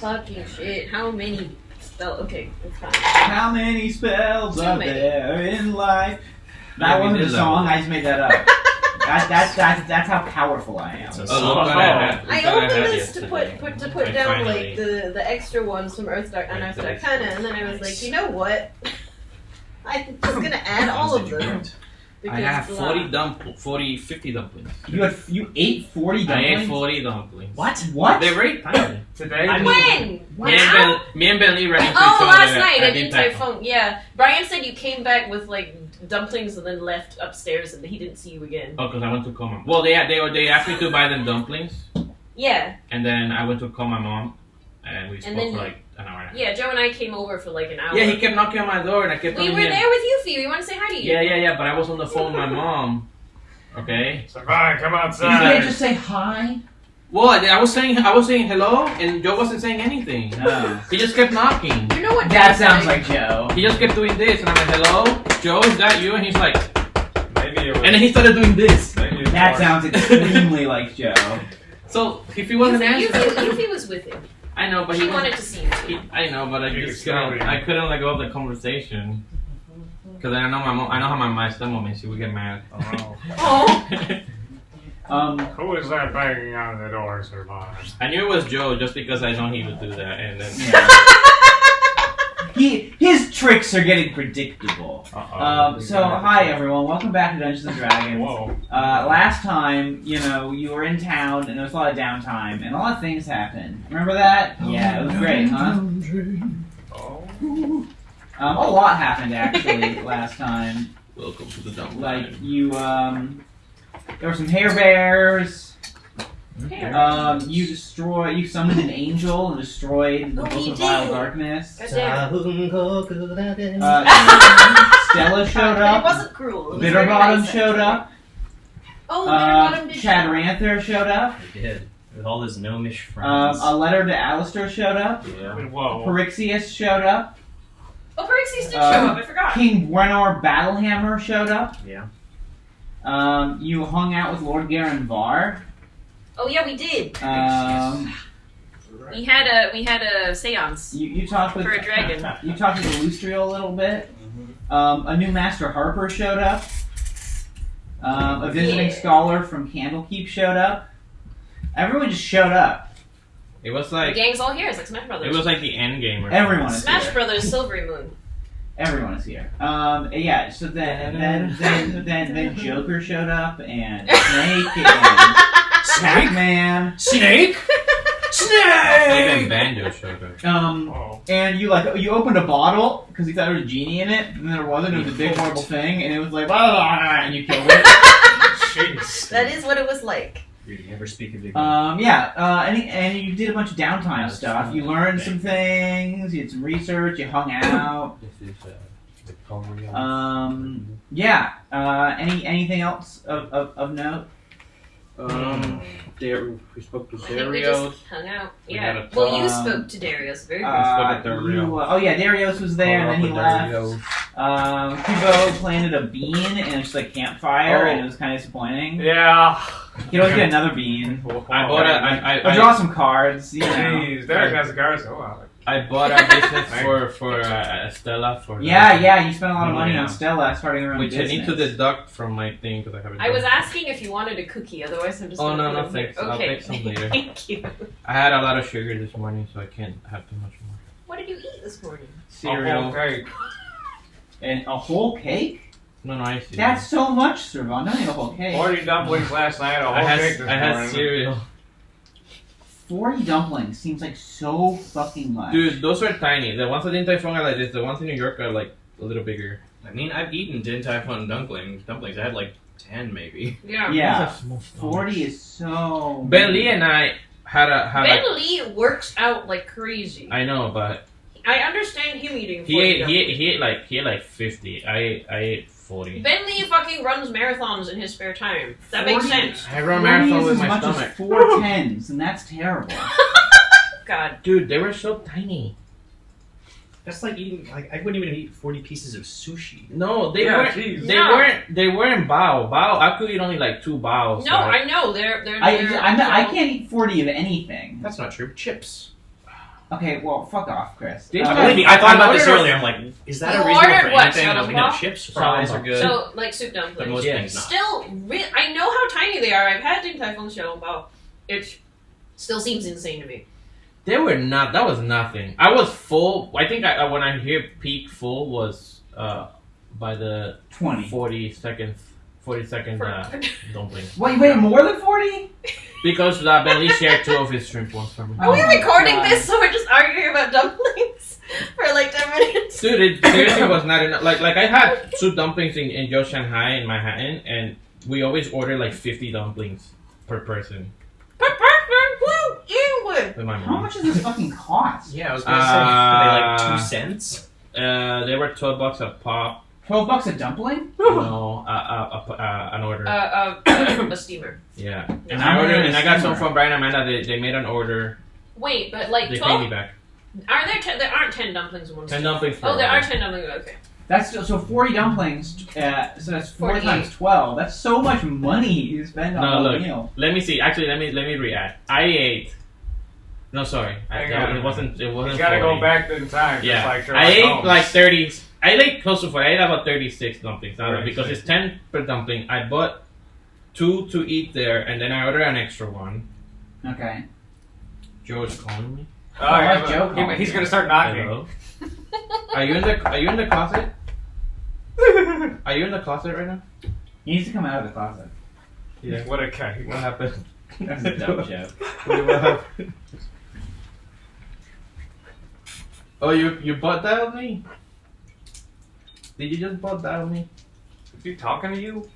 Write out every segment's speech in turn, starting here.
fucking shit. How many spells? Okay, it's fine. How many spells are there in life? That wasn't a song. I just made that up. That's how powerful I am. I opened this to put down like the extra ones from Unearthed Arcana, and then I was like, you know what? I'm just gonna add all of them. I have 50 dumplings. You ate 40 dumplings? I ate 40 dumplings. What? They're very tiny. Today? When? Me and Bentley ran into each Oh, other last night at Din Din Tai Tai Fung. Yeah, Brian said you came back with like dumplings and then left upstairs and he didn't see you again. Oh, because I went to call my mom. Well, they asked me to buy them dumplings. Yeah. And then I went to call my mom, and we spoke for like an hour and a half. Yeah, Joe and I came over for like an hour. Yeah, he kept knocking on my door, and I kept. We were there with Yuffie. We want to say hi to you. Yeah. But I was on the phone with my mom. Okay. So fine, come You outside. can't just say hi. Well, I was saying hello, and Joe wasn't saying anything. No. He just kept knocking. You know what? That sounds like Joe. He just kept doing this, and I'm like, hello, Joe, is that you? And he's like, Maybe it was. and then he started doing this. That sounds extremely like Joe. So if he wasn't answering, Yuffie was with him. I know, but He wanted to see you. I know, but I You just could couldn't. stop I him. couldn't let go of the conversation because I know my mom. I know how my stepmom is. She would get mad. Oh. Who is that banging on the door, Sir Bond? I knew it was Joe just because I know he would do that, and then. Yeah. His tricks are getting predictable. So hi everyone, welcome back to Dungeons and Dragons. Whoa. Last time, you were in town and there was a lot of downtime and a lot of things happened. Remember that? Yeah, it was great, huh? Oh. A lot happened actually last time. Welcome to the dump. Like there were some hair bears. You summoned an angel and destroyed the Book of Vile Darkness. Stella showed up. It wasn't cruel. It was Bitterbottom nice, showed up. Oh, Bitterbottom did. Chad Ranther showed up. He did. With all his gnomish friends. A letter to Alistair showed up. Yeah. Whoa. Parixius showed up. Oh, Parixius did show up. I forgot. King Brenor Battlehammer showed up. Yeah. You hung out with Lord Garen Var. Oh yeah, we did. We had a séance. You talked with for a dragon. You talked with Illustrio a little bit. A new Master Harper showed up. A visiting scholar from Candlekeep showed up. Everyone just showed up. It was The like gang's all here. It's like Smash Brothers. it was like the end game. Everyone is Smash here. Brothers Silvery Moon. Everyone is here. Yeah. So then Joker showed up and Snake and Pac-Man. Snake. Even Banjo showed up. And you opened a bottle because you thought there was a genie in it, and there wasn't. It was a big horrible thing, and it was like and you killed it. Jeez. That is what it was like. You never speak of it. And you did a bunch of downtime stuff. You learned some things. You did some research. You hung out. This is Victoria. Anything else of note? We spoke to I think we Darius. just hung out. We Yeah. had a Well, you talk. spoke to Darius. Very good. Darius was there, and then he left. Kubo planted a bean, and it's just like campfire, and it was kind of disappointing. Yeah. You can always get another bean. I bought Or draw some cards, Jeez, Derek has the cards. Oh, wow. I bought a business for Stella for. Yeah, you spent a lot of money on Stella starting her own Which business. I need to deduct from my thing because I haven't. I was asking if you wanted a cookie, otherwise I'm just. Oh, gonna no, put no, it thanks. here. I'll Okay. take some later. Thank you. I had a lot of sugar this morning, so I can't have too much more. What did you eat this morning? Cereal. Okay. And a whole cake? No, I see. That's so much, Servon. Don't eat a whole cake. 40 dumplings last night, a whole I cake this had morning. cereal. 40 dumplings seems like so fucking much. Dude, those are tiny. The ones in Din Tai Fung are like this. The ones in New York are like a little bigger. I mean, I've eaten Din Tai Fung dumplings. I had like 10 maybe. Yeah. Yeah. Those are small 40 is so... Ben Lee and I had Ben Lee works out like crazy. I know, but I understand him eating 40 he ate dumplings. he ate like 50. I ate 40. Ben Lee fucking runs marathons in his spare time. That makes 40? sense. I run 40 marathon is with as my much stomach. as 4 tens, and that's terrible. God. Dude, they were so tiny. That's like eating. Like I wouldn't even eat 40 pieces of sushi. No, they Yeah, weren't. jeez. They weren't bao. Bao. I could eat only like 2 baos. No, I know. They're I can't eat 40 of anything. That's not true. Chips. Okay, well, fuck off, Chris. Believe me, I thought about this earlier. I'm like, is that You a reasonable ordered for what, anything? I was like, no, Shuttle chips, fries are good. So, like soup but dumplings. most things not. Still, I know how tiny they are. I've had Din Tai Fung Xiaolongbao. It still seems insane to me. They were not. That was nothing. I was full. I think when I hear peak full was by the 20. 40 second dumpling. Wait, more than 40? Because Bentley shared 2 of his shrimp ones for me. Are we Oh my recording God. this so we're just arguing about dumplings for like 10 minutes? Dude, it seriously was not enough. Like I had soup dumplings in Yo Shanghai in Manhattan, and we always order like 50 dumplings per person. Per person? Woo! England! With my How mom. much does this fucking cost? Yeah, I was gonna say, are they like 2 cents? They were $12 a pop. $12 a dumpling? No, an order. A steamer. Yeah, Yeah. and I ordered, and I got some from Brian and Amanda. They made an order. Wait, but like They 12? paid me back. Are there aren't 10 dumplings in one 10 steamer? dumplings. Per Oh, there order. are 10 dumplings. Okay. That's so 40 dumplings. So that's 4 48. times 12. That's so much money you spend on No, a look. meal. Let me see. Actually, let me react. I ate. No, sorry. Hang on. It wasn't. It wasn't. You gotta 40. go back in time. Yeah, Just like Sherlock I ate Holmes. like 30. I ate close to 40. I ate about 36 dumplings. Now, 36. because it's 10 per dumpling. I bought 2 to eat there, and then I ordered an extra one. Okay. Joe's calling me. Oh, Oh, yeah, that's Joe calling. he's gonna start knocking. Hello. Are you in the closet? Are you in the closet right now? He needs to come out of the closet. Yeah. What a guy. What happened? That's a dumb joke. What happened? Oh, you butt dialed me? Did you just butt dial me? Is he talking to you?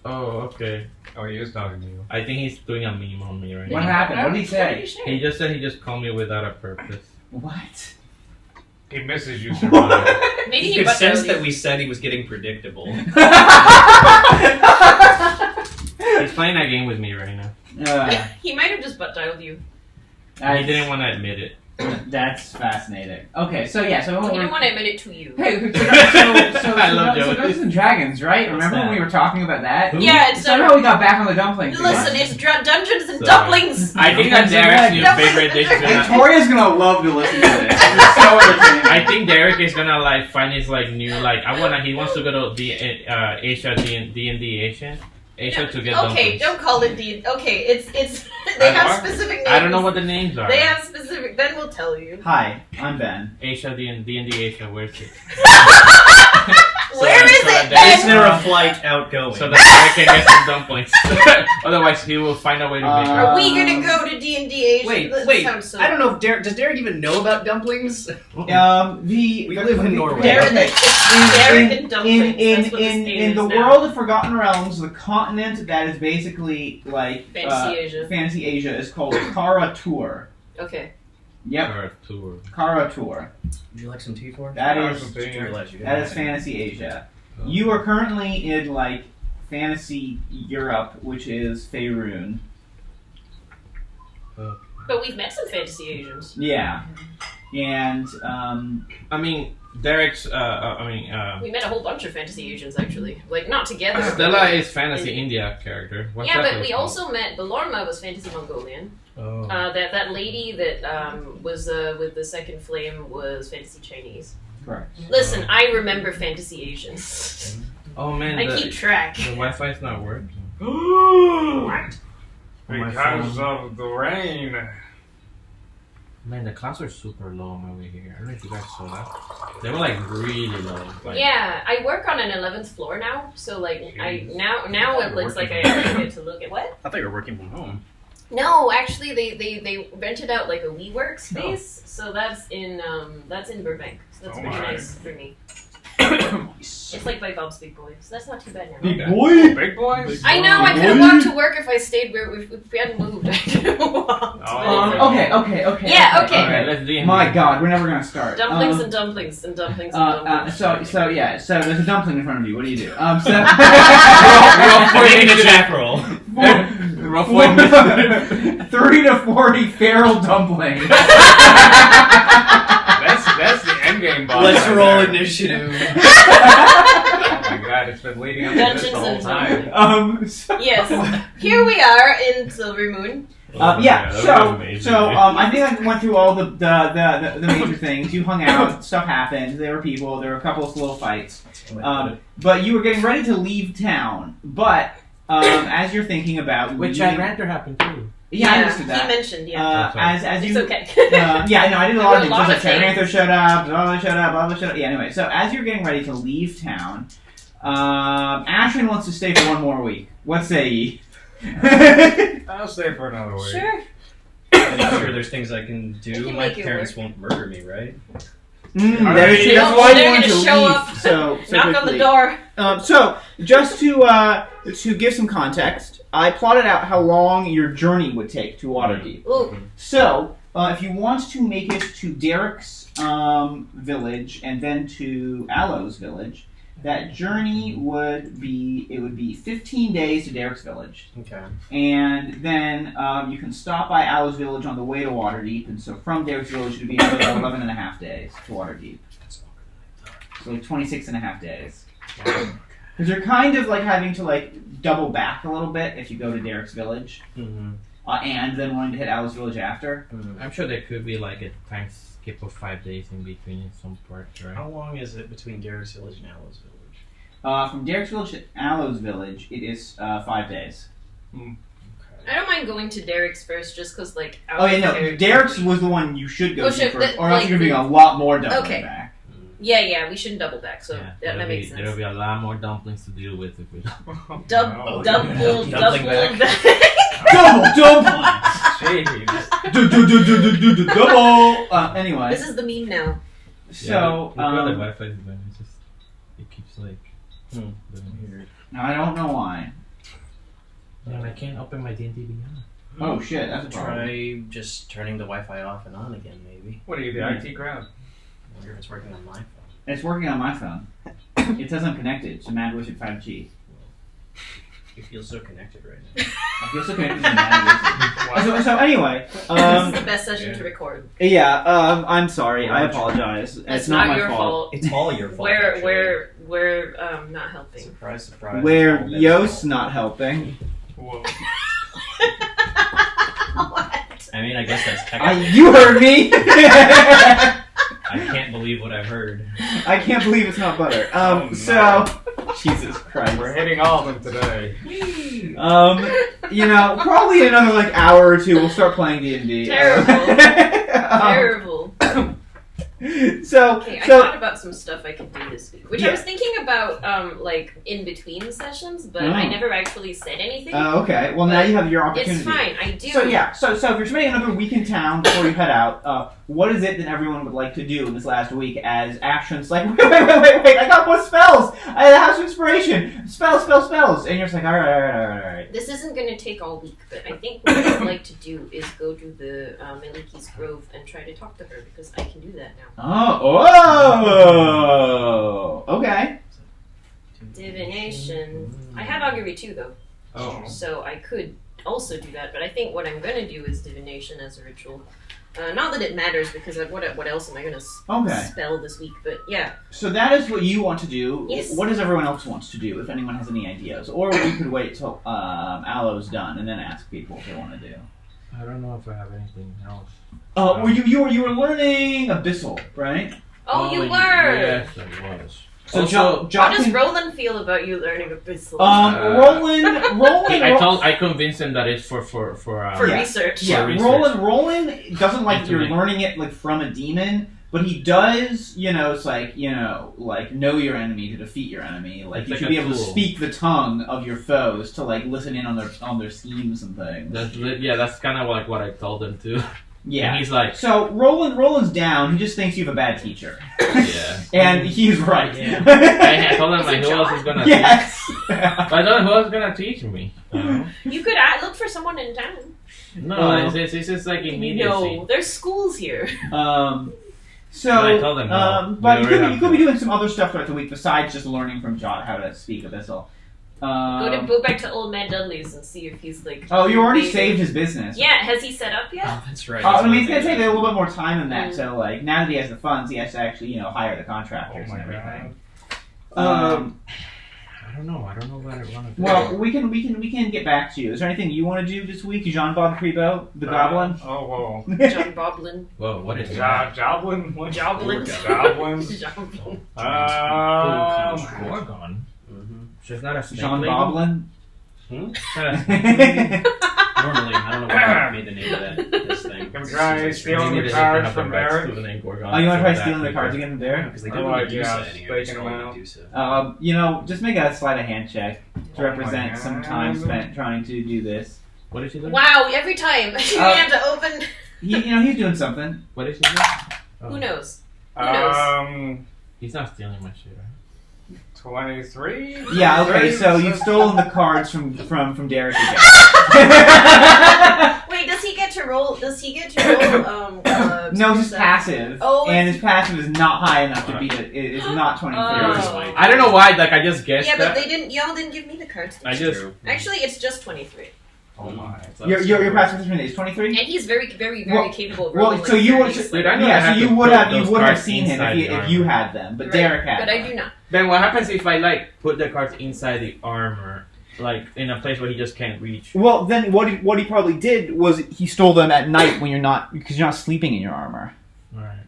Oh, okay. Oh, he is talking to you. I think he's doing a meme on me right What now. happened? What did he What say? did you say? He just said he just called me without a purpose. What? He misses you, Survivor. Maybe You he could butt sense dialed that you. we said he was getting predictable. He's playing that game with me right now. He might have just butt dialed you. He didn't want to admit it. That's fascinating. Okay, so yeah, so He didn't want to admit it to you. Hey, I love so Joey. Dungeons and Dragons, right? What's Remember when that? we were talking about that? Yeah, it's Somehow we got back on the dumplings. Listen, it's Dungeons and Sorry. Dumplings. I think that Derek's new favorite dish is gonna. Victoria's gonna love to listen to this. It's so entertaining. I think Derek is gonna like find his like new like he wants to go to the Asia D&D Asia to get Okay, dumplings. don't call it D. Okay, it's they have specific names. I don't know what the names are. They have specific. Ben will tell you. Hi, I'm Ben. Asia D&D Asia. Where's it? Where is it, that Is Ben? there a flight outgoing? So that Derek can get some dumplings. Otherwise, he will find a way to make it. Are we gonna go to D&D Asia? That Wait, sounds so I don't know if Derek, does Derek even know about dumplings? We live in Norway. Derek, Okay. it's Derek and dumplings. That's what this game In is the now. world of Forgotten Realms, the continent that is basically like Fantasy Asia. Fantasy Asia is called Kara Tour. Okay. Yep, Or tour. Kara Tour. Would you like some tea for? That Oh, is some tea. that is Fantasy Asia. You are currently in like Fantasy Europe, which is Faerun. But we've met some fantasy Asians. Yeah, and I mean, Derek's. We met a whole bunch of fantasy Asians actually. Like not together. but, Stella like, is fantasy India character. What's yeah, that but place we called? also met Belorma was fantasy Mongolian. Oh. That lady that was with the second flame was fantasy Chinese. correct. Listen, I remember fantasy Asians. Oh man, I keep track. the Wi-Fi is not working. What? Because of the rain. Man, the clouds are super low on my way here. I don't know if you guys saw that. They were like really low. Like, Yeah, I work on an 11th floor now, so like I now it looks like I get to look at what? I thought you were working from home. No, actually they rented out like a WeWork space, so that's in Burbank. So that's Oh pretty my. nice for me. It's like by Bob's Big Boy, so that's not too bad now. Big boy. Big boys? I know I could have walked to work if I stayed if we hadn't moved. I could have walked. Oh, Okay. Yeah, okay. Alright, let's do it. My God, we're never gonna start. Dumplings and dumplings and dumplings and dumplings. So there's a dumpling in front of you. What do you do? We're making a jack roll. 30 to 40 feral dumplings. That's the end game boss. Let's right roll there. initiative. Oh my god, it's been leading up to this Dungeons the whole and time. Um, so- Yes, here we are in Silver Moon. I think I went through all the major things. You hung out, stuff happened. There were people. There were a couple of little fights. But you were getting ready to leave town. But as you're thinking about which Ranter happened too. Yeah, I understood that. He mentioned, as you, it's okay. I did a lot of things. Like Panther showed up, blah showed up. Yeah, anyway, so as you're getting ready to leave town, Ashwin wants to stay for one more week. What say ye? I'll stay for another week. Sure. I'm sure there's things I can do. can My make it parents work. won't murder me, right? That's why you want to show leave. up. So Knock on the door. So just to give some context, I plotted out how long your journey would take to Waterdeep. Ooh. So if you want to make it to Derek's village and then to Aloe's village, that journey would be 15 days to Derek's village. Okay. And then you can stop by Aloe's village on the way to Waterdeep, and so from Derek's village it would be another 11 and a half days to Waterdeep. So like 26 and a half days. Because you're kind of like having to like double back a little bit if you go to Derek's village, and then wanting to hit Aloe's village after. I'm sure there could be like a time skip of 5 days in between in some parts, right? How long is it between Derek's village and Aloe's village? From Derek's village to Aloe's village, it is 5 days. I don't mind going to Derek's first, just because like. Derek's was the one you should go to first, or else like, you're gonna be a lot more doubling back. Yeah, we shouldn't double back, so that makes sense. There'll be a lot more dumplings to deal with if we don't. Double back. Double! Jeez. Double! Anyway. This is the meme now. So, the Wi-Fi is bad. It keeps like... Weird. I don't know why. Yeah, I can't open my D&D Beyond. Oh shit, that's a problem. Try just turning the Wi-Fi off and on again, maybe. What are you, the IT crowd? I wonder if it's working on my phone. It's working on my phone. It says I'm connected to Mad Wizard 5G. You feel so connected right now. I feel so connected to Mad Wizard. So anyway, this is the best session to record. Yeah, I'm sorry. I apologize. It's not my your fault. It's all your fault. We're not helping. Surprise, surprise. Where Yost's not helping. Whoa. What? I mean, I guess that's technically. You heard me. I can't believe what I've heard. I can't believe it's not butter. No. Jesus Christ. We're hitting all of them today. Probably in another like hour or two we'll start playing D&D. Terrible. Terrible. I thought about some stuff I could do this week, which Yeah. I was thinking about, like in between sessions, but I never actually said anything. Okay. Well, now you have your opportunity. It's fine. I do. So if you're spending another week in town before you head out, what is it that everyone would like to do in this last week? As actions like, wait! I got more spells. I have some inspiration. Spells, and you're just like, all right. This isn't going to take all week, but I think what I'd like to do is go to the Meliki's Grove and try to talk to her, because I can do that now. Okay. Divination. I have augury too, though. Oh. So I could also do that, but I think what I'm going to do is divination as a ritual. Not that it matters, because what else am I going to spell this week, but yeah. So that is what you want to do. Yes. What does everyone else want to do, if anyone has any ideas? Or we could wait till Aloe's done and then ask people if they want to do. I don't know if I have anything else. You were learning Abyssal, right? Oh, you were! Yes, I was. So how does Roland feel about you learning Abyssal? Roland. I convinced him that it's for research. Yeah, research. Roland doesn't like you're learning it like from a demon, but he does. It's like like know your enemy to defeat your enemy. Like it's you like should be able tool. to speak the tongue of your foes to like listen in on their schemes and things. That's kind of like what I told him too. Yeah, and he's like, so Roland's down. He just thinks you have a bad teacher. Yeah, and he's right. Yeah. I told him like, who else is gonna? Yes. But I don't know who else is gonna teach me. You could look for someone in town. No, it's just like immediacy. No, there's schools here. So, I told him no. but you could be doing some other stuff throughout the week besides just learning from Jot how to speak Abyssal. Go back to Old Man Dudley's and see if he's like. Oh, you already saved his business. Yeah, has he set up yet? Oh, that's right. I mean, it's gonna take a little bit more time than that. So, like, now that he has the funds, he has to actually, hire the contractors and everything. I don't know. I don't know what I want to do. Well, we can get back to you. Is there anything you want to do this week, Jean-Bob Crebo, the Goblin? Oh, whoa. John Boblin. Whoa, what is that? Joblin? What? Joblin. Joblin? Gorgon. So it's not a snake Jean label? Boblin? It's not a snake. Normally, I don't know why I made the name of this thing. I'm trying stealing Maybe the they cards have the from rights Derek. to the name Gorgon. Oh, you want to try So stealing the that cards we again from there? Because they Oh, didn't yeah, Medusa in here. They staking stole them out. Medusa. You know, just make a sleight of hand check to Oh represent my some God. time spent trying to do this. What is he doing? Wow, every time you have to open. He's doing something. What is he doing? Oh. Who knows? Who knows? He's not stealing my shit, right? 23? Yeah, okay, so you've stolen the cards from Derek again. Wait, does he get to roll? No, he's passive. Oh, and his passive is not high enough to beat it. It is not 23. Oh. I don't know why, like, I just guessed Yeah, but that. y'all didn't give me the cards. I just... Actually, it's just 23. Oh my. Your passive is 23? And he's very, very, very Well- capable of Well, rolling. so you would, thirties, Dude, I know I yeah, so have you to would put have those you would have cards seen him inside the if you armor. had them, but Right, Derek had but them. I do not. Then what happens if I, like, put the cards inside the armor, like, in a place where he just can't reach? Well, then what he probably did was he stole them at night when you're not sleeping in your armor. Right.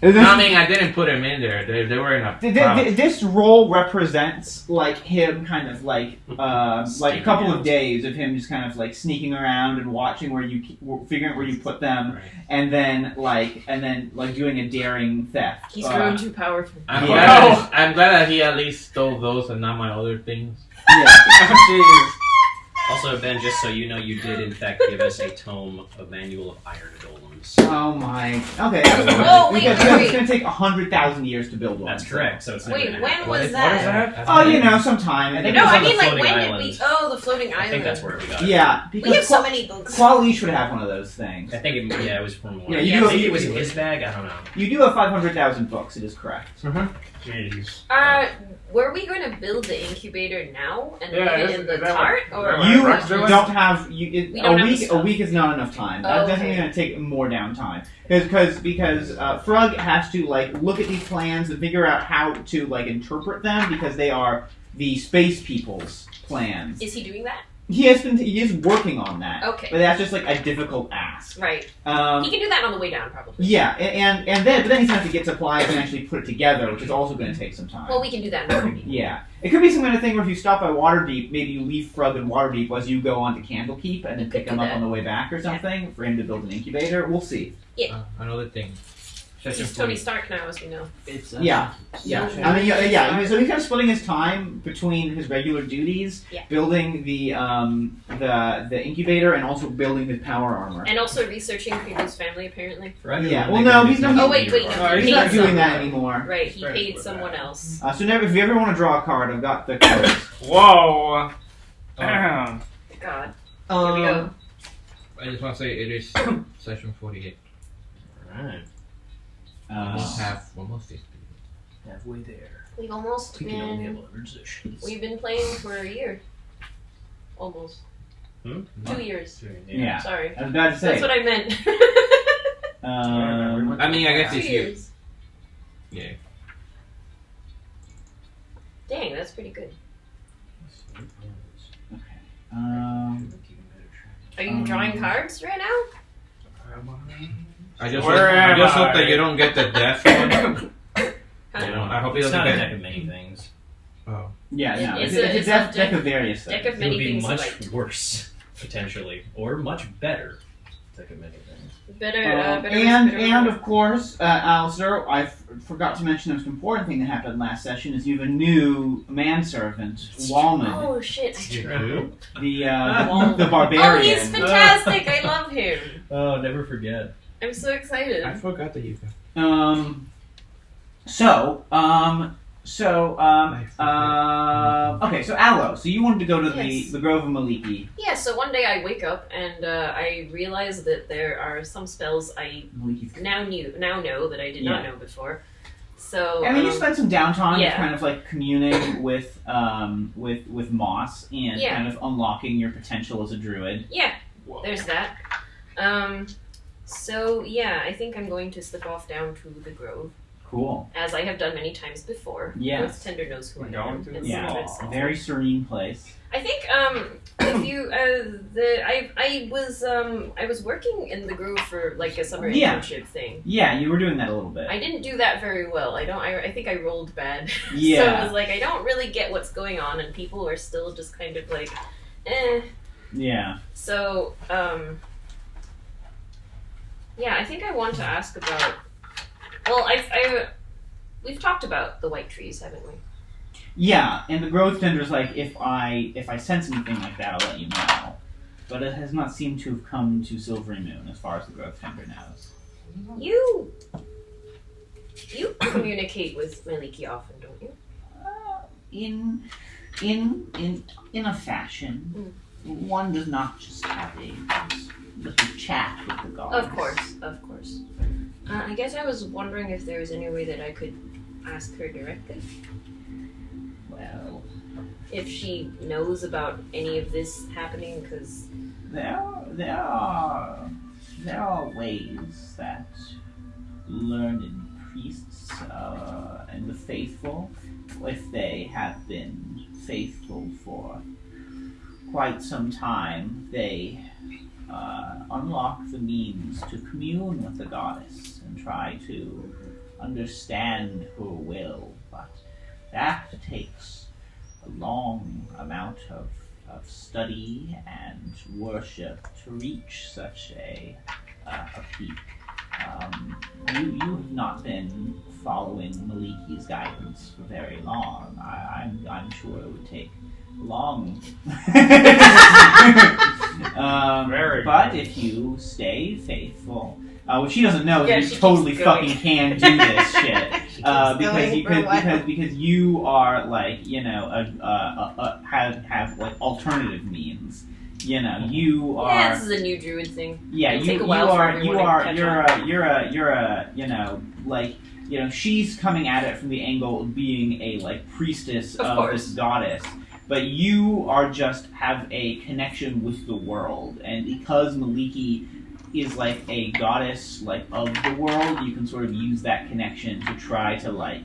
This, I mean, I didn't put him in there. They were in a pouch. this role represents like him kind of like a couple of days of him just kind of like sneaking around and watching where you figuring out where you put them, Right. and then doing a daring theft. He's grown too powerful. I'm, Yeah. I'm glad that he at least stole those and not my other things. Yeah. Jeez. Also, Ben, just so you know, you did in fact give us a tome of Manual of Iron Golems. Oh my. Okay. Oh, wait, Because wait. it's going to take 100,000 years to build one. That's correct. So it's never Wait, gonna when happen. was What is that? that? Oh, you know, sometime. I think No, it was I on the mean like floating when island. did we? Oh, the floating island. I think that's where we got it. Yeah, We because have so many books. Quali should have one of those things. I think it was from one. Yeah, you I do- think it was in his bag. I don't know. You do have 500,000 books. It is correct. Jeez. Were we going to build the incubator now and Yeah, leave it is- in the is that cart, what- or is that You Rex doing? don't have We don't have the a stuff. week is not enough time. Oh, That's definitely okay. going to take more downtime because Frug has to like look at these plans and figure out how to like interpret them because they are the space people's plans. is he doing that? He is working on that. Okay, But that's just like a difficult ask. right. He can do that on the way down, probably. Yeah, and then he's going to have to get supplies and actually put it together, which is also going to take some time. Well, we can do that in the Yeah. It could be some kind of thing where if you stop by Waterdeep, maybe you leave Frug in Waterdeep as you go on to Candlekeep and then You pick could him do up that. on the way back or something for him to build an incubator. We'll see. Another thing. He's Tony Stark now, as we know. It's Yeah. Yeah. I mean, yeah. So he's kind of splitting his time between his regular duties, Yeah. building the incubator and also building the power armor. And also researching people's family, apparently. Yeah. Well, no, he's not. Oh, wait, no. He's He not paid doing that someone. anymore. Right, he Right, paid with someone that. else. So never, if you ever want to draw a card, I've got the cards. Whoa. Damn. God. Here we go. I just want to say it is session 48. Alright. Almost 50. Halfway there. We've almost We can only have been... 100 sessions. We've been playing for a year. Almost. Hmm? 2 years. Yeah. Sorry. I was about to say. That's what I meant. I mean, I guess 2 it's you. years. Yeah. Dang, that's pretty good. Are you drawing cards right now? I just Where am hope I? that you don't get the death one. Huh? You know, I hope he It's doesn't not a get. deck of many things. Oh. Yeah, no. It's It's a a deck of various Deck things. of It would many be things much alike. worse, potentially, or much better. Deck of many things. Better, better. And of course, Alistair, I forgot to mention the most important thing that happened last session is you have a new manservant, Walman, Oh shit! True. the Oh, barbarian. he's fantastic! I love him. Oh, never forget. I'm so excited. I forgot that you got. Okay, so Aloe. So you wanted to go to Yes. the Grove of Maliki. Yeah, so one day I wake up and I realize that there are some spells I Maliki's. now know that I did not know before. So I mean, you spent some downtime yeah. just kind of like communing with Moss and Yeah. kind of unlocking your potential as a druid. yeah, there's that. So yeah, I think I'm going to slip off down to the Grove. Cool. as I have done many times before. Yes. Earth Tender knows who I Going am. to and the so Yeah. it's- Very serene place. I think if you I was working in the Grove for like a summer Yeah. internship thing. Yeah, you were doing that a little bit. I didn't do that very well. I think I rolled bad. Yeah. So it was like I don't really get what's going on, and people are still just kind of like, eh. Yeah. So yeah, I think I want to ask about. Well, we've talked about the white trees, haven't we? Yeah, and the growth tender's like, if I sense anything like that, I'll let you know. But it has not seemed to have come to Silvery Moon, as far as the growth tender knows. You communicate with Maliki often, don't you? In a fashion, one does not just have a little chat with the gods. Of course. I guess I was wondering if there was any way that I could ask her directly. Well, If she knows about any of this happening, because there are ways that learned priests and the faithful, if they have been faithful for quite some time, they unlock the means to commune with the goddess and try to understand her will, but that takes a long amount of study and worship to reach such a peak. You have not been following Maliki's guidance for very long. I'm sure it would take long. But if you stay faithful, what she doesn't know is you totally fucking can do this shit. Because you are like, you know, have like alternative means. You know, you are. yeah, this is a new druid thing. Yeah, It'll take a while for everyone to catch on. you're a you know, like, you know, she's coming at it from the angle of being a like priestess of this goddess, but you are just have a connection with the world, and because Maliki is like a goddess like of the world, you can sort of use that connection to try to like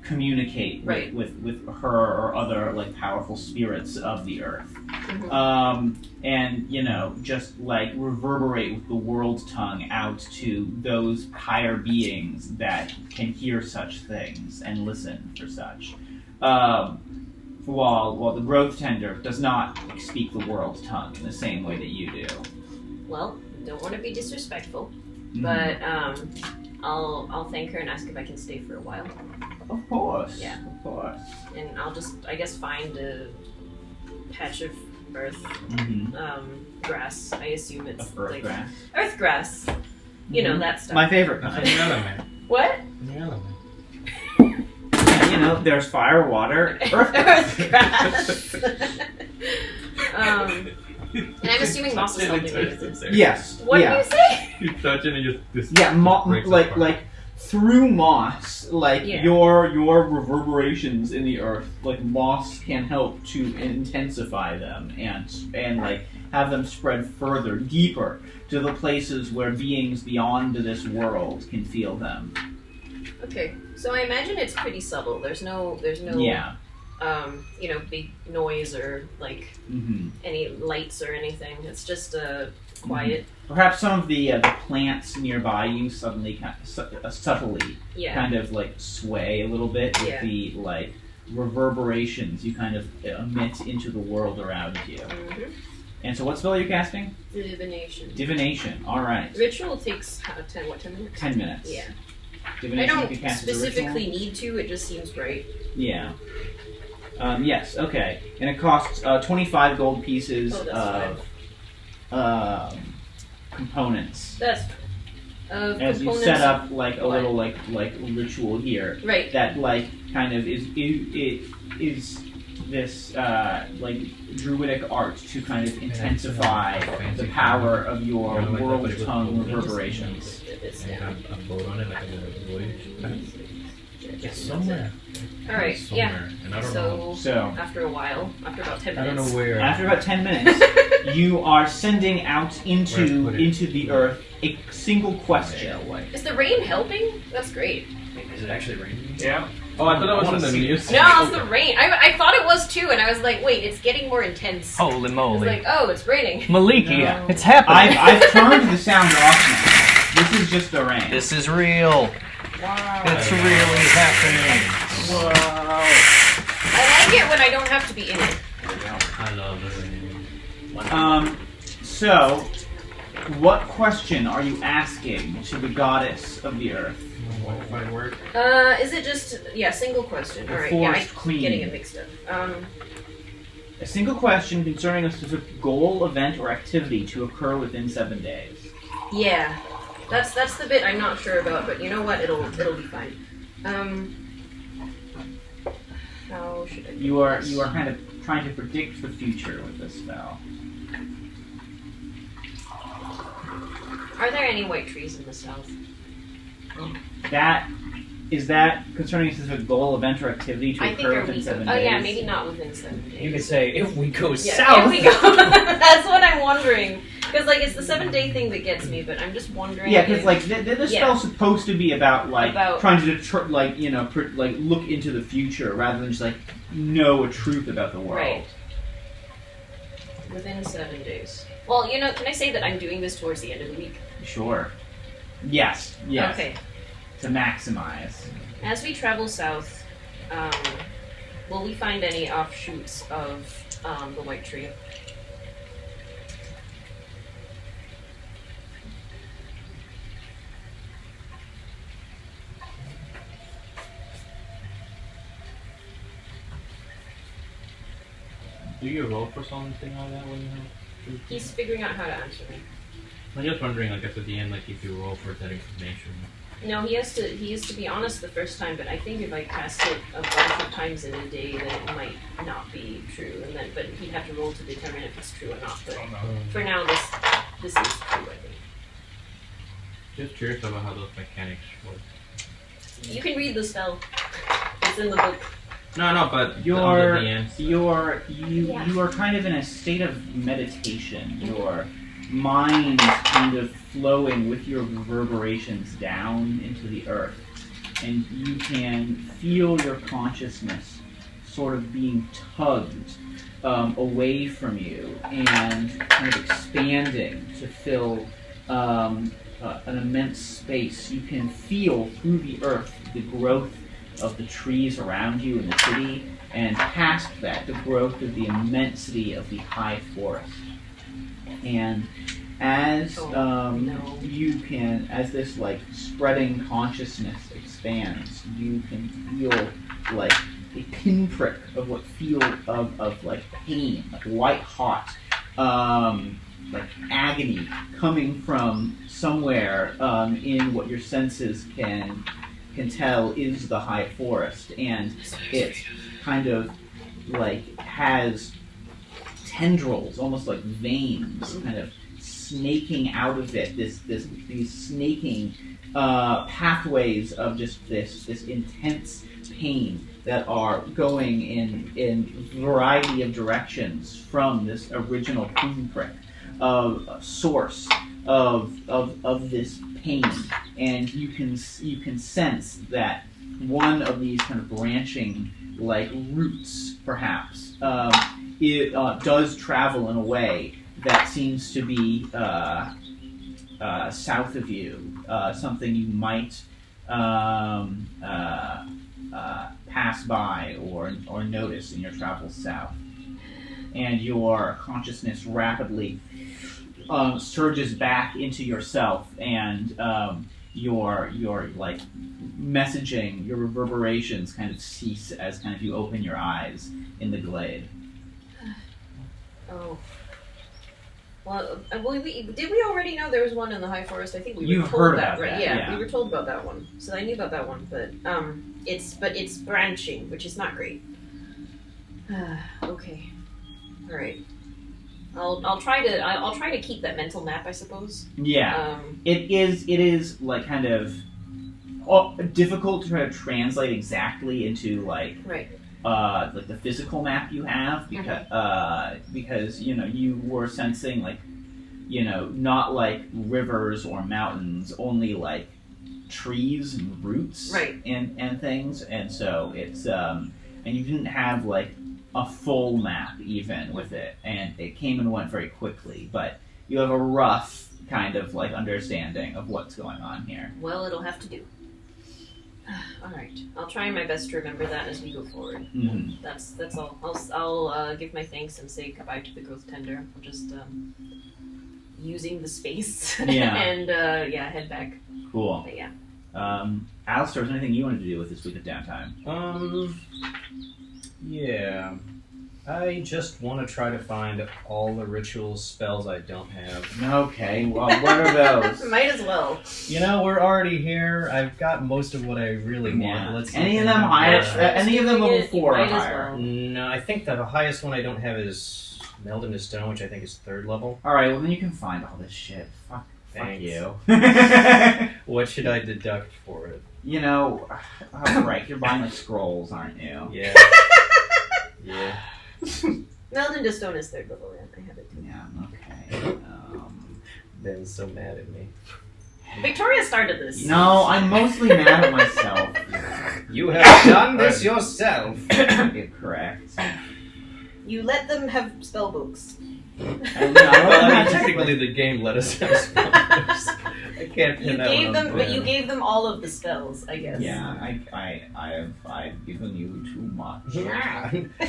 communicate with her or other like powerful spirits of the earth. And you know, just like reverberate with the world tongue out to those higher beings that can hear such things and listen for such. While the growth tender does not speak the world tongue in the same way that you do. Well, don't want to be disrespectful, but I'll thank her and ask if I can stay for a while. Of course. Yeah. Of course. And I'll just, I guess, find a patch of earth, grass. I assume it's Earth like grass. earth grass. You know, that stuff. My favorite. That's a new element. What? New element. Yeah, you know, there's fire, water, earth grass. Earth grass. And I'm assuming moss is helping me with this. Yes. What yeah. do you say? You touch it and you just Yeah, like through moss, like Yeah. your reverberations in the earth, like moss can help to intensify them and like have them spread further, deeper to the places where beings beyond this world can feel them. Okay, so I imagine it's pretty subtle. There's no Yeah. you know, big noise or like any lights or anything. It's just quiet. Perhaps some of the plants nearby you suddenly subtly kind of like sway a little bit with the like reverberations you kind of emit into the world around you. And so what spell are you casting? Divination. Divination. All right. Ritual takes 10 minutes? 10 minutes. Yeah. Divination I can be don't cast as a specifically ritual? need to, it just seems right. Yeah. Yes, okay. And it costs 25 gold pieces of components. That's as you set up like a little like ritual here. Right. That like kind of is this like druidic art to kind of intensify the power of your world tongue reverberations. And have a boat on it, like a little voyage. It's somewhere. Alright, yeah. And I don't know. So after a while, after about 10 minutes. I don't know where. After about 10 minutes, you are sending out into the earth a single question. Is the rain helping? That's great. Wait, is it actually raining? Yeah. Oh, I thought that was in the news. No, it's the rain. I thought it was too, and I was like, wait, it's getting more intense. Holy I was moly. like, oh, it's raining. Maliki, No. it's happening. I've turned the sound off now. This is just the rain. This is real. Wow. It's really happening. Whoa. I like it when I don't have to be in it. I love the rain. So, what question are you asking to the goddess of the earth? Wi-Fi work. Is it just single question? The All right, forest I'm queen. getting it mixed up. A single question concerning a specific goal, event, or activity to occur within 7 days. Yeah, that's the bit I'm not sure about, but you know what? It'll be fine. How should I? You are kind of trying to predict the future with this spell. Are there any white trees in the south? Is that concerning a specific goal, event, or activity to I think occur are within we 7 Oh days? yeah, maybe not within 7 days. You could say, if we go Yeah, south. if we go. That's what I'm wondering. Because it's the 7-day thing that gets me, but I'm just wondering. Yeah, because if- the spell's supposed to be about About- trying to look into the future rather than just know a truth about the world. Right. Within 7 days. Well, can I say that I'm doing this towards the end of the week? Sure. Yes. Yes. Okay. To maximize. As we travel south, will we find any offshoots of the white tree? Do you roll for something like that when you have? He's figuring out how to answer me. I'm just wondering, I guess at the end, if you roll for that information. No, he has to be honest the first time, but I think if I cast it a bunch of times in a day, then it might not be true, but he'd have to roll to determine if it's true or not. But for now, this is true, I think. Just curious about how those mechanics work. You can read the spell. It's in the book. No, but You under are the end. you are kind of in a state of meditation. Your mind kind of flowing with your reverberations down into the earth, and you can feel your consciousness sort of being tugged away from you and kind of expanding to fill an immense space. You can feel through the earth the growth of the trees around you in the city, and past that, the growth of the immensity of the high forest. And as as this spreading consciousness expands, you can feel a pinprick of what feels of pain, white hot, agony coming from somewhere in what your senses can tell is the high forest, and it kind of has tendrils, almost like veins, kind of snaking out of it. These snaking pathways of just this intense pain that are going in a variety of directions from this original pinprick of source of this pain, and you can sense that one of these kind of branching roots, perhaps, it does travel in a way that seems to be south of you, something you might pass by or notice in your travels south, and your consciousness rapidly surges back into yourself, and your messaging, your reverberations kind of cease as kind of you open your eyes in the glade. Oh. Well, did we already know there was one in the high forest? I think we were You've told heard that, about right? that, Yeah, yeah. we were told about that one, so I knew about that one. But it's branching, which is not great. Okay, all right. I'll try to keep that mental map, I suppose. Yeah, it is kind of difficult to try to translate exactly into right. the physical map you have, because you were sensing not rivers or mountains, only trees and roots Right. and things, and so it's and you didn't have like a full map even with it, and it came and went very quickly, but you have a rough kind of like understanding of what's going on here. Well, it'll have to do. All right, I'll try my best to remember that as we go forward. Mm-hmm. That's all. I'll give my thanks and say goodbye to the growth tender. I'm just using the space Yeah. and head back. Cool. But yeah. Alistair, was there anything you wanted to do with this week of downtime? Yeah. I just want to try to find all the ritual spells I don't have. Okay, well, what are those? Might as well. You know, we're already here. I've got most of what I really want. Yeah. Let's Any look of them at higher? that. Any of them You level 4 or might as higher? well. No, I think the highest one I don't have is Meld into Stone, which I think is 3rd level. Alright, well then you can find all this shit. Fuck Thanks. you. What should I deduct for it? You know, oh, right, you're buying like scrolls, aren't you? Yeah. Yeah. Meldon to Stone is 3rd level, yeah. I have it too. Yeah, okay. Ben's so mad at me. Victoria started this. No, I'm mostly mad at myself. You have done this yourself. You're correct. You let them have spell books. And, Well, I mean, technically the game let us have spells. I can't pin You that gave one them, on but Ben. you gave them all of the spells, I guess. yeah, I've given you too much.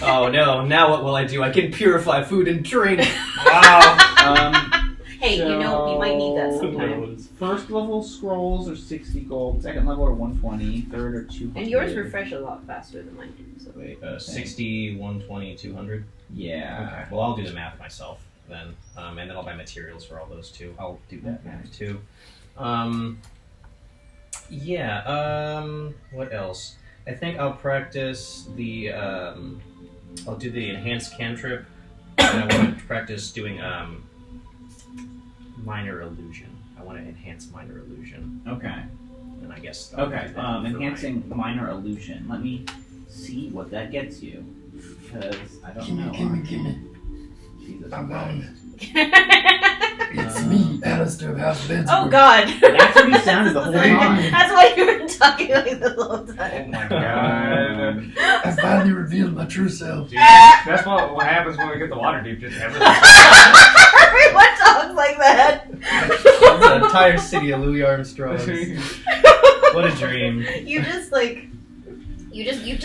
Oh no, now what will I do? I can purify food and drink. Wow. Hey, you know, you might need that So- sometime. First level scrolls are 60 gold, second level are 120, third are 200. And yours refresh a lot faster than mine do. So. Wait, 60, 120, 200. yeah. Okay. Well, I'll do the math myself then, and then I'll buy materials for all those too. I'll do that math too. What else? I think I'll practice the. I'll do the enhanced cantrip, and I want to practice doing minor illusion. I want to enhance minor illusion, Okay. and I guess. I'll Okay. do that for Enhancing minor illusion. Let me see what that gets you, because I don't know. Gimme. Jesus I'm Christ. on. It's me, Alistair of House Beds. Oh God! That's what you sounded the whole time. That's why you were talking like this the whole Oh time. my god. I finally revealed my true self. Dude, that's what happens when we get the water deep. Just everything. Everyone talks like that. the entire city of Louis Armstrong. What a dream. You've just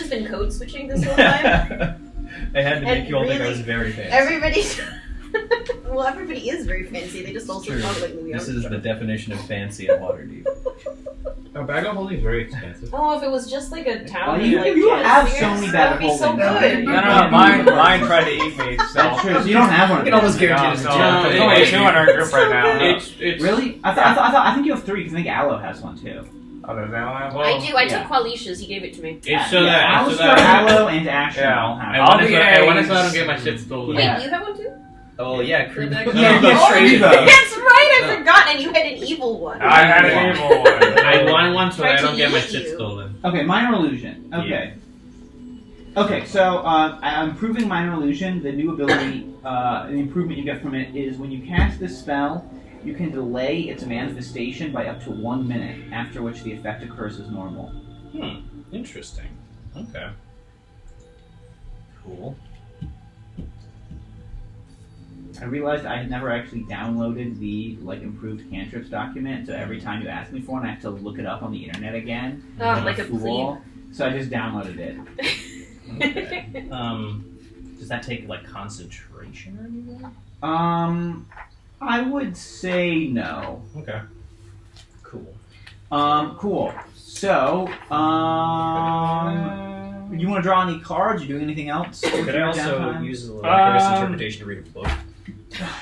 been code switching this whole time. I had to make you all think I really, was very fancy. Everybody's. Well, everybody is very fancy. They just also True. talk like Louis This is the Armstrong. definition of fancy in Waterdeep. A bag of holding is very expensive. Oh, if it was just like a town. Oh, of, you- like, you have jazz so singers, many that would bad be so holdings. good. No, mine tried to eat me. So. That's true. So you don't have one. I can almost guarantee No, this is so John. there's only 2 in our group right now. It's Really? I think you have 3 because I think Aloe has one too. Other than that, well, I do. I yeah. took Qualicia's. He gave it to me. it's so that Alistair, Aloe, and Asher Yeah. all have. I one. want to I'll be so I don't a- get my shit stolen. Wait, Yeah. you have one too? Oh yeah, creep. Yeah, yeah, Oh, traded That's those. right. I forgot. And you had an evil one. I had an evil one. I want one so Tried I to don't get my eat shit you. stolen. Okay, minor illusion. Okay. Okay, so I'm improving minor illusion. The new ability, the improvement you get from it is when you cast this spell, you can delay its manifestation by up to 1 minute, after which the effect occurs as normal. Interesting. Okay. Cool. I realized I had never actually downloaded the improved cantrips document, so every time you ask me for one, I have to look it up on the internet again. Oh, like a fool. So I just downloaded it. Okay. Does that take like concentration or anything? I would say no. Okay. Cool. Cool. So, you want to draw any cards? You doing anything else? Could I also use the Lycoris interpretation to read a book?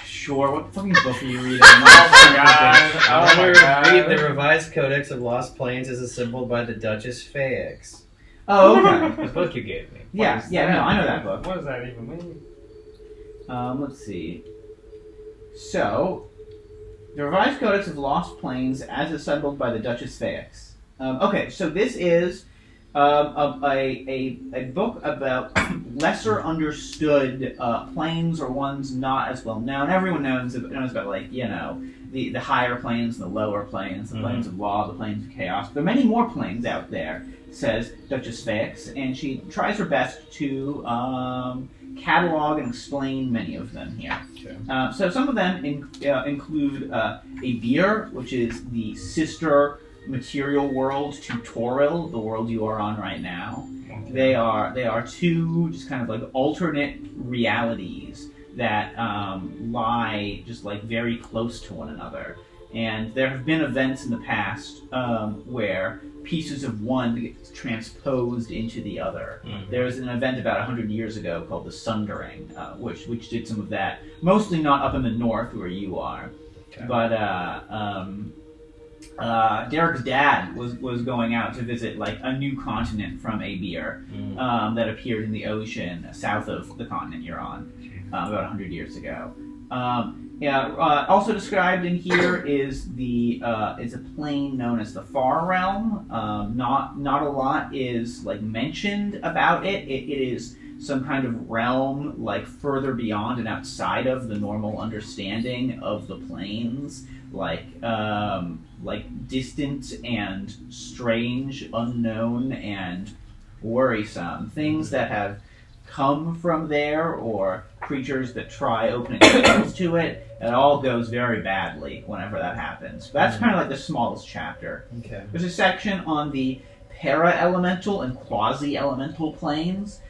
Sure. What fucking book are you reading? Oh my god. I Oh want my to god. read the revised Codex of Lost Plains as assembled by the Duchess Fayex. Oh, okay. The book you gave me. Yeah, yeah, no, I know that book. What does that even mean? Let's see. So, the revised Codex of Lost Plains as assembled by the Duchess Fayex. Okay, so this is A book about lesser understood planes or ones not as well known. Everyone knows about the higher planes and the lower planes, the planes of law, the planes of chaos. There are many more planes out there, says Duchess Faix, and she tries her best to catalog and explain many of them here. Okay. So some of them include a beer, which is the sister material world to Toril, the world you are on right now. They are two just kind of like alternate realities that lie just like very close to one another. And there have been events in the past where pieces of one get transposed into the other. There was an event about 100 years ago called the Sundering, which did some of that. Mostly not up in the north where you are, but Derek's dad was going out to visit like a new continent from a beer that appeared in the ocean south of the continent you're on about 100 years ago. Also described in here is a plane known as the Far Realm. Not a lot is like mentioned about it. It is some kind of realm like further beyond and outside of the normal understanding of the planes, like distant and strange, unknown and worrisome. Things that have come from there, or creatures that try opening portals to it. It all goes very badly whenever that happens. But that's kind of like the smallest chapter. Okay. There's a section on the para-elemental and quasi-elemental planes.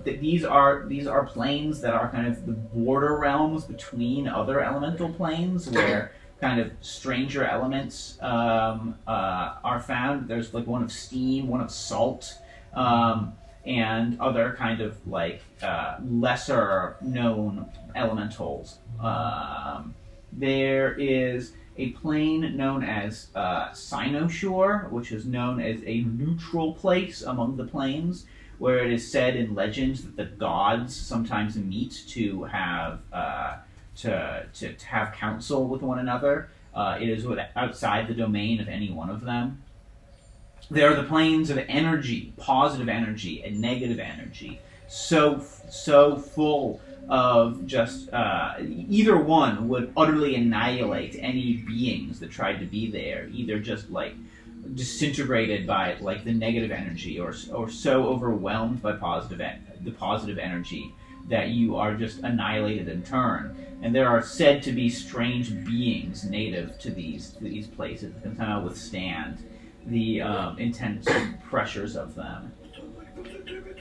These are planes that are kind of the border realms between other elemental planes, where kind of stranger elements are found. There's like one of steam, one of salt, and other kind of like lesser known elementals. There is a plane known as Cynoshore, which is known as a neutral place among the planes, where it is said in legends that the gods sometimes meet to have to have counsel with one another. It is outside the domain of any one of them. There are the planes of energy, positive energy and negative energy, so full of just either one would utterly annihilate any beings that tried to be there, either just like disintegrated by like the negative energy, or so overwhelmed by the positive energy that you are just annihilated in turn. And there are said to be strange beings native to these places that can somehow withstand the intense pressures of them.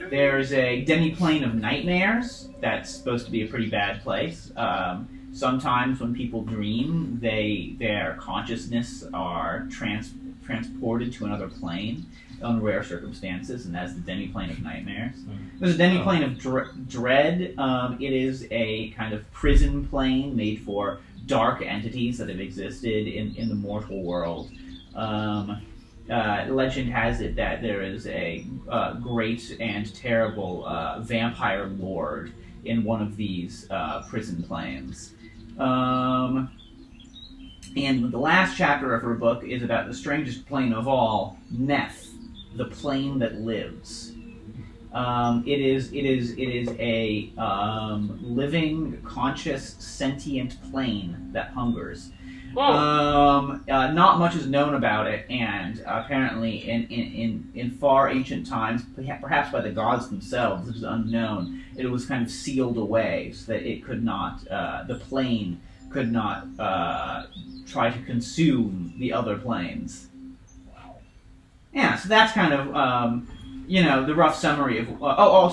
There's a demi-plane of nightmares that's supposed to be a pretty bad place. Sometimes when people dream, their consciousness are transported to another plane on rare circumstances, and that's the demi-plane of nightmares. There's a demi-plane of dread. It is a kind of prison plane made for dark entities that have existed in the mortal world. Legend has it that there is a great and terrible vampire lord in one of these prison planes. And the last chapter of her book is about the strangest plane of all, Neth, the plane that lives. It is a living, conscious, sentient plane that hungers. Not much is known about it, and apparently in far ancient times, perhaps by the gods themselves, it is unknown. It was kind of sealed away so that it could not, the plane could not try to consume the other planes. Yeah, so that's kind of the rough summary of.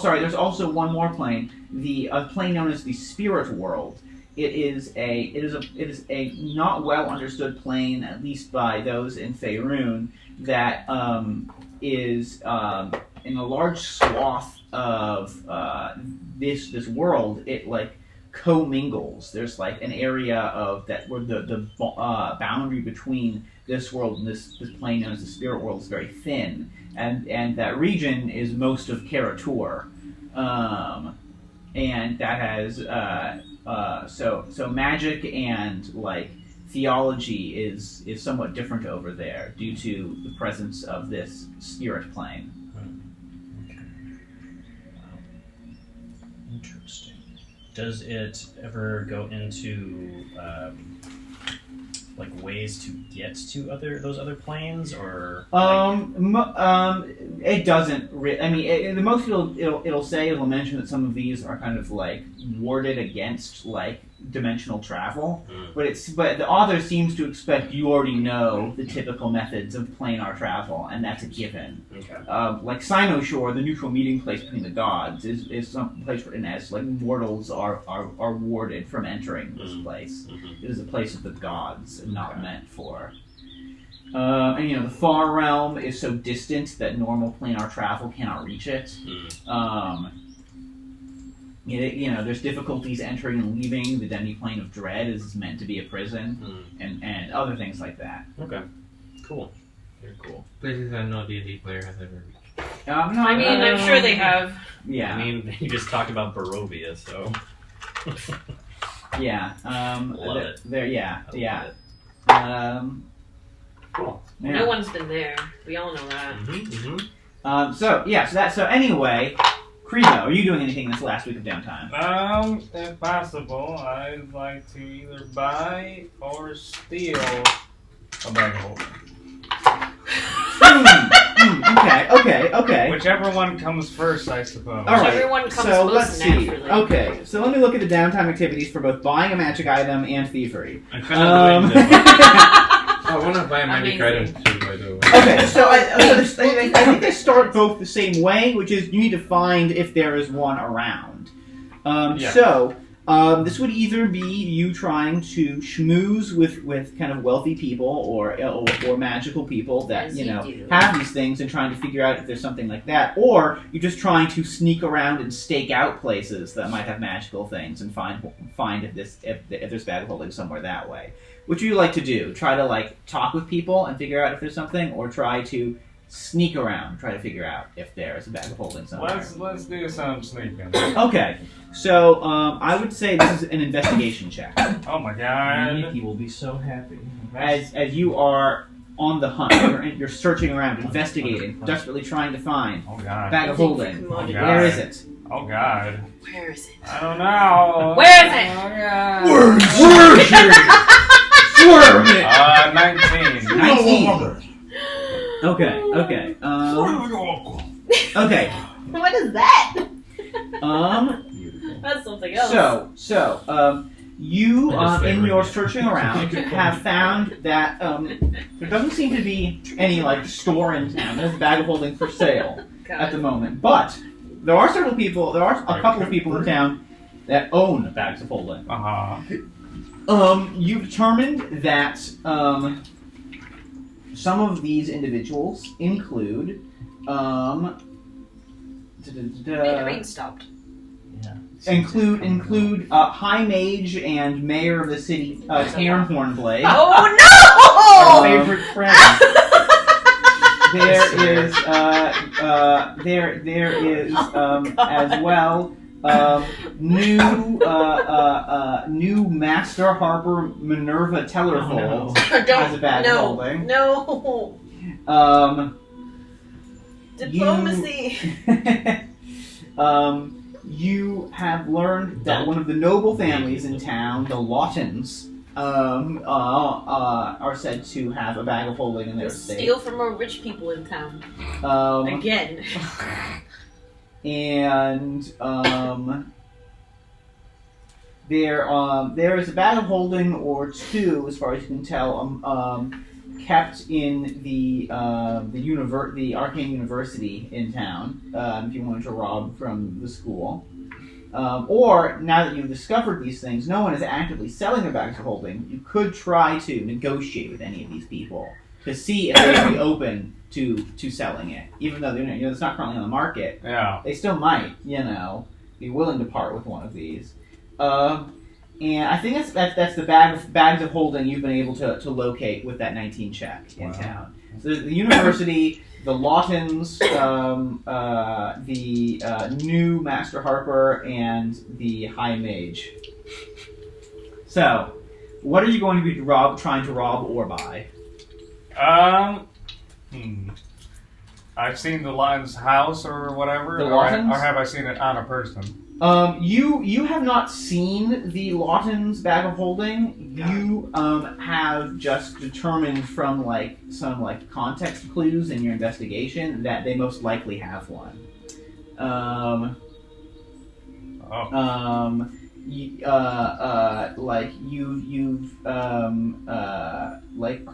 Sorry. There's also one more plane, the plane known as the Spirit World. It is a not well understood plane, at least by those in Faerun, that is in a large swath of this world. It like commingles. There's like an area of that where the boundary between this world and this plane known as the Spirit World is very thin, and that region is most of Karatur, and that has so magic and like theology is somewhat different over there due to the presence of this spirit plane. Interesting. Does it ever go into like ways to get to those other planes, or? It doesn't. I mean, the most it'll mention that some of these are kind of like warded against like dimensional travel, but the author seems to expect you already know the typical methods of planar travel, and that's a given. Okay. Like Cynoshore, the neutral meeting place between the gods, is some place where, as like mortals are warded from entering this place. It is a place of the gods, and not meant for. And the far realm is so distant that normal planar travel cannot reach it. There's difficulties entering and leaving. The demi-plane of dread is meant to be a prison, and other things like that. Okay, cool. Very cool. Places that no D&D player has ever reached. I'm sure they have. Yeah. I mean, you just talked about Barovia, so. Yeah. Love it. There. Yeah. I Yeah. love it. Cool. Yeah. No one's been there. We all know that. So anyway, Credo, are you doing anything this last week of downtime? If possible, I'd like to either buy or steal a bag of holding. Okay. Whichever one comes first, I suppose. All right. Whichever one comes So most let's see. naturally. Okay, so let me look at the downtime activities for both buying a magic item and thievery. I'm kind of doing I want to buy a magic item too, by the way. Okay, so I think they start both the same way, which is you need to find if there is one around. So this would either be you trying to schmooze with kind of wealthy people or magical people that have these things and trying to figure out if there's something like that, or you're just trying to sneak around and stake out places that might have magical things and find if there's bag of holding somewhere that way. What do you like to do? Try to like talk with people and figure out if there's something, or try to sneak around, try to figure out if there's a bag of holding somewhere. Let's do some sneaking. Okay, so I would say this is an investigation check. Oh my god! Nikki will be so happy. As you are on the hunt, you're searching around, investigating, desperately trying to find Oh god! bag of holding. Oh, God. Where is it? Oh god! Where is it? I don't know. Where is it? Oh god! Swerve it! 19. 19. Okay. Okay. What is that? Beautiful. That's something else. So, you in your searching around have found that there doesn't seem to be any like store in town. There's a bag of holding for sale at the moment, but there are several people. There are a couple of people in town that own bags of holding. You've determined that some of these individuals include The rain stopped. Include High Mage and Mayor of the City, Taryn Hornblade. Oh Our no! favorite friend. There is as well new Master Harper Minerva Tellerfold has a bag of holding. No. Diplomacy. You have learned that one of the noble families in town, the Laughtons, are said to have a bag of holding in their estate. Steal from more rich people in town. Again. And there is a bag of holding or two, as far as you can tell, kept in the Arcane University in town. If you wanted to rob from the school, or now that you've discovered these things, no one is actively selling their bags of holding. You could try to negotiate with any of these people to see if they would be open to selling it, even though it's not currently on the market. Yeah. They still might, be willing to part with one of these. And I think that's the bags of holding you've been able to locate with that 19 check in town. So there's the university, the Laughtons, the new Master Harper, and the High Mage. So, What are you going to be trying to rob or buy? I've seen the Lawton's house or whatever, The or Lawtons? have I seen it on a person? You have not seen the Lawton's bag of holding. You have just determined from some context clues in your investigation that they most likely have one. You've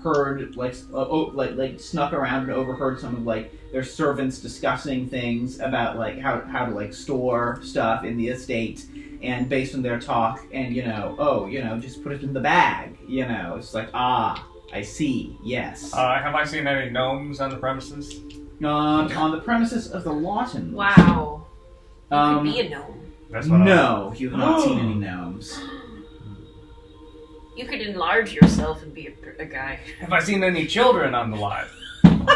heard snuck around and overheard some of their servants discussing things about how to store stuff in the estate, and based on their talk and just put it in the bag. It's I see. Yes. Have I seen any gnomes on the premises? On the premises of the Lawtons. Wow. You could be a gnome. That's what No, you've not seen any gnomes. You could enlarge yourself and be a guy. Have I seen any children on the lot?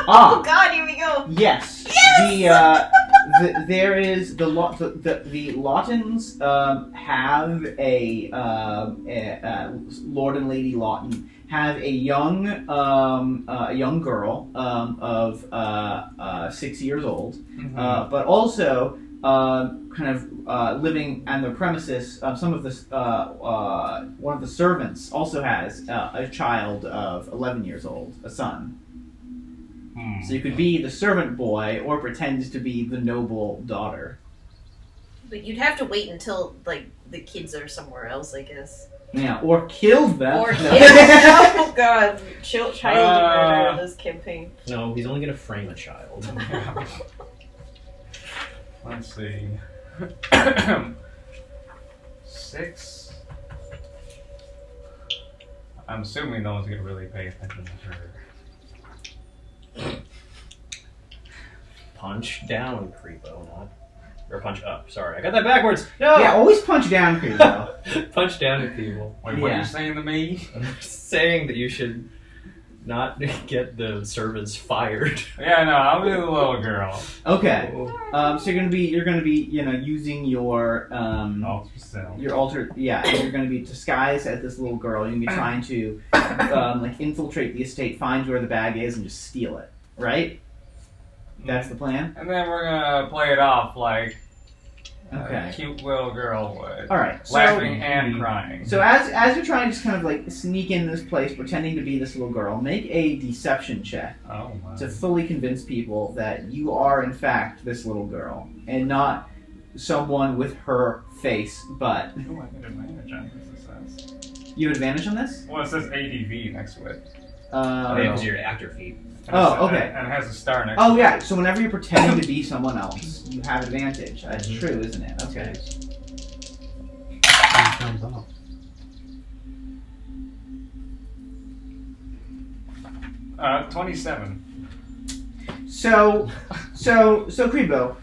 Oh God, here we go. Yes. Yes! There is the Lawtons have a Lord and Lady Lawton have a young girl of 6 years old, but also living on the premises. Some of the one of the servants also has a child of 11 years old, a son. So you could be the servant boy or pretend to be the noble daughter. But you'd have to wait until the kids are somewhere else, I guess. Yeah, or killed them. Or kids. Oh God, child murder in this campaign. No, he's only going to frame a child. Let's see. 6. I'm assuming no one's going to really pay attention to her. Punch down, creepo, not... Or punch up, sorry. I got that backwards! No! Yeah, always punch down, creepo. Punch down at people. Wait, what are you saying to me? I'm saying that you should not get the servants fired. Yeah, no, I'll be the little girl. Okay. So you're gonna be using your Ultrasound. you're gonna be disguised as this little girl. You're gonna be trying to infiltrate the estate, find where the bag is, and just steal it. Right? That's the plan. And then we're gonna play it off like Okay. a cute little girl would. All right. So, Laughing and crying. So as you're trying to just kind of sneak in this place, pretending to be this little girl, make a deception check Oh my. to fully convince people that you are in fact this little girl and not someone with her face. But Ooh, I get advantage on this. It says. you have advantage on this. Well, it says ADV next to it. Because you're actor feet. Okay. And it has a star next to Oh it. yeah. So whenever you're pretending to be someone else, you have advantage. That's true, isn't it? Okay. Thumbs up. Yeah. 27. So Kribo,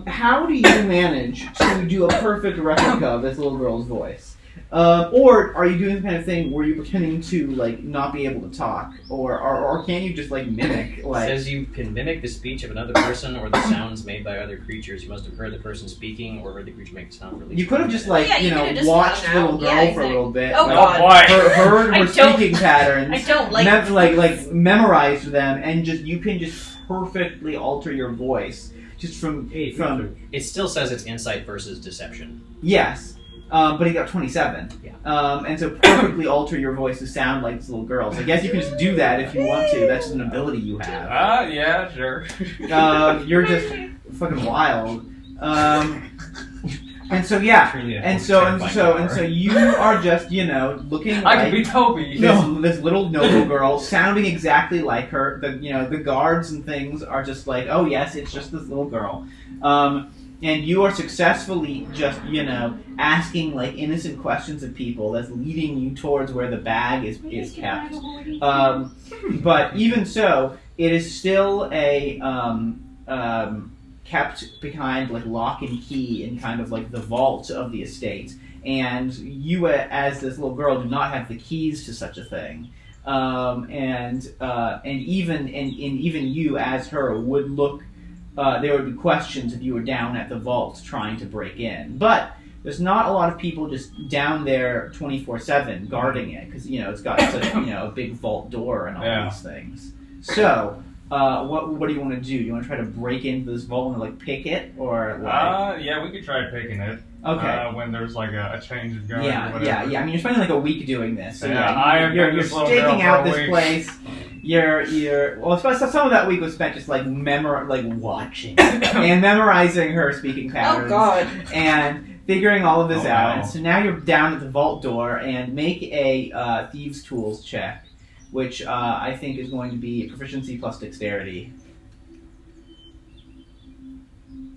how do you manage to do a perfect replica of this little girl's voice? Or are you doing the kind of thing where you're pretending to not be able to talk, or can you just mimic It says you can mimic the speech of another person or the sounds made by other creatures. You must have heard the person speaking or heard the creature make a sound release. You could have just you could've just watched hung little out. girl Yeah, for a little bit. Oh, Oh God. boy. Heard I her don't- speaking patterns. I don't like. Memorized them, and you can just perfectly alter your voice just from. It still says it's insight versus deception. Yes. But he got 27. Yeah. And so perfectly alter your voice to sound like this little girl. So I guess you can just do that if you want to. That's just an ability you have. Yeah, sure. You're just fucking wild. And so yeah. And so you are just looking I like could be Toby. this little noble girl, sounding exactly like her. The guards and things are just like, oh yes, it's just this little girl. And you are successfully just, asking innocent questions of people that's leading you towards where the bag is kept. But even so, it is still a kept behind lock and key in kind of the vault of the estate. And you, as this little girl, do not have the keys to such a thing. And even you, as her, would look. There would be questions if you were down at the vault trying to break in. But there's not a lot of people just down there 24/7 guarding it because it's got such a big vault door and all these things. So, what do you want to do? You want to try to break into this vault and like pick it, or like? Yeah, we could try picking it. Okay. When there's like a change of guard. Yeah. I mean, you're spending like a week doing this. So you're staking out this place. Well, some of that week was spent just like watching and memorizing her speaking patterns. Oh God. And figuring all of this out. No. And so now you're down at the vault door and make a thieves' tools check, which I think is going to be proficiency plus dexterity.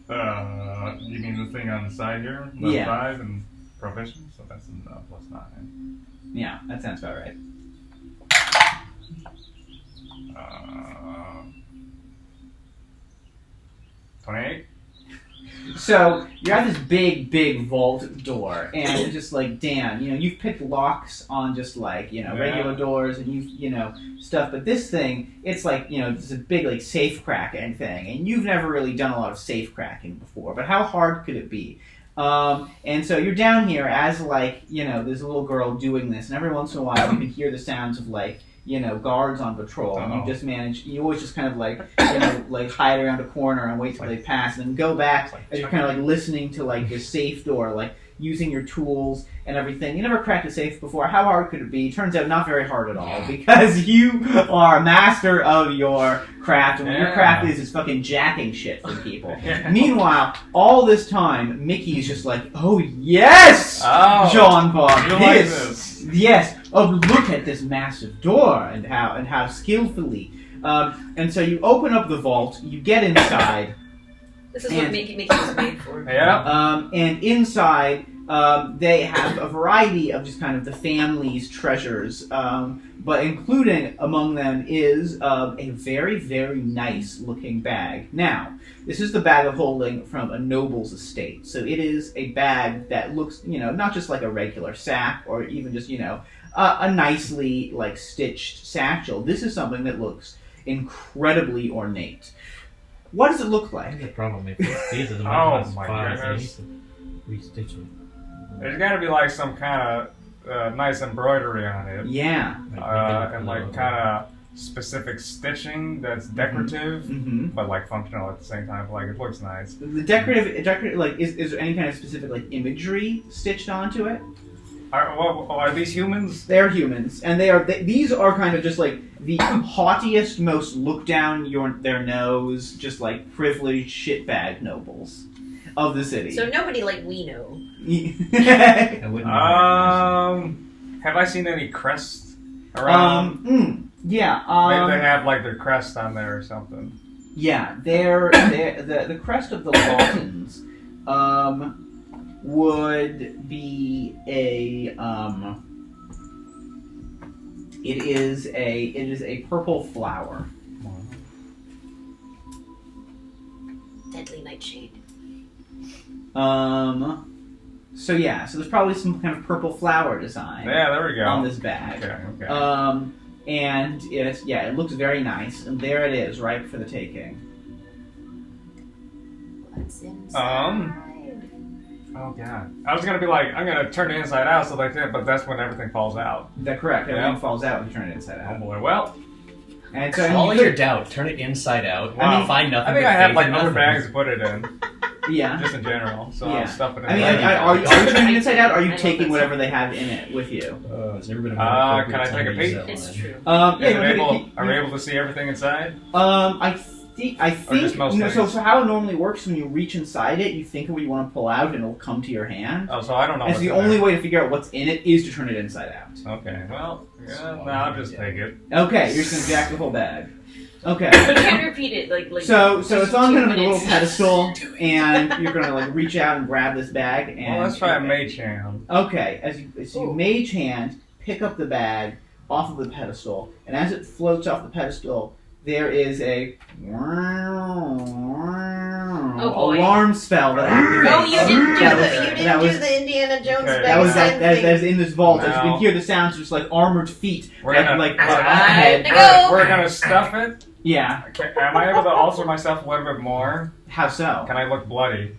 You mean the thing on the side here? 5 and proficiency, so that's plus 9. Yeah, that sounds about right. 28. So you're at this big vault door, and it's just like, Dan, you've picked locks on just like regular doors, and you've stuff, but this thing, it's like it's a big like safe cracking thing, and you've never really done a lot of safe cracking before. But how hard could it be? And so you're down here as like there's a little girl doing this, and every once in a while you can hear the sounds of like guards on patrol, and you always just kind of like, like hide around a corner and wait till they pass, and then go back as you're kind of like listening to like the safe door, like using your tools and everything. You never cracked a safe before. How hard could it be? Turns out not very hard at all, because you are a master of your craft, and what your craft is fucking jacking shit from people. Meanwhile, all this time, Mickey's just like, oh yes, John Bob, you like this. Yes. Oh, look at this massive door and how skillfully. And so you open up the vault, you get inside. This is what Mickey was made for. Yeah. And inside, they have a variety of just kind of the family's treasures, but including among them is a very, very nice looking bag. Now, this is the bag of holding from a noble's estate. So it is a bag that looks, not just like a regular sack or even just, a nicely like stitched satchel. This is something that looks incredibly ornate. What does it look like? The problem if these are the oh my goodness! Restitch it. There's got to be like some kind of nice embroidery on it. Yeah. And like kind of specific stitching that's decorative, but like functional at the same time. Like it looks nice. The decorative like is there any kind of specific like imagery stitched onto it? Are these humans? They're humans, and these are kind of just like the haughtiest, most look down their nose, just like privileged shitbag nobles of the city. So nobody like we know. Have I seen any crests around? Yeah. Maybe they have like their crest on there or something. Yeah, the crest of the Lawtons would be a it is a purple flower. Deadly nightshade. So there's probably some kind of purple flower design. Yeah, there we go. On this bag. Okay. And it looks very nice, and there it is, ripe for the taking. What's inside? Oh god. I was gonna be like, I'm gonna turn it inside out so like that, but that's when everything falls out. That's correct. Everything falls out when you turn it inside out. Oh boy. Well. And so all your doubt, turn it inside out. Wow. Find nothing. I think I have like other bags to put it in. Yeah. Just in general. So I'll stuff it in. Are you turning it inside out, or are you taking whatever they have in it with you? It's never been a can I take a peek? It's true. Are we able to see everything inside? I think so how it normally works when you reach inside it, you think of what you want to pull out and it'll come to your hand. Oh, so I don't know. And so the only way to figure out what's in it is to turn it inside out. Okay, well, I'll just take it. Okay, you're just gonna jack the whole bag. Okay. You can't repeat it like so it's on kind of a little pedestal, and you're gonna like reach out and grab this bag. And let's try a mage hand. Okay, you mage hand, pick up the bag off of the pedestal, and as it floats off the pedestal, there is a alarm spell that activates. Oh, you didn't do the Indiana Jones spell. That is in this vault. As you can hear the sounds, just like armored feet. We're gonna We're gonna stuff it. Yeah. Okay, am I able to alter myself a little bit more? How so? Can I look bloody?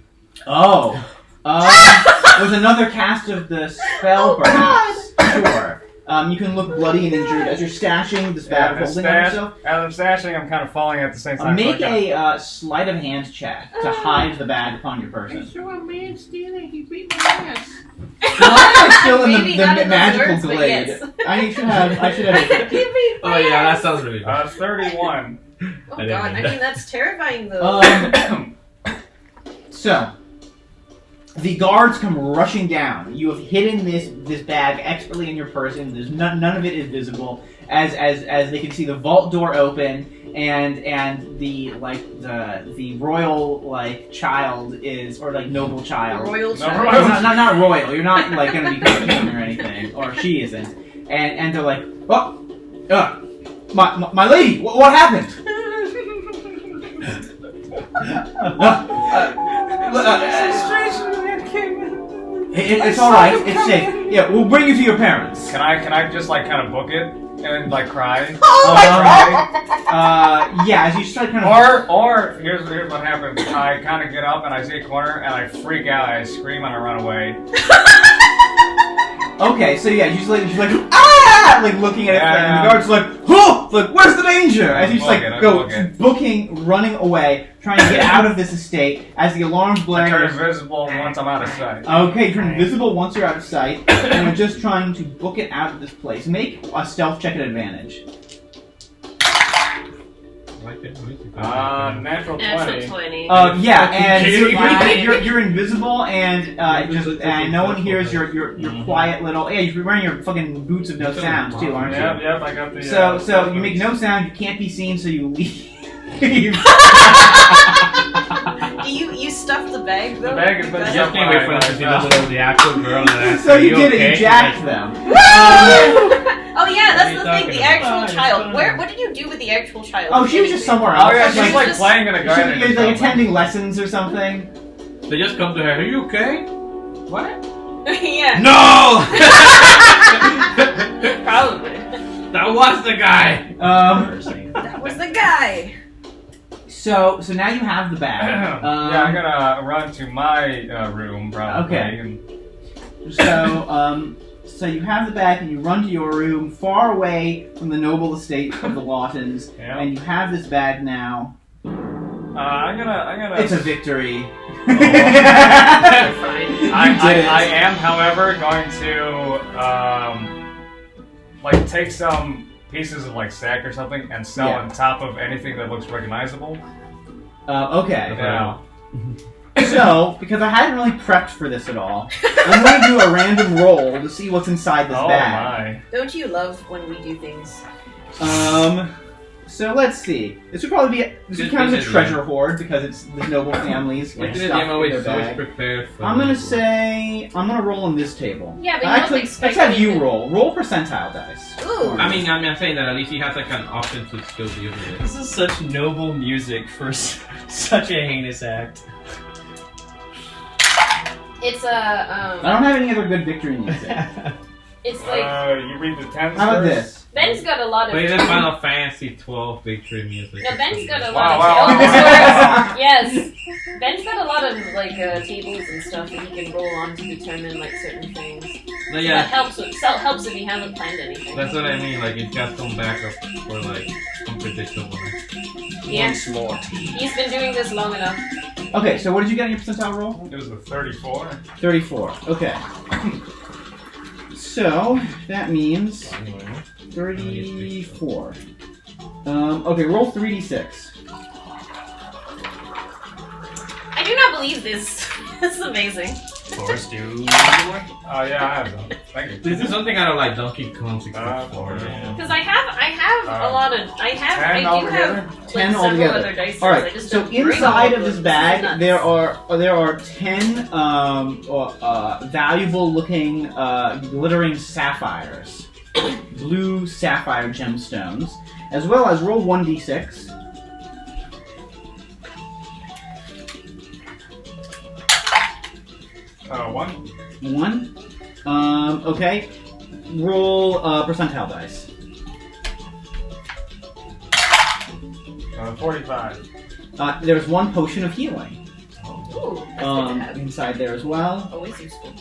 Oh. With another cast of the spell, perhaps. Sure. You can look bloody and injured as you're stashing this bag of holding on yourself. As I'm stashing, I'm kind of falling at the same time. Make a sleight of hand check to hide the bag upon your person. saw a man stealing. He beat my ass. I'm still in Maybe the not in those magical words, but glade. yes. I should have. Oh yeah, that sounds really good. 31. Oh god, I mean that's terrifying though. So, the guards come rushing down. You have hidden this bag expertly in your person. There's none of it is visible. As they can see the vault door open, and the royal child is, or noble child. Royal No, child. royal. Not royal. You're not gonna be cooking or anything, or she isn't. And they're like, oh, my lady, what happened? It's all right. It's safe. Yeah, we'll bring you to your parents. Can I just kind of book it and cry? Yeah, as you start kind of. Or here's what happens. I kind of get up and I see a corner and I freak out. I scream and I run away. Okay, so yeah, she's like ah, looking at it, and the guard's like, oh, where's the danger? As you just go booking, running away, trying to get out of this estate. As the alarms blare, I turn invisible once I'm out of sight. Okay, you turn invisible once you're out of sight, and we're just trying to book it out of this place. Make a stealth check at advantage. Natural 20. Natural 20. Yeah, and you're invisible, and no one hears your quiet little. Yeah, you're wearing your fucking boots of no sound too, aren't you? Yep, I got the. So you make no sound. You can't be seen, so you leave. You stuffed the bag though? The bag is been I just can't wait for them to see the actual girl and ask So you did okay? it. You jacked them. Oh yeah, that's the thing. talking The about? actual child. What did you do with the actual child? Oh, she was just somewhere else. Oh yeah, she's Like, playing in a garden. She was attending lessons or something. They just come to her. Are you okay? What? Yeah. No! Probably. That was the guy. That was the guy. So now you have the bag. Yeah, I'm gonna run to my room probably. Okay. So you have the bag and you run to your room, far away from the noble estate of the Lawtons, Yeah. and you have this bag now. I'm gonna. It's a victory. Fine. I am, however, going to take some pieces of sack or something and sell Yeah. on top of anything that looks recognizable. Okay. Yeah. So, because I hadn't really prepped for this at all, I'm going to do a random roll to see what's inside this Oh bag. my. Don't you love when we do things? So let's see. This would probably be this would count as a treasure hoard because it's the noble families Look at stuff it, I'm in always their bag. prepared for I'm gonna this. say I'm gonna roll on this table. Yeah, but you Actually, don't expect let's have you anything. roll percentile dice. Ooh. I'm saying that at least he has an option to still deal with it. This is such noble music for such a heinous act. It's I don't have any other good victory music. it's like You read the 10s How about first? this? Ben's got a lot of. But it's Final Fantasy 12 victory music. No, Ben's got a lot Wow, of. wow. Oh, this works. Yes. Ben's got a lot of tables and stuff that he can roll on to determine certain things. No, That yeah, helps if he hasn't planned anything. that's what I mean. It's got some backup for unpredictable. Yeah. Once more tea. He's been doing this long enough. Okay, so what did you get on your percentile roll? It was a 34. 34. Okay. So that means 34. Okay, roll 3d6. I do not believe this. This is amazing. Forrest, do more? Oh yeah, I have them. Thank you. This is something out of Donkey Kong 64. Because I have a lot of. I 10 do altogether? have 10 several altogether. other dice. All I right. just So don't bring inside all of this them. bag, This is there nuts. are 10 valuable-looking glittering sapphires, blue sapphire gemstones, as well as roll 1d6. One. 1. Okay. Roll percentile dice. 45. There's one potion of healing. Ooh, that's good to have. inside there as well. Always useful.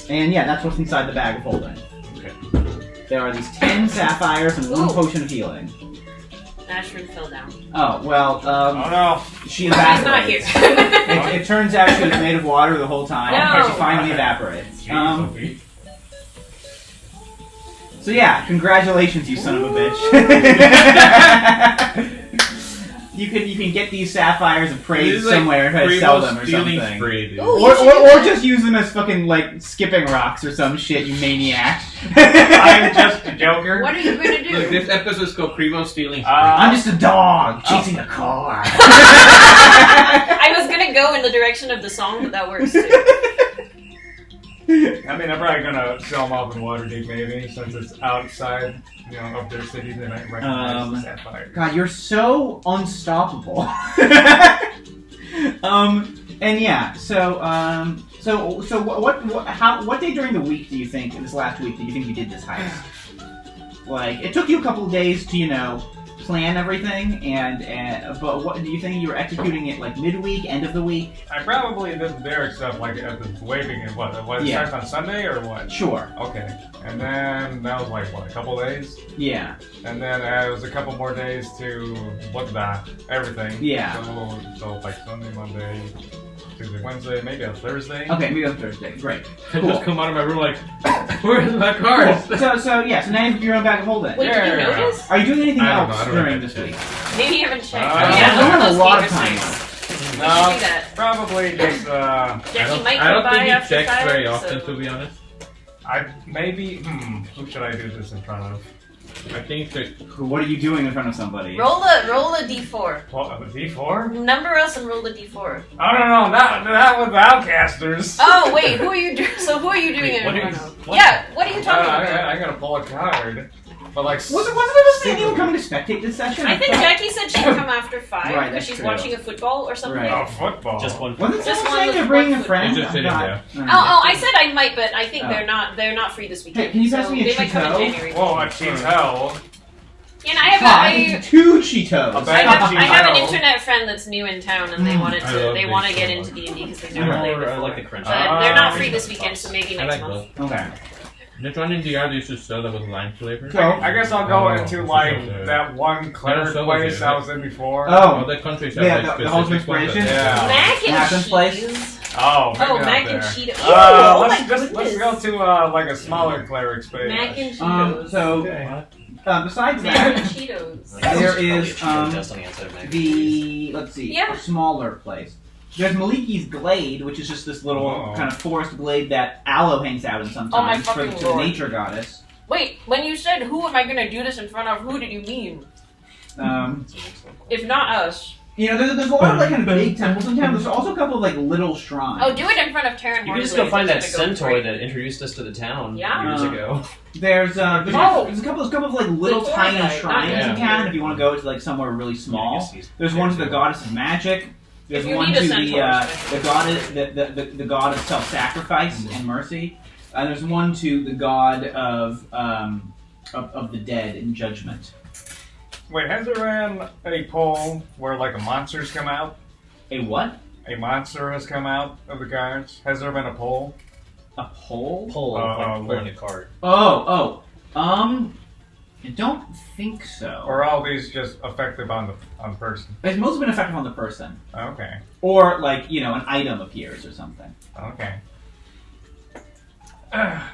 And yeah, that's what's inside the bag of holding. Okay. There are these 10 sapphires and 1 Ooh. potion of healing. Ashford fell down. Oh, well, Oh no. she He's not evaporates. here. It turns out she was made of water the whole time, No. but she finally evaporates. Jeez, Sophie. So yeah, congratulations, you son of a bitch. You can get these sapphires appraised somewhere and try to sell them or stealing something. spree, dude. Ooh. Or just use them as fucking like skipping rocks or some shit, you maniac. I'm just a joker. What are you gonna do? Look, this episode is called Primo Stealing Spree. I'm just a dog chasing a car. I was gonna go in the direction of the song, but that works too. I mean, I'm probably gonna sell them off in Waterdeep, maybe, since it's outside, of their city. They might recognize the sapphire. God, you're so unstoppable. And yeah, so what day during the week do you think, this last week, do you think you did this heist? Like, it took you a couple of days to, plan everything, but what do you think you were executing it like midweek, end of the week? I probably did the Derek stuff like at the waving and what it starts on Sunday or what? Sure. Okay. And then that was like what, a couple days? Yeah. And then it was a couple more days to look back everything. Yeah. So like Sunday, Monday, Tuesday, Wednesday, maybe on Thursday. Okay, maybe on Thursday. Great. I Cool. just come out of my room like, where's my cards? Cool. So now you're on back of holding. Wait, did you notice? Are you doing anything I don't else know, I don't during know. this week? Maybe you haven't checked. I Oh, yeah, don't have a those lot of fever time. sticks. We No, should do that. probably just Jackie might I come don't by think he after checks 5, very so- often, to be honest. who should I do this in front of? I think that What are you doing in front of somebody? Roll a d4. What, a D4? Number us and roll the d4. Oh no, that was the Outcasters. Oh wait, who are you doing? So who are you doing Wait, it what in are front you- of? what? Yeah, what are you talking about? I gotta pull a card. But like, Wasn't there supposed to be anyone coming to spectate this session? I think Jackie said she'd come after 5 Right, because that's she's true. watching a football or something. Right. oh, football. Just one. Wasn't Just someone one saying with they're bringing a one foot. friend? It's just sitting there. Oh, I said I might, but I think Oh. they're not free this weekend. Hey, can you pass so me a they might come in Cheeto? January. Whoa, a Cheeto. And I have God, 2 Cheetos. A I bag have, of I have an Cheeto. internet friend that's new in town, and they Mm. wanted I to. love They these want to so get much. into D&D because they've Yeah. never played I before. like the crunch. But they're not free this weekend, so maybe I next like month. those. Okay. This one in DR they used to sell that was lime flavor. So- I guess I'll go Oh, into this like is okay. that one cleric so place good. I was in before. Oh. Other countries have Yeah, like the Halls of specific ones that- Inspiration? Yeah. Mac and Happens cheese. place? Oh, maybe Oh, not mac there. and Cheetos. Oh my let's goodness. go to like a smaller cleric space. Mac and Cheetos. Besides Mac that, and Cheetos. there is dust on the outside of Mac. let's see, Yeah. a smaller place. There's Maliki's Glade, which is just this little Oh. kind of forest glade that Aloe hangs out in sometimes for fucking the lord. nature goddess. Wait, when you said who am I gonna do this in front of, who did you mean? If not us. There's a lot of like kind of big temples in town. There's also a couple of like little shrines. Oh, do it in front of Terran You can just Hornblade, go find that it's gonna go centaur great. that introduced us to the town Yeah. years ago. There's Oh. there's a couple of like little The tiny tour guide, shrines not in the- town if you want to go to like somewhere really small. There's one to the goddess of magic. There's If you one need a to centaur, the goddess the god of self-sacrifice and mercy. And there's one to the god of the dead and judgment. Wait, has there been a poll where like a monster's come out? A what? A monster has come out of the cards? Has there been a poll? A pole? Pull, like pulling wait. a card. I don't think so. Or are all these just effective on the person? It's mostly been effective on the person. Okay. Or like, an item appears or something. Okay.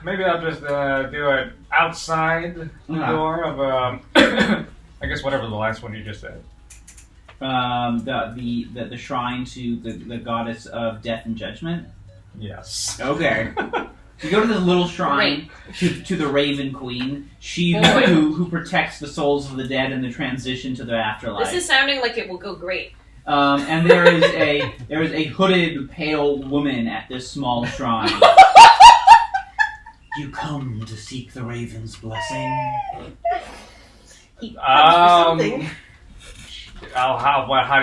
Maybe I'll just do it outside the Yeah. door of I guess whatever the last one you just said. The shrine to the goddess of death and judgment. Yes. Okay. You go to this little shrine to the Raven Queen. She who protects the souls of the dead in the transition to the afterlife. This is sounding like it will go great. And there is a hooded pale woman at this small shrine. You come to seek the Raven's blessing. How do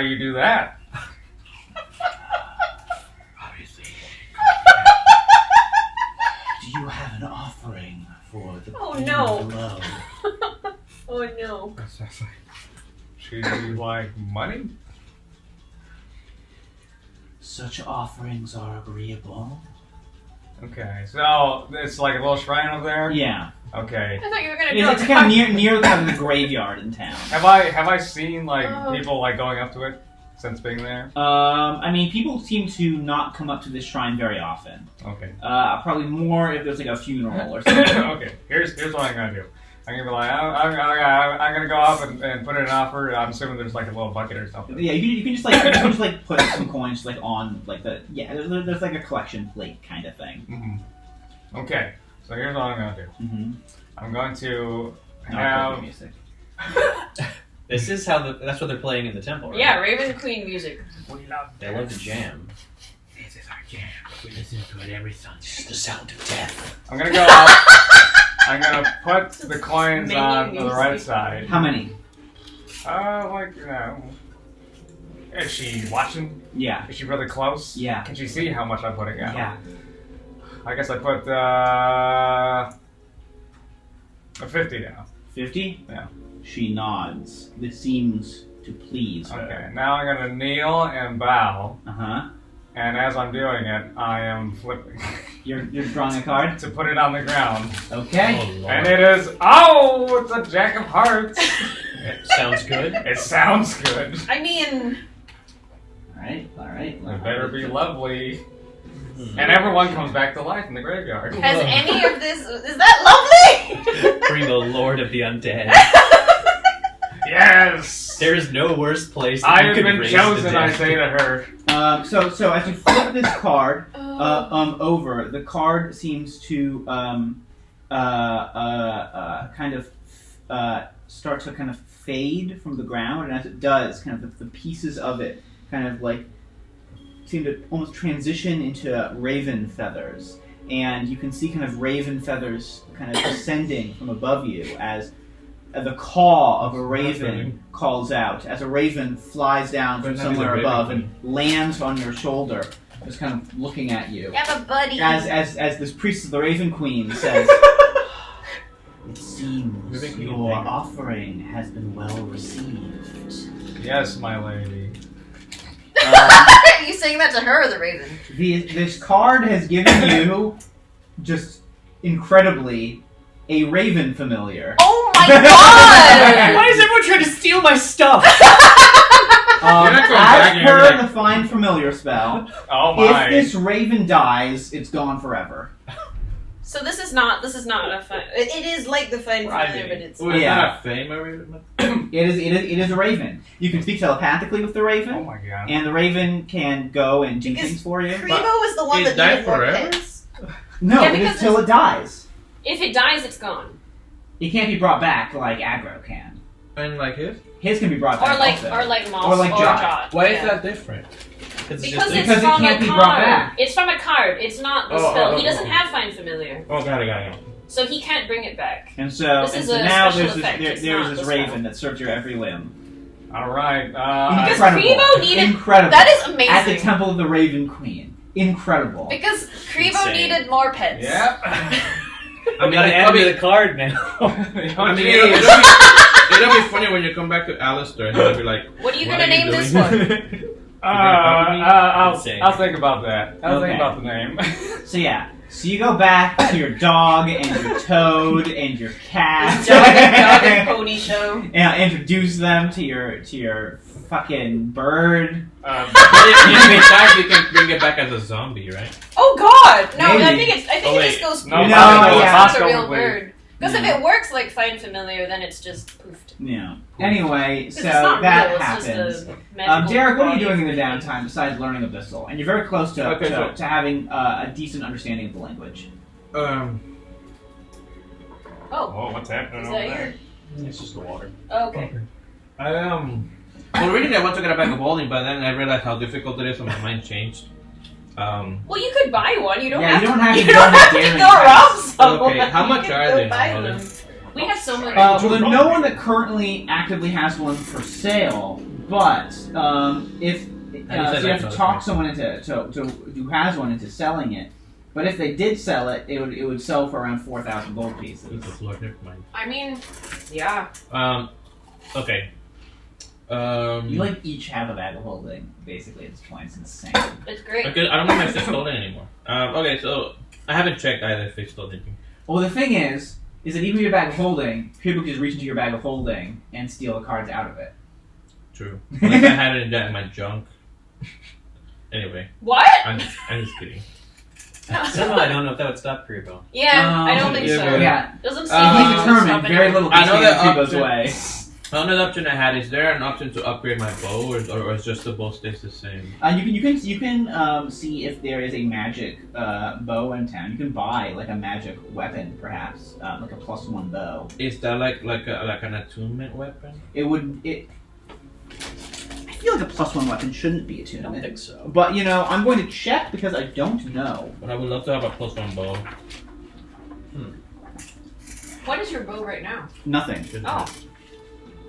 you do that? Do you have an offering for the Oh, queen no. below? Oh no. she like money? Such offerings are agreeable. Okay, so it's like a little shrine over there. Yeah. Okay. I thought you were gonna It's kind of near kind of the graveyard in town. Have I seen like people like going up to it since being there? I mean, people seem to not come up to this shrine very often. Okay. Probably more if there's like a funeral or something. Okay. Here's what I'm gonna do. I'm gonna be like, I'm gonna go up and put in an offer. I'm assuming there's like a little bucket or something. Yeah, you can just like put some coins like on like the there's like a collection plate kind of thing. Mm-hmm. Okay, so here's what I'm gonna do. Mm-hmm. I'm going to Have have. music. This is how that's what they're playing in the temple, right? Yeah, Raven Queen music. They love to jam. This is our jam. We listen to it every Sunday. This is the sound of death. I'm gonna go up. I'm gonna put the coins Menu on the right music. side. How many? Like is she watching? Yeah. Is she really close? Yeah. Can she see how much I'm putting out? Yeah. I guess I put a 50 down. 50? Yeah. She nods. This seems to please her. Okay. Now I'm gonna kneel and bow, Uh-huh. and as I'm doing it, I am flipping You're drawing a card? to put it on the ground, Okay. Oh, Lord. and it is it's a Jack of Hearts. It sounds good. It sounds good. I mean, Alright. It better be lovely. Hmm. And everyone comes back to life in the graveyard. has any of this? Is that lovely? Primo, Lord of the Undead. Yes! There is no worse place. That I you have could been raise chosen, the I dead. say to her. So as you flip this card Oh. over, the card seems to kind of start to kind of fade from the ground, and as it does, kind of the pieces of it kind of like seem to almost transition into raven feathers, and you can see kind of raven feathers kind of descending from above you as the caw of a raven calls out, as a raven flies down from But not somewhere the above raven and lands on your shoulder, just kind of looking at you. Yeah, but buddy. As this priest of the Raven Queen says, it seems your offering has been well received. Yes, my lady. Are you saying that to her or the Raven? This card has given you, just incredibly, a Raven familiar. Oh my god! Why is everyone trying to steal my stuff? You're not going back As and you're per like- the Find Familiar spell, Oh my. if this Raven dies, it's gone forever. So this is not a fun. It is like the Find Familiar, but it's. Well, it's Yeah. not a fame or It is a Raven. You can speak telepathically with the Raven. Oh my god. And the Raven can go and do Because things for you. Primo was the one it that died needed more forever? pets. No, Yeah, it because is till it dies. If it dies, it's gone. It can't be brought back like aggro can. And like his? His can be brought back. Or like Moss Or like Jot. Jot. Why Yeah. is that different? Because Because it's it from can't a be brought card. back. It's from a card. It's not the Oh, spell. oh, He doesn't oh. have Find Familiar, Oh, got it. so he can't bring it back. And so, This and is so a now special there's effect, this, it's there's not this the Raven spell. that serves your every whim. Alright. Because Incredible. Primo needed. Incredible. That is amazing. At the Temple of the Raven Queen. Incredible. Because Primo Insane. needed more pets. Yep. I mean, gotta it's add probably, me the card now. I mean, it'll be funny when you come back to Alistair and he'll be like, What are you "What gonna are you name this doing?" one? I'll think about that. I'll Okay. think about the name. So yeah. So you go back to your dog and your toad and your cat. Dog and Pony Show. And introduce them to your fucking bird. If it dies, you can bring it back as a zombie, right? Oh God! No, I Maybe. think Oh, it wait. just goes. No, poof. yeah. It's not a Bosco real would leave. bird. Because if it works like Find Familiar, then it's just poofed. Yeah. Anyway, 'Cause so it's not that real, it's happens. just a magical Derek, what are you body doing in of the creature. downtime besides learning Abyssal? And you're very close to Okay, so- to having a decent understanding of the language. Oh, Oh, what's happening is over that there? It's just the water. Oh, okay. Well, originally I wanted to get a bag of bowling, but then I realized how difficult it is, so my mind changed. Well, you could buy one. You don't Yeah, have you to. don't have to you go don't to have to Darren's go house. rob someone. Okay, how much You can are go they, buy Molly? them. We have so much. Well, there's no one that currently actively has one for sale, but if so you have to talk someone into who has one into selling it. But if they did sell it, it would sell for around 4,000 gold pieces. Jesus Lord, never mind. I mean, yeah. Okay. You like each have a bag of holding, basically at this point. It's insane. It's great. Okay, I don't know if I stole it anymore. Okay, so I haven't checked either if I stole anything. Well, the thing is that even with your bag of holding, people can just reach into your bag of holding and steal the cards out of it. True. Unless I had it in my junk. Anyway, What? I'm just kidding. Somehow I don't know if that would stop Creepo. Yeah, I don't think yeah, so. Yeah. Doesn't seem He's like it would determined. stop Very anyone. little I know can that stand Creepo's option- way. Another option I had, is there an option to upgrade my bow, or is just the bow stays the same? You can see if there is a magic bow in town. You can buy like a magic weapon, perhaps like a +1 bow. Is that like an attunement weapon? I feel like a +1 weapon shouldn't be I don't attunement. think so. But I'm going to check because I don't know. But I would love to have a +1 bow. What is your bow right now? Nothing. Oh.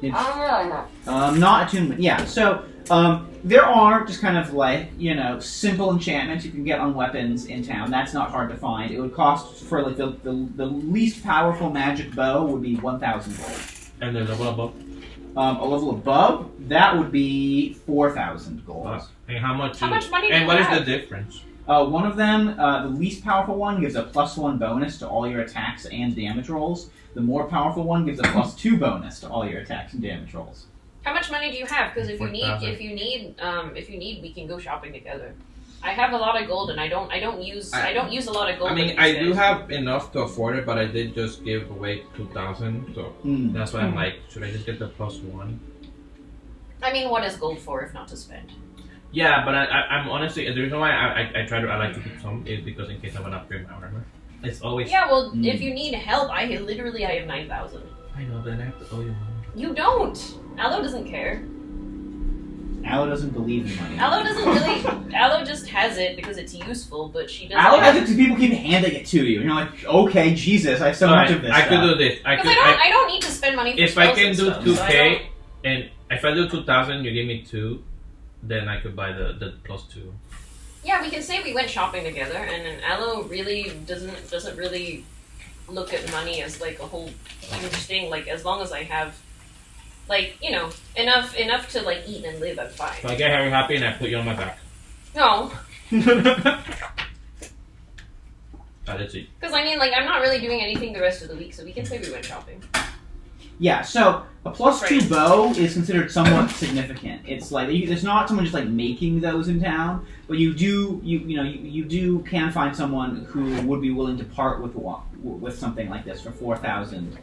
It's, Oh. not attunement. Yeah. So there are just kind of like simple enchantments you can get on weapons in town. That's not hard to find. It would cost for like the least powerful magic bow would be 1,000 gold. And then level above? A level above that would be 4,000 gold. And how much? How much money do And you what is have? the difference? One of them, the least powerful one, gives a +1 bonus to all your attacks and damage rolls. The more powerful one gives a +2 bonus to all your attacks and damage rolls. How much money do you have? Because if you 4,000. need, we can go shopping together. I have a lot of gold, and I don't use a lot of gold. I mean, these I do days. have enough to afford it, but I did just give away 2,000, so that's why I'm like, should I just get the +1? I mean, what is gold for if not to spend? Yeah, but I'm honestly, the reason why I like to keep some is because in case I want to upgrade my armor. It's always... Yeah, well, if you need help, I have 9,000. I know, then I have to owe you money. You don't. Aloe doesn't care. Aloe doesn't believe in money. Aloe doesn't really. Aloe just has it because it's useful, but she doesn't. Aloe has it because people keep handing it to you. And you're like, okay, Jesus, I have so much of this I stuff. could do this. Because I don't need to spend money for if I spells can and do stuff, so I 2K, don't- and if I do 2,000, you give me 2, then I could buy the +2. Yeah, we can say we went shopping together, and then Aloe really doesn't really look at money as like a whole huge thing. Like as long as I have, like enough to like eat and live, I'm fine. So I get Harry happy and I put you on my back. No, That's it. because I mean, like I'm not really doing anything the rest of the week, so we can say we went shopping. Yeah, so a +2 bow is considered somewhat significant. It's like there's not someone just like making those in town, but you can find someone who would be willing to part with something like this for 4,000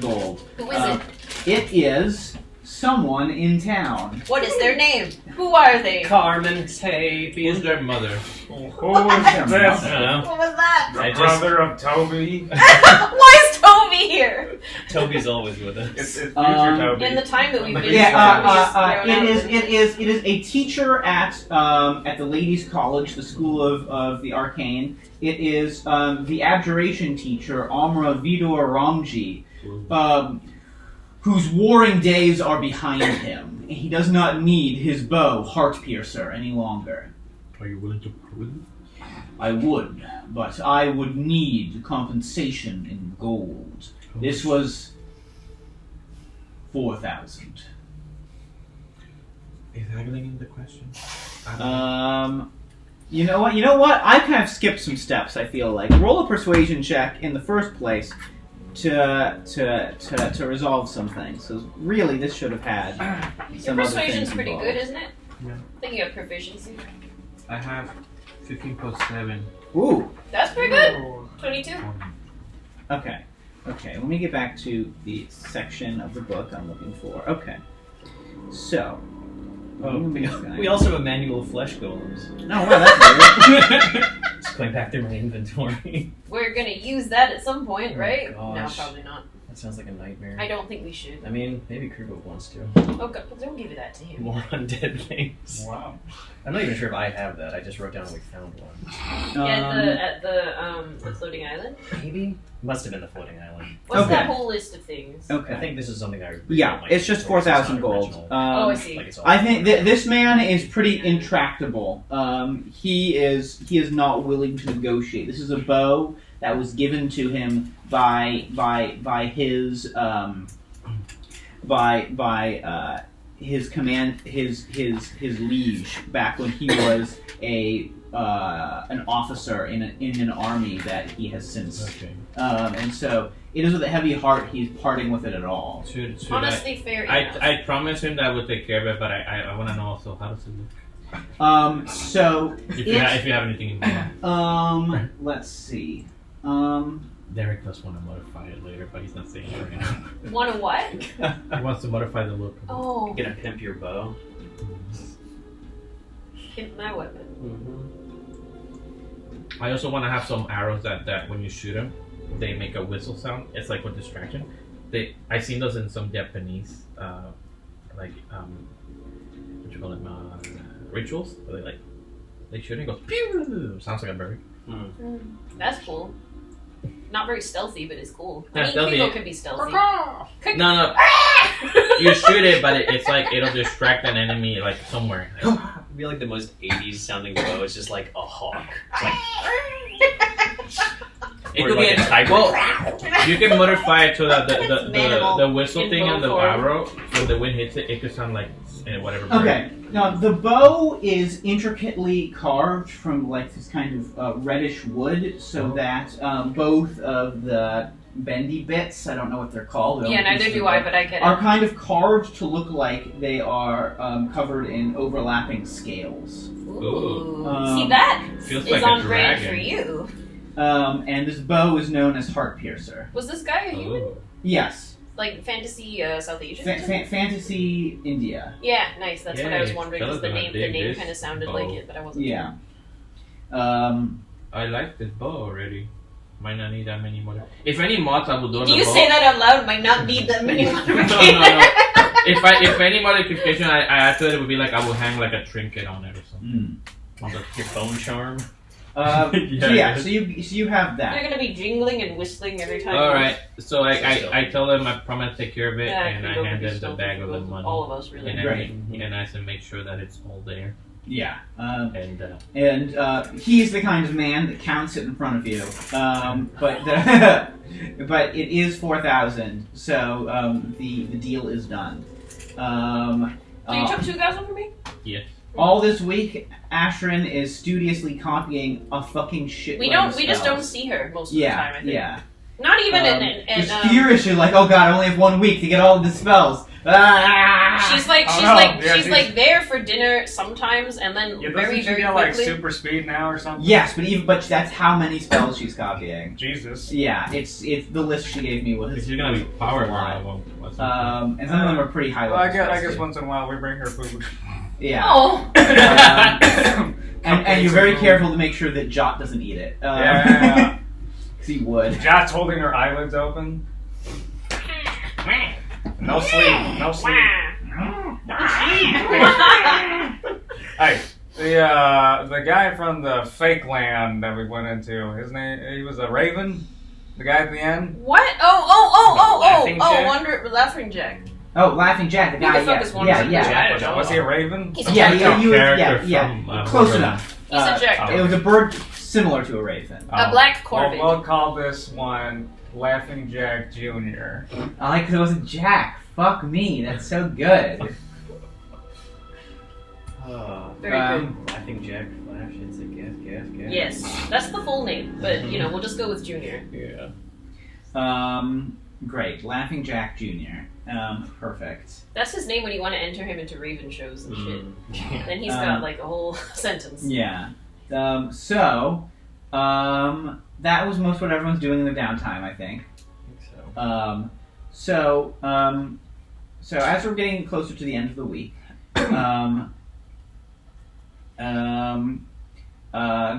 gold. Who is it? It is someone in town. What is their name? Who are they? Carmen Who's Tapian. their mother? Who is this? I don't know. What was that? The I just- brother of Toby? Why is Toby here? Toby's always with us. It's future Um, Toby. In the time that we've been Yeah, here, it is a teacher at the ladies' college, the school of the arcane. It is the abjuration teacher, Amra Vidor Ramji, whose warring days are behind him. He does not need his bow, Heartpiercer, any longer. Are you willing to part with it? I would, but I would need compensation in gold. This was 4,000. Is haggling in the question? You know what? I kind of skipped some steps. I feel like roll a persuasion check in the first place to resolve some things. So really, this should have had Your some other persuasion's things pretty involved. good, isn't it? Yeah. I think you have proficiency. I have 15 plus 7. Ooh. That's pretty good. 22. Okay. Let me get back to the section of the book I'm looking for. Okay. So. We also have a manual of flesh golems. Oh wow, that's weird. Just going back through my inventory. We're gonna use that at some point, Oh, right? gosh. No, probably not. That sounds like a nightmare. I don't think we should. I mean, maybe Krubo wants to. Oh God, don't give that to him. More undead things. Wow. I'm not even sure if I have that. I just wrote down we found one. At the floating island. Maybe? Must have been the floating island. What's Okay. that whole list of things? Okay. I think this is something I... Yeah, it's just 4,000 gold. Oh, I see. Like it's all I think this man is pretty intractable. He is not willing to negotiate. This is a bow that was given to him by his his liege back when he was an officer in an army that he has since. Okay. And so it is with a heavy heart he's parting with it at all. Should Honestly, fair enough. I promised him that I would take care of it, but I want to know also how does it look. So If you have anything in mind. let's see. Derek does want to modify it later, but he's not saying it right now. Want to what? He wants to modify the look. Oh, You're gonna pimp your bow. hit my weapon. I also want to have some arrows that when you shoot them, they make a whistle sound. It's like a distraction. I've seen those in some Japanese, what you call them, rituals. Where they shoot and it goes pew. Sounds like a bird. That's cool. Not very stealthy, but it's cool. Yeah, I mean, stealthy. people could be stealthy. No. You shoot it, but it's like it'll distract an enemy like somewhere. It'd be like the most 80s sounding bow. It's just like a hawk. It's like, It or could like be a tiger. well, you can modify it so that Manimal the whistle in thing and the bow form. arrow, when the wind hits it, it could sound like whatever. bird. Okay. Now the bow is intricately carved from like this kind of reddish wood, so that both of the bendy bits, I don't know what they're called. Yeah, neither do I, but I get are it. kind of carved to look like they are covered in overlapping scales. Ooh. Ooh. See, that Feels is like a on brand dragon. for you. And this bow is known as Heart Piercer. Was this guy a human? Ooh. Yes. Like fantasy South Asian? or something? Fantasy India. Yeah, nice. That's what I was Yay. wondering because the Tell us name about this kind of sounded bow. like it, but I wasn't. Yeah. I like this bow already. Might not need that many more. If any mods, I will do Do the you bow. say that out loud? Might not need that many No. modifications. If any modification I add to it, it would be like I will hang like a trinket on it or something. On Your bone charm. So you have They're that. gonna be jingling and whistling every time. All right, so I tell them I promise to take care of it, Yeah, and I Kubo hand could be them the stealthy bag for of the both- money, all of us, really. and Right. I said make sure that it's all there, Yeah. and And he's the kind of man that counts it in front of you. But but it is 4,000, so the deal is done. So you took 2,000 from me? yes. All this week, Ashrin is studiously copying a fucking shit. We just don't see her most of the time. I think. Yeah. Not even in Just furiously like, oh god, I only have 1 week to get all of the spells. Ah! She's like she's there for dinner sometimes, and then Yeah, very doesn't she very get like quickly. super speed now or something? Yes, but that's how many spells she's copying. Jesus. Yeah, it's the list she gave me was. She's gonna be power was a lot. level. And some of them are pretty high Well, level. I guess spells, too. once in a while we bring her food. Yeah. Oh, And you're very careful to make sure that Jot doesn't eat it. Yeah. Because he would. Jot's holding her eyelids open. No sleep. No sleep. Hey, the guy from the fake land that we went into, his name, he was a raven. The guy at the end. what? Laughing Jack? Laughing Jack. Oh, Laughing Jack, the Who guy, the fuck is one of them? yeah. I don't know. Was he a raven? He's a Yeah, jack. yeah. Close enough. He's a jack. It was a bird similar to a raven. A black corvid. We'll call this one Laughing Jack Jr. I like because it wasn't Jack. Fuck me, that's so good. Very good. Laughing Jack Flash. It's a gas. Yes, that's the full name, but we'll just go with Junior. Yeah. Great. Laughing Jack Jr. Perfect. That's his name when you want to enter him into Raven shows and shit. Yeah. Then he's got like a whole sentence. Yeah. That was most what everyone's doing in the downtime, I think. So as we're getting closer to the end of the week,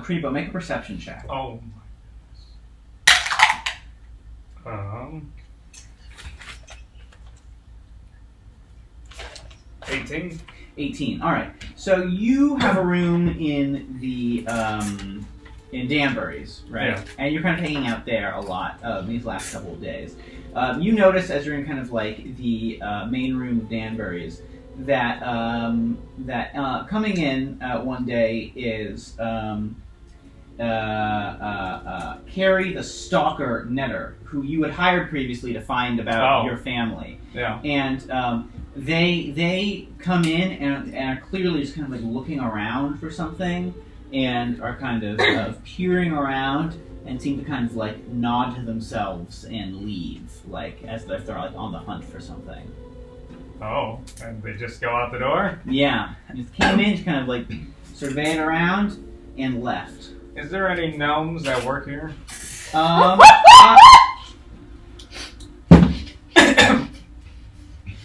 Kribo, make a perception check. Oh my. 18. 18. All right. So you have a room in the in Danbury's, right? Yeah. And you're kind of hanging out there a lot these last couple of days. You notice as you're in kind of like the main room of Danbury's that coming in one day is Carrie the Stalker Netter, who you had hired previously to find about Oh. your family. Yeah. And They come in and are clearly just kind of like looking around for something, and are kind of peering around, and seem to kind of like nod to themselves and leave, like as if they're like on the hunt for something. Oh, and they just go out the door? Yeah, just came in, just kind of like surveyed around and left. Is there any gnomes that work here?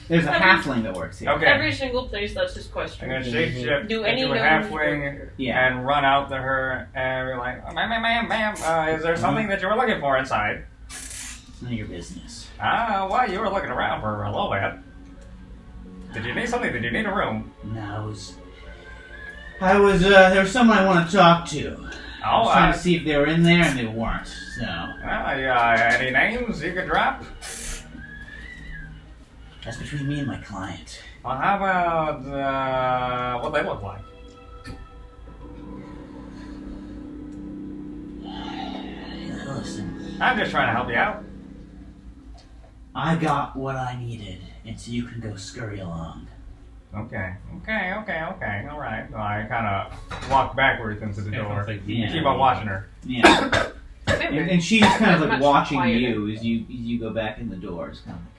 There's a halfling that works here. Okay. Every single place, that's his question. I'm gonna shapeshift Do any into a gnomes halfling Yeah. and run out to her and be like, ma'am, is there something that you were looking for inside? It's none of your business. Well, you were looking around for a little bit. Did you need something? Did you need a room? No, there was someone I want to talk to. I was trying to see if they were in there, and they weren't, so. Any names you could drop? That's between me and my client. Well, how about, what they look like? Listen, I'm just trying to help you out. I got what I needed, and so you can go scurry along. Okay. All right. Well, I kind of walk backwards into the door. Yeah. Keep on watching her. Yeah. and she's kind of like Much watching quieter. you as you go back in the door. It's kind of like,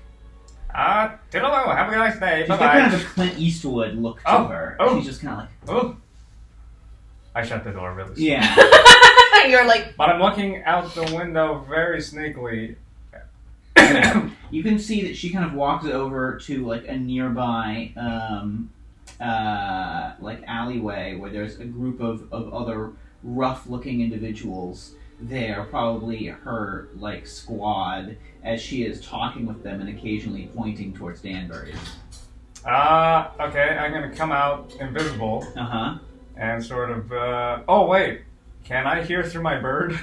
Toodaloo, have a nice day. she's got Bye-bye. kind of a Clint Eastwood look to her. Oh. She's just kind of like, Oh. I shut the door really slow. yeah. You're like, But I'm looking out the window very sneakily. You can see that she kind of walks over to like a nearby like alleyway where there's a group of other rough-looking individuals there, probably her like squad, as she is talking with them and occasionally pointing towards Danbury's. Okay, I'm gonna come out invisible Uh-huh. and sort of, oh wait, can I hear through my bird?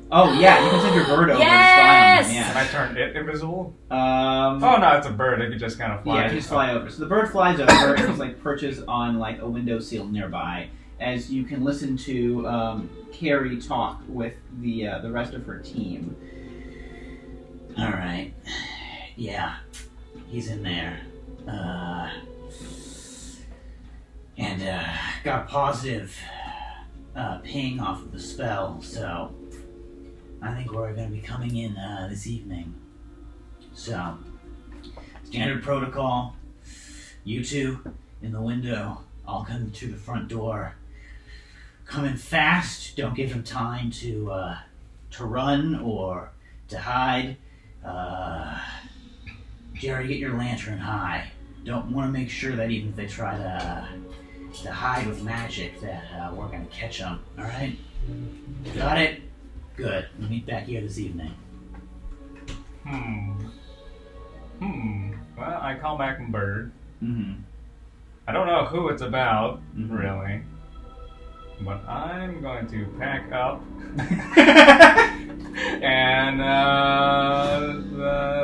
Oh yeah, you can send your bird over Yes! to spy on them, Can I turn it invisible? yeah. Oh no, it's a bird, it could just kind of fly. Yeah, just fly over. So the bird flies over and just like perches on like a windowsill nearby, as you can listen to Carrie talk with the rest of her team. All right, yeah, he's in there, and got a positive ping off of the spell, so I think we're going to be coming in this evening. So, standard protocol. You two in the window. I'll come to the front door. Come in fast. Don't give him time to run or to hide. Jerry, get your lantern high. Don't want to make sure that even if they try to hide with magic, that we're going to catch them. All right? Got it? Good. We'll meet back here this evening. Well, I call back my bird. Mm-hmm. I don't know who it's about, really. But I'm going to pack up and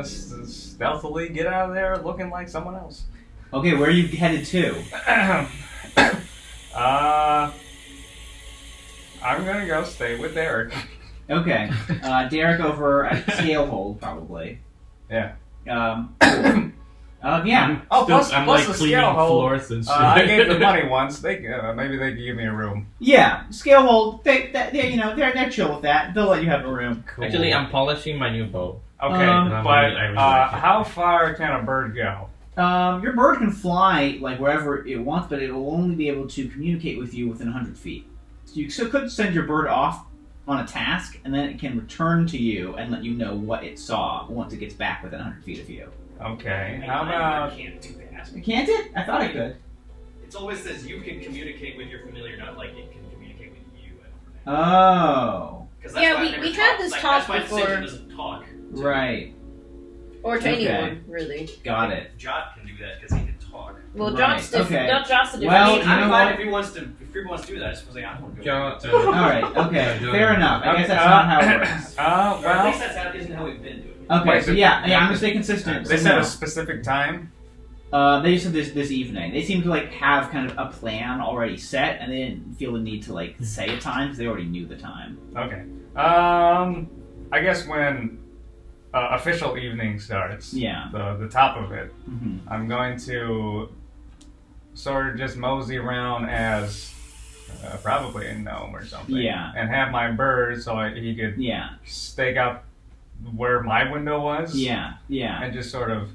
stealthily get out of there looking like someone else. Okay, where are you headed to? I'm gonna go stay with Derek. Okay. Derek over at Scalehold, probably. Yeah. Cool. Yeah. Oh, plus I'm plus like the cleaning scale hole. floors and shit. I gave them money once. Maybe they could give me a room. Yeah. Scalehold, they're chill with that. They'll let you have a room. Cool. Actually, I'm polishing my new bow. Okay, I really like it. how far can a bird go? Your bird can fly like wherever it wants, but it will only be able to communicate with you within 100 feet. So you could send your bird off on a task, and then it can return to you and let you know what it saw once it gets back within 100 feet of you. Okay, I how about... can't do that. Can't it? I thought it could. It always says you can communicate with your familiar, not like it can communicate with you. Oh. 'Cause Yeah, why I've we never had talked. this Like, talk that's why before. Decision doesn't talk. Right. or to Okay. anyone, really. Got it. Jot can do that because he can talk. Well, Right, John's different. okay. John's the different. Well, I mean, you know I'm fine what? if he wants to. If he wants to do that, I suppose I don't want to go. John, Alright, okay. Fair enough. I guess that's not how it works. Or at well, least that's how, isn't how we've been doing it. Okay, Wait, so yeah, I'm gonna stay consistent. they So said no. a specific time? They just said this evening. They seem to like have kind of a plan already set, and they didn't feel the need to like say a time because they already knew the time. Okay. I guess when official evening starts, Yeah. the top of it, Mm-hmm. I'm going to sort of just mosey around as probably a gnome or something. Yeah. And have my bird so he could Yeah. stake out where my window was. Yeah. Yeah. And just sort of.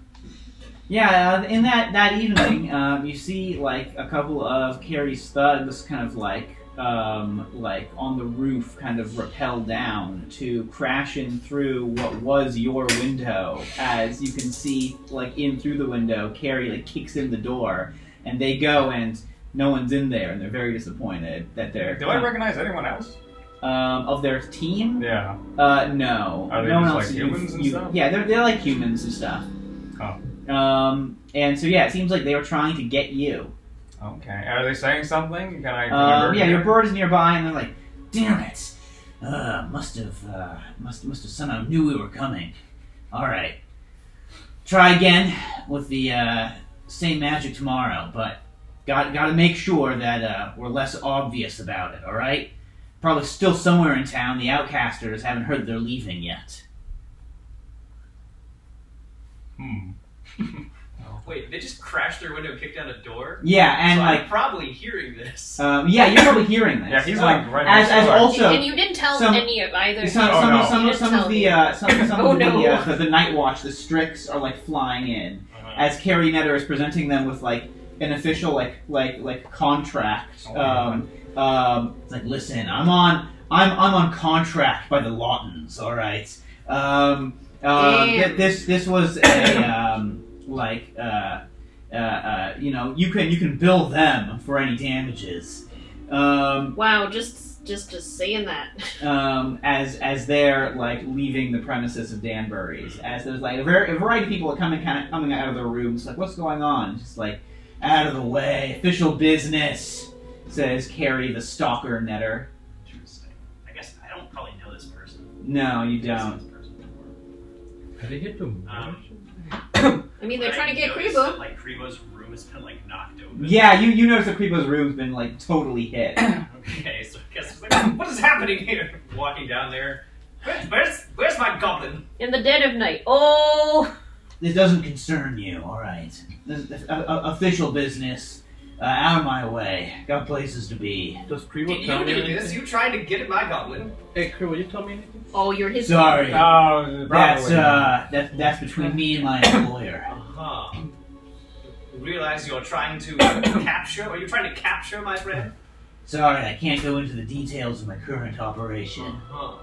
Yeah, in that evening, you see like a couple of Carrie's thugs kind of like on the roof, kind of rappel down to crash in through what was your window. As you can see, like in through the window, Carrie like kicks in the door, and they go, and no one's in there, and they're very disappointed that they're. Do I recognize anyone else? Of their team? Yeah. No. Are they no one just else. like humans and stuff? Yeah, they're like humans and stuff. Oh. And so yeah, it seems like they were trying to get you. Okay. Are they saying something? Can I? Yeah, your bird is nearby, and they're like, "Damn it! Must have somehow knew we were coming. All right, try again with the same magic tomorrow, but got to make sure that we're less obvious about it. All right? Probably still somewhere in town. The Outcasters haven't heard they're leaving yet." Wait, they just crashed their window and kicked down a door? Yeah, and so like. I'm probably hearing this. Yeah, you're probably hearing this. Yeah, he's like right as next door. also And you didn't tell some- any of either. some You of didn't the tell me. Oh, no. the Night Watch, the Strix are like flying in as Carrie Netter is presenting them with like an official like contract. It's like, listen, I'm on contract by the Lawtons. All right. This was a you can bill them for any damages. Wow, just saying that. As they're like leaving the premises of Danbury's, as there's like a variety of people are coming out of their rooms, like, what's going on? Just like, out of the way, official business, says Carrie, the stalker Netter. Interesting. I guess I don't probably know this person. No, you don't. Are they hit to I mean, they're trying to get noticed Kribo. that, like, Kribo's room has been, like, knocked open. Yeah, you notice that Kribo's room's been like totally hit. Okay, so I guess it's like, what is happening here? Walking down there. Where's my goblin? In the dead of night. Oh! This doesn't concern you, all right? This, official business. Out of my way. Got places to be. Does Kribo Did tell you me do anything? this? You tried to get at my goblin? Hey, Kribo, you tell me anything? Oh, you're his. Sorry. Oh, probably. That's between me and my employer. Uh-huh. You realize you're trying to capture? Are you trying to capture my friend? Sorry, I can't go into the details of my current operation. Uh-huh.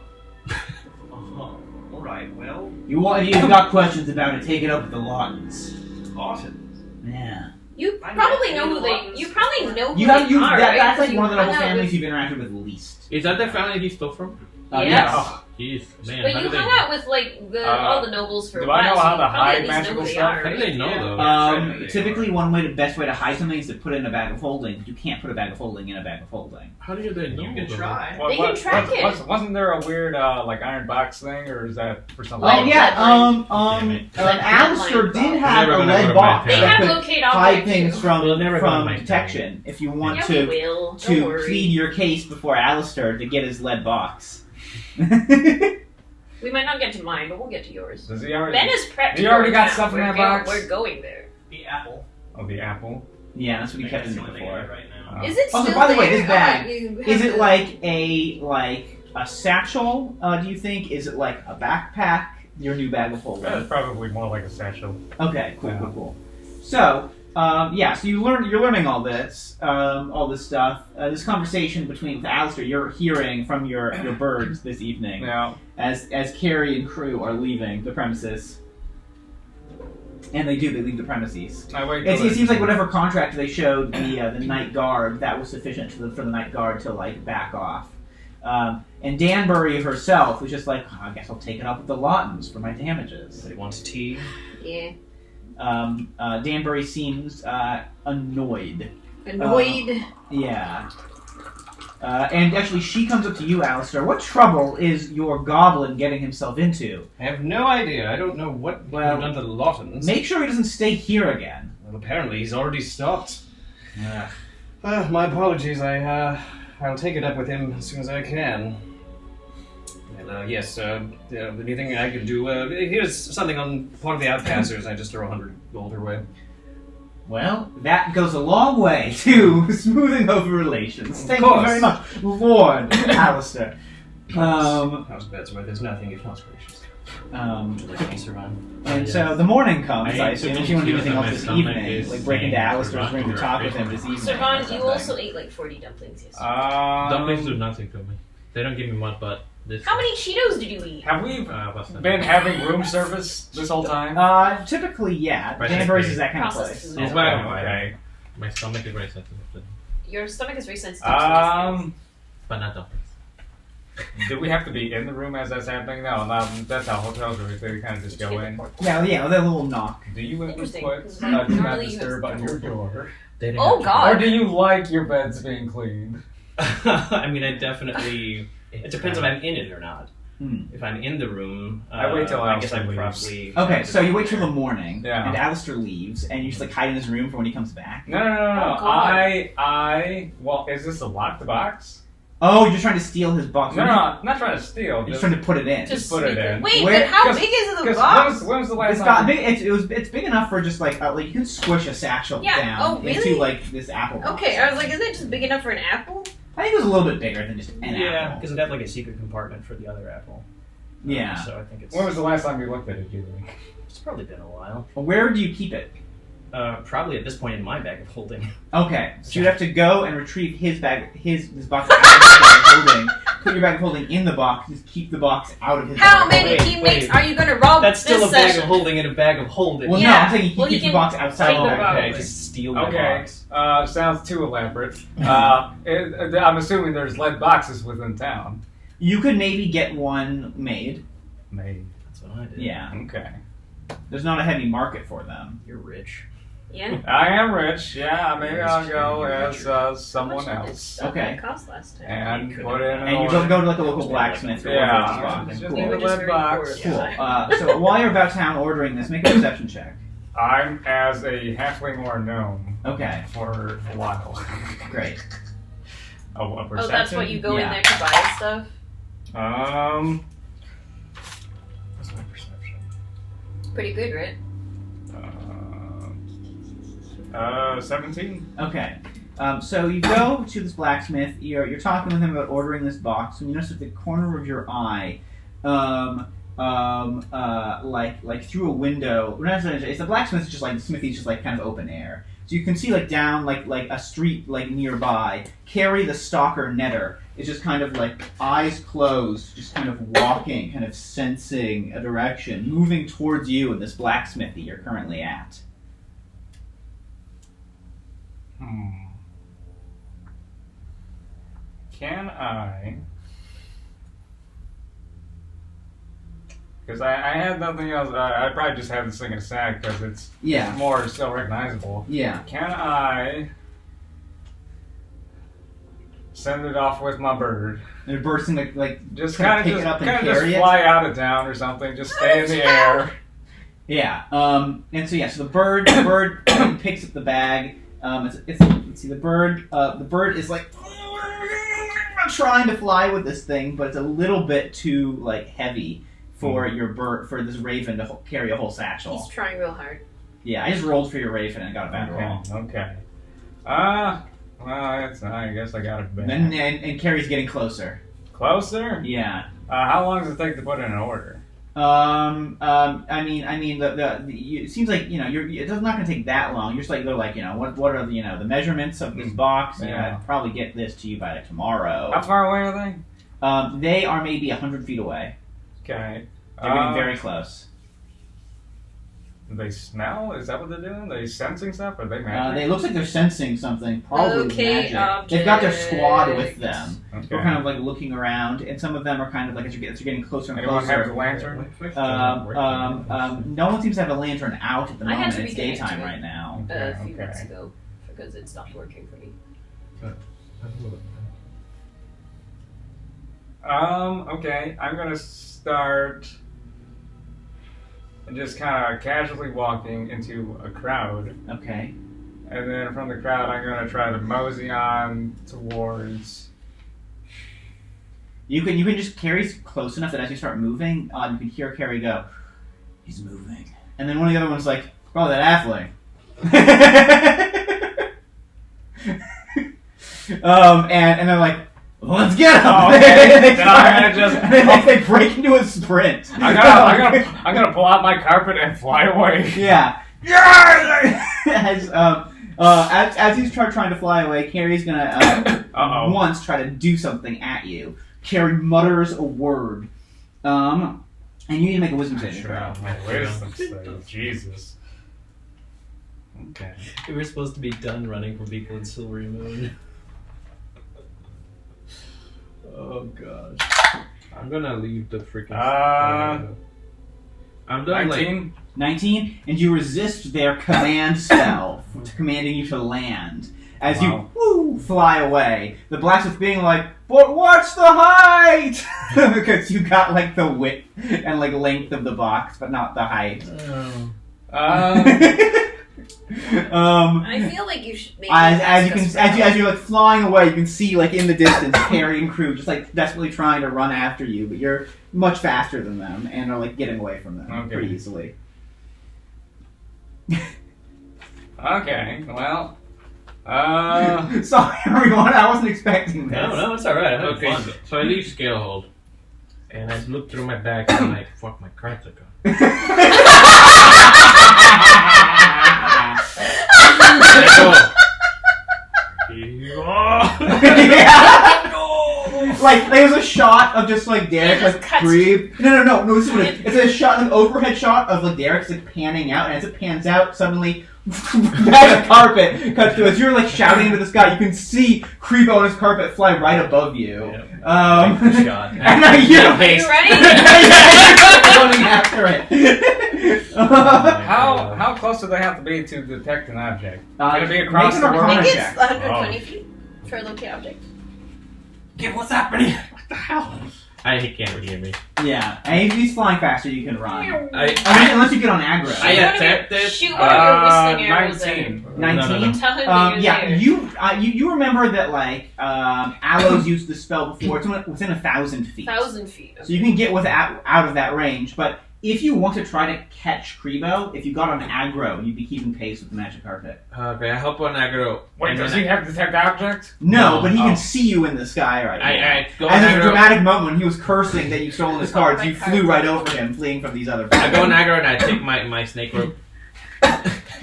Uh-huh. Alright, well... If you've got questions about it, take it up with the Lawtons. Lawton. Yeah. You I probably know know who Lawtons. they. You probably know who You have they are. Right? that's like You one of the noble hung out families with- you've interacted with least. Is that the family he stole from? Yes. Yes. Jeez, man. But how you do hung they... out with like all the nobles for a do while. I know so how you to probably hide at least know magical who they stuff? are, How do they right? know, Yeah. though? Typically best way to hide something is to put it in a bag of holding. You can't put a bag of holding in a bag of holding. How do they know? You can though? try. They can track it. Wasn't there a weird like iron box thing, or is that for something? Oh Lead yeah, Damn it. Alistair Lead did box. have Never a gonna lead go to box my They town. that have could locate hide objects. things We'll never go to from my detection. If you want Yeah, we to will. Don't to worry. plead your case before Alistair to get his lead box. We might not get to mine, but we'll get to yours. Does he already? Ben is prepped. You to already go got now. stuff in We're that go- box? We're going there. The apple. Oh, the apple. Yeah, that's what he I think kept in that's there the only thing I have before. right now. Is it Also, still by the way, there? this bag, You have Is it the- like a satchel? Do you think? Is it like a backpack? Your new bag of holding. That's probably more like a satchel. Okay, cool, Yeah. cool. So, so you're learning all this stuff. This conversation between Alistair, you're hearing from your birds this evening Yeah. as Carrie and crew are leaving the premises, and they leave the premises. I wait. It seems like whatever contract they showed the night guard, that was sufficient for the night guard to like back off. And Danbury herself was just like, I guess I'll take it up with the Lawtons for my damages. He wants tea. Yeah. Danbury seems annoyed. Annoyed. Yeah. And actually, she comes up to you, Alistair. What trouble is your goblin getting himself into? I have no idea. I don't know what we've done to the Lawtons. Make sure he doesn't stay here again. Well, apparently he's already stopped. My apologies. I'll take it up with him as soon as I can. And, yes, anything I can do? Here's something on part of the Outcasters. I just throw 100 gold her way. Well, that goes a long way to smoothing over relations. Thank you course. very much, Lord Alistair. House beds where there's nothing if not gracious. Would you like to answer on? And so the morning comes. I assume if you want to do anything else My this stomach evening, is like break into saying Alistair's room to Servan, talk you're with him this evening. Servan, or you something. also ate like 40 dumplings yesterday. Dumplings do nothing to me. They don't give me much, but this. How many Cheetos did you eat? Have we what's that? been having room service this whole time? Typically, yeah. Right, Danbury's okay. is that kind of Processed place. food. It's Oh, bad. okay. My stomach is very sensitive to them, Your stomach is very sensitive to these things. but not dumplings. Do we have to be in the room as that's happening? No, that's how hotels are. They kind of just go in. Yeah, that little knock. Do you put Interesting, do 'cause not normally you disturb have- on your door? They didn't Oh, have God. Or do you like your beds being cleaned? I mean, I definitely. It depends if I'm in it or not. If I'm in the room, I wait till I guess I Alistair probably. Okay, so you wait till the morning, Yeah. and Alistair leaves, and you just like hide in his room for when he comes back. No. Oh, God. Well, is this a locked box? Oh, you're trying to steal his box. No, I'm not trying to steal. You're just trying to put it in. Just put it in. Wait, Where- but how 'cause- big is the Because box? when was the last It's time? got big. It's big enough for just like you can squish a satchel Yeah, down oh, really? into like this apple box. Okay, I was like, is it just big enough for an apple? I think it was a little bit bigger than just an Yeah, apple. because it had like a secret compartment for the other apple. Yeah. So I think it's. When was the last time you looked at it, Julie? It's probably been a while. Well, where do you keep it? Probably at this point in my bag of holding. Okay, so you'd have to go and retrieve his bag, this box out of his bag of holding. Put your bag of holding in the box. Just keep the box out of his. How bag of many holding. teammates wait. are you gonna rob That's still this a bag session? of holding in a bag of holding. Well, no, Yeah. I'm saying he Well, keeps you the can box outside take the the bag. box. Okay, just steal the Okay. box. Sounds too elaborate. I'm assuming there's lead boxes within town. You could maybe get one made. Maybe. That's what I did. Yeah, Okay. there's not a heavy market for them. You're rich. Yeah. I am rich. Yeah, maybe Yes, I'll go you're as How someone much did this else stuff Okay. cost last time? and You put in an And you order. go to like a local blacksmith or Yeah. whatever. Just Cool. need a We were just lead very box. poor. Cool. So while you're about town ordering this, make a perception check. I'm as a halfling or gnome Okay, for a while. great. A Oh, perception? that's what you go Yeah. in there to buy stuff? What's my perception? Pretty good, right? 17. Okay. So you go to this blacksmith. You're talking with him about ordering this box, and you notice at the corner of your eye, like through a window. It's the blacksmith's just like the smithy's just like kind of open air. So you can see like down like a street like nearby. Carrie the stalker netter is just kind of like eyes closed, just kind of walking, kind of sensing a direction, moving towards you in this blacksmithy you're currently at. Can I? Because I had nothing else. I probably just have this thing in a sack because it's Yeah. more still recognizable. Yeah. Can I send it off with my bird? They're bursting like Just Kinda kind pick of it just, up and kinda just carry it? fly out of town or something. Just stay in the air. yeah. And so the bird picks up the bag. Let's see the bird. The bird is like trying to fly with this thing, but it's a little bit too like heavy for your bird for this raven to carry a whole satchel. He's trying real hard. Yeah, I just rolled for your raven and got a bad roll. Okay. Well, I guess I got it back. And Carrie's getting closer. Closer? Yeah. How long does it take to put in an order? I mean, it seems like it's not going to take that long. You're just like they're like what are the measurements of this box? And Yeah. I'd probably get this to you by like tomorrow. How far away are they? They are maybe 100 feet away. Okay. They're getting very close. They smell? Is that what they're doing? They sensing stuff? Or they magic? It looks like they're sensing something, probably Okay, magic. They've got their squad with object. them. Okay. They're kind of like looking around, and some of them are kind of like as you're getting closer and Anyone closer. have a lantern? No one seems to have a lantern out at the I had moment. to It's be connected daytime to it. right now. A few Okay. weeks ago because it stopped working for me. Okay. I'm gonna start just kind of casually walking into a crowd. Okay. And then from the crowd, I'm gonna try to mosey on towards You can just Carrie's close enough that as you start moving, you can hear Carrie go, "He's moving," and then one of the other ones like, "Oh, that halfling." And they're like, "Let's get him!" Oh, okay. Then I'm gonna they break into a sprint. I'm gonna pull out my carpet and fly away. Yeah. As he's trying to fly away, Carrie's gonna once try to do something at you. Carrie mutters a word, and you need to make a wisdom saving throw. Wisdom save. Jesus. Okay. We were supposed to be done running from people in Silvery Moon. Oh gosh. I'm gonna leave the freaking. I'm done. 19. 19, and you resist their command spell, commanding you to land. As you fly away, the blacksmith being like, "But what's the height?" Because you got like the width and like length of the box, but not the height. I feel like you should maybe as you're like flying away, you can see like in the distance Carrie and crew just like desperately trying to run after you, but you're much faster than them and are like getting away from them pretty easily. Okay, well, sorry everyone, I wasn't expecting this. No, it's alright. I'm having fun. So I leave scale hold, and I look through my bag and I'm like, fuck, my cards are gone. Like there's a shot of just like Derek like breathe. No. This is what it is. It's a shot, an overhead shot of like Derek's like panning out, and as it pans out, suddenly the carpet cuts through. As you're like shouting into the sky, you can see Krebo and his carpet fly right above you. Yep. Shot. And Are you ready? running after it. how close do they have to be to detect an object? Can it be across the world? I think it's 120 feet for a locate object. Okay, what's happening? What the hell? He can't hear me. Yeah, and if he's flying faster, you can run. Unless you get on aggro. I attempted. Shoot one of your whistling arrows 19. 19? Tell him that you're there. You remember that like Aloes used the spell before. It's within 1,000 feet. 1,000 feet. So you can get out of that range, but if you want to try to catch Krebo, if you got on aggro, you'd be keeping pace with the magic carpet. Okay, I hop on aggro. Wait, does he have detect objects? No, but he can see you in the sky right now. I go As on a aggro. dramatic moment when he was cursing that you stolen his cards, you flew right over him, fleeing from these other people. I go on aggro and I take my snake rope.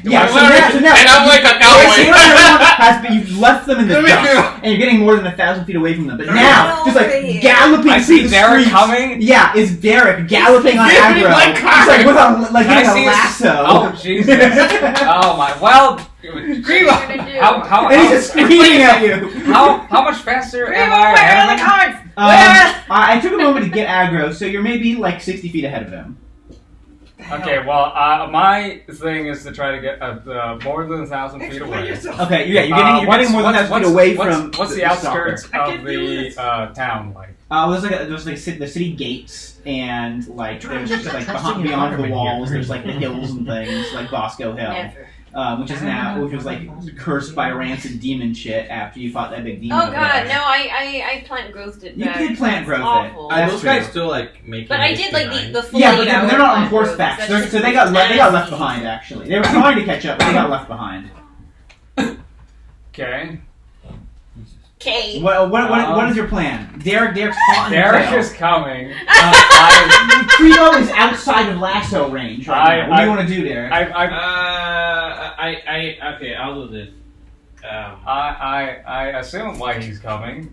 Yeah, so and I'm like a cowboy. You've left them in the dust, and you're getting more than 1,000 feet away from them. But now, just like here. galloping I through see the Derek streets. coming. Yeah, it's Derek galloping on aggro. Just like with a like getting a lasso. Oh Jesus! Oh my! Well, Krebo, how and he's just screaming at you. How much faster am I ahead of him? I took a moment to get aggro, so you're maybe like 60 feet ahead of him. Okay, well, my thing is to try to get more than 1,000 feet away. Okay, yeah, you're getting more than 1,000 feet away from. What's the outskirts of the town like? There's the city gates, and like there's just like beyond the walls. There's like the hills and things like Bosco Hill. Which was like cursed by rancid demon shit after you fought that big demon. Oh god, no, I plant growthed it back. You did plant growth awful. it. Those guys still like making. But I did like the full. Yeah, but they're not on horseback, so they got left behind. Actually, they were trying to catch up, but they got left behind. Okay. Okay. What is your plan? Derek's hot. Derek is coming. Krebo is outside of lasso range right now. What do you want to do, Derek? Okay, I'll do this. I assume why he's coming.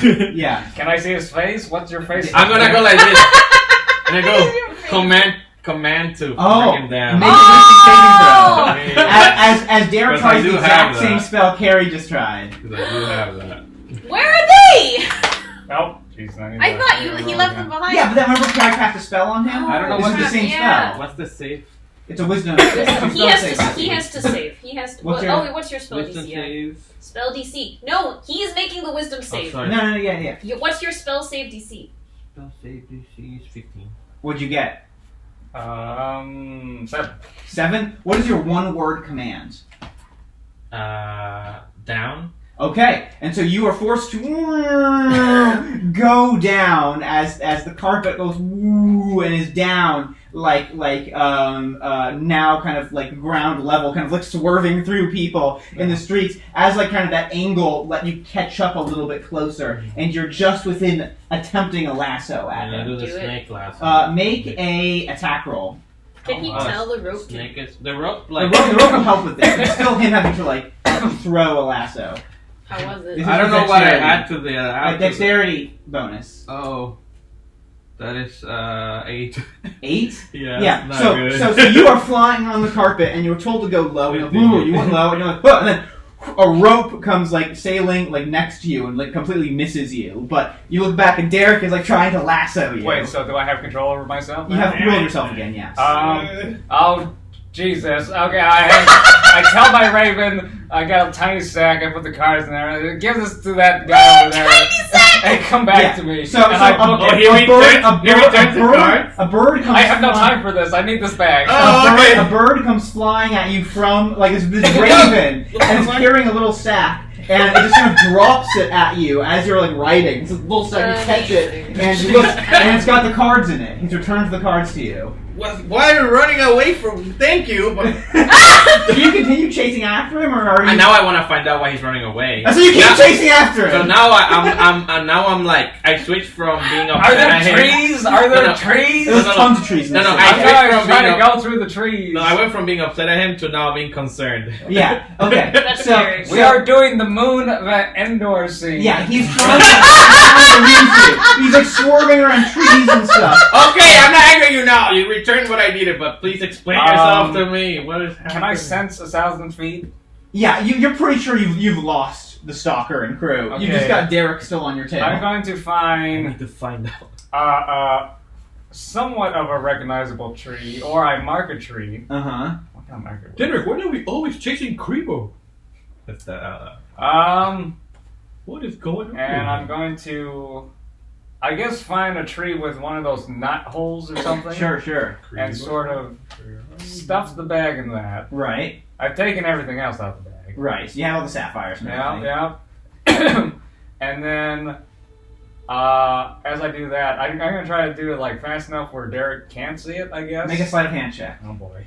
Yeah. Can I see his face? What's your face? I'm gonna go like this, and I go command to bring him down. Make a wisdom saving throw. Oh! As Derek tries the exact same spell Carrie just tried. Because I do have that. Where are they? Nope. Jeez, I thought he left them behind. Yeah, but then remember Carrie cast a spell on him? I don't know what's the same spell. What's the safe? It's a wisdom. He has to save. He has to. What's your spell Wisdom DC? save. Spell DC. No, he is making the wisdom save. sorry. No, yeah. What's your spell save DC? Spell save DC is 15. What'd you get? 7. 7? What is your one-word command? Down. Okay, and so you are forced to go down as the carpet goes and is down now kind of like ground level, kind of like swerving through people in the streets as like kind of that angle let you catch up a little bit closer, and you're just within attempting a lasso at And I him. do the Do it. snake last. Make a attack roll. Can he tell the rope to... Snake is the rope The like rope will help with this. It's still him having to like throw a lasso. How was This it? is I don't with know what I dexterity. add to the A dexterity bonus. Oh, that is 8. 8? Yeah. Yeah. Not So, good. so you are flying on the carpet, and you're told to go low. And you're like, "Ooh," you went low, and you're like, "Whoa," and then a rope comes like sailing like next to you and like completely misses you. But you look back, and Derek is like trying to lasso you. Wait, so do I have control over myself? You now? have control of yourself again. Yes. Oh, Jesus. Okay, I tell my Raven, I got a tiny sack, I put the cards in there, give this to that guy over there, and come back Yeah. to me. So, and I book it. a bird comes. I have no flying- time for this, I need this bag. A bird comes flying at you from like this raven, and it's carrying a little sack, and it just kind of drops it at you as you're like riding. It's a little sack, you catch it, and you look, and it's got the cards in it. He's returned the cards to you. Why are you running away from? Thank you. But Do you continue chasing after him, or are you? and now I want to find out why he's running away. So you keep Now- chasing after him. So now I'm like I switched from being Are upset there at him. trees? Are there No. trees? There's no, tons of trees. In no, this no, city. I- I thought I was from trying to being go through the trees. No, I went from being upset at him to now being concerned. Yeah. Okay. That's so, scary. We are doing the moon Endor scene. Yeah, he's trying to use you. He's like swerving around trees and stuff. Okay, I'm not angry at you now. You returned what I needed, but please explain yourself to me. What is happening? Can I sense 1,000 feet? Yeah, you're pretty sure you've lost the stalker and crew. You just Okay. got Derek still on your tail. I'm going to I find need to find out. somewhat of a recognizable tree, or I mark a tree. Uh huh. What kind of marker? Derek, why are we always chasing Creepo? That's that. What is going on? And I'm going to, I guess, find a tree with one of those knot holes or something. Sure. And sort of stuff the bag in that. Right. I've taken everything else out of the bag. Right. So you have all the sapphires and everything. Yeah. And then, as I do that, I'm going to try to do it like fast enough where Derek can't see it, I guess. Make a sleight of hand check. Oh boy.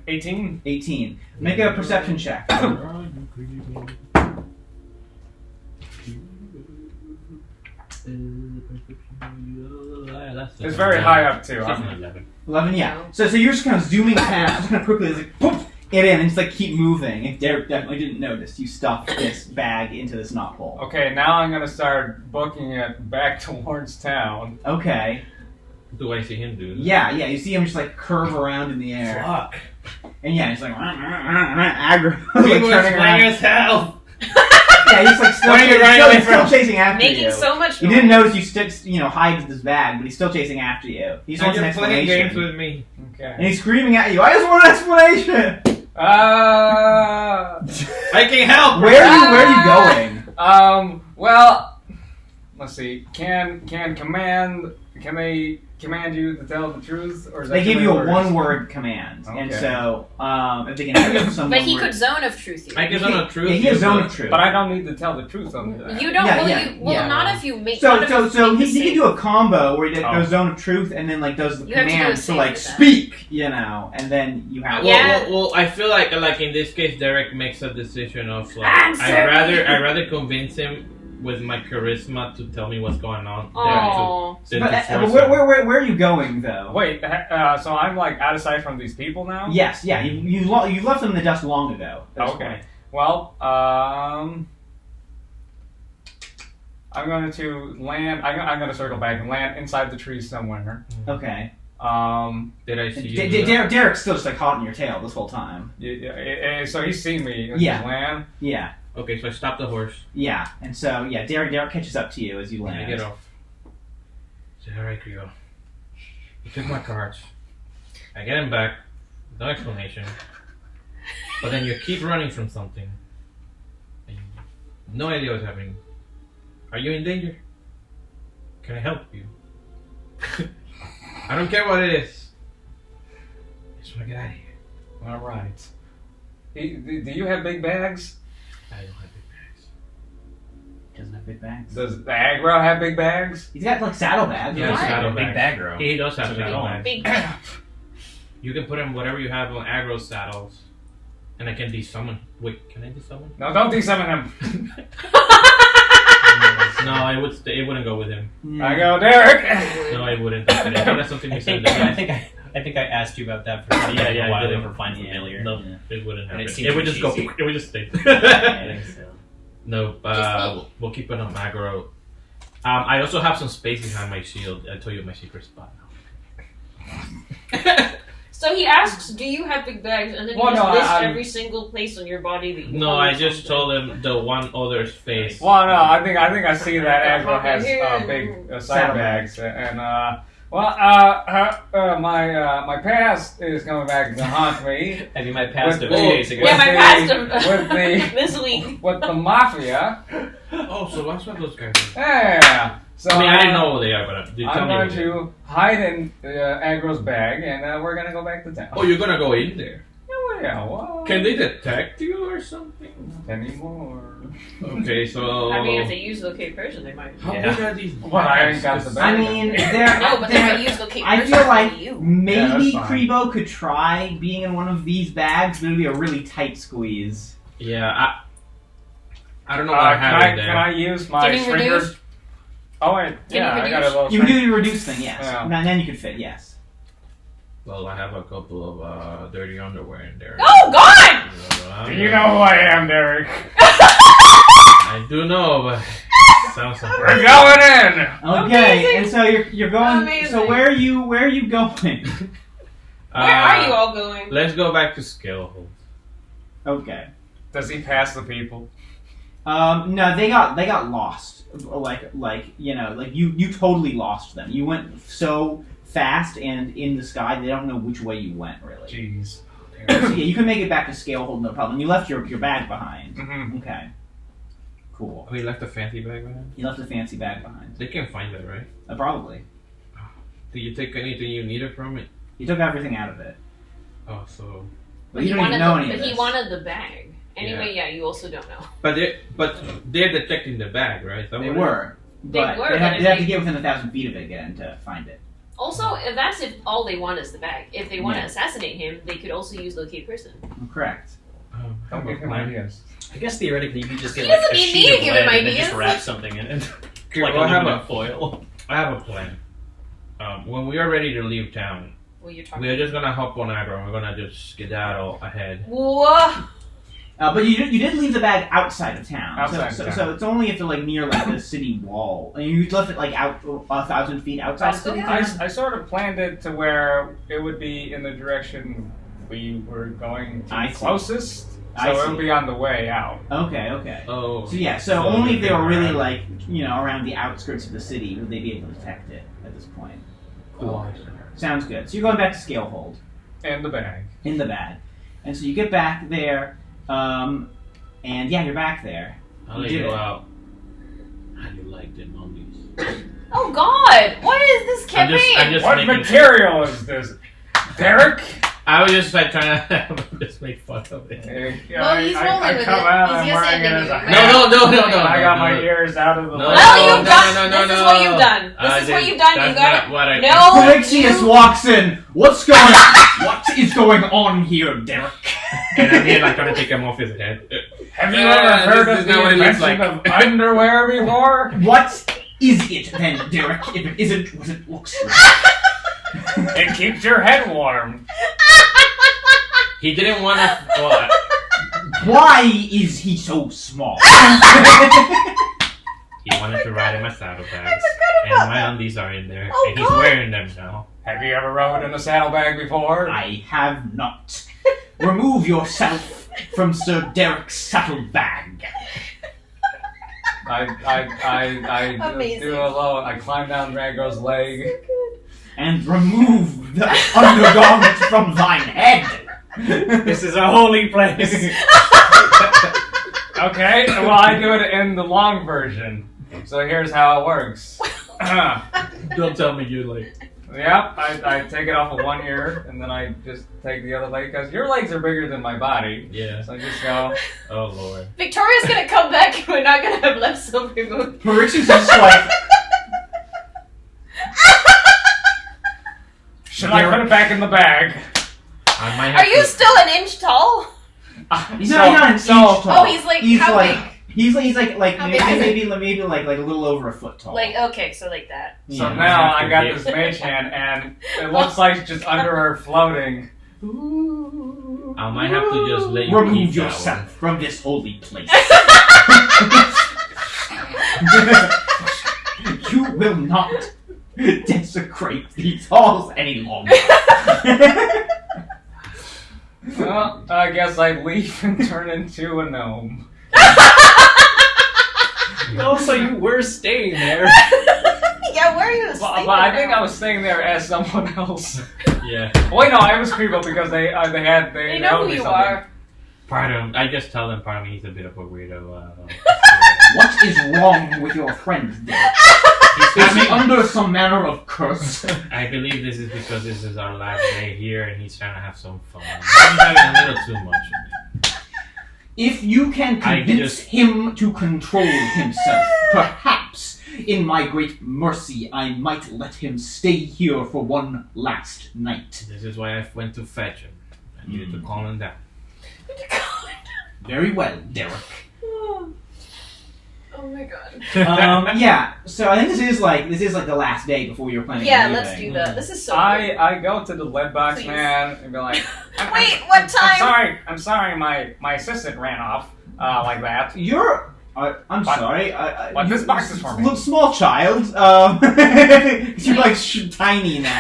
18. 18. Make a perception check. It's very high up too. 11. Yeah. So you're just kind of zooming past, just kind of quickly, it's like boom, get in, and just like keep moving. And Derek definitely didn't notice you stuffed this bag into this knot hole. Okay, now I'm gonna start booking it back towards town. Okay. Do I see him do? Yeah. You see him just like curve around in the air. Fuck. And yeah, he's like aggro. He like, was turning around. playing as hell. Yeah, he's like still, Why are you running away still from? chasing after Making you. so much You noise. didn't notice you hide this bag, but he's still chasing after you. He just wants an You're playing games explanation. with me. And Okay. he's screaming at you, I just want an explanation! I can help. Where are you going? Well, let's see. Can they command you to tell the truth, or is that They give too you a many words? one-word command, and Okay. so if they can have someone. But he could zone of truth you. I can zone of truth. Yeah, he has zone of truth. But I don't need to tell the truth on that. You don't. Yeah, Well, not if you make. So not if you so make he the can same- do a combo where he Oh. goes zone of truth and then like does the You have to do command a to save like for that. speak, and then you have. Yeah. Well, I feel like in this case, Derek makes a decision of like Answer I'd rather convince him with my charisma to tell me what's going on Aw. than But, to force where, him. where are you going though? Wait, so I'm like out of sight from these people now? Yes, yeah, you left them in the dust long ago. at this Okay. point. Well, I'm going to land. I'm going to circle back and land inside the trees somewhere. Okay. Did I see you? Derek's still just like hot in your tail this whole time. So he's seen me Yeah. just land. Yeah, Okay, so I stopped the horse. yeah, and so yeah, Derek catches up to you as you And I land. get off. Say, alright, Creole. You took my cards. I get him back. No explanation. But then you keep running from something. And you have no idea what's happening. Are you in danger? Can I help you? I don't care what it is. I just want to get out of here. All right. Do you have big bags? I don't have big bags. Doesn't have big bags. Does the aggro have big bags? He's got like saddlebags. Yeah, Why? saddle Big bags. baggro. He does have That's what saddle we bags. Big. You can put him whatever you have on aggro saddles, and I can desummon. Wait, can I desummon? No, don't desummon him. No, it wouldn't go with him. I go, Derek. No, it wouldn't. I think that's something you said. I think I asked you about that for a while I did. over Find Familiar. No, it wouldn't And happen. it seemed It would just go. cheesy. It would just stay. I think so. No, we'll keep it on aggro. I also have some space behind my shield. I told you my secret spot now. So he asks, "Do you have big bags?" And then you Well, just no, list I'm- every single place on your body that you. No, hold I just something. told him the one other's face. Well, no, I think I see that aggro has Here. big Saddlebags. saddlebags, and my past is coming back to haunt me. Have you my past With of 2 the- days ago? Yeah, my with past the- of- with the this week. with the mafia. Oh, so that's what those guys are. Yeah. So I mean, I didn't know who they are, but they tell I'm me. going who they are. to hide in aggro's bag, and we're gonna go back to town. Oh, you're gonna go in there? Yeah, well, Can they detect you or something? not anymore? Okay, so. I mean, if they use locate person, they might. How Yeah. big are these? Well, I ain't got the bags? bag. I mean, they're. No, but they they're- might use locate I person. feel like for you. maybe Yeah, that's fine. Krebo could try being in one of these bags, but it'd be a really tight squeeze. Yeah, I don't know what I have in there. Can I use my Can you shrinker? reduce? Oh wait, Can yeah, you I got a reduce? little. You can do shrink. the reduce thing, yes. Yeah. And then you could fit, yes. Well, I have a couple of dirty underwear in there. Oh God! Do you know who I am, Derek? I do know, but sounds like We're going in. Okay, Amazing. and so you're going. Amazing. So where are you going? Where are you all going? Let's go back to Skillhold. Okay. Does he pass the people? No, they got lost. Like you totally lost them. You went so fast and in the sky, they don't know which way you went really. Jeez. So yeah, you can make it back to Scalehold, no problem. You left your bag behind. Mm-hmm. Okay. Cool. We left a fancy bag behind. You left a fancy bag behind. They can find that, right? Probably. Did you take anything you needed from it? You took everything out of it. Oh, so. But you don't even know any of But this. he wanted the bag. Anyway, yeah, you also don't know. But they're detecting the bag, right? Is that They what it were. But were, they but have, if they have they- to get within 1,000 feet of it again to find it. Also, if that's if all they want is the bag. If they want Yeah. to assassinate him, they could also use locate person. Correct. Don't give him ideas. I guess theoretically you could just get He like doesn't a need sheet me to of give him lead and then ideas. just wrap something in it. Okay, Like well, aluminum foil. I have a plan. When we are ready to leave town, Well, you're talking. we are just gonna hop on aggro and we're gonna just skedaddle ahead. Whoa! But you did leave the bag outside of town. Outside so, of town. so it's only if they're like near like the city wall. And you left it like out 1,000 feet outside the city. I sort of planned it to where it would be in the direction we were going to I be see. closest. I So it see. would be on the way out. Okay. Oh. So yeah, so So only if they you're were really around. like, around the outskirts of the city would they be able to detect it at this point. Cool. Sounds good. So you're going back to Scalehold In the bag. in the bag. And so you get back there, and yeah, you're back there. I'll You let did you it. out. How do you like the mummies? Oh God! What is this campaign? I'm just What making- material is this? Derek? I was just like trying to just make fun of it. Well, he's rolling with come it. out, He's I'm just wearing it ending as you. a No. I got my no. ears out of the No. way. Well, you've no, done. no, no, this is no. what you've done. This is what you've done. You That's got not it. what I No. Alexius walks in. What's going on? What is going on here, Derek? And I'm here like trying to take him off his head. Have you Yeah, ever heard this of is not what the it looks invention like. of underwear before? What is it then, Derek? If it isn't what it looks like. It keeps your head warm. He didn't want to. Well, Why is he so small? he wanted to ride in my saddlebags, and my undies are in there, Oh, and he's God. wearing them now. Have you ever rode in a saddlebag before? I have not. Remove yourself from Sir Derek's saddlebag. I Amazing. do a low. I climb down Rango's leg. And remove the undergarment from thine head. This is a holy place. Okay, well I do it in the long version. So here's how it works. Don't tell me you like. Yep, I take it off of one ear, and then I just take the other leg, because your legs are bigger than my body. Yeah. So I just go, Oh lord. Victoria's gonna come back and we're not gonna have left silver moon. Marixi's just like, should I put it back in the bag? I might have Are you to- still an inch tall? he's not an inch tall. Oh, he's like, how big? He's like How big is he? maybe like a little over a foot tall. Like, okay, so like that. So Yeah. now I got this mage hand, and it looks like it's just under her floating. I might have to just let you Remove keep that yourself from this holy place. You will not desecrate these halls any longer. Well, I guess I leave and turn into a gnome. Also, you were staying there. Yeah, where are you But sleeping I think now? I was staying there as someone else. one. Yeah. Wait, no, I was Creepo because they They know owed who me you something. are. Part of I just tell them part of me he's a bit of a weirdo. What is wrong with your friend, Dick? Is he under some manner of curse? I believe this is because this is our last day here and he's trying to have some fun. He's having a little too much of me. If you can I convince just- him to control himself, perhaps, in my great mercy, I might let him stay here for one last night. This is why I went to fetch him. I needed to calm him down. Very well, Derek. Oh my god. Yeah, so I think this is like the last day before you're planning Yeah, on leaving. let's do that. This is so I go to the lead box Please. man and be like, Wait, what time? I'm sorry, my assistant ran off like that. You're... I'm But- sorry. but this box is for me. Look, small child. You're like tiny now.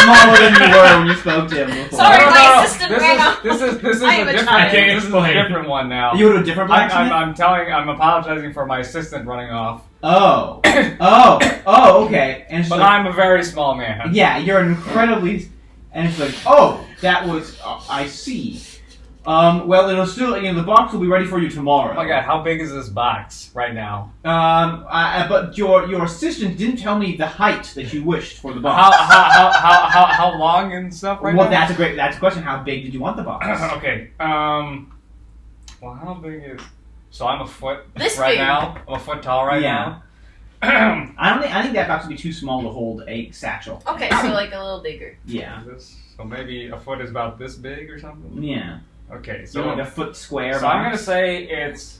Smaller than you were when you spoke to him before. Sorry, No, my no, assistant this ran is, off. This is I am a a different. child. This is a different one now. You go to a different blacksmith? I'm apologizing for my assistant running off. Oh, okay. And But so, I'm a very small man. yeah, you're incredibly. And it's like, oh, that was. I see. Well, it'll still. The box will be ready for you tomorrow. Oh my god, how big is this box right now? But your assistant didn't tell me the height that you wished for the box. How long and stuff right Well, now? that's a question. How big did you want the box? Okay. Well, how big is? So I'm a foot This right big. now. I'm a foot tall right Yeah. now. I think that box would be too small to hold a satchel. Okay, so like a little bigger. Yeah. So maybe a foot is about this big or something. Yeah. Okay, So so like a foot square. so I'm gonna box. say it's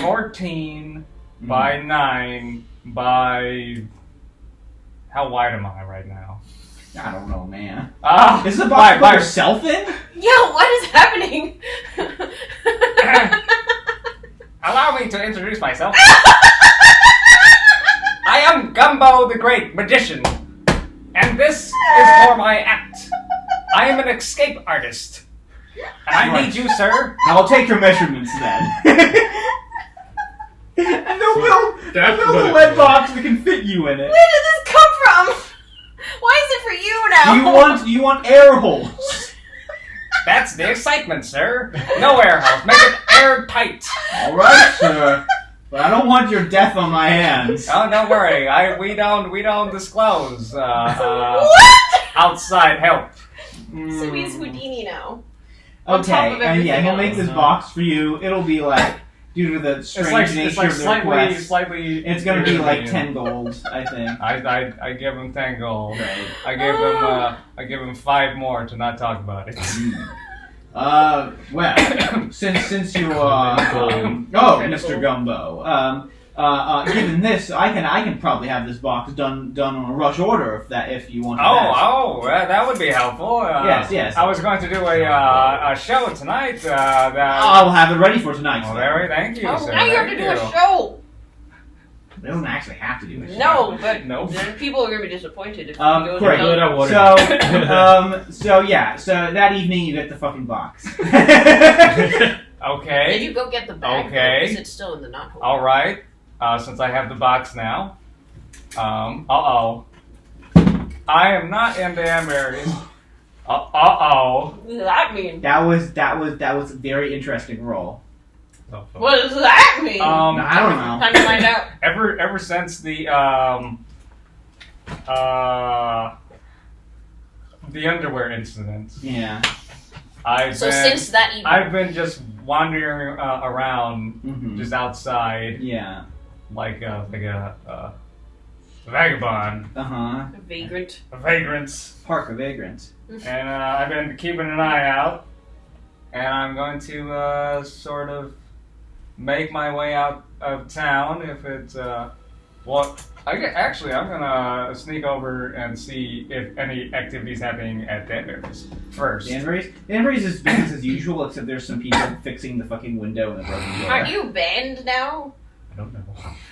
14 Mhm. by 9 by. How wide am I right now? I don't know, man. Ah, Is this a box to put yourself in? Yeah, what is happening? Allow me to introduce myself. I am Gumbo the Great Magician, and this is for my act. I am an escape artist, and I need you, sir. I'll take your measurements then. And they'll build a lead box that can fit you in it. Where did this come from? Why is it for you now? Do you want air holes? That's the excitement, sir. No air holes. Make it airtight. All right, sir. But I don't want your death on my hands. Oh, don't worry. We don't disclose What? outside help. So he's Houdini now. On top Okay, of and yeah, everything he'll make else. this box for you. It'll be like, due to the strange nature of the request, slightly. it's gonna be like 10 gold, I think. I give him 10 gold. Right. I give him 5 more to not talk about it. Well, since you are, Mr. Gumbo, given this, I can probably have this box done on a rush order if you want. That would be helpful. Yes. I was going to do a show tonight. I'll have it ready for tonight. Well, sir. very thank you, Oh, sir. now you have to Thank do you. a show. It doesn't actually have to do it. No, but Nope. then people are going to be disappointed if you go Great. to Good at water. So that evening you get the fucking box. Did Okay. you go get the bag? Okay. Or is it still in the knot hole? All right. Since I have the box now. I am not into berries. What does that mean? that was a very interesting roll. What does that mean? I don't know. Time to find out. Ever since the the underwear incident. Yeah. Since that evening, I've been just wandering around, Mhm. just outside, Yeah. like a vagabond, Uh-huh. a vagrant. a vagrant, Park of Vagrants. and I've been keeping an eye out, and I'm going to sort of make my way out of town if it's I'm gonna sneak over and see if any activity's happening at Danvers first. Danbury's is business as usual, except there's some people fixing the fucking window in the broken door. Aren't you banned now? I don't know.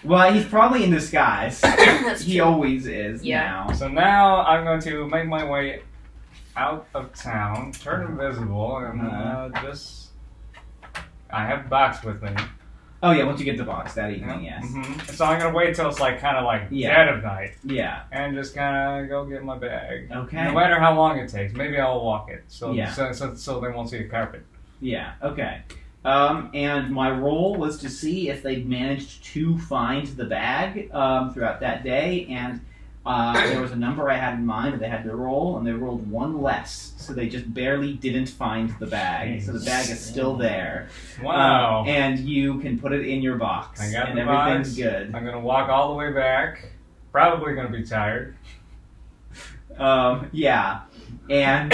Well, he's probably in disguise. That's He true. always is Yeah. now. So now I'm going to make my way out of town, turn invisible, and I have a box with me. Oh yeah, once you get the box that evening, yes. Mm-hmm. So I'm gonna wait till it's like kind of like Yeah. dead of night, Yeah. and just kind of go get my bag. Okay. No matter how long it takes, maybe I'll walk it, so Yeah. so they won't see a carpet. Yeah. Okay. And my role was to see if they managed to find the bag throughout that day, and there was a number I had in mind that they had to roll, and they rolled one less, so they just barely didn't find the bag. So the bag is still there. Wow. And you can put it in your box, I got and the everything's box. good. I'm gonna walk all the way back. Probably gonna be tired. Yeah, and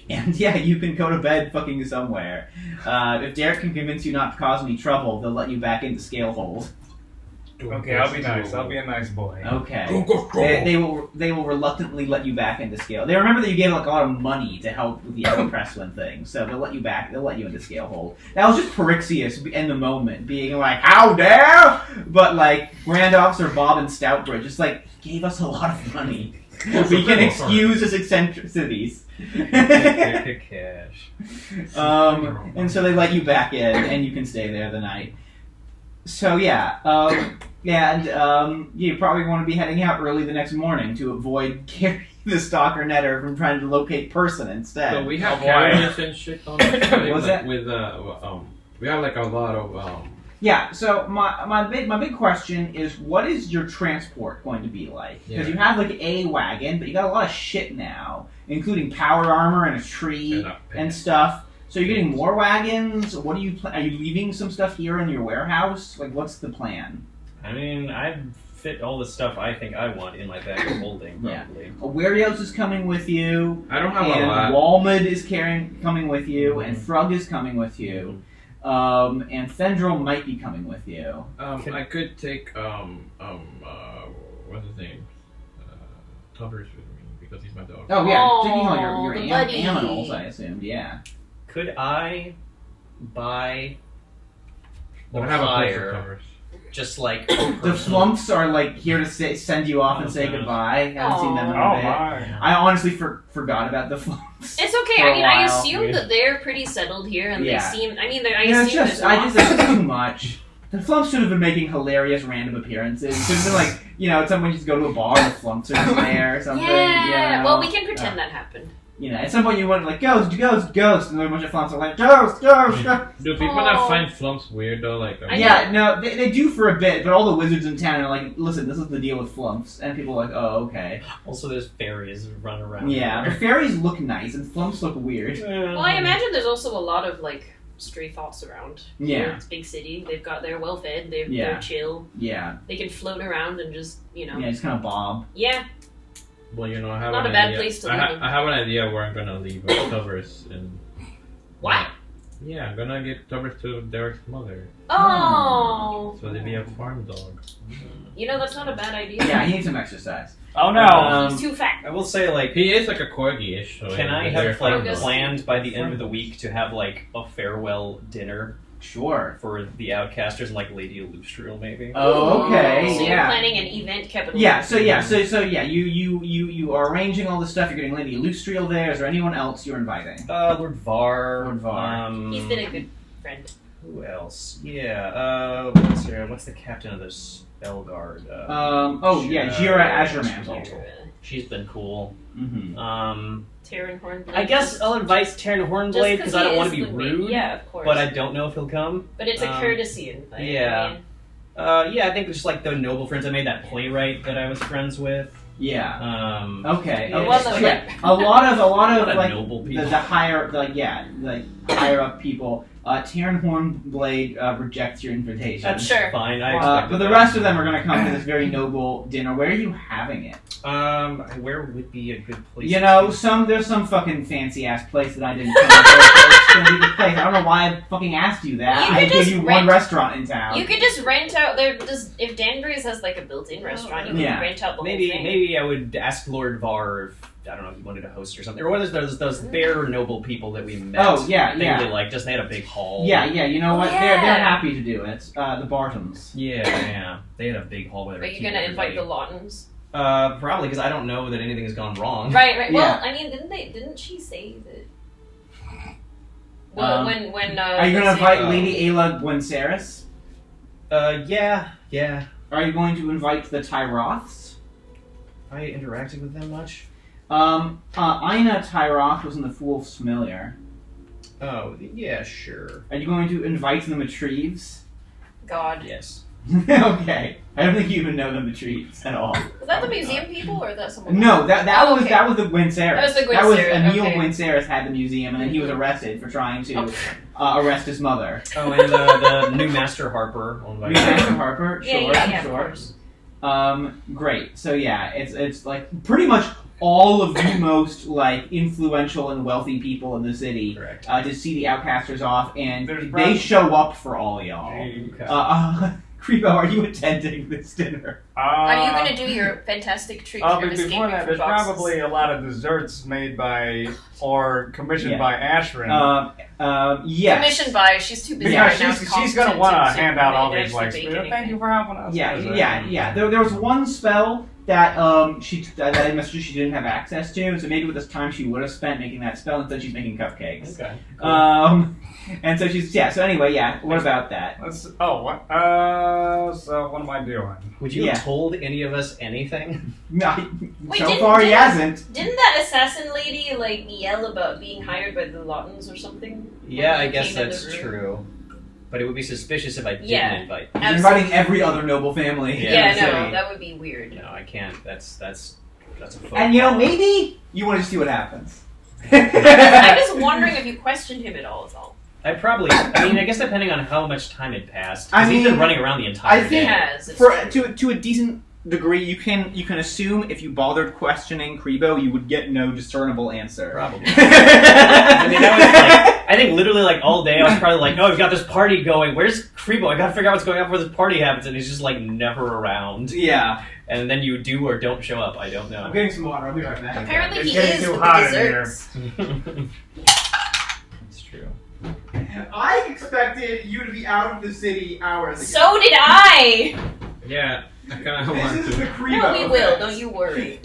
yeah, you can go to bed fucking somewhere. If Derek can convince you not to cause any trouble, they'll let you back into Scalehold. Okay, I'll be nice. I'll be a nice boy. Okay. They will reluctantly let you back into Scale. They remember that you gave like a lot of money to help with the Everpressman thing, so they'll let you back. They'll let you into Scalehold. That was just Perixius in the moment, being like, "How dare!" But like Grand Officer Bob and Stoutbridge, just like gave us a lot of money. We can excuse his eccentricities. Cash. And so they let you back in, and you can stay there the night. So yeah, you probably want to be heading out early the next morning to avoid Gary the Stalker Netter from trying to locate person instead. So we have Okay. carriers and shit on us, right? What's Like that? With we have like a lot of Yeah, so my big question is, what is your transport going to be like? Because you have like a wagon, but you got a lot of shit now, including power armor and a tree and stuff. So you're getting more wagons. What are you leaving some stuff here in your warehouse? Like, what's the plan? I mean, I fit all the stuff I think I want in my bag of holding, probably. Weirdos is coming with you. I don't have and a lot. Walmud is coming with you, and Frug is coming with you, and Fendril might be coming with you. I could take what's his name? Tubbers with me because he's my dog. Oh yeah, Oh, taking all your the buddy. animals, I assumed. Yeah. Could I buy I or have a place for hire Tubbers. just like The Flumps are like here to send you off and say Okay. goodbye. I haven't seen them in Oh a bit. my. I honestly forgot about the Flumps. It's okay. For I a mean, I while. assume that they're pretty settled here, and Yeah. they seem. I mean, I Yeah, assume it's too much. The Flumps should have been making hilarious random appearances. It should have been like, at some point you just go to a bar and the Flumps are just there or something. Yeah. you know? Well, we can pretend that happened. At some point you want like ghost, ghost, ghost, and then a bunch of Flumps are like ghost, ghost, ghost. Do people Oh. not find flumps weird though? Like, Yeah, no, they do for a bit, but all the wizards in town are like, listen, this is the deal with Flumps, and people are like, oh, okay. Also, there's fairies run around. Yeah, the fairies look nice, and Flumps look weird. Well, I imagine there's also a lot of like stray thoughts around. Yeah. It's a big city. They're well fed. They're Yeah. chill. Yeah, They can float around and just yeah, just kind of bob. Yeah. well, I have Not an a bad idea. place to I live in. I have an idea where I'm gonna leave Tubbers and. What? Yeah, I'm gonna give Tubbers to Derek's mother, Oh. so they'd be a farm dog. That's not a bad idea. Yeah, he needs some exercise. Oh no. He's too fat. I will say, like, He is like a corgi-ish. So can I he's very have farm like dog. planned by the end of the week to have like a farewell dinner Sure. for the Outcasters and like Lady Illustrial maybe? Oh, okay, So you're yeah. planning an event capital. Yeah, so you are arranging all this stuff. You're getting Lady Illustrial there. Is there anyone else you're inviting? Lord Var. Lord Var. He's been a good friend. Who else? Yeah. What's the captain of the Spell Guard? Jira Azure Mantle. She's been cool. Mm-hmm. Terran Hornblade. I guess I'll invite Terran Hornblade because I don't want to be rude. Yeah, of course. But I don't know if he'll come. But it's a courtesy invite. yeah. I mean, I think just like the noble friends. I made that playwright that I was friends with. Yeah. Okay. Okay. Well, no, Yeah. A lot of like noble people. the higher higher up people. Taryn Hornblade rejects your invitation. That's Sure. fine. I but expected the that. rest of them are going to come to this very noble dinner. Where are you having it? Where would be a good place? You know, there's some fucking fancy ass place that I didn't come up with. It's gonna be the place. I don't know why I fucking asked you that. You I could gave just you one rent- restaurant in town. You could just rent out there. If Danbury's has like a built-in restaurant, you can Yeah. rent out the whole Maybe thing. I would ask Lord Var if I don't know if he wanted to host or something. Or what is those bare noble people that we met? Oh, yeah, they yeah. really liked us. They had a big hall. Yeah, you know what? Yeah. They're happy to do it. The Bartons. Yeah. They had a big hall where they were Are you keeping gonna invite the everybody. Lawtons? Probably because I don't know that anything has gone wrong. Right. Yeah. Well, I mean, didn't she say that? Well, when Are you gonna invite Lady Ayla Gwenceris? Yeah. Are you going to invite the Tyroths? I interacted with them much. Ina Tyroth was in the Fool's Familiar. Oh, yeah, sure. Are you going to invite the Matreeves? God. Yes. Okay. I don't think you even know the Matreeves at all. Was that the museum people or is that someone? No, that Oh, was okay. that was the Gwenceris. That was the That was Gwenceris, Emil okay. Gwenceris had the museum, and then he was arrested for trying to arrest his mother. Oh, and the new Master Harper. On my Master Harper, Yeah, sure, yeah, of sure. course. Great. So yeah, it's like pretty much all of the most like influential and wealthy people in the city Correct. to see the Outcasters off, and There's they probably- show up for all y'all. Okay. Creepo, are you attending this dinner? Are you gonna do your fantastic treat But of before escaping that, from there's boxes? probably a lot of desserts made by or commissioned Yeah. by Ashrin. Yes. Commissioned by. She's too busy because right now. she's gonna want to hand out all to these like, bake thank anything. you for helping us. Yeah. There was one spell that that I messaged she didn't have access to, so maybe with this time she would have spent making that spell. Instead, she's making cupcakes. Okay. And so she's So anyway, what about that? What? So what am I doing? Would you Yeah. have told any of us anything? No, Wait, so didn't- far he didn't- hasn't. Didn't that assassin lady like yell about being hired by the Lawtons or something? Yeah, When I you guess came in the that's room? true. But it would be suspicious if I didn't Yeah. invite. He's Absolutely. inviting every other noble family. Yeah, Yeah, in the no, city. that would be weird. No, I can't. That's a faux And you know, pas. maybe you want to see what happens. I'm just wondering if you questioned him at all. Is all. I guess depending on how much time had passed. I 'Cause he's been mean, running around the entire I think- He day. has. It's For true. to a decent degree, you can assume if you bothered questioning Krebo, you would get no discernible answer. Probably. I mean, that was like, I think literally like all day I was probably like, oh, we've got this party going. Where's Krebo? I gotta figure out what's going on before this party happens. And he's just like never around. Yeah. And then you do or don't show up. I don't know. I'm getting some water. I'll be right back. Apparently It's he getting is too with hot the in here. desserts. It's true. I expected you to be out of the city hours ago. So did I. Yeah, I kind of This want is the to. Krebo. No, we will. effect. Don't you worry.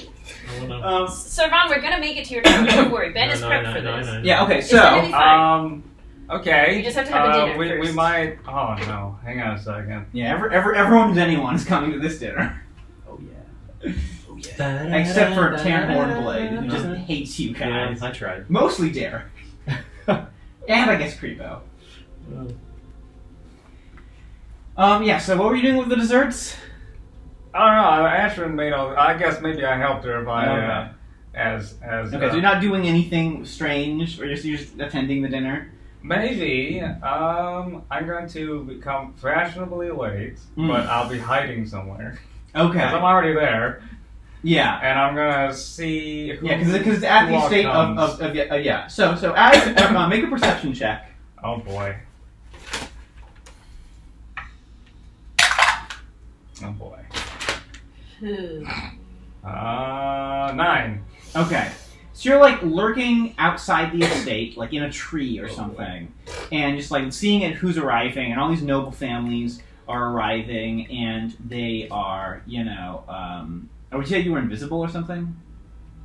I wanna- Sir Ron, we're gonna make it to your turn. Don't you worry. Ben is No, prepped no, for no, this. no. Yeah. Okay. It's gonna be So. fine. Okay. You just have to have a dinner we first. might. Oh no! Hang on a second. Yeah. Everyone who's anyone is coming to this dinner, Oh yeah. Oh yeah. except for Taryn Hornblade, who just hates you Yeah, guys. I tried. Mostly Derek. And I guess Krebo. Yeah. So what were you doing with the desserts? I don't know. Ashrin made all. I guess maybe I helped her by Okay. as. Okay. So you're not doing anything strange, or you're just attending the dinner. Maybe I'm going to become fashionably late, Mm. but I'll be hiding somewhere. Okay. 'Cause I'm already there, Yeah. and I'm gonna see. Who, Yeah, because it's at who the all state comes. of yeah. So as make a perception check. Oh boy. Oh boy. 9. Okay. So you're like lurking outside the estate, like in a tree or something, and just like seeing it who's arriving, and all these noble families are arriving, and they are, would you say you were invisible or something?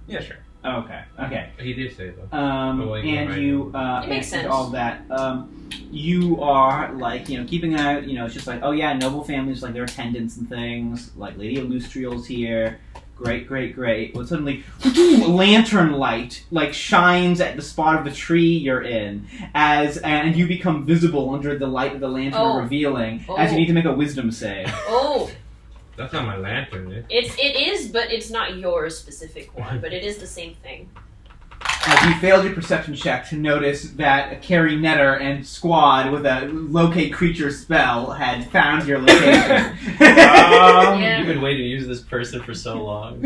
Yeah, sure. Oh, okay. He did say though. And you, It makes and sense. all that. You are like, keeping an eye. It's just like, oh yeah, noble families, like their attendants and things. Like Lady Illustrial's here. Great. Well, suddenly, lantern light like shines at the spot of the tree you're in, and you become visible under the light of the lantern, Oh. revealing Oh. as you need to make a wisdom save. Oh, That's not my lantern, is It is, but it's not your specific one. But it is the same thing. You failed your perception check to notice that Carrie Netter and Squad with a locate creature spell had found your location. Yeah. You've been waiting to use this person for so long.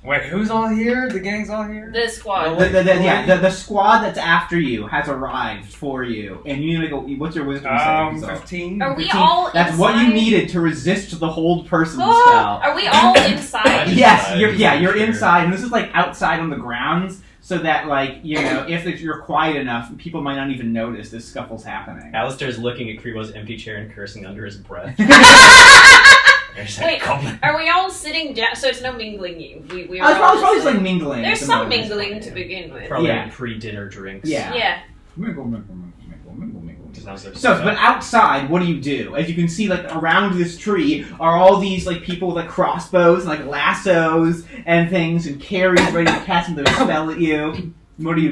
Wait, who's all here? The gang's all here? The squad. The squad that's after you has arrived for you, and you need to go. What's your wisdom saving throw? 15. Are we 15. all That's inside? what you needed to resist the hold person spell. Are we all inside? Yes, you're inside, and this is like outside on the grounds, so that like if you're quiet enough, people might not even notice this scuffle's happening. Alistair's looking at Kribo's empty chair and cursing under his breath. Wait, are we all sitting down? So it's no mingling. We I was are all probably just like mingling. There's at the some moment. mingling to begin with. Probably Yeah. pre-dinner drinks. Yeah. Yeah. Mingle. Sounds So, but outside, what do? As you can see, like around this tree are all these like people with like crossbows and like lassos and things, and Carrie's ready to cast another spell at you. What do?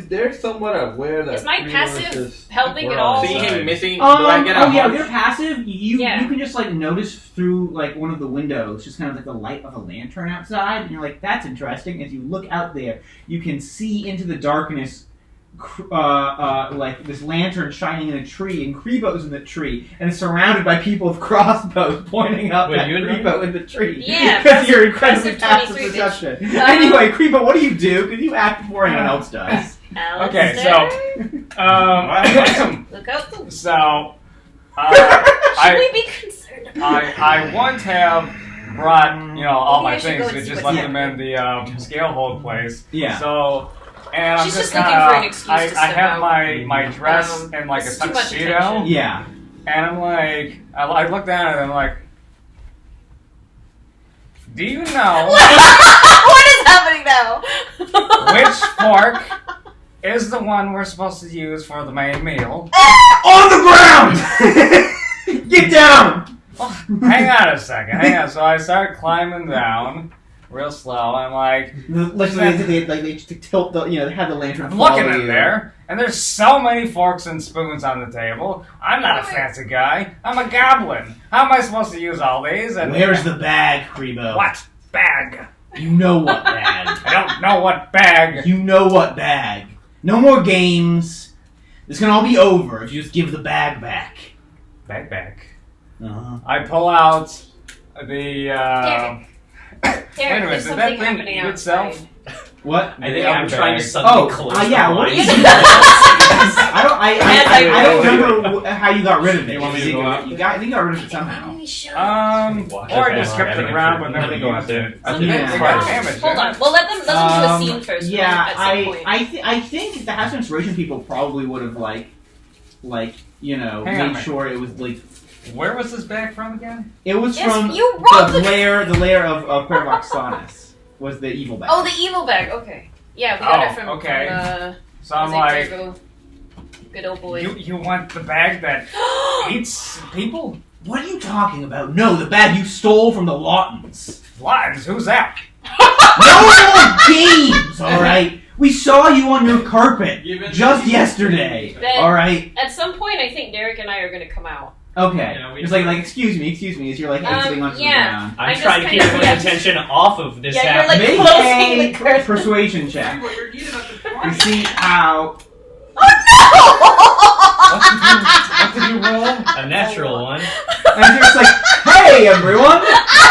They're somewhat aware that Is my Primo passive is- helping we're at all? outside. See him missing? Do I get a hunch? You're passive. You Yeah. can just like notice through like one of the windows, just kind of like the light of a lantern outside, and you're like, that's interesting. As you look out there, you can see into the darkness. Like this lantern shining in a tree, and Kribo's in the tree, and it's surrounded by people with crossbows pointing up Wait, at you and Kribo in the tree. Yeah, because you're incredibly passive passive 23, bitch. perception. Anyway, Kribo, what do you do? Because you act before anyone else does. Okay, Alistair? so Look out. so Should we be concerned about I once have brought all Maybe my I should go things and and see just what's left them in the scale hold place. Yeah. So. And I'm She's just just looking kinda, for an excuse I to have step my dress and like a it's too much tuxedo, attention. Yeah. and I'm like, I look down at it and I'm like, do you know What is happening now? which fork is the one we're supposed to use for the main meal? On the ground! Get down! Hang on a second, hang on. So I start climbing down real slow. I'm like, They tilt the, they have the lantern. I'm looking follow in you. there, and there's so many forks and spoons on the table. I'm not a fancy guy. I'm a goblin. How am I supposed to use all these? And Where's the bag, Kribo? what bag? You know what bag. I don't know what bag. You know what bag. No more games. This can all be over if you just give the bag back. Bag. Uh-huh. I pull out the. Derek, Wait a minute, there's did something that thing happening eat outside. itself? What? I think Yeah, I'm okay. trying to suddenly Oh, close yeah. the What do you? blinds. I don't remember how you got rid of it. You want me to go out? I think you got rid of it somehow. Or just kept it around, but Let never me go out there. I Something think Yeah. it got damaged. Hold on. Well, let them do a scene first. Yeah, at some point. I think the House of Inspiration people probably would have Hang on a made minute. sure it was like Where was this bag from again? it was Yes, from you wrote the lair of Quervox was the evil bag. Oh, the evil bag. Okay. Yeah, we got it from. okay. From, So I'm was it like, Virgo? Good old boy. you want the bag that eats people? What are you talking about? No, the bag you stole from the Lawtons. Lions? Who's that? No more games, all right. We saw you on your carpet just yesterday. All right. At some point, I think Derek and I are going to come out. Okay. Yeah, we- It's like excuse me, as you're like exiting onto yeah. the ground. I'm just trying to keep kind of- everyone's attention off of this Yeah, you're like- happening. Make closing the a curtain. persuasion check. What you're eating at the You party. see how What did you roll? A natural one. and you're just like, hey everyone,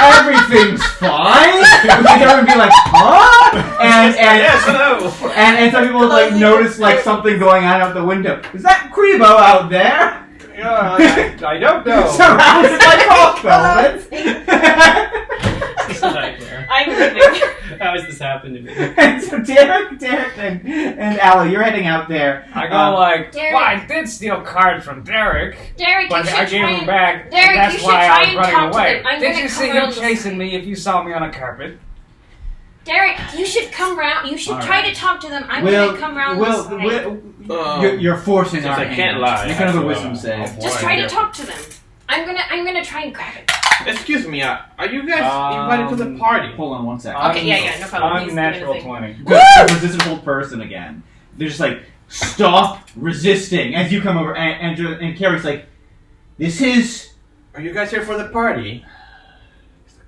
everything's fine. And everyone would be like, huh? And Yes, hello. and some people would like notice like something going on out the window. Is that Kribo out there? I don't know. Surrounded by crossbowmen. It's a nightmare. I'm leaving. How has this happened to me? And so Derek, and Allie, you're heading out there. I go like, Derek. well, I did steal cards from Derek, Derek, but you I should gave try them and... back. Derek, and that's you should why try I was and running talk to away. them. I'm Did gonna you come see around him the- chasing me if you saw me on a carpet? Derek, you should come round. You should All try right. to talk to them. I'm Will, going to come round Will, this side. you're forcing Since our I can't hand. lie, Make I have another to, wisdom save. avoid Just try to it. talk to them. I'm gonna try and grab it. Excuse me, are you guys invited to the party? Hold on one second. Okay, yeah, no problem. He's doing Unnatural his thing. 20. Good. Resistant hold person again. They're just like, stop resisting as you come over, and Carrie's like, this is Are you guys here for the party?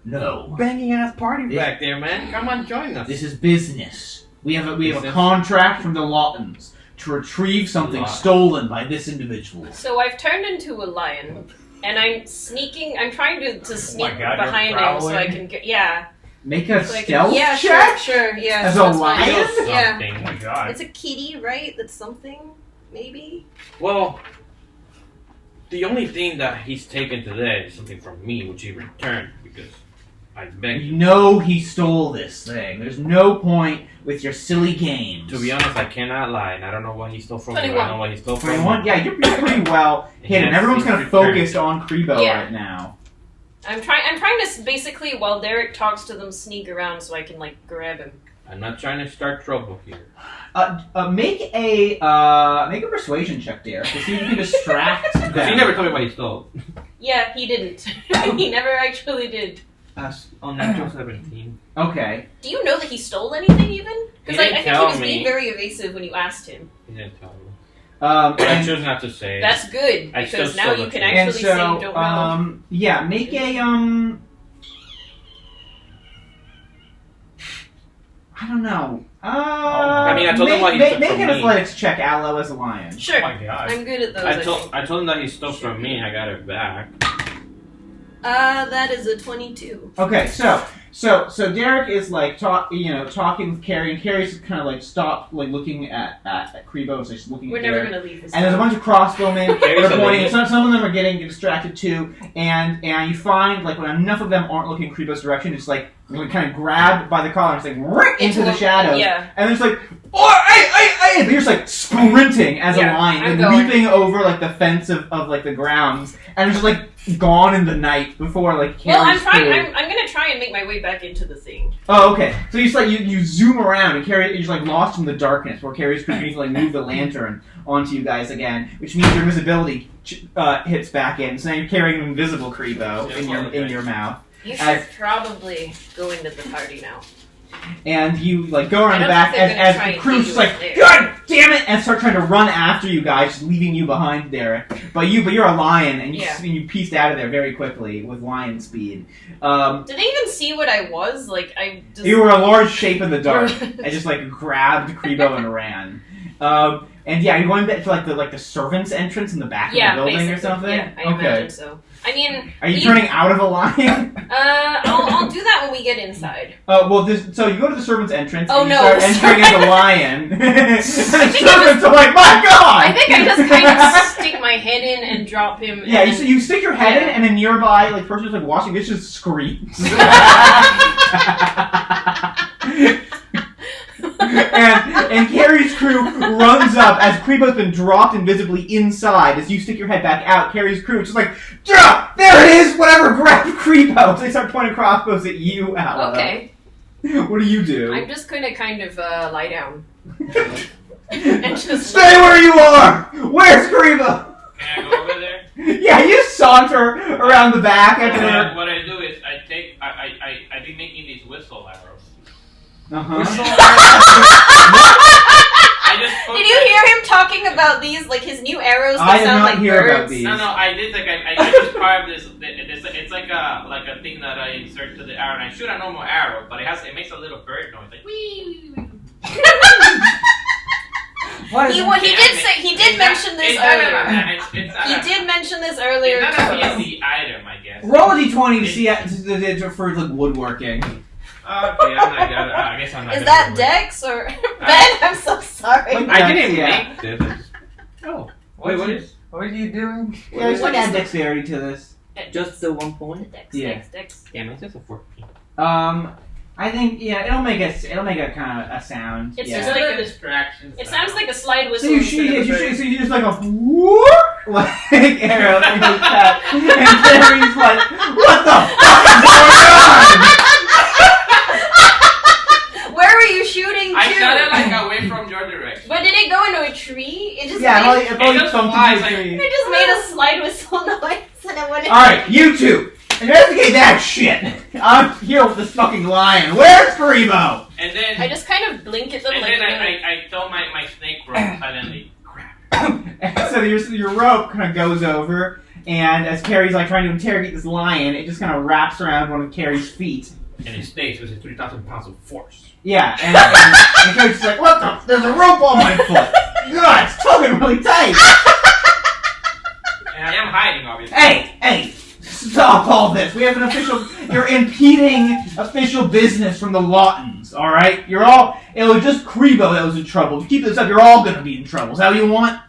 No. Banging ass party back there, man. Come on, join us. This is business. We have a contract from the Lawtons to retrieve something stolen by this individual. So I've turned into a lion, and I'm sneaking. I'm trying to sneak God, behind him so I can get. Yeah. Make a So stealth yeah, check? sure, yeah. As so a that's fine. lion? Yeah. Something. Oh my god. It's a kitty, right? That's something, maybe? Well, the only thing that he's taken today is something from me, which he returned because I begged You him. know he stole this thing. There's no point with your silly games. To be honest, I cannot lie, and I don't know what he stole from me. I 21. don't know what he stole from 21? me. Yeah, you're pretty well hidden. Yes, Everyone's kind of he's focused on Krebo Yeah. right now. I'm trying to basically, while Derek talks to them, sneak around so I can, like, grab him. I'm not trying to start trouble here. Make a persuasion check, Derek, to see if you can distract them. Because he never told me what he stole. Yeah, he didn't. He never actually did. On natural 17. Okay. Do you know that he stole anything, even? Because He I didn't think he tell was me. being very evasive when you asked him. He didn't tell me. But But I choose not to say. That's good, I because still now stole you the can truth. and actually say you so, don't know. yeah, make a I don't know. I mean, I told him what he took make from an me. athletics check, Aloe, as a lion. Sure, Oh my god. I'm good at those, I think. I told him that he stole from me, and I got it back. That is a 22. Okay, so Derek is like talking with Carrie, and Carrie's kind of like stopped like looking at Krebo, so she's looking We're at never Derek. gonna leave this. And there's a bunch of crossbowmen. Carrie's They're a pointing. lady. Some of them are getting distracted too, and you find like when enough of them aren't looking in Krebo's direction, it's like kind of grabbed by the collar and it's like into the shadows. Yeah. And there's like, and they're just like sprinting as a Yeah, lion, I'm and going. leaping over like the fence of like the grounds, and it's just like gone in the night before like Carrie's Well, I'm trying. crew. I'm gonna try and make my way back into the thing. Oh, okay. So you just like you zoom around and Carrie is like lost in the darkness, where Carrie's crew needs to like move the lantern onto you guys again, which means your invisibility hits back in. So now you're carrying an invisible Krebo in your mouth, You should probably go into the party now. and you like go around I the don't back think they're as gonna try the and crew's get just you like, up there. God damn it, and start trying to run after you guys, just leaving you behind there. But you're a lion, and you pieced out of there very quickly with lion speed. Did they even see what I was? Like, I just... You were a large shape in the dark. I just like grabbed Krebo and ran. And yeah, you're going back to like the servants' entrance in the back of the building basically. or something. Yeah, I imagine so. I mean, Are you turning out of a lion? I'll do that when we get inside. So you go to the servants' entrance. Oh, and you no, start the entering as a lion. And the think servants are like, my God! I think I just kind of stick my head in and drop him. Yeah, and you stick your head in, and a nearby like person who's like watching this just screams. and Carrie's crew runs up as Krebo's been dropped invisibly inside. As you stick your head back out, Carrie's crew is just like, there it is! Whatever, grab Krebo! So they start pointing crossbows at you, Aloe. Okay. What do you do? I'm just gonna kind of lie down. And just Stay where you are! Where's Krebo? Can I go over there? Yeah, you saunter around the back after What I do is I've been making these whistle arrows. Uh-huh. I just put Did you hear him talking about these, like his new arrows that I did sound not like hear birds? about these. No, I did like I just carved this. It's like a thing that I insert to the arrow, and I shoot a normal arrow, but it makes a little bird noise like wee. He did mention this earlier. He did mention this earlier. It's not a PNC item, I guess. Roll a d20 to see for like woodworking. Okay, I guess I'm not. Is gonna that do it. Dex or Ben? I'm so sorry. Like- I didn't Yeah. make this. I just... Oh, wait, what is? What are you doing? Yeah, just What like is add the- dexterity to this. Just the 1 point? Dex, Yeah. Dex. Yeah, mine's just a 14. I think it'll make a kind of a sound. It's yeah. just like a distractions. It sounds like a slide So whistle. you just like a whoop, like arrow through his chest, and Terry's like, "What the fuck is going on?" Where were you shooting to? I shot it like away from your direction. But did it go into a tree? It just Yeah, made, it probably just thumped flies, into a like- tree. it just made a slide whistle noise and it went. All right, you two, investigate that shit. I'm here with this fucking lion. Where's Primo? And then I just kind of blink at them and like. then I tell my snake rope suddenly. And so your rope kind of goes over, and as Carrie's like trying to interrogate this lion, it just kind of wraps around one of Carrie's feet. And it stays with his 3,000 pounds of force. Yeah, and Carrie's just like, what the? There's a rope on my foot. God, it's tugging really tight. And I am hiding, obviously. Hey, stop all this. We have an official. You're impeding official business from the Lawtons. All right, it was just Krebo that was in trouble. If you keep this up, you're all gonna be in trouble. Is that what you want?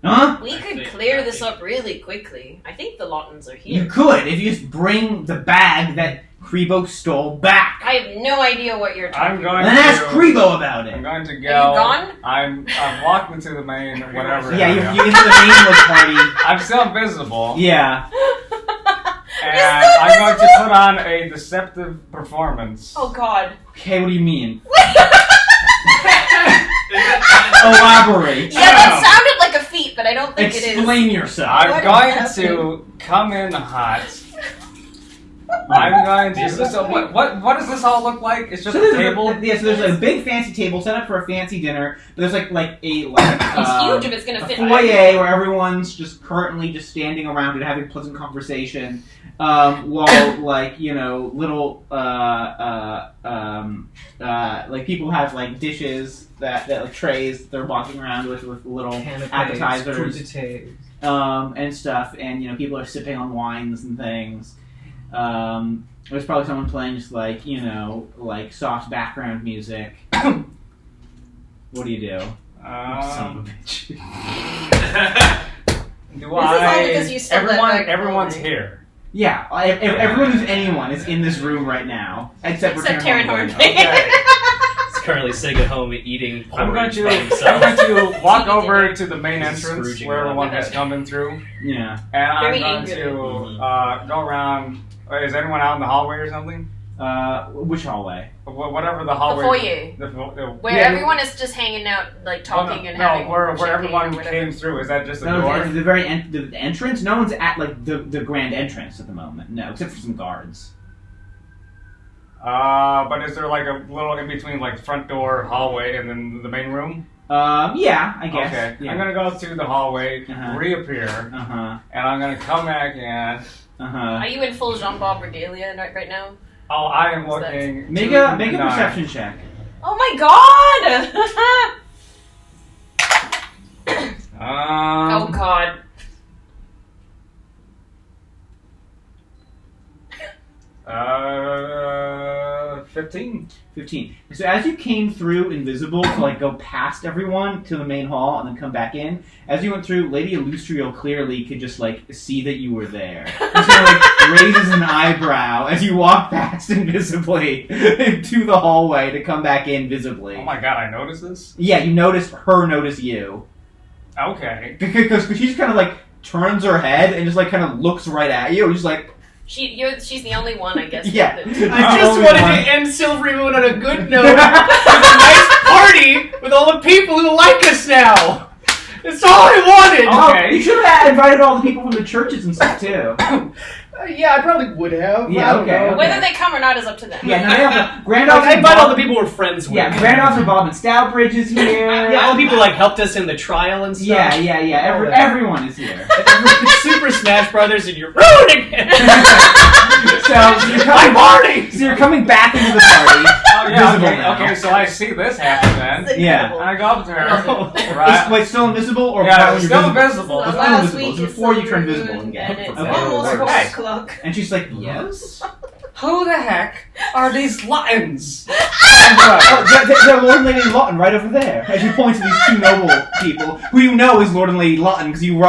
Huh? We could clear this up really quickly. I think the Lawtons are here. You could if you just bring the bag that Krebo stole back. I have no idea what you're talking about. Then ask Krebo about it. I'm going to go. Are you gone? I'm walking into the main whatever. Yeah, area. you're into the main little party. I'm still visible. Yeah. And I'm going to put on a deceptive performance. Oh God. Okay, what do you mean? Elaborate. Yeah, that sounded like a feat, but I don't think it is. Explain yourself. I'm going to come in hot. I'm going to. So what does this all look like? It's just a table. So there's a big fancy table set up for a fancy dinner. But there's like a it's huge if it's gonna fit. Foyer where everyone's just currently just standing around and having pleasant conversation, while little like people have like dishes that like trays they're walking around with little appetizers and stuff, and people are sipping on wines and things. There's probably someone playing just like soft background music. What do you do? Son of a bitch. Everyone's here. Yeah, everyone who's anyone is in this room right now, except for Karen Horn. Okay. He's currently sitting at home eating I'm going porridge by to himself. walk over to the main entrance Scrooging where around. everyone has come in through. Yeah. And I'm Very going angry. to go around. Is anyone out in the hallway or something? Which hallway? Whatever the hallway. Where everyone is just hanging out, like talking and having. where champagne everyone or came through. Is that just a No, door? the very the entrance. No one's at like the grand entrance at the moment. No, except for some guards. But is there like a little in between, like front door, hallway, and then the main room? Yeah, I guess. Okay, Yeah. I'm gonna go through the hallway, reappear, and I'm gonna come back in. Are you in full Jean-Bob regalia right now? Oh, I am looking. Make a perception check. Oh my God! Oh God. 15. 15. So as you came through invisible to like go past everyone to the main hall and then come back in, as you went through, Lady Illustrio clearly could just like see that you were there. And so like raises an eyebrow as you walk past invisibly to the hallway to come back in visibly. Oh my God, I noticed this? Yeah, you noticed her notice you. Okay. Because she just kind of like turns her head and just like kind of looks right at you. Just like She's the only one, I guess. Yeah. that- I just wanted to end Silvery Moon on a good note with a nice party with all the people who like us now. That's all I wanted. Okay. You should have invited all the people from the churches and stuff too. Yeah, I probably would have. Yeah, I don't okay. know. Whether they come or not is up to them. Yeah, no, they have Grand Like, Officer I invite Bob- all the people we're friends with. Yeah, Grand Officer Bob and Stowbridge is here. Yeah, all the people like helped us in the trial and stuff. Yeah. Everyone is here. Super Smash Brothers, and you're ruining it. So you're coming back into the party. Oh yeah, Visible okay, now. okay, so I see this happen then. Yeah. And I go up to her. Is, Right. wait, still invisible or Yeah, when it's you're still visible? invisible. It's still Last invisible. week It's it's before you turn Silver visible Moon, again. and it's Okay. almost 4 Okay. o'clock. And she's like, yes? Who the heck are these lions? They're Lord and Lady Lawton right over there. As you point to these two noble people, who you know is Lord and Lady Lawton because you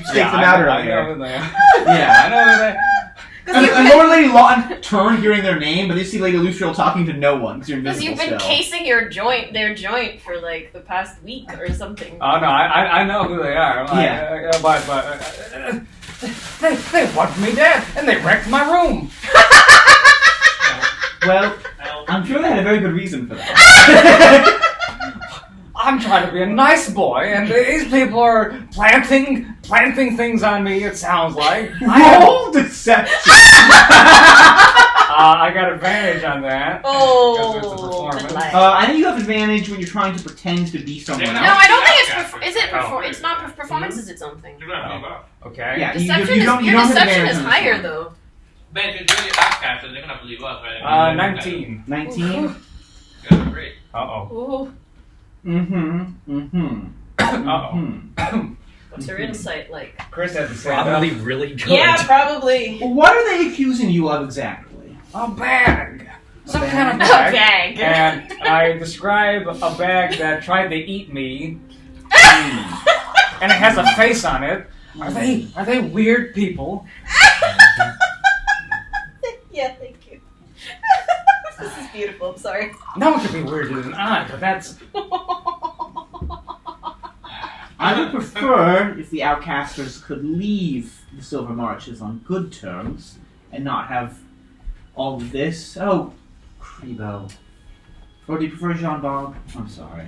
staked them out I earlier. know they. Yeah. I know they. And Lord and Lady Lawton turn hearing their name, but they see Lady Lustriel talking to no one because you're Because invisible you've been still. casing their joint for like the past week or something. Oh no, I know who they are. Like, but they want me dead and they wrecked my room. Well, I'm sure they had a very good reason for that. I'm trying to be a nice boy, and these people are planting things on me. It sounds like. Roll deception. I got advantage on that. Oh, Because it's a performance. good luck. I think you have advantage when you're trying to pretend to be someone No, No, else. I don't think it's Outcasters. is it Oh. it's not performance is its own thing. You're gonna believe us. Okay. Yeah, Deception you don't your have deception advantage is on this higher one. though. Ben, if you're doing Outcasters, they're gonna believe us, right? 19. 19? Yeah, great. Uh-oh. Ooh, Uh-oh. what's her insight like? Chris had to say that. Probably really good. Yeah, probably. What are they accusing you of exactly? A bag. Some bag? kind of A bag. bag. And I describe a bag that tried to eat me, and it has a face on it. Are they weird people? Yeah, thank you. This is beautiful. I'm sorry. No one could be weirder than I, but that's... I would prefer if the Outcasters could leave the Silver Marches on good terms and not have all of this. Oh, Crebo. Or do you prefer Jean Bob? I'm sorry.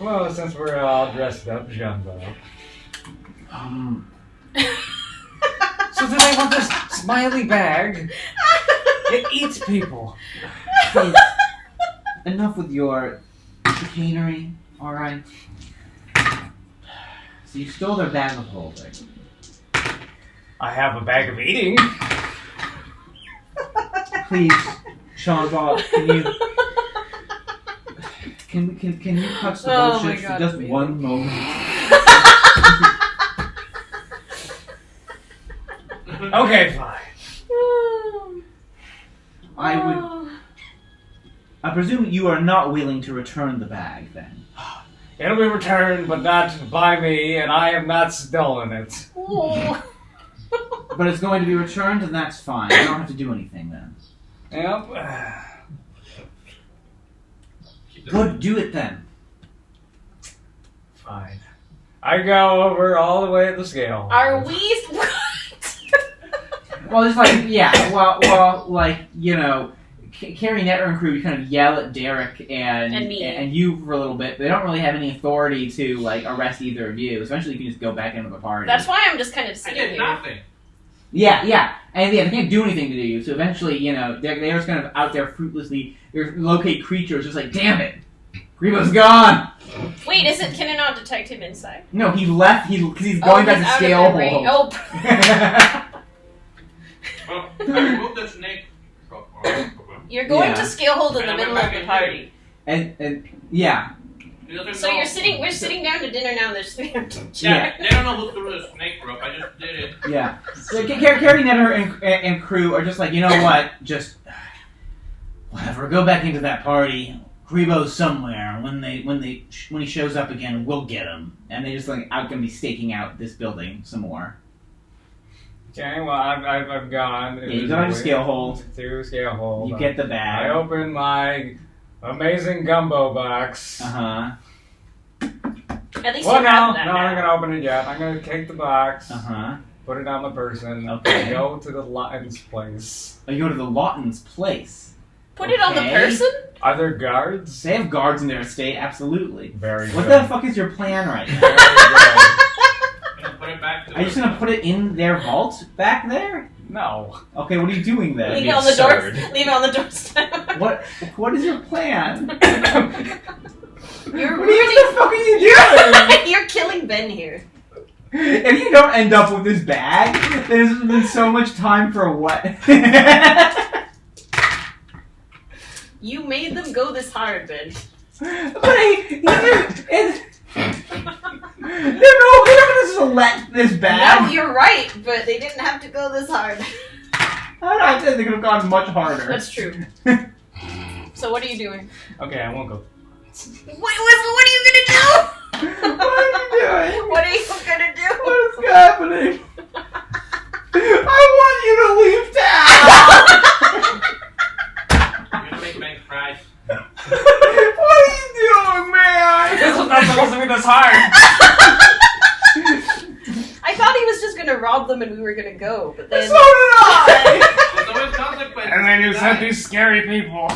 Well, since we're all dressed up, Jean-Bob. So do they want this smiley bag? It eats people. Please, enough with your chicanery, alright? So you stole their bag of holding. I have a bag of eating. Please, Sean Bob, can you touch the Oh my bullshit for God, just baby. one moment? Okay, fine. I presume you are not willing to return the bag then. It'll be returned, but not by me, and I have not stolen it. Oh. But it's going to be returned and that's fine. I don't have to do anything then. Yep. Good, do it then. Fine. I go over all the way to the scale. Are we? What? Well, it's like, yeah, well, like, you know, Carrie, Netter, and crew, you kind of yell at Derek and me. and you for a little bit. They don't really have any authority to, like, arrest either of you. Especially if you just go back into the party. That's why I'm just kind of I sitting did here. nothing. Yeah. And yeah, they can't do anything to you. So eventually, you know, they're just kind of out there fruitlessly. They locate creatures just like, damn it, Grebo's gone. Wait, can it not detect him inside? No, he left. Because he's going back to out of scale their range. hold. Oh, Well, I removed the snake. you're going Yeah. to scale hold in And the I middle went of back the in party. and yeah. So we're sitting down to dinner now. There's three of them. Yeah, they don't know who threw the snake rope. I just did it. Yeah. So Carrie, Netter, and crew are just like, you know what? Just whatever. Go back into that party. Grebo's somewhere. When he shows up again, we'll get him. And they just like gonna be staking out this building some more. Okay, well, I've gone. Yeah, you go into scale hold. Through scale hold. You get the I bag. open my amazing gumbo box. Uh At least Well, you no, have that I'm now. gonna open it yet. I'm gonna take the box, huh. put it on the person, Okay. go to the lion's place. You go to the Lawton's place. Put it on the Okay. person? Are there guards? They have guards in their estate, absolutely. Very What good. the fuck is your plan right now? Very good. And put it back to Are you just gonna put it in their vault back there? No. Okay, what are you doing then? Leave it on the door. absurd. Leave it on the doorstep. What is your plan? You're What the fuck are you doing? You're killing Ben here. If you don't end up with this bag, there's been so much time for what? You made them go this hard, Ben. They're not just gonna let this No, bag. you're right, but they didn't have to go this hard. I think they could have gone much harder. That's true. So what are you doing? Okay, I won't go. Wait, what are you gonna do? What are you doing? What are you gonna do? What is happening? I want you to leave town. You're gonna make Ben cry. What are you doing, man? This was not supposed to be this hard! I thought he was just gonna rob them and we were gonna go, but then So did I. There's always consequences. And then you to sent that. these scary people.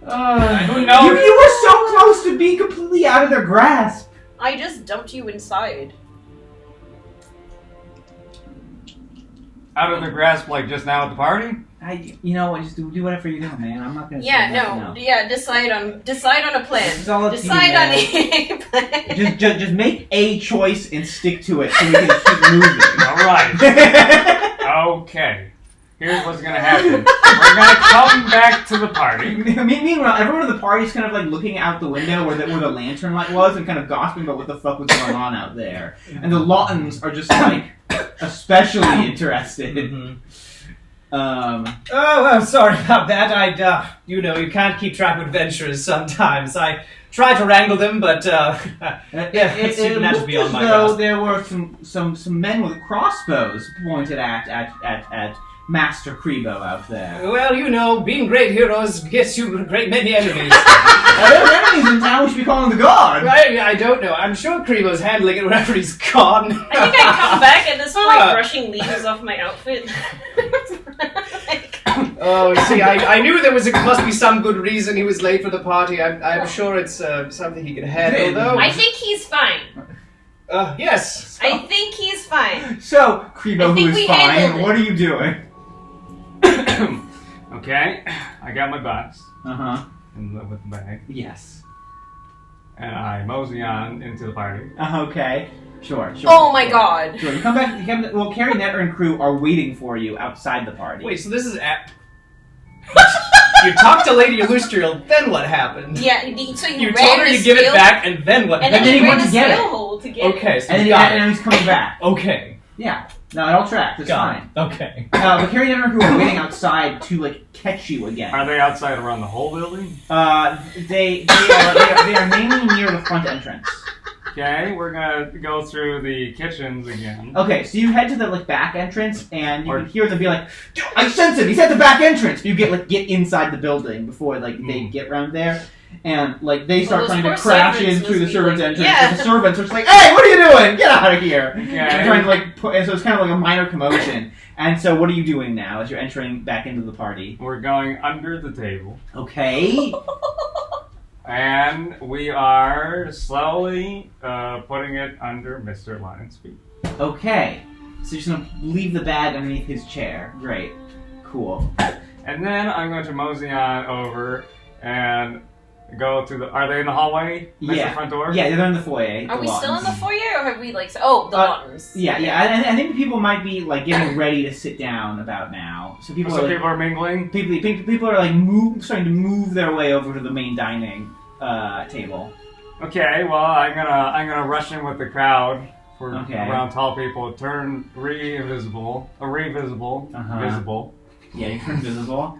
Who knows? You were so close to being completely out of their grasp. I just dumped you inside. out of the grasp like just now at the party? You know what? Just do whatever you do, man. I'm not gonna. Yeah, say no. nothing else. Yeah, decide on a plan. It's all up to you, Decide on man. a plan. Just make a choice and stick to it so we can keep moving. All right. Okay. Here's what's gonna happen. We're gonna come back to the party. Meanwhile, everyone at the party's kind of like looking out the window where the lantern light was and kind of gossiping about what the fuck was going on out there. And the Laughtons are just like especially interested. Mm-hmm. Oh, I'm sorry about that. You can't keep track of adventurers sometimes. I try to wrangle them, but it's looked beyond as my though grasp. there were some men with crossbows pointed at Master Krebo out there. Well, being great heroes gets you a great many enemies. Are there enemies in town? We should be calling the guard. I don't know. I'm sure Krebo's handling it wherever he's gone. I think I come back and just like brushing leaves off my outfit. Oh, see, I knew there must be some good reason he was late for the party. I'm sure it's something he can handle, though. I think he's fine. Yes. I think he's fine. So, Krebo, I who think is we fine, handled it. what are you doing? Okay, I got my box Uh-huh. with the bag, Yes. and I mosey on into the party. Okay. Sure. Oh my god. Sure, you come back, well, Carrie, Netter, and crew are waiting for you outside the party. Wait, so this is You talked to Lady Illustrial, then what happened? Yeah, so You ran told her the you give it scale- back, and then what And happened? then he he ran went the to get it. scale hole to get Okay, so And, you got and it. he's coming back. Okay. Yeah. No, it all tracks. It's fine. Okay. But Carrie, Netter, and crew are waiting outside to, catch you again. Are they outside around the whole building? They are mainly near the front entrance. Okay, we're gonna go through the kitchens again. Okay, so you head to the back entrance, and you can hear them be like, "Dude, I sense him! He's at the back entrance!" You get inside the building before they get around there, and they start those trying to poor crash in servants through the must be servants' like, entrance. yeah. And the servants are just like, "Hey, what are you doing? Get out of here!" Okay. And trying to and so it's kind of like a minor commotion. And so, what are you doing now as you're entering back into the party? We're going under the table. Okay. And we are slowly putting it under Mr. Lion's feet. Okay. So you're just gonna leave the bag underneath his chair. Great. Cool. And then I'm going to mosey on over and go to the... Are they in the hallway? Next to the front door? Yeah, they're in the foyer. Are the we still in Laughtons. the foyer, or have we the Laughtons? Yeah. I think people might be getting ready to sit down about now. So people So are people are mingling? people are starting to move their way over to the main dining table. Okay, well I'm gonna rush in with the crowd for Okay. around tall people. Turn visible, visible, Yeah, you turn visible.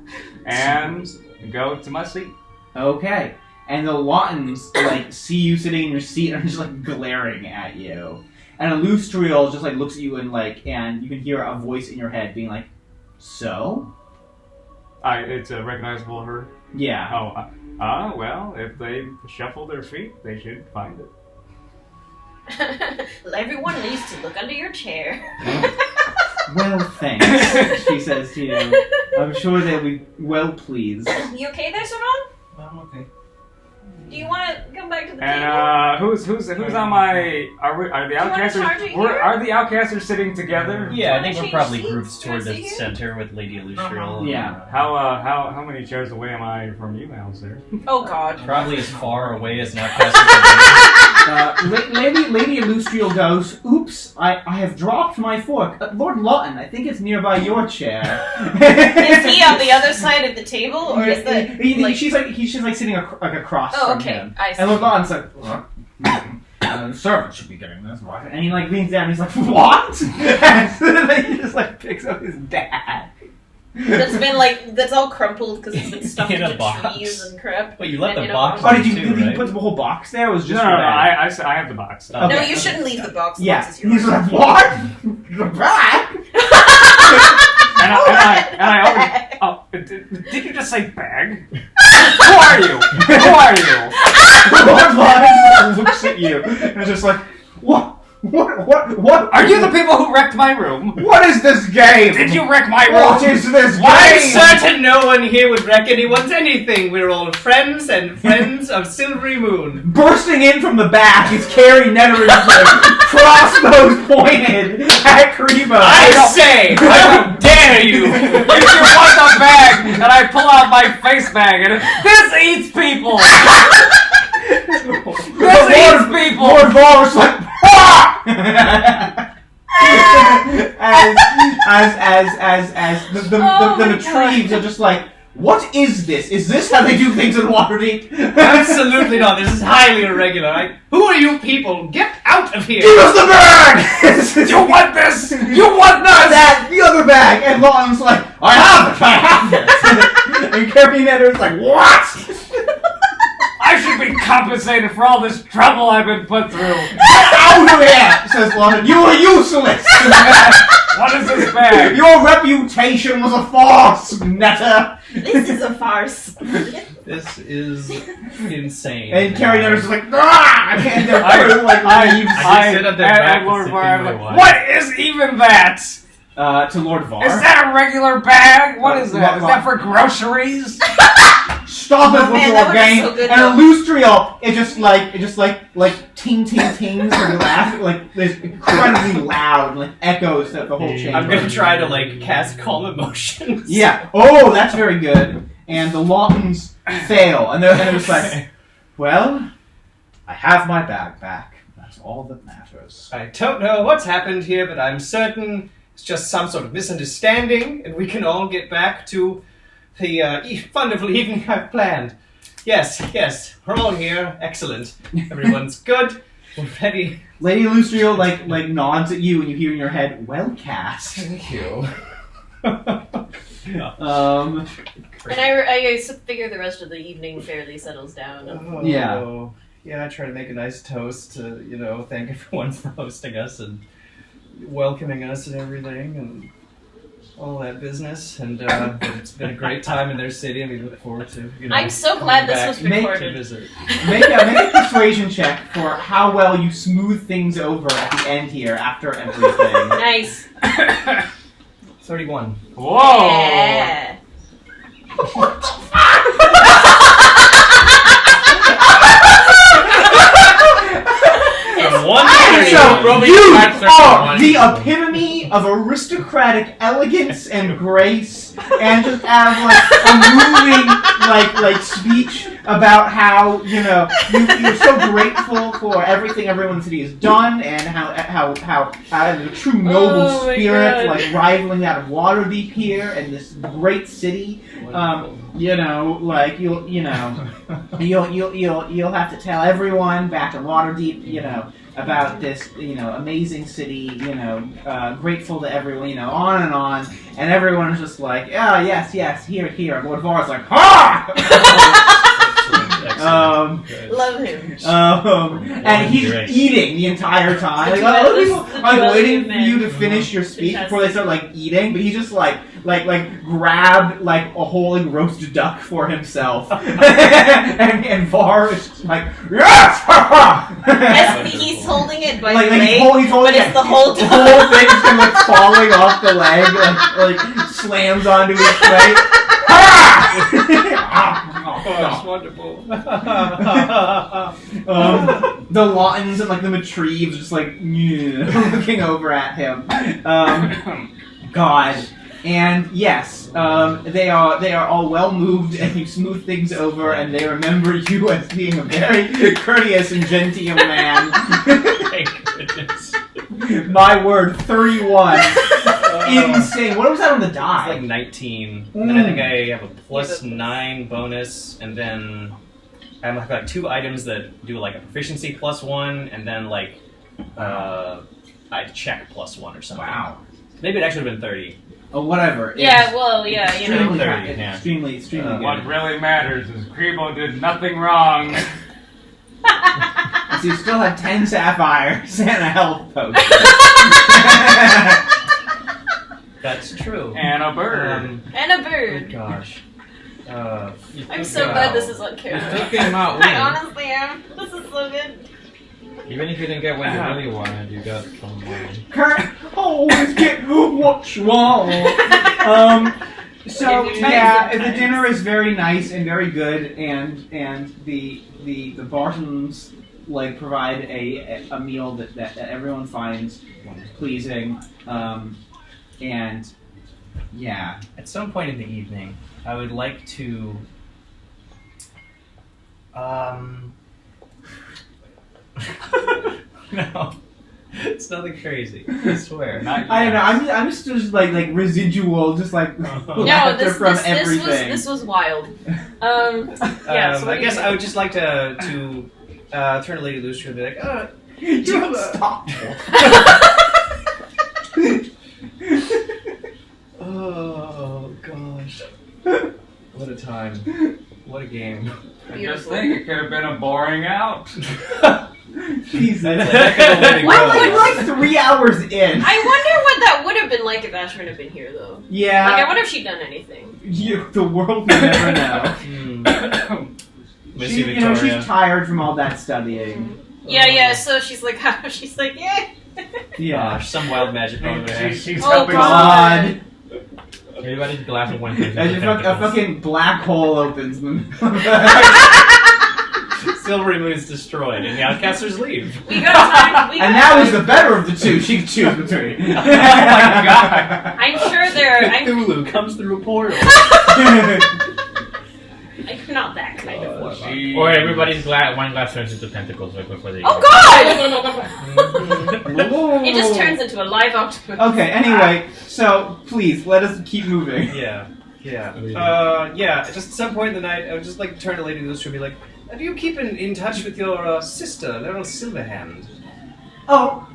and go to my seat. Okay. And the Laughtons see you sitting in your seat and are just glaring at you. And Illustrial just looks at you and and you can hear a voice in your head being like, "So?" It's a recognizable her. Yeah. Well, if they shuffle their feet, they should find it. Everyone needs to look under your chair. Well, thanks, she says to you. I'm sure they'll be well pleased. You okay there, Savon? I'm okay. Do you want to come back to the table? And who's on my? Are the you wanna charge Outcasters? it here? Are the Outcasters sitting together? Yeah, I Wanna think we're change probably seats? grouped Do you wanna toward the sit here? center with Lady Illustrial. Yeah. How many chairs away am I from you, Alistair? Oh God. Probably as far away as an outcast can Lady Illustrial goes, "Oops, I have dropped my fork. Lord Lawton, I think it's nearby your chair." Is he on the other side of the table, or is that She's just sitting across Oh, from okay. him. I see. And Lord Lawton's like, "The servant should be getting this, right?" And he leans down and he's like, "What?" And then he just picks up his bag. That's been that's all crumpled because it's been stuffed In a into box. trees and crap. But you left And the in a box Oh, did you right? put the whole box there? Or was it No, just no, your no. bag? I have the box. Okay. No, you shouldn't leave the box. The Yeah. box is yours. He's like, "What? The bag?" And I did you just say bag? Who are you? Who are you? Lord Lawton looks at you and is just like, "What? What? Are you the people who wrecked my room? What is this game? Did you wreck my room? What is this I'm game?" certain no one here would wreck anyone's anything. We're all friends and friends of Silvery Moon. Bursting in from the back is Carrie Netter, crossbows pointed at Kribo. I say, how dare you! If you want the bag, and I pull out my face bag, and this eats people! This eats people! Lord Var's like, as the retrieves are just like, what is this? Is this how they do things in Waterdeep? Absolutely not. This is highly irregular. Who are you people? Get out of here! Give us the bag! You want this? You want Not this? that! The other bag! And Lawton's like, I have it! And Carabinetto's like, what? I should be compensated for all this trouble I've been put through. Out of here! Says Lawton. You are useless! What is this bag? Your reputation was a farce, Netta! This is a farce. This is insane. And Carabinetto's like, ah! And they're like, leaves. I sit at their back Lord and sip Var, in I'm my like, wine. what is even that? To Lord Var. Is that a regular bag? What is that? Is What- that for groceries? Stop it Oh, with man, your that would've been game. so good, And though. Illustrial, it just like ting ting tings when you laugh. Like it's incredibly loud, like echoes throughout the whole chamber. I'm gonna try to like cast calm emotions. Yeah. Oh, that's very good. And the Lawtons fail, and they're just like, well, I have my bag back. That's all that matters. I don't know what's happened here, but I'm certain it's just some sort of misunderstanding, and we can all get back to the wonderful evening I've planned. Yes, we're all here. Excellent. Everyone's good. We're ready. Lady Illustrial like nods at you, and you hear in your head, "Well cast." Thank you. And I figure the rest of the evening fairly settles down. Yeah. Yeah, I try to make a nice toast to, thank everyone for hosting us and welcoming us and everything and all that business. And it's been a great time in their city, and we look forward to, I'm so coming glad this back was to recorded. visit. Make a persuasion check for how well you smooth things over at the end here after everything. Nice. 31. Whoa! Yeah. From 1 to So, 31. you are one. the epitome of aristocratic elegance and grace, and just have like a moving like speech about how you're so grateful for everything everyone in the city has done, and how the true noble Oh my spirit God. like rivaling that of Waterdeep here and this great city. You'll have to tell everyone back in Waterdeep, about this, amazing city, grateful to everyone, on, and everyone is just like, yes, here. Lord Var's like, ha! Love him. And he's Great. eating the entire time. Like, The other people dualist- are the waiting dualist for you to man. finish your speech Fantastic. before they start like eating, but he just like grabbed like a whole like, roast duck for himself, and Var is just like yes, Yes, he's holding it by like the leg, he's holding but it's the whole the whole thing is kind of like falling off the leg, like slams onto his plate. Oh, that's wonderful. The Lawtons and like the Matreeves just like looking over at him. God. And yes, they are all well moved, and you smooth things over, and they remember you as being a very courteous and genteel man. Thank goodness. My word, 31. Insane. What was that on the die? It's like 19. And then I think I have a +9 bonus, and then I have like 2 items that do like a proficiency +1, and then like I check +1 or something. Wow. Maybe it actually would have been 30. Oh, whatever. Yeah, It's well, yeah, extremely, 30, yeah. extremely good. What really matters is Kribo did nothing wrong. So you still have 10 sapphires and a health potion. That's true. And a bird. And a Oh bird. gosh. I'm so glad this is on You camera. still came out I winning. honestly am. This is so good. Even if you didn't get what you really wanted, you got some money. Can't always get what you want. So If you yeah, try the dinner sometimes. is very nice and very good, and the Bartons like provide a meal that everyone finds pleasing, and yeah. At some point in the evening, I would like to. No, it's nothing crazy. I swear. Not I don't know. I'm just like residual, just like laughter from everything. This was wild. Yeah. So I guess I would just like to turn to Lady Lucia and be like, You stop. oh gosh, what a time, what a game. I just think it could have been a boring out. Jesus. That's a heck of a way to We're go. like 3 hours in. I wonder what that would have been like if Ashman had been here, though. Yeah. Like, I wonder if she'd done anything. The world will never know. Miss She, you, you know, Victoria. she's tired from all that studying. Yeah. So she's like, yeah. Yeah. Gosh, some wild magic over there. She's Oh, helping God. Everybody's glass of wine turns As into a tentacles. fucking black hole opens. Silvery Moon is destroyed, and the Outcasters leave. We got time. And now is the better of the two. She can choose between. Oh my god! I'm sure they're. Cthulhu comes through a portal. I'm not that kind of warlock. Or everybody's wine glass turns into tentacles right before they. Oh God! It just turns into a live octopus. Okay, anyway, so please let us keep moving. Yeah. Just at some point in the night, I would just like to turn to Lady Lucia and be like, do you keep in touch with your sister, little Silverhand? Oh,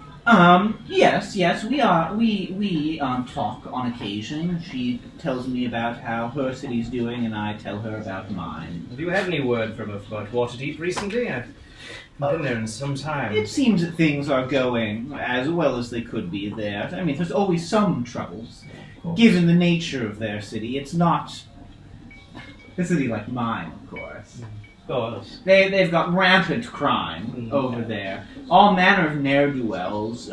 yes, we are. We talk on occasion. She tells me about how her city's doing, and I tell her about mine. Have you had any word from her about Waterdeep recently? I've been there in some time. It seems that things are going as well as they could be there. I mean, there's always some troubles, given the nature of their city. It's not a city like mine, of course. They've got rampant crime over there. All manner of ne'er-do-wells,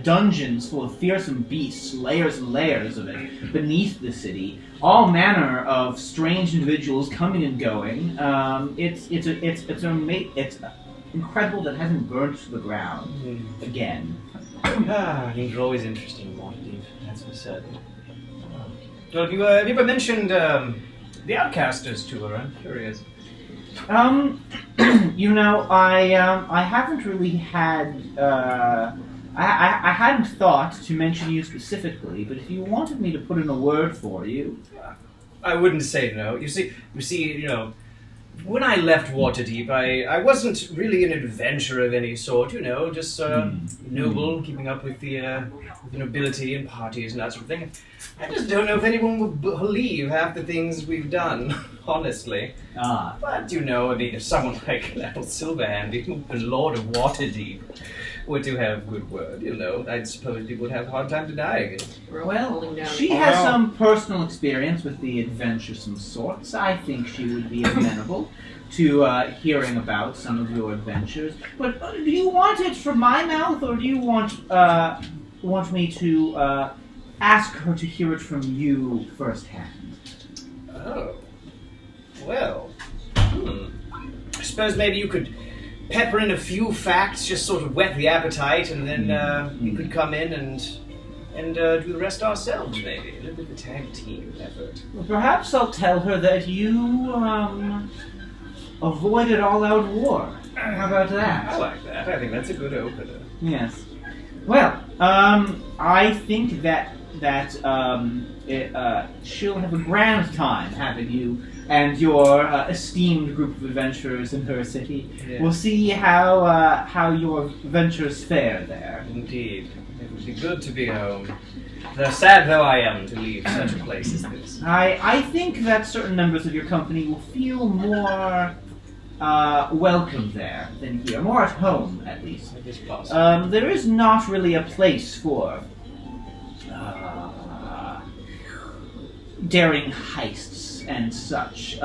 dungeons full of fearsome beasts, layers and layers of it beneath the city. All manner of strange individuals coming and going. It's incredible that it hasn't burnt to the ground again. Things are always interesting in Waterdeep, that's for certain. Well, have you ever mentioned the Outcasters to her? I'm curious. You know, I haven't really had, I hadn't thought to mention you specifically, but if you wanted me to put in a word for you... I wouldn't say no. You see, you know, when I left Waterdeep, I wasn't really an adventurer of any sort, you know, just noble, keeping up with the nobility and parties and that sort of thing. I just don't know if anyone would believe half the things we've done, honestly. But, you know, I mean, if someone like Little Silverhand, the Lord of Waterdeep, were to have good word, you know, I suppose people would have a hard time denying it. Well, she has some personal experience with the adventuresome sorts. I think she would be amenable to hearing about some of your adventures. But do you want it from my mouth, or do you want me to ask her to hear it from you firsthand? Oh. Well. I suppose maybe you could pepper in a few facts, just sort of whet the appetite, and then we could come in and do the rest ourselves, maybe. A little bit of a tag team effort. Well, perhaps I'll tell her that you avoided all-out war. How about that? I like that. I think that's a good opener. Yes. Well, I think that she'll have a grand time having you and your esteemed group of adventurers in her city. Yeah. We'll see how your ventures fare there. Indeed. It would be good to be home. Sad though I am to leave such a place as this. I think that certain members of your company will feel more welcome there than here. More at home, at least. It is possible. There is not really a place for daring heists and such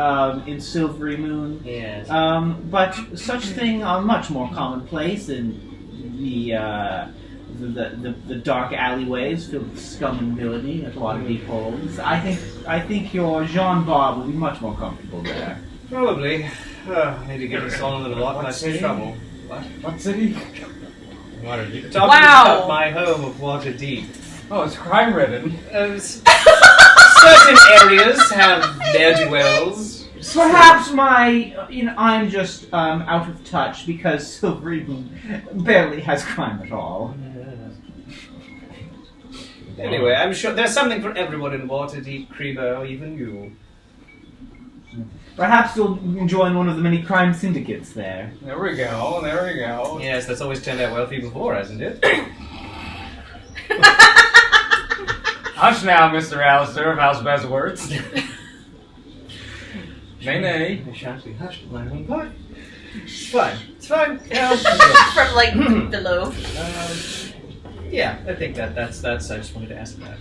in Silvery Moon. Yes. But such things are much more commonplace in the dark alleyways filled with scum and villainy that Waterdeep holds. I think your Jean Bar will be much more comfortable there. Probably. Maybe get us all in a lot less trouble. What city? Talking Wow. about my home of Waterdeep. Oh, it's crime-ridden. Certain areas have ne'er-do-wells. Perhaps I'm just out of touch because Silvery Moon barely has crime at all. Anyway, I'm sure there's something for everyone in Waterdeep, Creeper, even you. Perhaps you'll join one of the many crime syndicates there. There we go. There we go. Yes, that's always turned out wealthy before, hasn't it? Hush now, Mr. Alistair of House Best Words. Nay. I shan't be hushed at my own part. It's fine. It's fine. Yeah. From like below. Yeah, I think that's. I just wanted to ask that.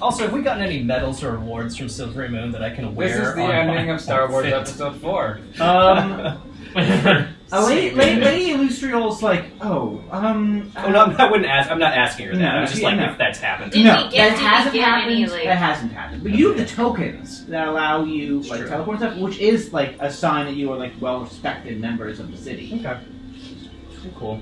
Also, have we gotten any medals or awards from Silvery Moon that I can wear? This is the on ending my of Star Wars outfit? Episode 4. Lady Illustrial's like, Oh no, I wouldn't ask. I'm not asking her that. No, I was just yeah, like, no. if that's happened. Did no, we get- that did we hasn't get happened. any, like- That hasn't happened. But you have the tokens that allow you like Sure. teleport stuff, which is like a sign that you are like well-respected members of the city. Okay. Cool.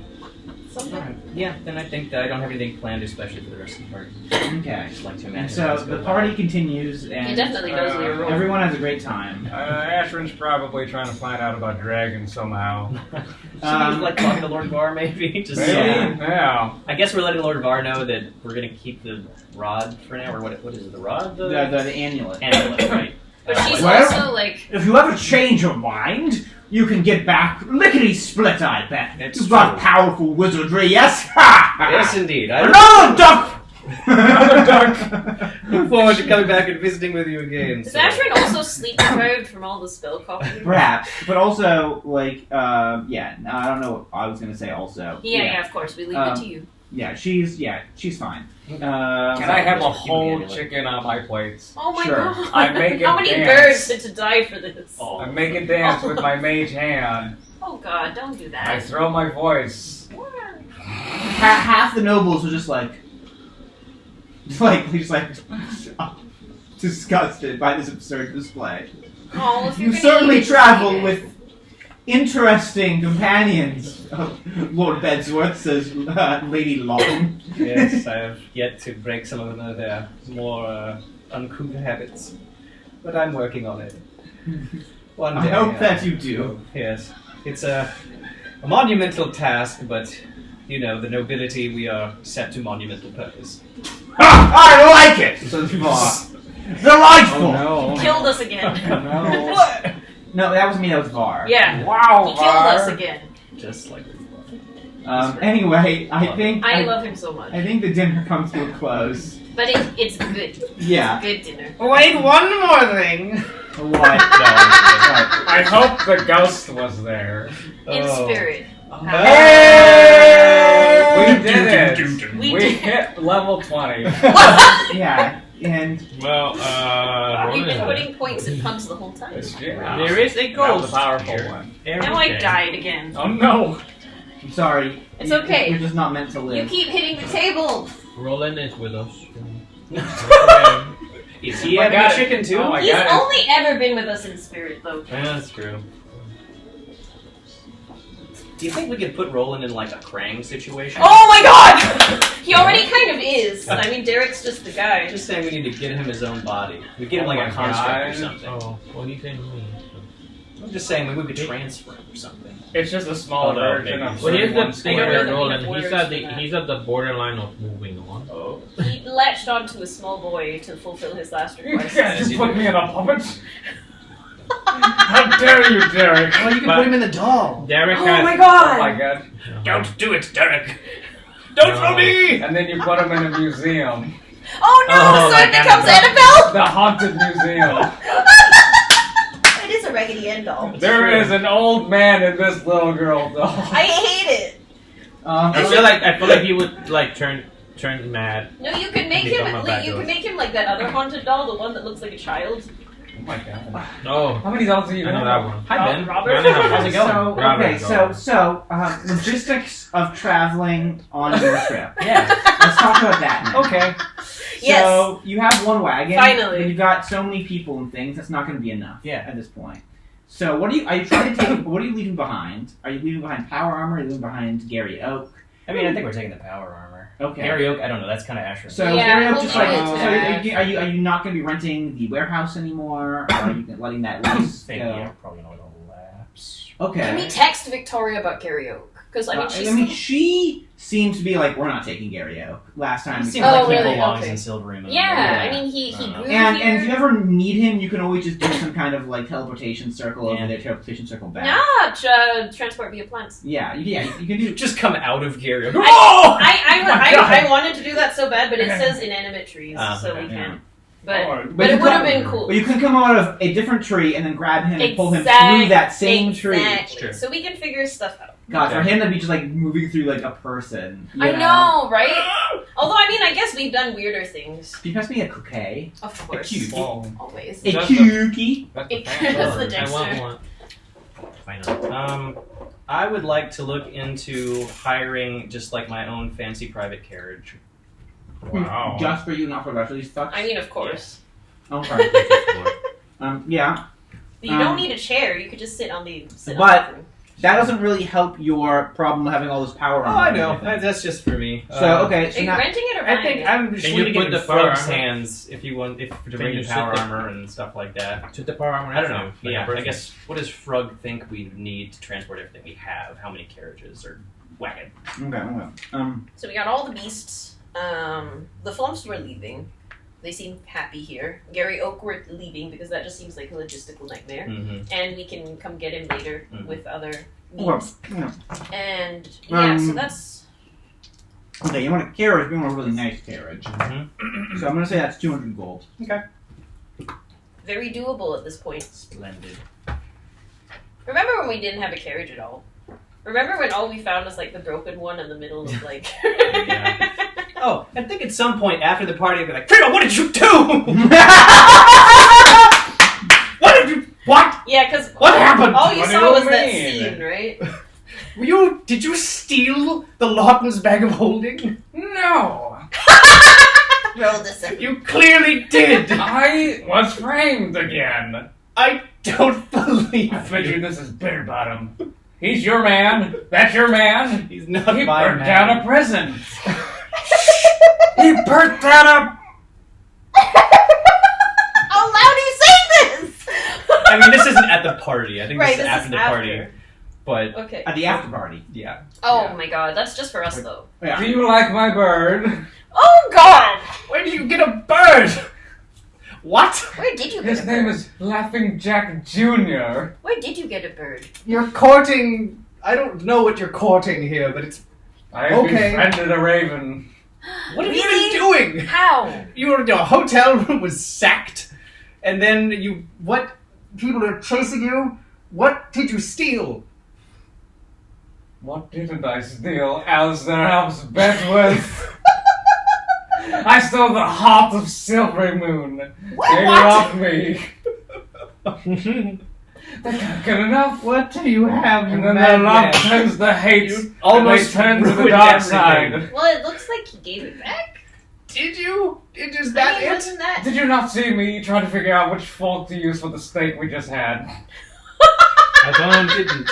Alright. Yeah, then I think that I don't have anything planned, especially for the rest of the party. Okay. I just like to imagine. And so how it's the going. party continues, and He definitely knows the rule. everyone has a great time. Ashwin's probably trying to find out about dragons somehow. Should we like talking to Lord Var maybe? Just Maybe? Yeah. Yeah. I guess we're letting Lord Var know that we're gonna keep the rod for now, or what is it? The rod? The amulet. Amulet, right? But she's Well- also like, If you ever change your mind, you can get back lickety-split, I bet. It's You've got true. powerful wizardry, yes? Ha! Yes, indeed. I Another duck! Another duck! Look forward to coming back and visiting with you again. is so- Ashwin also sleep deprived from all the spell copying? Perhaps. But also, like, yeah, no, I don't know what I was going to say also. Yeah, of course. We leave it to you. Yeah, she's fine. Can I have a Keep me whole anyway. chicken on my plates? Oh my Sure. god. I make it How many dance. birds had to die for this? Oh. I make it dance with my mage hand. Oh god, don't do I that. throw my voice. Half the nobles are just like disgusted by this absurd display. Oh, if you're You gonna certainly eat it, travel eat it. with interesting companions, Lord Bedsworth, says Lady Long. Yes, I have yet to break some of their more uncouth habits, but I'm working on it. One I day. hope that you do. Yes, it's a monumental task, but you know, the nobility, we are set to monumental purpose. I like it! Says Var. Delightful! no. Killed us again. No. No, that was me, that was Var. Yeah. Wow, He killed us Var. again. Just like Anyway, I think I love him so much. I think the dinner comes to a close. But it's good. Yeah. Good dinner. Wait, one more thing! What? I hope the ghost was there. In Oh. spirit. Hey! We did it! We We did. hit level 20. Yeah, and Well, You've been putting points in puns the whole time. there is a That was ghost. a powerful here. one. Now I died again. Oh no! I'm sorry. It's okay. You're just not meant to You live. keep hitting the table. Roland is with us. Is he Oh my having God. a chicken too? Oh my He's God. only ever been with us in spirit, though. Yeah, that's true. Do you think we could put Roland in like a Krang situation? Oh my god! He already kind of is. I mean, Derek's just the guy. I'm just saying we need to get him his own body. We get him like Oh a my construct or God. something. Oh, well, he's in me. I'm just saying we could transfer him or something. It's just a small Oh, no, version maybe. of Well, here's one the thing I don't know about that we Roland. have He's words at for the that. he's at the borderline of moving on. Oh. He latched onto a small boy to fulfill his last You request. can't just put me in a puppet! How dare you, Derek! Well, you can But- put him in the doll. Derek Oh has. my Oh god! my god. Don't do it, Derek. Don't throw me. And then you put him in a museum. Oh no! Oh, so it like becomes Annabelle. Annabelle! The haunted museum. It is a Raggedy Ann doll. There is an old man in this little girl doll. I hate it. I feel like he would like turn mad. No, you can make Become him. a bad You can ghost. make him like that other haunted doll, the one that looks like a child. Oh my god. Oh, How many dolls do you I know have? that one. Hi, Ben. Robert. How's it going? So, Robert, okay, go. so logistics of traveling on your trip. Yeah. Let's talk about that now. Okay. Yes. So you have one wagon. Finally. But you've got so many people and things. That's not going to be enough. Yeah. At this point. So what are you trying to take? What are you leaving behind? Are you leaving behind power armor? Are you leaving behind Gary Oak? I mean, I think we're taking the power armor. Okay. Gary Oak, I don't know. That's kind of Asher. So Yeah, Gary Oak we'll just leave like. it to So that. are you not going to be renting the warehouse anymore? Or are you letting that lapse go? Yeah, probably not a lapse. Okay. Can we text Victoria about Gary Oak? Because I mean, she seemed to be like, we're not taking Gary Oak. Last time. It we seems Oh, like he really? belongs Okay. in Silver Room. yeah. I mean, he grew And here. if you ever need him, you can always just do some kind of like teleportation circle over there, teleportation circle back. Nah, transport via plants. Yeah, you can do. Just come out of Gary Oak. I wanted to do that so bad, but it says inanimate trees, so we okay. can't. But But you it would have can- been cool. But you can come out of a different tree and then grab him and pull him Exact- through that same tree. Exactly. True. So we can figure stuff out. God, for him to be just like moving through like a person. You I know, right? Although, I mean, I guess we've done weirder things. Can you pass me a cookie? Of course. Always. A That's the- cookie? That's the That's the I want Dexter. one. Finally. I would like to look into hiring just like my own fancy private carriage. Wow. Just for you, not for the rest of these fucks? I mean, of course. Okay. Yeah. But you don't need a chair. You could just sit on the. But that doesn't really help your problem of having all this power Oh, on. I and know. everything. That's just for me. So okay, Are so you now renting it or I buying think it? I'm just Can you going to put get the power Frog's armor? hands if you want to Can bring you the sit power the- armor and stuff like that. Shoot the power armor. I don't know. Like Yeah, a I person. guess. What does Frog think we need to transport everything we have? How many carriages or wagon? Okay. So we got all the beasts. The Flumps were leaving. They seem happy here. Gary Oak were leaving because that just seems like a logistical nightmare. Mm-hmm. And we can come get him later Mhm. with other Well, needs. yeah. And yeah, so that's Okay, you want a carriage, you want a really nice carriage. Mm-hmm. So I'm gonna say that's 200 gold. very doable at this point. Splendid. Remember when we didn't have a carriage at all? Remember when all we found was like the broken one in the middle of like. Yeah. Oh, I think at some point after the party, I'll be like, Frida, what did you do? What did you? What? Yeah, because What happened? all you What do saw you was that mean? scene, right? Did you steal the Lawton's bag of holding? No! Roll this. You clearly did. I was framed again. I don't believe I bet you. you this is Bitterbottom. He's your man. That's your man. He's not He my burnt man. down a prison. He burnt down a... How loud are you saying this? I mean, this isn't at the party. I think Right, this is after the party. But Okay. At the after party. yeah. Oh Yeah. my god, that's just for us though. Yeah. Do you like my bird? Oh god! Where did you get a bird? What? Where did you get His a name bird? is Laughing Jack Jr. Where did you get a bird? You're courting. I don't know what you're courting here, but it's. I have Okay. befriended a raven. What have Really? you been doing? How? Your hotel room was sacked, and then you. What? People are chasing you? What did you steal? What didn't I steal Alistair Alp's Bedworth? I stole the heart of Silvery Moon. They love me. They can't get enough. What do you have, you And then their love madman? turns to hate. You almost and they turn to the ruined dark everything. side. Well, it looks like he gave it back. Did you? Is I that mean, it? wasn't that? Did you not see me trying to figure out which fork to use for the steak we just had? I didn't.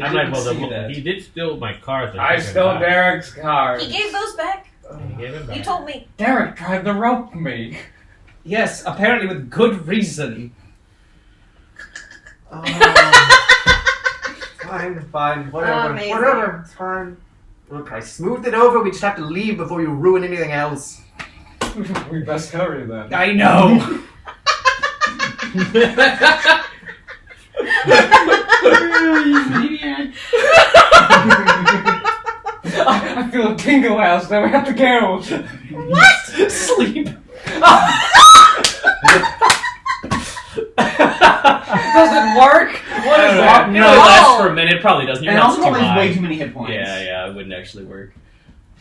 I'm like, well, see that. he did steal my car. So I stole Derek's car. He gave those back. He gave it back. You told me. Derek tried to rope me. Yes, apparently with good reason. Fine, whatever. Amazing. Whatever, it's fine. Look, I smoothed it over, we just have to leave before you ruin anything else. We best hurry then. I know! I feel a tingle, Alistair. We have to go. What? Sleep! Does it work? What is that? You No. know, it lasts for a minute. It probably doesn't. Your And health's also too has high. way too many hit points. Yeah, it wouldn't actually work.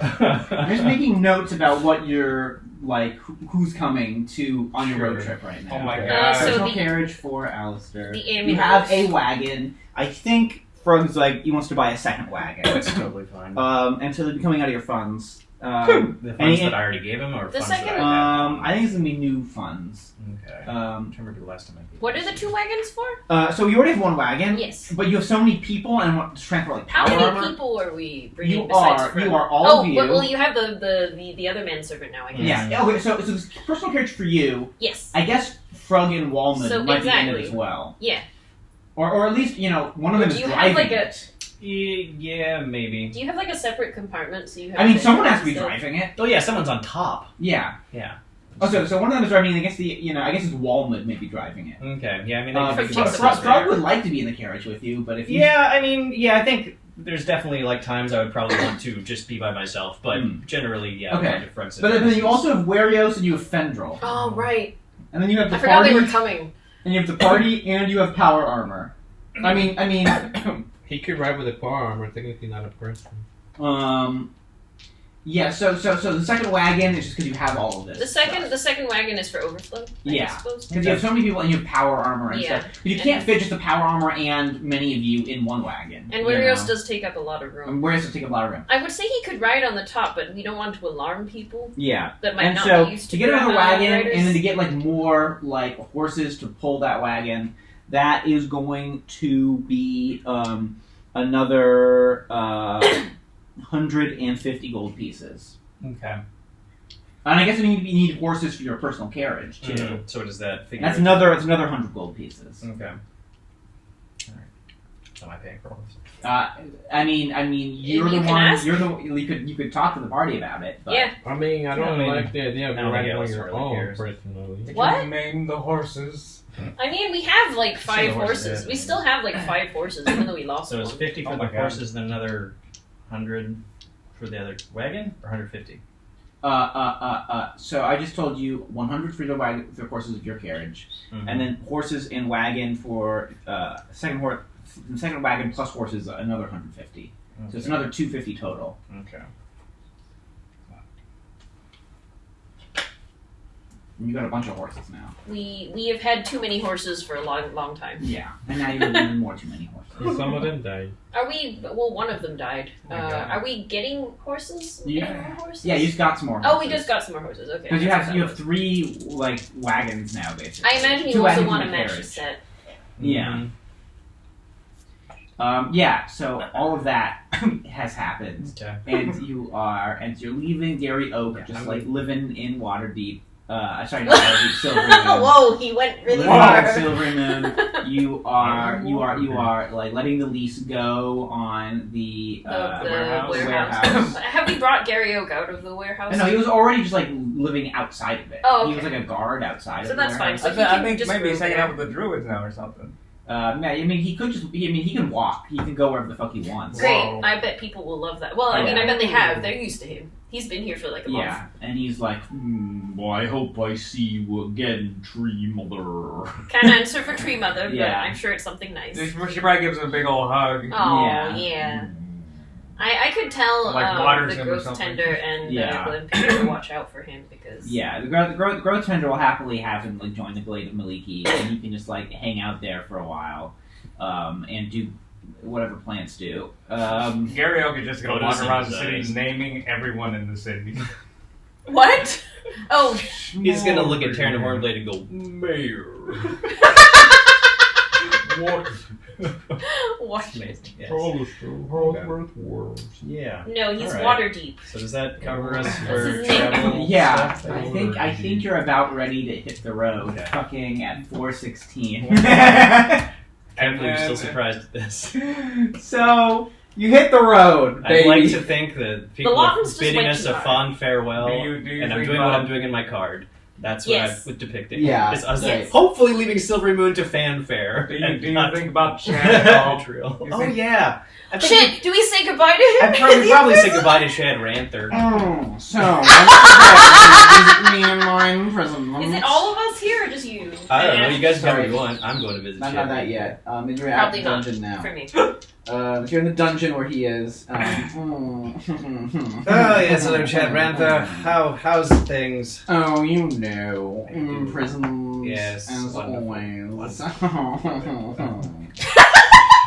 I'm just making notes about what you're like, who's coming to on your road trip right now. Oh my Okay. god. So Personal the- carriage for Alistair. The You ambulance. have a wagon. I think Frog's like he wants to buy a second wagon. That's totally fine. And so they'll be coming out of your funds. The funds that I already gave him, or The funds second- that I had? I think it's gonna be new funds. Okay. I'm trying to remember the last time I gave What him are the 2 wagons for? So you already have 1 wagon. Yes. But you have so many people and want to transport like How power many armor. people are we bringing You besides are Fred? all Oh, of you. but well, you have the other manservant now, I guess. Yeah. Okay. So this personal carriage for you. Yes. I guess Frug and Walmud So, might be in exactly. it as well. Yeah. Or at least one of them Do is you driving have like a? it. Yeah, maybe. Do you have like a separate compartment so you have? I mean, the- someone has to be the- driving it. Oh yeah, someone's on top. Yeah. Yeah. Oh, so one of them is driving. I guess I guess it's Walmud maybe driving it. Okay. Yeah, I mean, For they Jason could was Frog would like to be in the carriage with you, but if you Yeah, I mean, I think there's definitely like times I would probably want to just be by myself, but generally, yeah. Okay. I'm to Frog's but then you advances. also have Warios and you have Fendril, Oh right. and then you have the I forgot party, they were coming. and you have the party, and you have power armor. I mean, He could ride with a power armor, technically not a person. yeah. So the second wagon is just because you have all of this. The second wagon is for overflow. Yeah. I suppose. Because you have so many people and you have power armor and Yeah. stuff. But you can't fit just the power armor and many of you in one wagon. And you Warios know? does take up a lot of room. And Warios does take up a lot of room. I would say he could ride on the top, but we don't want to alarm people Yeah. that might And not so be used to get another riders. wagon and then to get like more like horses to pull that wagon, that is going to be another 150 gold pieces. Okay. And I guess you need horses for your personal carriage too. Mhm. So what does that figure? That's another 100 gold pieces. Okay. All right. Am I paying for all this? I mean, you're You the can one. ask. You're the. You could talk to the party about it. But Yeah. I mean, I don't I mean, like the idea of I don't riding think on Alice your really own, cares. personally. What? You name the horses. I mean, we have like 5 the horses, horses. yeah. We still have like 5 horses, even though we lost So it's one. 50 for Oh the my God. horses, then another 100 for the other wagon, or 150. So I just told you 100 for the wagon, for the horses of your carriage, and then horses and wagon for second wagon plus horses another 150. So it's another 250 total. Okay. And you got a bunch of horses now. We have had too many horses for a long time. Yeah, and now you have even more too many horses. And some of them died. Are we? Well, one of them died. Oh my God. Are we getting horses? Yeah. Getting more horses? Yeah, you just got some more horses. Oh, we just got some more horses. Okay. Because you That's have what that 3 like wagons now, basically. was. I imagine 2 you also wagons want and to a match the carriage. set. Yeah. Yeah. So all of that has happened, Okay. and you're leaving Dairy Oak, Yeah, just I'm like leaving. living in Waterdeep. Sorry, not Waterdeep, Silvery Moon. Whoa, he went really Living in far. Silvery Moon. You are like letting the lease go on the The warehouse. Have we brought Gary Oak out of the warehouse? No, he was already just like living outside of it. Oh, He was okay. like a guard outside So of the that's fine. warehouse. So I, he th- I can think just maybe he's go hanging there. out with the druids now or something. Yeah, he can walk. He can go wherever the fuck he wants. Great. Whoa. I bet people will love that. Well, I mean, Yeah. I bet they have. They're used to him. He's been here for like a month. Yeah, and he's like, well, I hope I see you again, Tree Mother. Can't answer for Tree Mother, but Yeah. I'm sure it's something nice. She probably gives him a big old hug. Oh, Yeah. yeah. I could tell Like waters the him or growth something. tender and Yeah. Glenn to watch out for him because Yeah, the growth tender will happily have him like join the Glade of Maliki, and you can just like hang out there for a while, and do whatever plants do. Gary Oak is just gonna Photos wander around in the his city eyes. naming everyone in the city. What? Oh, He's gonna look at Terran Hornblade and go, Mayor. What? what? Amazing. Yes. Yeah. No, he's All right. water deep. So does that cover us That's for his name. travel? Yeah, stuff? I think you're about ready to hit the road, Okay. fucking at 4:16. And we're still surprised at this. So you hit the road, I'd baby. like to think that people are Lawtons just bidding went us too a hard. fond farewell, Do you and I'm think doing what about- I'm doing in my card. That's what Yes. I would depict it. Yeah. It's us Yes. hopefully leaving Silvery Moon to fanfare. Do and you not think about Chad at all? vitriol. You Oh think- yeah. I think Shit, do we say goodbye to him? I'd probably say goodbye to Chad Ranther. Oh, so visit me in my imprisonment. Is it all of us here or just you? I don't know. You guys go Sorry. where you want. I'm going to visit Not Chad. that yet. You're at Probably the not dungeon now. for me. You're in the dungeon where he is. Oh yes, hello, Chad Ranther. How's things? Oh, you know, imprisoned Yes, as wonderful. always.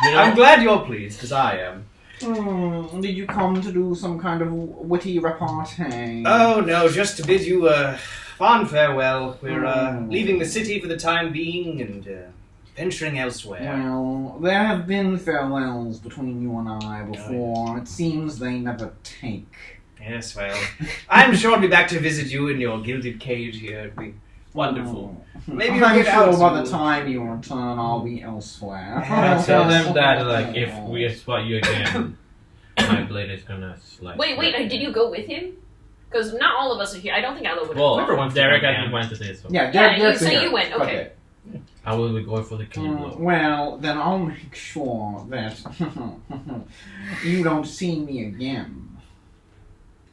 You know, I'm glad you're pleased, as I am. Did you come to do some kind of witty repartee? Oh no, just to bid you fond farewell. We're leaving the city for the time being and venturing elsewhere. Well, there have been farewells between you and I before. It seems they never take. Yes, well, I'm sure I'll be back to visit you in your gilded cage here. It'd be wonderful. Maybe you'll I'm get out sure by soon. the time you return, I'll be elsewhere. I'll tell them that, like, if we spot you again, my blade is gonna slice. Wait, did you go with him? Because not all of us are here. I don't think Aloe would have. Well, Derek actually went today, so. Yeah, so you went, okay. I will be going for the killing blow. Well, then I'll make sure that you don't see me again.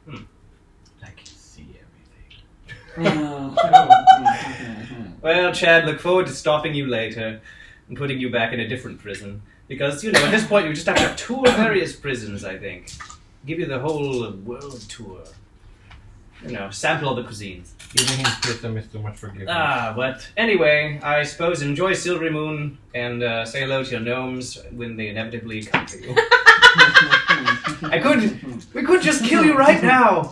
I can see everything. Well, Chad, look forward to stopping you later and putting you back in a different prison. Because, you know, at this point you just have to tour various prisons, I think. Give you the whole world tour. You know, sample all the cuisines. Giving him prison is too much forgiveness. But anyway, I suppose enjoy Silvery Moon and say hello to your gnomes when they inevitably come for you. We could just kill you right now.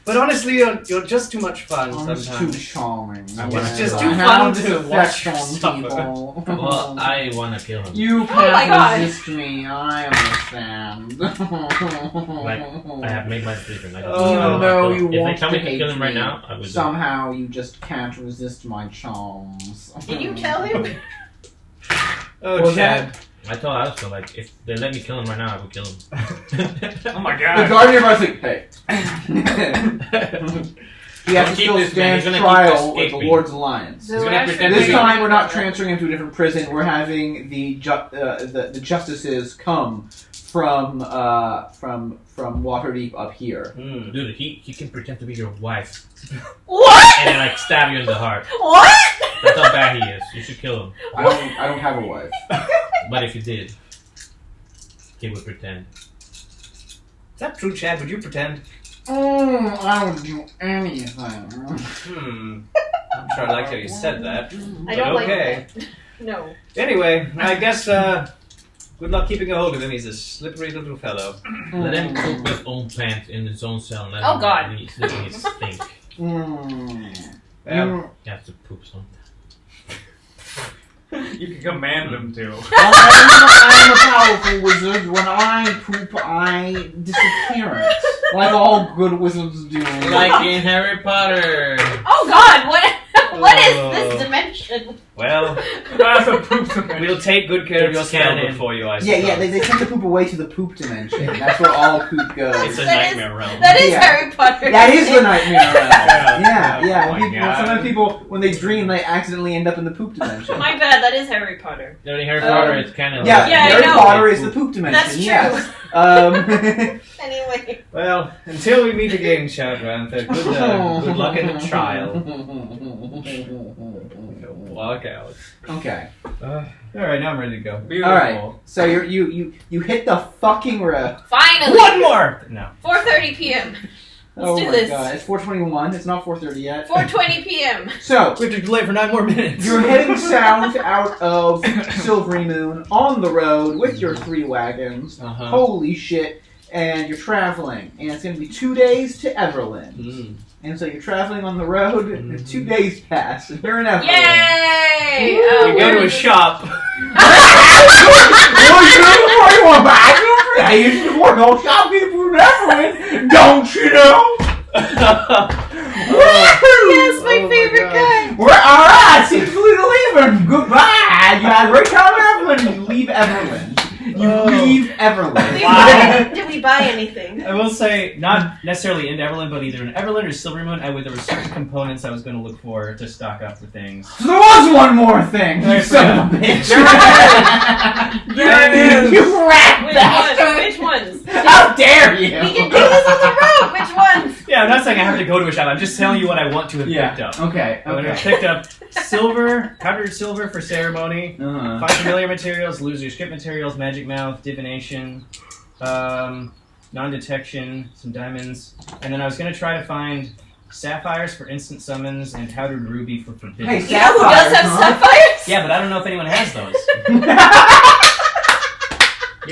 But honestly, you're just too much fun sometimes. It's too charming. It's just too fun to watch you suffer. Well, I want to kill him. You can't resist me, I understand. Like, I have made my decision. I don't Even though you if want they tell to me to hate kill him right me, now, I would. somehow you just can't resist my charms. Did you tell him? Oh, Chad. I told Alistair, like, if they let me kill him right now, I would kill him. Oh my The god. Guardian was like, hey. He has to Keep still this man. stand He's gonna keep trial with the escaping. Lord's Alliance. So gonna actually- pretend This to be- time we're not transferring him to a different prison. We're having the justices come from Waterdeep up here. Dude, he can pretend to be your wife What? and then, like, stab you in the heart. What? That's how bad he is. You should kill him. I don't have a wife. But if you did, he would pretend. Is that true, Chad? Would you pretend? I don't do anything. I'm sure I liked how you said that. I don't But okay. like that. No. Anyway, I guess, good luck keeping a hold of him. He's a slippery little fellow. Let him cook his own pants in his own cell. And let Oh, him God. sleep in his stink. Well, He has to poop something. You can command them to. I'm a powerful wizard. When I poop, I disappear it. Like all good wizards do. Like in Harry Potter. Oh God! What is this dimension? well, That's a poop dimension. we'll take good care of your It's canon. skeleton for you, I suppose. Yeah, they send the poop away to the poop dimension. That's where all poop goes. It's a That is- nightmare realm. That is Yeah. Harry Potter. That is the nightmare realm. Yeah. Yeah. Oh my People, God. sometimes people, when they dream, they accidentally end up in the poop dimension. My bad. That is Harry Potter. During Harry Potter, it's kind of Yeah, like... Yeah, I Harry know. Potter is the poop dimension. That's true. Yes. Anyway. Well, until we meet again, Shadrantha, good luck in the trial. Walk out. Okay. Alright, now I'm ready to go. Beautiful. All right. So you hit the fucking roof. Finally. One more! No. 4:30 p.m. Let's Oh do my this. god! It's 4:21. It's not 4:30 yet. 4:20 p.m. So We have to delay for 9 more minutes. you're heading south out of Silvery Moon on the road with your 3 wagons. Uh-huh. Holy shit! And you're traveling, and it's going to be 2 days to Everland. Mm. And so you're traveling on the road, and 2 days pass, and you're in Everland. Yay! You go where to a is- shop. I used to work on shopkeeper in Everland, don't you know? Yes, my favorite guy. We're alright, seems to leaving. Goodbye. You had a great time in Everland. You leave Everland. You leave Everland. Did we buy anything? I will say, not necessarily in Everland, but either in Everland or Silver Moon, there were certain components I was going to look for to stock up for things. So there was one more thing, you There's son of a bitch. There it is. You rat Which bastard. ones? How dare you? We can do this on the road. Which ones? Yeah, I'm not saying I have to go to a shop. I'm just telling you what I want to have picked up. Okay. I would have picked up silver, powdered silver for ceremony, Uh-huh. find familiar materials, lose your script materials, magic mouth, divination, non-detection, some diamonds, and then I was going to try to find sapphires for instant summons and powdered ruby for forbidden. Hey, You know who does have sapphires? Yeah, but I don't know if anyone has those.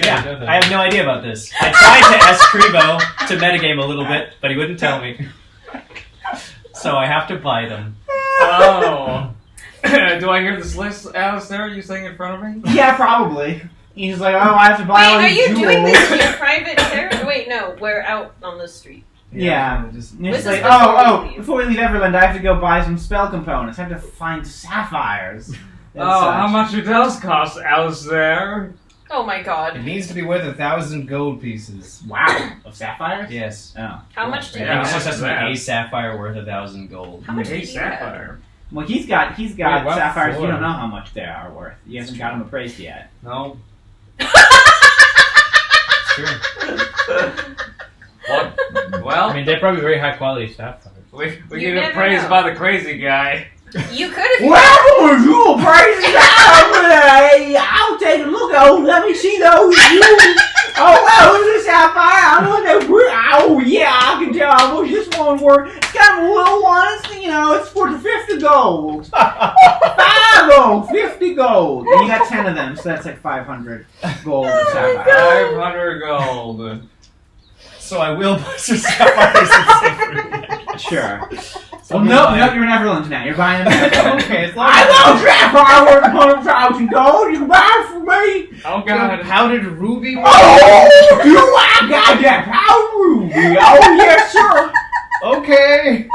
Yeah, I have no idea about this. I tried to ask Kribo to metagame a little bit, but he wouldn't tell me. So I have to buy them. Oh. Do I hear this list, Alistair? Are you saying in front of me? Yeah, probably. He's like, oh, I have to buy all Wait, are these you jewels. doing this in your private territory? Wait, no, we're out on the street. Yeah. Just, And it's This like, is before we leave. before we leave Everland, I have to go buy some spell components. I have to find sapphires. and Oh, such. how much it does cost, Alistair? Oh my god. it needs to be worth 1,000 gold pieces. Wow. Of sapphires? Yes. Oh. How much did I you think Yeah, it's how just much has is to that? be a sapphire worth 1,000 gold. How much Hey, did you have? Sapphire. Well, he's got Wait, what sapphires. for? You don't know how much they are worth. You haven't got them appraised yet. No. Sure. What? I Well, mean, they're probably very high quality sapphires. we You get never appraised know. by the crazy guy. You could have. Well, you appraised I'll take a look. Oh, let me see those. Oh, this sapphire. I know that. Oh, yeah, I can tell how much this one worth. It's got a little one. It's, it's worth 50 gold. 5 gold, 50 gold. And you got 10 of them, so that's like 500 gold of sapphire. 500 gold. So I will buy some sapphires and Sure. So Well, we'll no, buy- you're in Everland now. You're buying them. Okay, as long I as know sapphire worth 100,000 gold. You can buy it for me. Oh you have god. powdered ruby. Oh, you I got that powder ruby. Oh, yes, sir. Okay.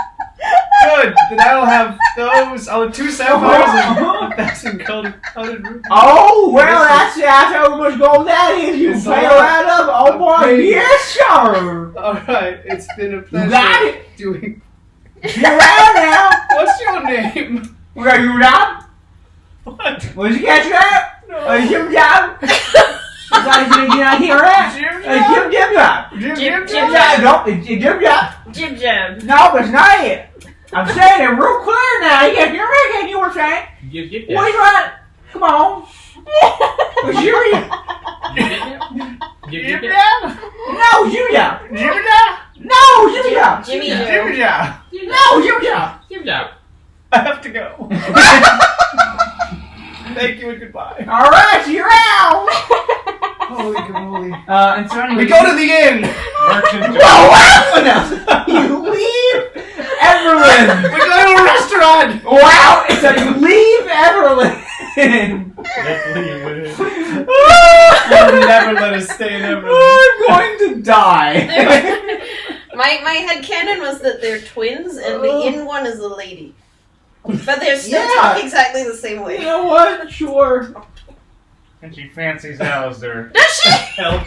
Good. Then I'll have those. I'll have 2 sapphires and 1,000 gold powdered ruby. Oh, well, that's how much gold that is. You It's pay all- right up. Oh, boy, Okay. yes, sir. All right. It's been a pleasure. got it. Doing. You're around now. What's your name? We got you job. What? Was you catch that? No. Jim job. Did you not hear that? Jim job. Jim Jim Jim job. job. No, it's Jim job. Jim Jam. No, it's not it. I'm saying it real clear now. You can hear you were saying. You get What are you trying? Come on. Was you? You get that? No, you job. Jim job. No, you job. Jimmy Jim Joe. job. No, you job. Give job. I have to go. Thank you and goodbye. All right, you're out. Holy moly. And so anyway, We go to the inn. Merchant. Wow! You leave Everland. We go to a restaurant. Wow! So you leave Everland. Let's leave with it. They'll never let us stay in Everland. I'm going to die. My headcanon was that they're twins, and the in one is a lady. But they're still Yeah. talk exactly the same You way. know what? Sure. And she fancies Alistair. Does she? Help.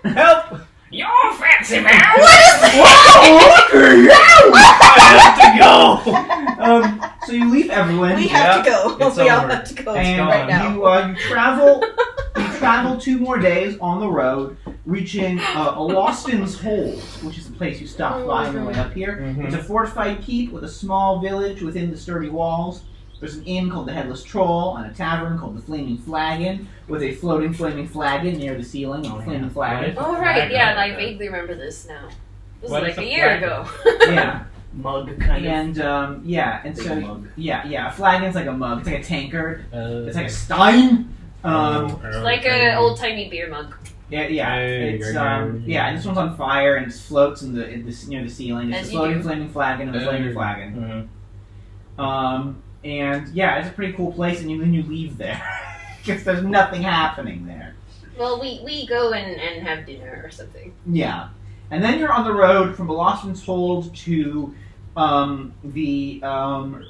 Help. You're fancy, man! Wow! Look at you! I have to go. So you leave Everland. We have to go. it's We all over. have to go And right now. you travel 2 more days on the road, reaching Lawston's Hold, which is the place you stopped by on the way up here. Mhm. It's a fortified keep with a small village within the sturdy walls. There's an inn called the Headless Troll and a tavern called the Flaming Flagon with a floating flaming flagon near the ceiling of the flaming flagon. Oh right, yeah, I vaguely remember this now. This was What like is a a year flagon? ago. Yeah, Mug kind of. and and Big so mug. yeah, a flagon's like a mug. It's like a tankard. Uh, It's like a stein. It's like an old timey beer mug. Yeah, Hey, it's Gregor. yeah, and this one's on fire and it floats near the ceiling. It's As a you floating do. flaming flagon and a flaming flagon. Mhm. And yeah, it's a pretty cool place, and then you leave there because there's nothing happening there. Well, we go and have dinner or something. Yeah, and then you're on the road from Beloston's Hold to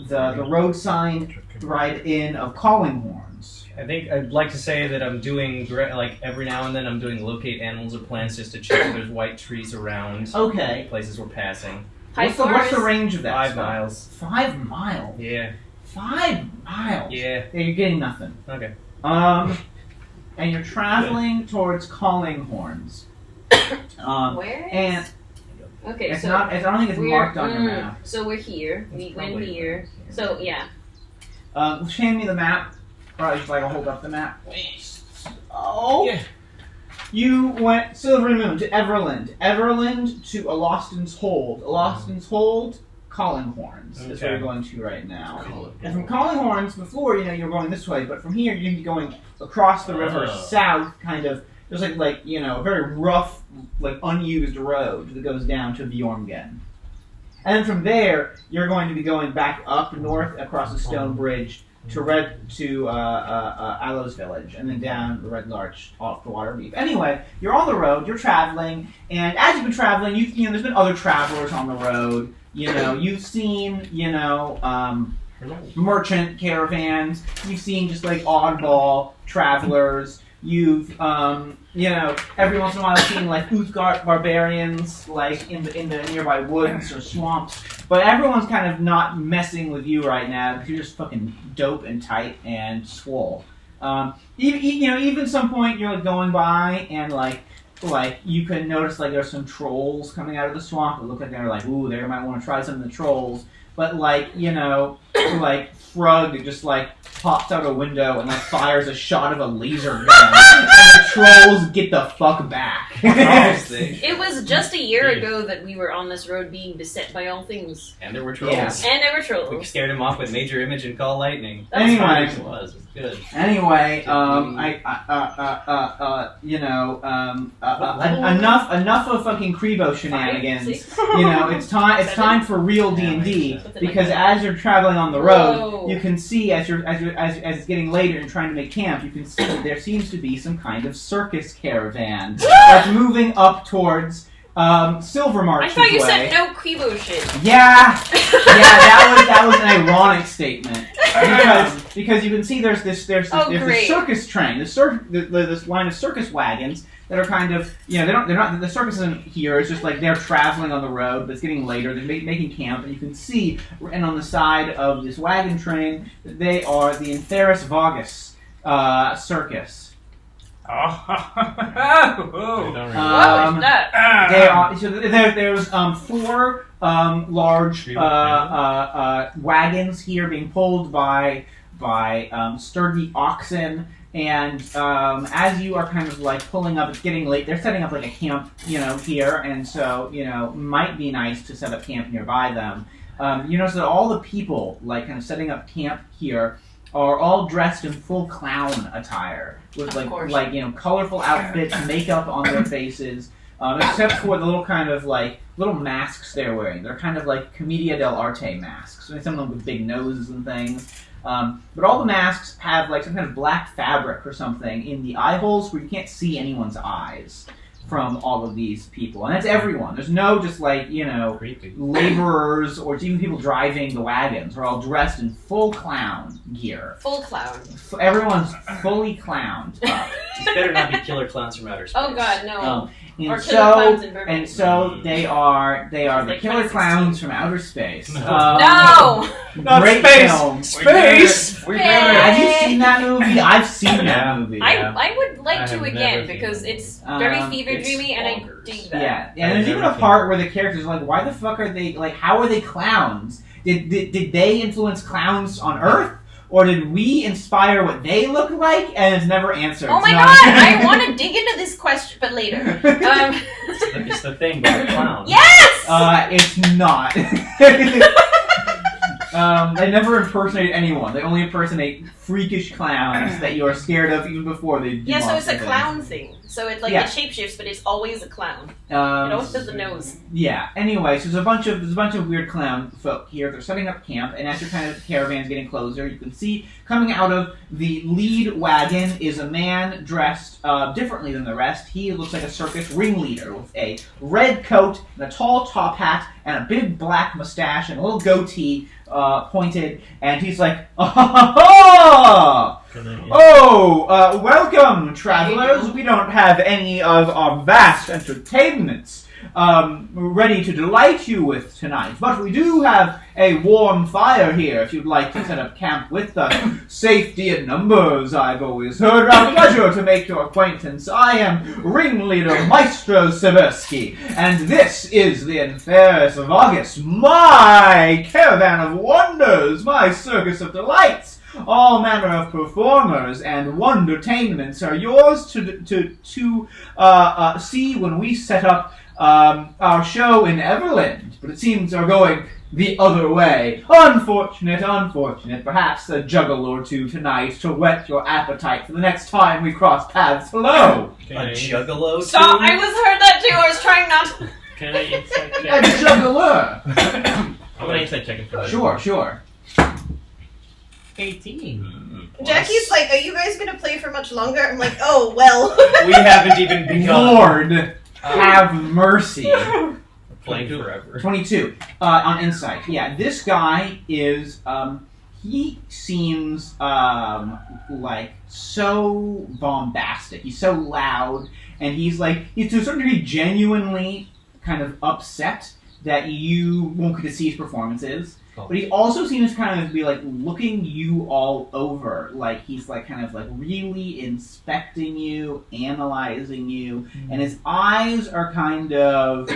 the road sign right in of Calling Horns. I think I'd like to say that I'm doing, like, every now and then I'm doing locate animals or plants just to check if there's white trees around. Okay. Places we're passing. What's the range of that? 5 stuff? miles. 5 miles. Yeah. 5 miles. Yeah. Yeah, you're getting nothing. Okay. And you're traveling towards Calling Horns. Where? And Okay, it's so not. I don't think it's we're marked on your map. So we're here. We It's went probably here. right. So yeah. Hand me the map. Or just like I'll hold up the map. Oh. Yeah. You went Silvery Moon to Everland. Everland to Aloston's Hold. Aloston's Hold, Calling Horns. That's where Okay. you're going to right now. And from Calling Horns, before, you were going this way, but from here, you're going to be going across the river south, kind of there's like a very rough, like unused road that goes down to Bjorngen. And then from there, you're going to be going back up north across the stone bridge to Alo's village, and then down the Red Larch off the Waterdeep. Anyway, you're on the road, you're traveling, and as you've been traveling, there's been other travelers on the road. You've seen, merchant caravans. You've seen just like oddball travelers. You've, every once in a while seen like Uthgardt barbarians, like in the nearby woods or swamps. But everyone's kind of not messing with you right now because you're just fucking dope and tight and swole. Even some point you're like going by and like you can notice like there's some trolls coming out of the swamp. It look like they're like, ooh, they might want to try some of the trolls. But like Frug just like pops out a window and like fires a shot of a laser gun, and the trolls get the fuck back. It was just a year ago that we were on this road being beset by all things. And there were trolls. Yeah. And there were trolls. We scared him off with Major Image and Call Lightning. Anyway, It was good. Anyway, enough of fucking Krebo shenanigans. It's time for real D&D, because as you're traveling on the road, you can see as it's getting later and trying to make camp, you can see there seems to be some kind of circus caravan that's moving up towards Silvermarch's I thought you way. said no Krebo shit. Yeah, that was an ironic statement because you can see there's this circus train, this line of circus wagons that are kind of they're not the circus isn't here. It's just like they're traveling on the road, but it's getting later. They're making camp, and you can see, and on the side of this wagon train, they are the Inferus Vagus circus. Oh. What was that? There's 4 large wagons here being pulled by sturdy oxen, and as you are kind of like pulling up, it's getting late. They're setting up like a camp, here, and so might be nice to set up camp nearby them. You notice that all the people like kind of setting up camp here are all dressed in full clown attire with colorful outfits, makeup on their faces, except for the little kind of like little masks they're wearing. They're kind of like Commedia dell'arte masks. Some of them with big noses and things. But all the masks have like some kind of black fabric or something in the eye holes where you can't see anyone's eyes from all of these people. And that's everyone. There's no just like, laborers or even people driving the wagons. They're all dressed in full clown gear. Full clown. Everyone's fully clowned up. These better not be killer clowns from outer space. Oh god, no. And so they are the killer clowns from outer space. No! Not great space! film. Space! Have you seen that movie? I've seen that movie. I would like I to have again never because seen it's very fever it's dreamy and I bonkers. dig that. Yeah, and there's even a part where the characters are like, why the fuck are they, like, how are they clowns? Did they influence clowns on Earth? Or did we inspire what they look like? And it's never answered. Oh my god, I want to dig into this question, but later. It's the thing about a clown. Yes! It's not. They never impersonate anyone. They only impersonate freakish clowns that you are scared of even before they do. Yeah, so it's a monster clown things. thing. So it like Yeah. it shapeshifts, but it's always a clown. It always does the nose. Yeah. Anyway, so there's a bunch of weird clown folk here. They're setting up camp, and as your kind of caravan's getting closer, you can see coming out of the lead wagon is a man dressed differently than the rest. He looks like a circus ringleader with a red coat and a tall top hat and a big black mustache and a little goatee pointed, and he's like, welcome, travelers. We don't have any of our vast entertainments ready to delight you with tonight, but we do have a warm fire here if you'd like to set up camp with us. Safety in numbers, I've always heard. Our pleasure to make your acquaintance. I am ringleader Maestro Seversky, and this is the Inferus Vagus, my caravan of wonders, my circus of delights. All manner of performers and wondertainments are yours to see when we set up our show in Everland, but it seems they're going the other way. Unfortunate. Perhaps a juggle or two tonight to whet your appetite for the next time we cross paths. Hello! A juggalo? Stop! I heard that too. I was trying not to. Can I insight A check? juggler! I'm gonna insight check it for Sure. 18. Jackie's like, are you guys gonna play for much longer? I'm like, oh, well. We haven't even begun. Lord, have mercy. Playing forever. 22 on insight. Yeah, this guy is. He seems like so bombastic. He's so loud, and he's to a certain degree genuinely kind of upset that you won't get to see his performances. Oh. But he also seems kind of be looking you all over, he's really inspecting you, analyzing you, and his eyes are kind of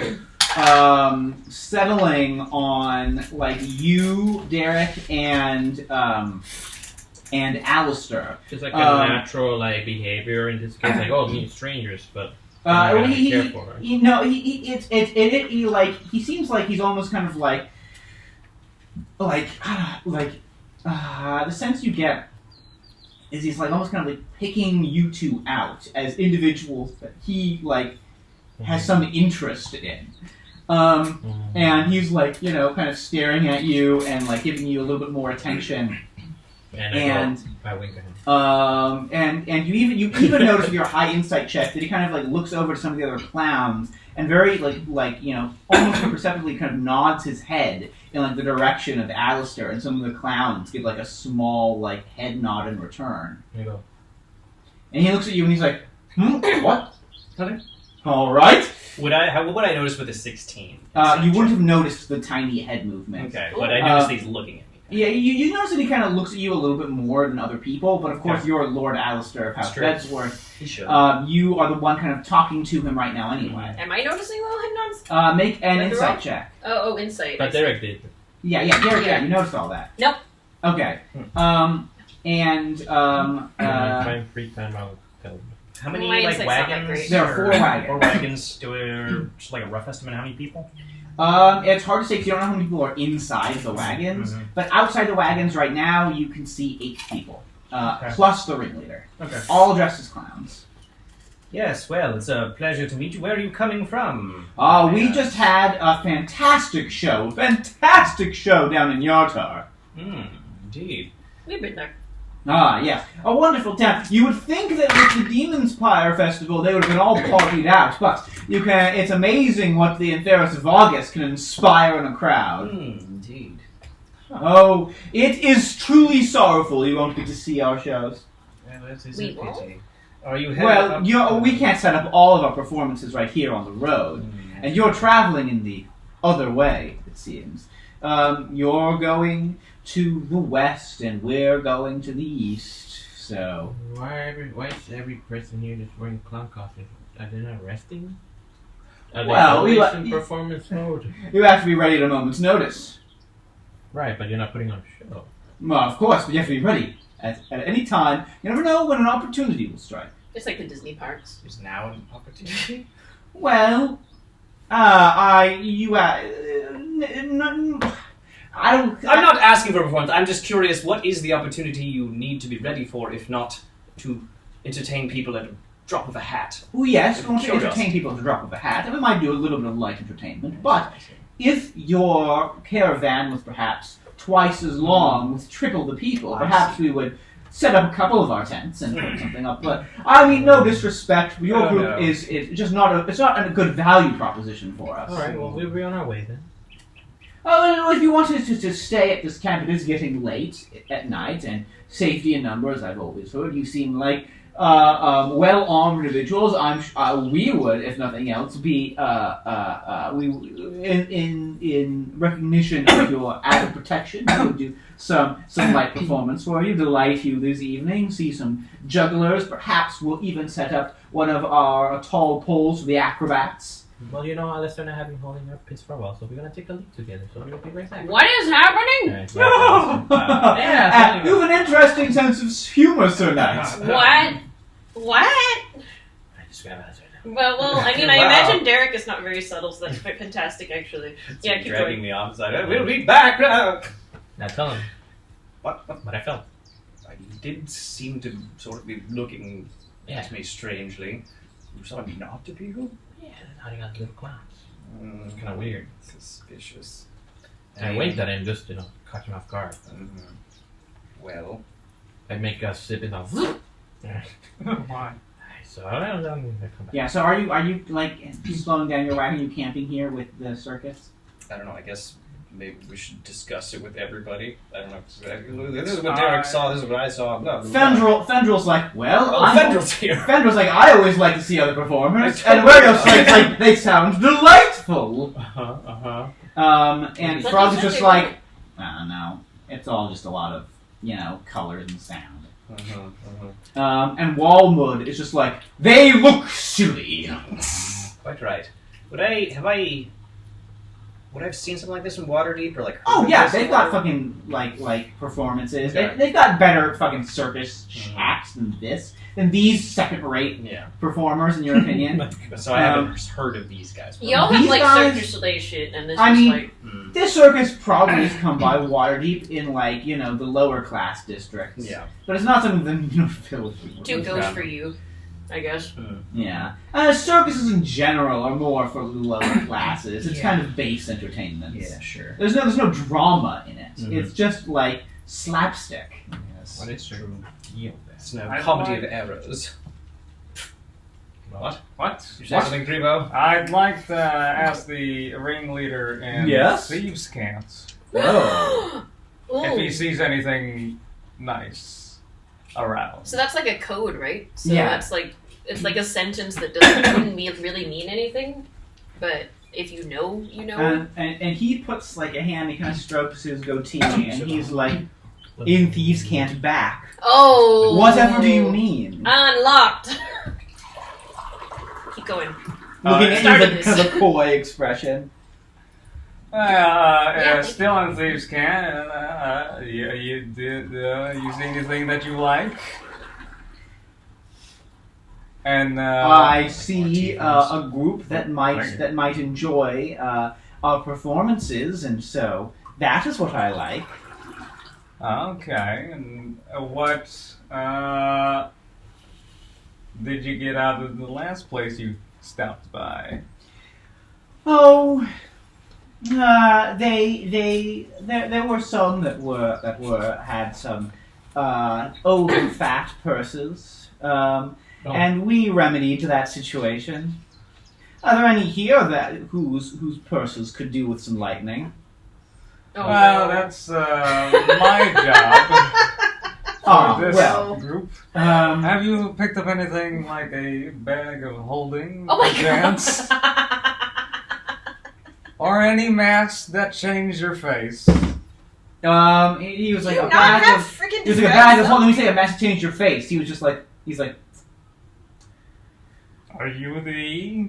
settling on you, Derek, and Alistair. It's like a natural behavior in this case, meet strangers, but he seems like he's almost kind of the sense you get is he's almost kind of picking you two out as individuals that he has some interest in. And he's kind of staring at you and giving you a little bit more attention. And I wink at him. And you even notice with your high insight check that he kind of looks over to some of the other clowns and very almost imperceptibly kind of nods his head in the direction of Alistair, and some of the clowns give a small head nod in return. There you go. And he looks at you and he's like, what? All right. What would I notice with a 16? You wouldn't have noticed the tiny head movement. Okay, but I noticed he's looking at me. Yeah, you notice that he kind of looks at you a little bit more than other people, but of course you're Lord Alistair of House Bedsworth. He should. You are the one kind of talking to him right now anyway. Am I noticing little head nods? Make an insight check. Oh, insight. But Derek did. Yeah, Derek, you noticed all that. Nope. Okay. Free time I'll tell you. How many My insight's not that wagons? great. There are 4 wagons. 4 wagons. Do we just a rough estimate how many people? It's hard to say because you don't know how many people are inside the wagons. Mm-hmm. But outside the wagons right now, you can see 8 people, plus the ringleader. Okay. All dressed as clowns. Yes, well, it's a pleasure to meet you. Where are you coming from? We just had a fantastic show down in Yartar. Indeed. We've been there. Ah, yes. A wonderful town. You would think that with the Demon's Pyre Festival they would have been all partied out, but it's amazing what the Inferus of August can inspire in a crowd. Indeed. Oh, it is truly sorrowful you won't get to see our shows. Well, that is We a won't? pity. Are you We can't set up all of our performances right here on the road, and you're traveling in the other way, it seems. You're going to the west, and we're going to the east. So Why is every person here that's wearing clown costumes? Are they not resting? Are they Well, always in performance mode? you have to be ready at a moment's notice. Right, but you're not putting on a show. Well, of course, but you have to be ready at any time. You never know when an opportunity will strike. It's like the Disney parks. Is now an opportunity? Well, I'm not asking for performance. I'm just curious, what is the opportunity you need to be ready for, if not to entertain people at a drop of a hat? Oh yes, we want to Curiosity. entertain people at the drop of a hat, and we might do a little bit of light entertainment, but if your caravan was perhaps twice as long with triple the people, perhaps we would set up a couple of our tents and put something up. But I mean, no disrespect, but your group is just not a good value proposition for us. Alright, well, we'll be on our way then. Oh, if you wanted to stay at this camp, it is getting late at night, and safety in numbers, I've always heard. You seem like well-armed individuals. We would, if nothing else, be in recognition of your added protection. We would do some light performance for you, delight you this evening. See some jugglers. Perhaps we'll even set up one of our tall poles for the acrobats. Well, Alistair and I have been holding our pits for a while, so we're gonna take a leak together. So it'll be right back. What is happening? Yeah, You have an interesting sense of humor, Sir Knight. What? I just grab Alistair now. Well, I mean, I imagine Derek is not very subtle, so that's fantastic, actually. Yeah, keep dragging going. me off. Like, We'll be back now. Now tell him What? what I felt. He did seem to sort of be looking at me strangely. You saw him nod to people? Yeah, hiding out little clowns. It's kind of weird. Suspicious. I winked at him just, catch him off guard. Well, I make us sip in a. Why? So I don't know. I come back. Yeah. So are you like slowing down your wagon? Are you camping here with the circus? I don't know. I guess maybe we should discuss it with everybody. I don't know exactly. This is what Derek saw. This is what I saw. Blah, blah, blah. Fendrel's like, well, Fendrel's here. Fendrel's like, I always like to see other performers, and Wario's like, they sound delightful. And But Frog's he said just they like, I don't know. It's all just a lot of colors and sound. And Walmud is just like, they look silly. Quite right. Would I have seen something like this in Waterdeep or like? Oh yeah, they've got fucking like performances. They've got better fucking circus acts than these second-rate performers, in your opinion. So I haven't heard of these guys. Y'all have These like guys- Cirque du Soleil shit, and this I is mean, like. This circus probably has come by Waterdeep in the lower class districts. Yeah. But it's not something that village people Two do. goes for you, I guess. Yeah. Circuses in general are more for the lower classes. It's kind of base entertainment. Yeah, sure. There's no drama in it. It's just like slapstick. Yes. What is true? It's no I'd comedy like- of errors. What? What? You say something, Grebo? I'd like to ask the ringleader in Yes? Thieves' Camp Oh. if he Ooh. sees anything nice around. So that's like a code, right? So Yeah. that's like it's like a sentence that wouldn't really mean anything, but if you know, you know. And he puts like a hand, he kind of strokes his goatee, and he's like, in Thieves Can't Back. Oh. Whatever do you mean? Unlocked. Keep going. Looking at started you with this. kind of a coy expression. Still in Thieves' Camp. You see anything that you like? And I see a group that might enjoy our performances, and so that is what I like. Okay, and what did you get out of the last place you stopped by? Oh, there were some that had some over fat purses, and we remedied that situation. Are there any here whose purses could do with some lightning? Oh, Well, no. that's my job for this group. Have you picked up anything like a bag of holding, Oh my perchance? Or any masks that change your face? He was like Do a not bag have of. freaking He was like a disguise bag of. self. Let me say a mess changed your face. He was just like he's like. Are you the...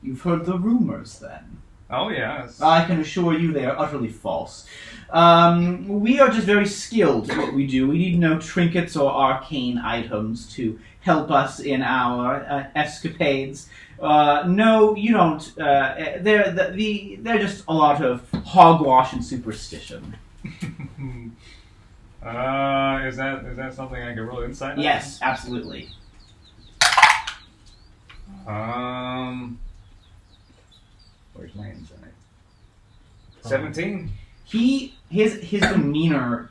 You've heard the rumors, then. Oh, yes. I can assure you they are utterly false. We are just very skilled at what we do. We need no trinkets or arcane items to help us in our escapades. No, you don't. They're just a lot of hogwash and superstition. Is that something I can roll insight on? Yes, absolutely. Where's my insight? 17. His demeanor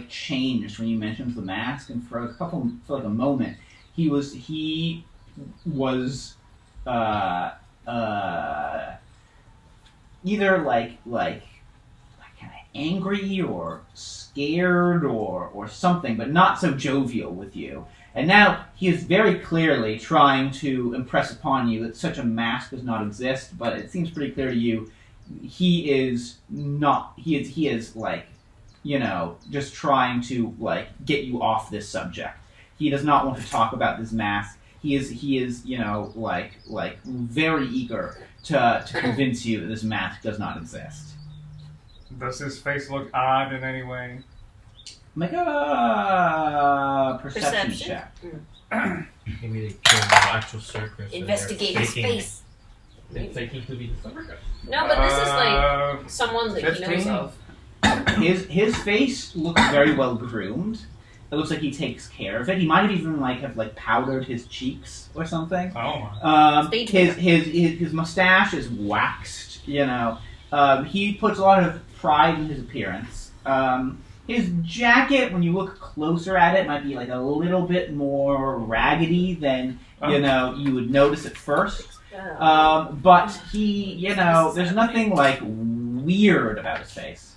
changed when you mentioned the mask, and for a moment he was either like kind of angry or scared or something, but not so jovial with you. And now he is very clearly trying to impress upon you that such a mask does not exist, but it seems pretty clear to you he is just trying to get you off this subject. He does not want to talk about this mask. He is very eager to convince you that this mask does not exist. Does his face look odd in any way? Make a perception Perception? check. Maybe they killed the actual circus. and Investigate they're his faking- face. They're faking to be the circus. No, but this is like someone that he knows 15? of. His face looks very well groomed. It looks like he takes care of it. He might have even have powdered his cheeks or something. Oh my. Stage His mustache is waxed. He puts a lot of pride in his appearance. His jacket, when you look closer at it, might be a little bit more raggedy than you would notice at first. But he, there's nothing weird about his face.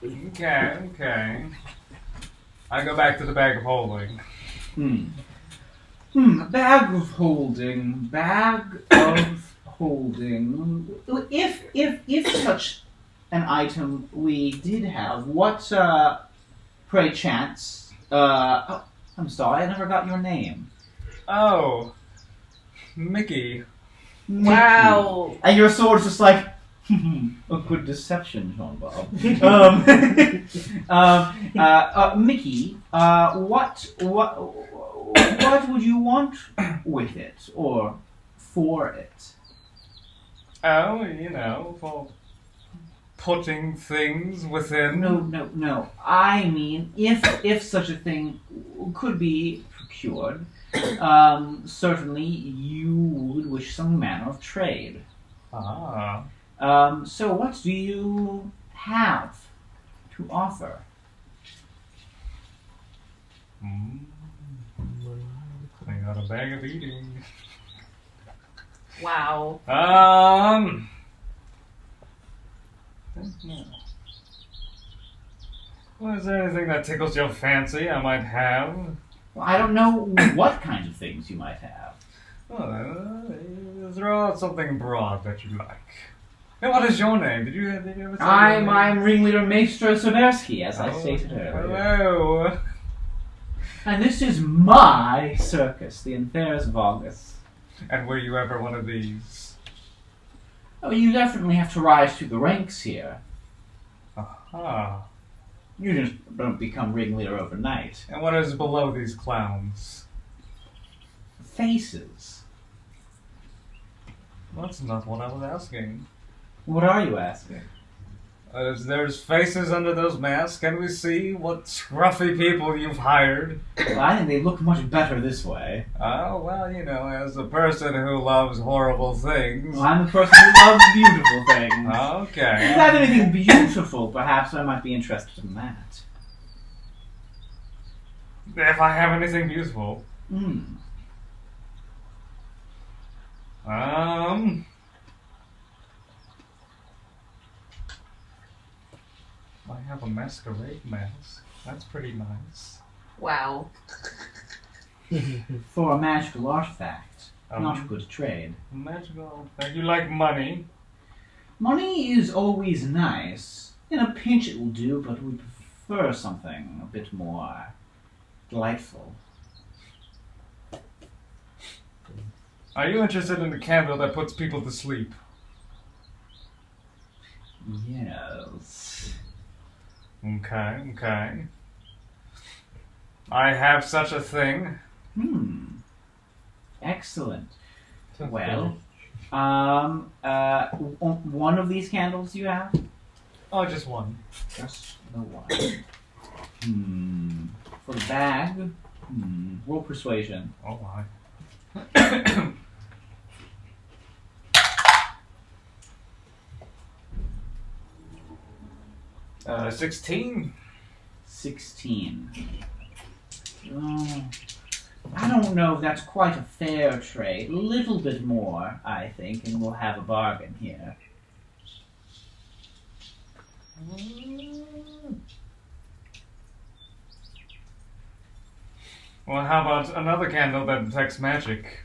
Okay. I go back to the bag of holding. Bag of holding. If such an item we did have, what, pray chance, I'm sorry, I never got your name. Oh. Mickey. Wow. And your sword's just a good deception, Jean-Bob. Mickey, what would you want with it, or for it? Oh, for putting things within. No. I mean, if such a thing could be procured, certainly you would wish some manner of trade. Ah. So what do you have to offer? I got a bag of eating. Wow. Well, is there anything that tickles your fancy I might have? Well, I don't know what kind of things you might have. Throw out something broad that you like. And what is your name? Did you ever say I'm ringleader Maestro Sobersky, as I stated earlier. Hello. And this is my circus, the Infers of August. And were you ever one of these? Oh, you definitely have to rise through the ranks here. Aha. You just don't become ringleader overnight. And what is below these clowns? Faces. That's not what I was asking. What are you asking? There's faces under those masks. Can we see what scruffy people you've hired? Well, I think they look much better this way. Oh, well, as a person who loves horrible things. Well, I'm the person who loves beautiful things. Okay. If you have anything beautiful, perhaps I might be interested in that. If I have anything beautiful. I have a masquerade mask. That's pretty nice. Wow. For a magical artifact, not good trade. Magical artifact. You like money? Money is always nice. In a pinch it will do, but we prefer something a bit more delightful. Are you interested in a candle that puts people to sleep? Yes. Okay. I have such a thing. Excellent. Well, one of these candles you have? Oh, just one. Just the one. For the bag, roll persuasion. Oh my. 16. 16. I don't know if that's quite a fair trade. A little bit more, I think, and we'll have a bargain here. Well, how about another candle that detects magic?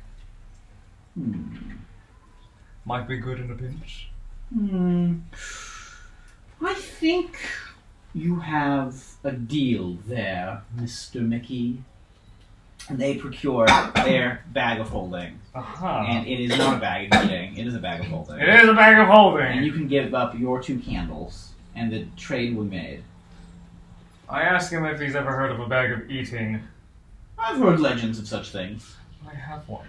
Might be good in a pinch. I think you have a deal there, Mr. Mickey. and they procure their bag of holding. And it is not a bag of eating, it is a bag of holding. It is a bag of holding! And you can give up your 2 candles, and the trade will be made. I ask him if he's ever heard of a bag of eating. I've heard legends of such things. I have one.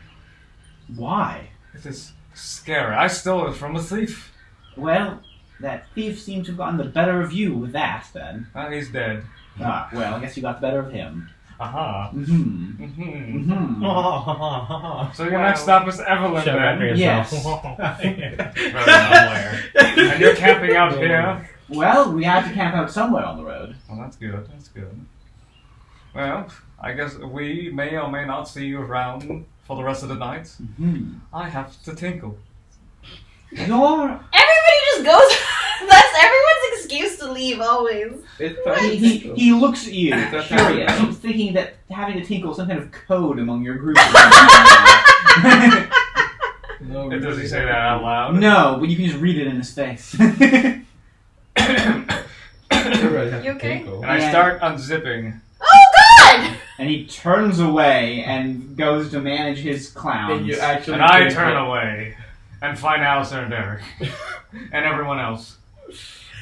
Why? It is scary. I stole it from a thief. Well, that thief seemed to have gotten the better of you with that, then. Well, he's dead. Ah, well, I guess you got the better of him. Aha. Mm-hmm. Mm-hmm. Mm-hmm. So your next stop is Evelyn, Shut up, then? Yes. And you're camping out here? Well, we have to camp out somewhere on the road. Well, that's good. That's good. Well, I guess we may or may not see you around for the rest of the night. Mm-hmm. I have to tinkle. You're... Everybody just goes. That's everyone's excuse to leave always. He looks at you, curious. He's thinking that having to tinkle is some kind of code among your group. Does he say that out loud? No, but you can just read it in his face. You okay? And I start unzipping. Oh God! And he turns away and goes to manage his clowns. And I turn away and find Alistair and Derek. And everyone else.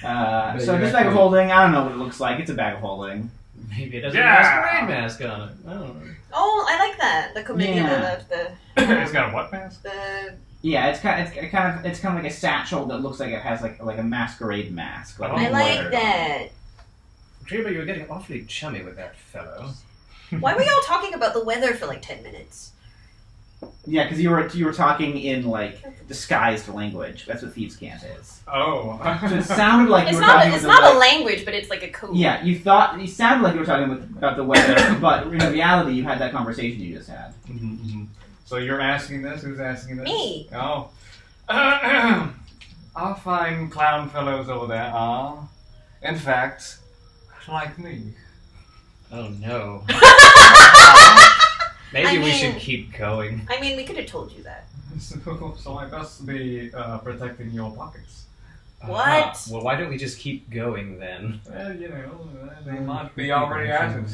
So this bag of holding, I don't know what it looks like. It's a bag of holding. Maybe it has a masquerade mask on it. I don't know. Oh, I like that. The comedian, Yeah. It's got a what mask? Yeah, it's kind of like a satchel that looks like it has like a masquerade mask. Like I like that. Treva, you're getting awfully chummy with that fellow. Why were y'all talking about the weather for like 10 minutes? Yeah, because you were talking in like disguised language. That's what thieves' cant is. Oh. So it sounded like It's you were not. talking It's with not the, a language, but it's like a code. Yeah, you sounded like you were talking about the weather, but in reality, you had that conversation you just had. So you're asking this? Who's asking this? Me. Oh. I'll find clown fellows over there. In fact, like me. Oh no. Maybe we should keep going. I mean, we could have told you that. So I best be protecting your pockets. What? Well, why don't we just keep going then? Well, you know, they might be already at it.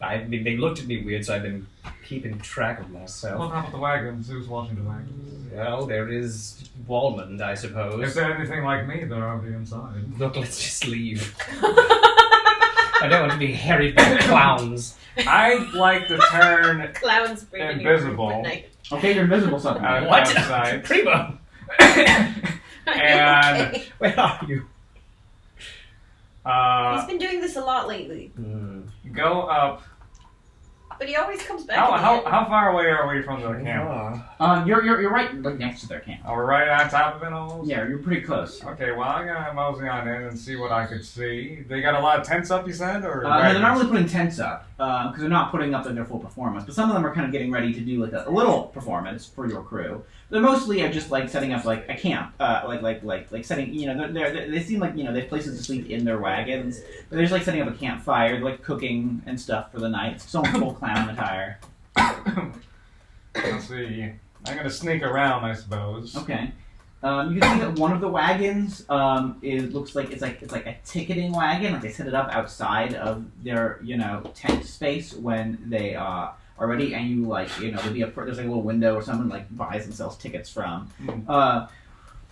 I mean, they looked at me weird, so I've been keeping track of myself. What happened to the wagons? Who's watching the wagons? Well, there is Walmond, I suppose. If they're anything like me, they're already inside. Look, let's just leave. I don't want to be harried by clowns. I'd like to turn Clowns breaking invisible. your room at night. Okay, you're invisible suddenly. What? Outside. Primo! And Okay. Where are you? He's been doing this a lot lately, go up. but he always comes back. How far away are we from the camp? You're right next to their camp. Are we right on top of it almost? Yeah, you're pretty close. Okay, well, I'm gonna mosey on in and see what I could see. They got a lot of tents up, you said? Or No, they're not really putting tents up, because they're not putting up like their full performance. But some of them are kind of getting ready to do like a little performance for your crew. They're mostly just like setting up like a camp, like setting. You know, they seem like they have places to sleep in their wagons, but they're just like setting up a campfire, they're, like cooking and stuff for the night. It's so full clown attire. Let's see. I'm gonna sneak around, I suppose. Okay. You can see that one of the wagons looks like it's like a ticketing wagon. Like they set it up outside of their tent space when they are ready, and you there's like a little window or someone like buys and sells tickets from.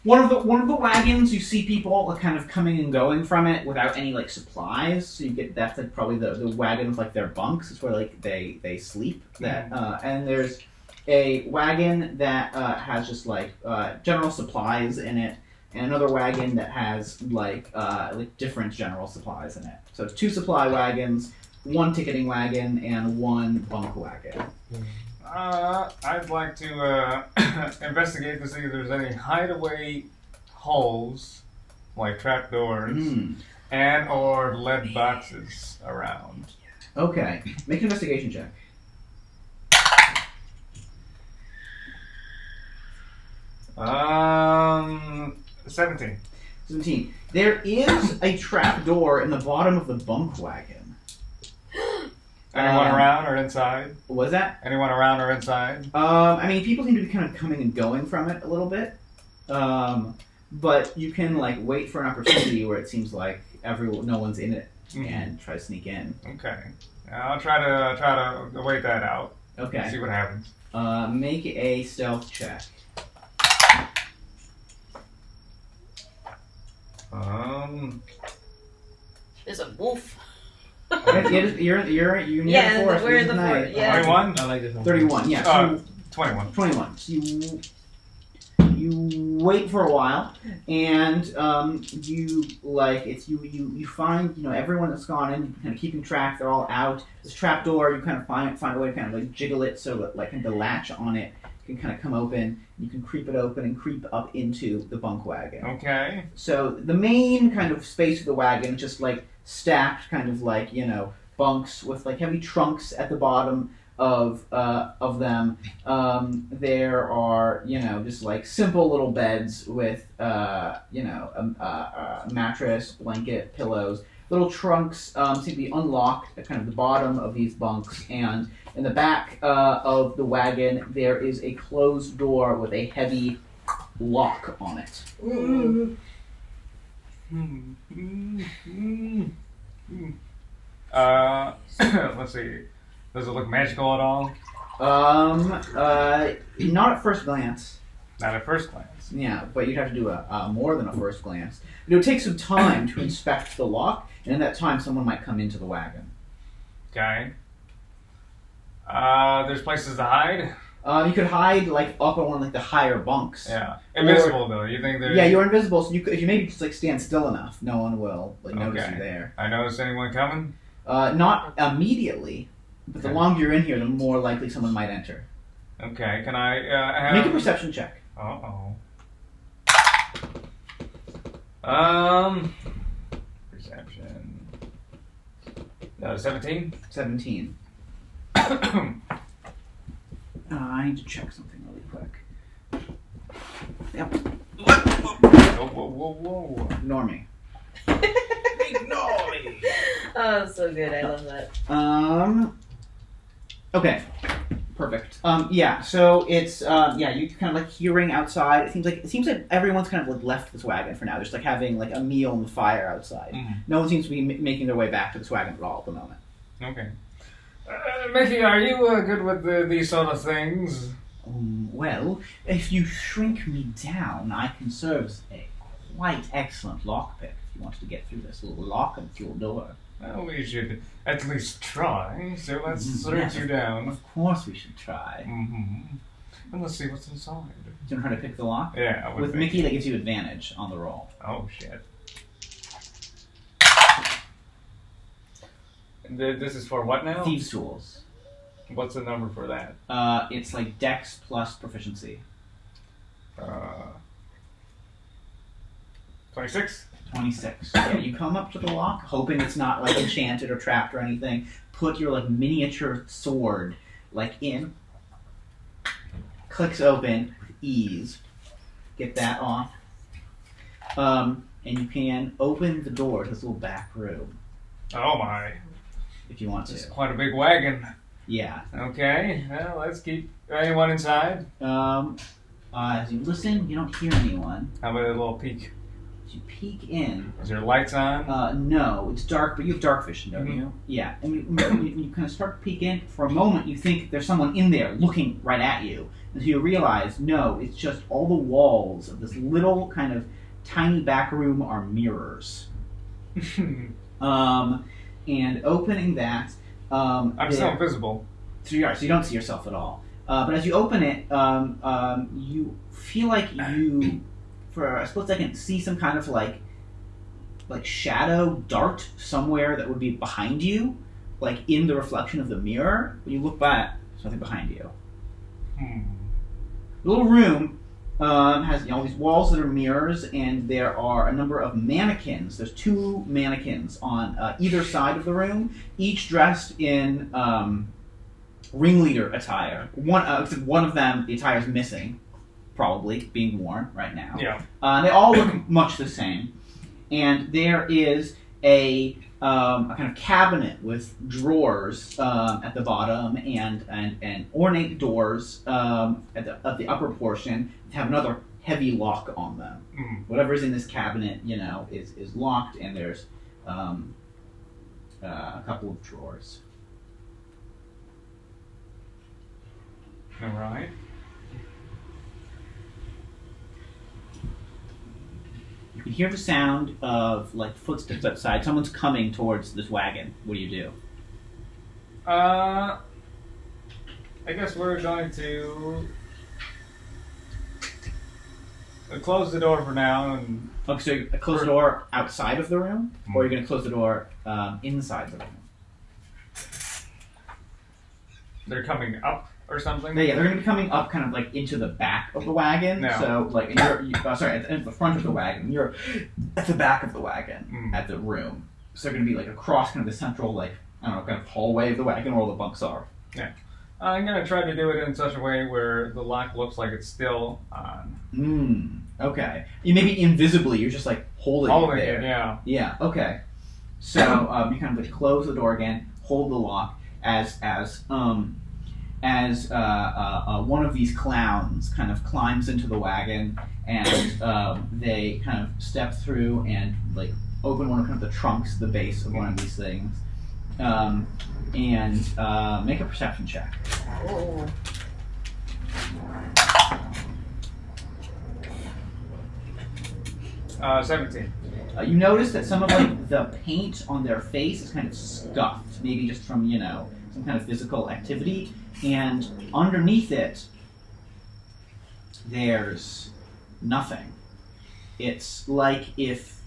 One of the wagons, you see people kind of coming and going from it without any like supplies. So you get that's like probably the wagon with like their bunks. It's where like they sleep. And there's a wagon that has just like general supplies in it, and another wagon that has like different general supplies in it. So it's 2 supply wagons, 1 ticketing wagon, and 1 bunk wagon. I'd like to investigate to see if there's any hideaway holes, like trapdoors, and or lead boxes around. Okay, make an investigation check. 17. 17. There is a trap door in the bottom of the bunk wagon. Anyone around or inside? What was that? Anyone around or inside? I mean, people seem to be kind of coming and going from it a little bit. But you can like wait for an opportunity where it seems like no one's in it and try to sneak in. Okay. I'll try to wait that out. Okay. See what happens. Make a stealth check. There's a wolf. You're near the forest. we're in the forest. Yeah. 21? I like this one. 31. Yeah. So 21. 21. So you wait for a while, and you find everyone that's gone in, kind of keeping track. They're all out. This trapdoor, you kind of find a way to kind of like jiggle it so that like the latch on it can kind of come open. You can creep it open and creep up into the bunk wagon. Okay. So the main kind of space of the wagon, just like stacked kind of like bunks with like heavy trunks at the bottom of them. There are just like simple little beds with a mattress, blanket, pillows. Little trunks seem to be unlocked at kind of the bottom of these bunks, and in the back of the wagon there is a closed door with a heavy lock on it. Ooh. Let's see. Does it look magical at all? Not at first glance. Not at first glance. Yeah, but you'd have to do a more than a first glance. It would take some time to inspect the lock, and in that time someone might come into the wagon. Okay. There's places to hide? You could hide like up on one of like the higher bunks. Yeah. Invisible though. You think there's... Yeah, you're invisible, so if you maybe just like stand still enough, no one will notice you there. I notice anyone coming? Not immediately, but the longer you're in here, the more likely someone might enter. Okay, can I have... Make a perception check. Uh-oh. Perception. 17? 17. I need to check something really quick. Yep. Whoa. Ignore me. Ignore me. Oh, so good. I love that. Okay. Perfect. Yeah, so it's you kind of like hearing outside. It seems like everyone's kind of like left this wagon for now. They're just like having like a meal on the fire outside. Mm-hmm. No one seems to be making their way back to this wagon at all at the moment. Okay. Mickey, are you good with these sort of things? Well, if you shrink me down, I can serve as a quite excellent lockpick if you wanted to get through this little lock and your door. Well, we should at least try, so let's shrink you down. Of course we should try. Mm-hmm. And let's see what's inside. Do you want to try to pick the lock? Yeah. With Mickey, that gives you advantage on the roll. Oh, shit. This is for what now? Thieves' tools. What's the number for that? It's like Dex plus proficiency. 26? 26. Yeah, you come up to the lock, hoping it's not like enchanted or trapped or anything. Put your like miniature sword like in. Clicks open with ease. Get that off. And you can open the door to this little back room. Oh my. If you want to. It's quite a big wagon. Yeah. Okay, well, let's keep anyone inside. As you listen, you don't hear anyone. How about a little peek? As you peek in. Is there lights on? No, it's dark, but you have dark vision, don't you? Yeah. And when you kind of start to peek in, for a moment you think there's someone in there looking right at you. Until you realize, no, it's just all the walls of this little kind of tiny back room are mirrors. And opening that... I'm still invisible. So you don't see yourself at all. But as you open it, you feel like you, for a split second, see some kind of like shadow dart somewhere that would be behind you, like in the reflection of the mirror. When you look back, there's nothing behind you. The little room has all these walls that are mirrors, and there are a number of mannequins. There's 2 mannequins on either side of the room, each dressed in ringleader attire. One of them, the attire is missing, probably being worn right now. Yeah. They all look much the same, and there is a kind of cabinet with drawers at the bottom and ornate doors at the upper portion that have another heavy lock on them. Whatever's in this cabinet, is locked, and there's a couple of drawers. All right. You can hear the sound of like footsteps outside. Someone's coming towards this wagon. What do you do? I guess we're going to close the door for now. And Okay, so you close the door outside of the room, or you're going to close the door inside the room? they're coming up or something. Yeah, they're going to be coming up, kind of like into the back of the wagon. No. So, like, at the front of the wagon. You're at the back of the wagon, at the room. So they're going to be like across kind of the central, like, I don't know, kind of hallway of the wagon where all the bunks are. Yeah. I'm going to try to do it in such a way where the lock looks like it's still on. Okay. You maybe invisibly, you're just like holding it there. Yeah. Yeah, okay. So you kind of like close the door again, hold the lock as one of these clowns kind of climbs into the wagon, and they kind of step through and like open one of kind of the trunks, the base of one of these things, and make a perception check. Oh. Uh, 17. You notice that some of like the paint on their face is kind of scuffed, maybe just from some kind of physical activity, and underneath it there's nothing. It's like if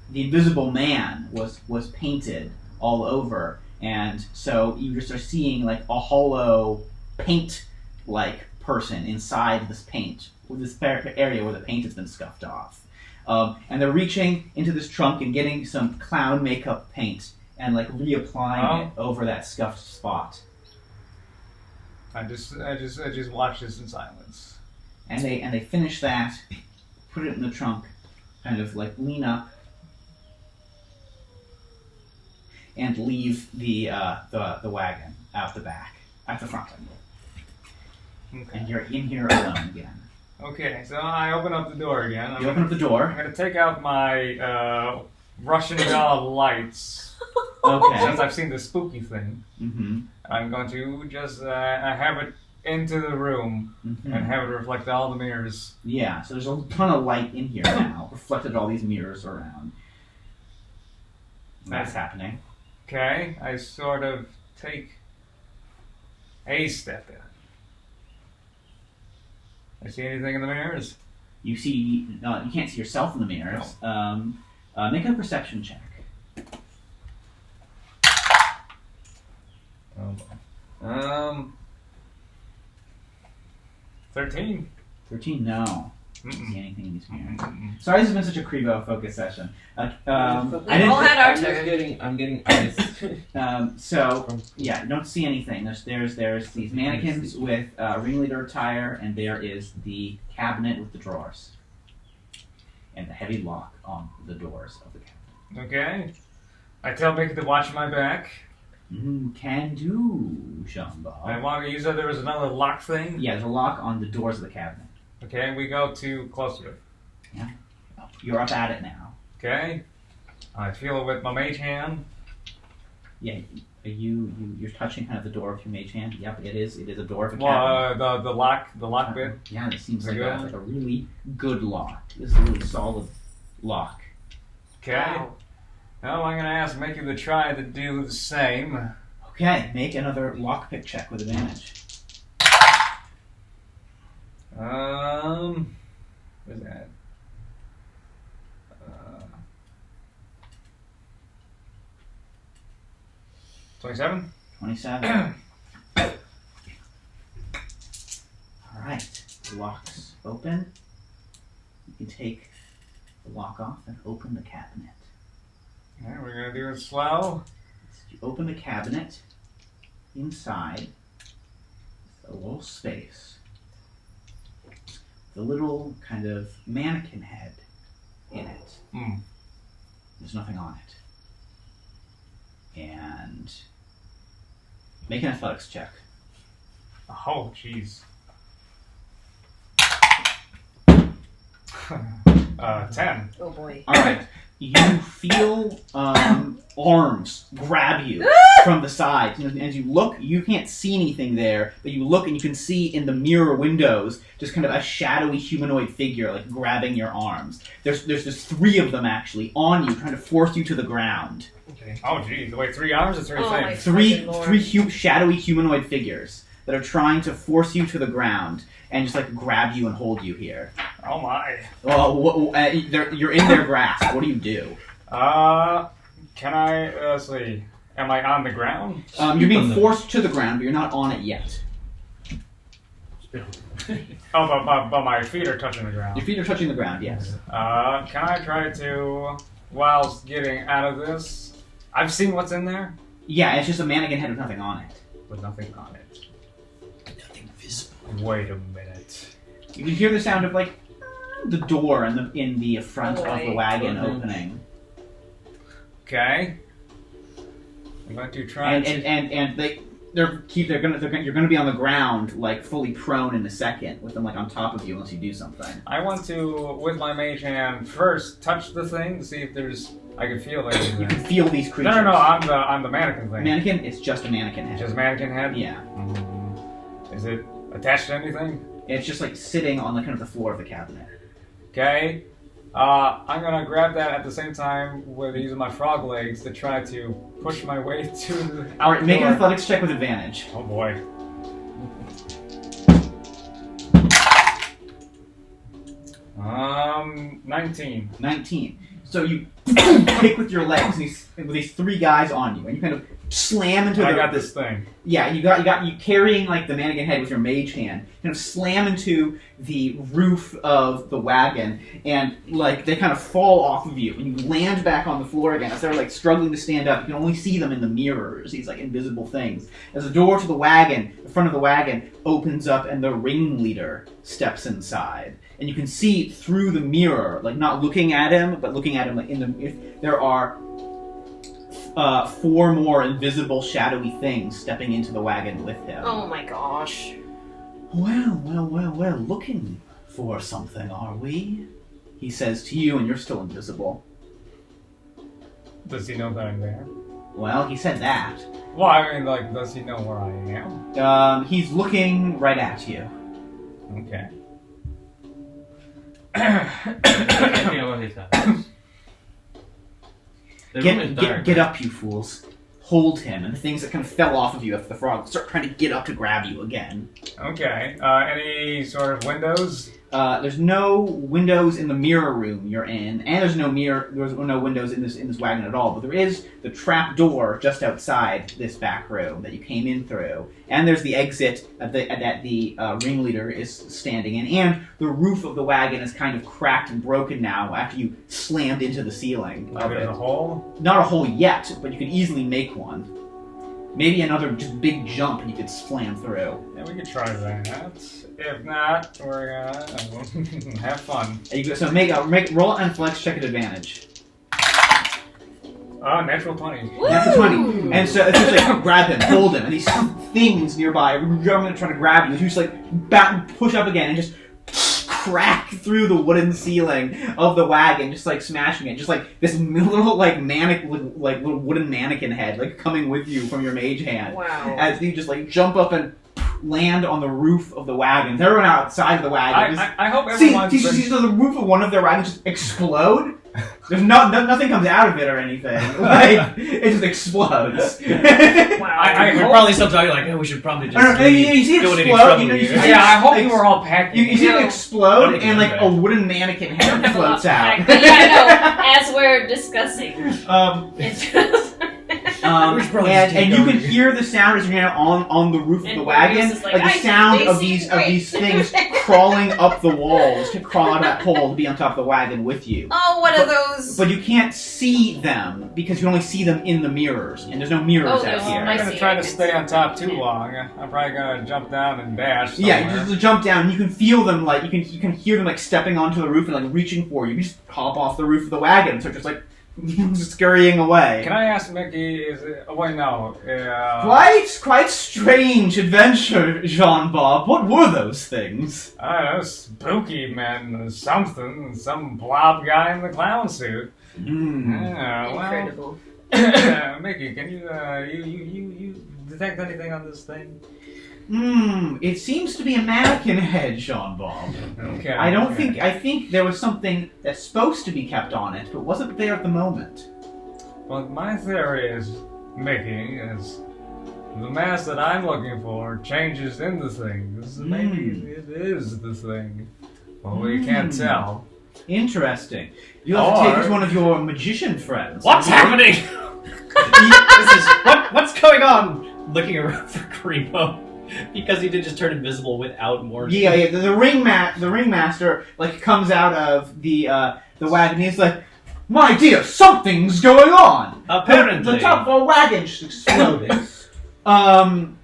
the Invisible Man was painted all over, and so you just are seeing like a hollow paint-like person inside this paint, with this area where the paint has been scuffed off. And they're reaching into this trunk and getting some clown makeup paint and like reapplying it over that scuffed spot. I just watch this in silence. And they finish that, put it in the trunk, kind of like lean up, and leave the wagon out the back, at the front. Okay. And you're in here alone again. Okay, so I open up the door again. You open up the door. I'm going to take out my Russian doll lights. Okay. Since I've seen the spooky thing. Mm-hmm. I'm going to just have it into the room and have it reflect all the mirrors. Yeah, so there's a ton of light in here now, reflected all these mirrors around. That's happening. Okay, I sort of take a step in. I see anything in the mirrors? You see, you can't see yourself in the mirrors. No. Make a perception check. 13. 13, no. I don't see anything in these mirrors. Sorry, this has been such a Crevo-focused session. We've all had our turn. I'm getting eyes. Yeah, you don't see anything. There's these mannequins with ringleader attire, and there is the cabinet with the drawers. And the heavy lock on the doors of the cabinet. Okay. I tell Mickey to watch my back. Can do, Jean-Bob. I want to use that there is another lock thing. Yeah, there's a lock on the doors of the cabinet. Okay, we go to close to it. Yeah. You're up at it now. Okay. I feel it with my mage hand. Yeah, you're touching kind of the door of your mage hand. Yep, it is a door of a cabinet. Well, the lock bit. Yeah, it seems like good? like a really good lock. This is a really solid lock. Okay. Wow. Well, I'm going to ask Mickey to try to do the same. Okay, make another lockpick check with advantage. Where's that? 27? 27. Alright, the lock's open. You can take the lock off and open the cabinet. Alright, we're going to do it slow. You open the cabinet. Inside, a little space. The little kind of mannequin head in it. There's nothing on it. And make an athletics check. Oh, jeez. 10. Oh boy. Alright, you feel arms grab you from the sides. And as you look, you can't see anything there, but you look and you can see in the mirror windows just kind of a shadowy humanoid figure like grabbing your arms. There's 3 of them actually on you, trying to force you to the ground. Okay. Oh, geez. Wait, 3 arms or 3 things? Three shadowy humanoid figures that are trying to force you to the ground and just like grab you and hold you here. Oh my. Well, you're in their grasp. What do you do? Can I, let's see, am I on the ground? You're being forced to the ground, but you're not on it yet. Oh, but my feet are touching the ground. Your feet are touching the ground, yes. Can I try to, whilst getting out of this, I've seen what's in there? Yeah, it's just a mannequin head with nothing on it. With nothing on it. Nothing visible. Wait a minute. You can hear the sound of like the door in the front of the wagon opening. Okay. I'm going to try you're gonna be on the ground like fully prone in a second with them like on top of you unless you do something. I want to, with my mage hand, first touch the thing to see if I can feel anything. You can feel these creatures. No, I'm the mannequin thing. Mannequin? It's just a mannequin head. Just a mannequin head? Yeah. Is it attached to anything? It's just like sitting on the kind of the floor of the cabinet. Okay. I'm gonna grab that at the same time with using my frog legs to try to push my way to the Alright, make an athletics check with advantage. Oh boy. Um, 19. 19. So you kick with your legs with these 3 guys on you, and you kind of slam into I got this thing. Yeah, you carrying like the mannequin head with your mage hand, kind of slam into the roof of the wagon, and like they kind of fall off of you, and you land back on the floor again. As they're like struggling to stand up, you can only see them in the mirrors, these like invisible things. As the door to the wagon, the front of the wagon, opens up, and the ringleader steps inside. And you can see through the mirror, like not looking at him, but looking at him like there are 4 more invisible, shadowy things stepping into the wagon with him. Oh my gosh. Well, looking for something, are we? He says to you, and you're still invisible. Does he know that I'm there? Well, he said that. Well, I mean, like, does he know where I am? He's looking right at you. Okay. Get up, you fools. Hold him, and the things that kind of fell off of you after the frog start trying to get up to grab you again. Okay. Any sort of windows? There's no windows in the mirror room you're in, and there's no windows in this wagon at all. But there is the trap door just outside this back room that you came in through, and there's the exit that the ringleader is standing in, and the roof of the wagon is kind of cracked and broken now after you slammed into the ceiling. There's a hole? Not a hole yet, but you could easily make one. Maybe another just big jump and you could slam through. Yeah, we could try that. If not, we're gonna have fun. So roll an athletics check at advantage. Natural 20. Natural 20. And so it's just like grab him, hold him, and these things nearby are going to try to grab you. You just like push up again and just crack through the wooden ceiling of the wagon, just like smashing it, just like this little like little wooden mannequin head like coming with you from your mage hand. Wow! As you just like jump up and land on the roof of the wagon. Everyone outside of the wagon. I hope everyone see the roof of one of their wagons just explode. There's nothing comes out of it or anything. Like it just explodes. Wow. We're probably still talking like, we should probably just you see it explode. I hope you were all packed. You see it explode and like a wooden mannequin head floats out. Yeah, I know. As we're discussing, it's just. And you can hear the sound as you're on the roof of the wagon, like the sound of these things crawling up the walls to crawl out of that hole to be on top of the wagon with you. Oh, what are those? But you can't see them because you only see them in the mirrors, and there's no mirrors out here. I'm gonna try to stay on top too long. I'm probably gonna jump down and dash somewhere. Yeah, you just jump down, and you can feel them like you can hear them like stepping onto the roof and like reaching for you. You just hop off the roof of the wagon, so just like. Scurrying away. Can I ask Mickey? No. Quite strange adventure, Jean-Bob. What were those things? I don't know, spooky man, something, some blob guy in the clown suit. Incredible. Mickey, can you detect anything on this thing? It seems to be a mannequin head, Sean Bob. Okay. I think there was something that's supposed to be kept on it, but wasn't there at the moment. Well, my theory is, Mickey, is the mask that I'm looking for changes into things. Maybe it is the thing. Well, we can't tell. Interesting. You'll have to take it to one of your magician friends. What's happening? What's going on? Looking around for Creepo. Because he did just turn invisible without more. Yeah. The ringmaster like comes out of the wagon. He's like, "My dear, something's going on." Apparently, the top of our wagon just exploded. I'm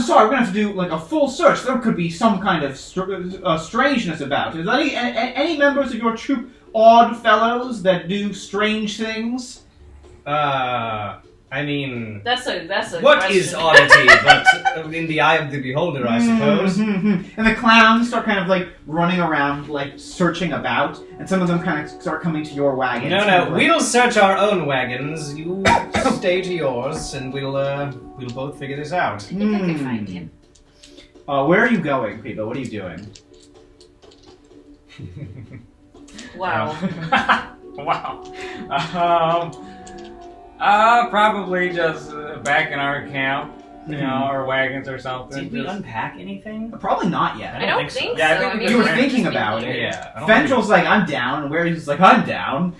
sorry. We're gonna have to do like a full search. There could be some kind of strangeness about it. Is any members of your troop odd fellows that do strange things? I mean, that's a what question. is oddity? But in the eye of the beholder, I suppose. And the clowns start kind of like running around, like searching about, and some of them kind of start coming to your wagon. No, we'll search our own wagons. You stay to yours, and we'll both figure this out. I think I can find him. Where are you going, Creepo? What are you doing? Wow. Wow. Probably just back in our camp, you know, our wagons or something. Did we unpack anything? Probably not yet. I don't think so. Yeah, I think you were thinking about it. Yeah. Ventral's like, I'm down, and Wary's like, I'm down.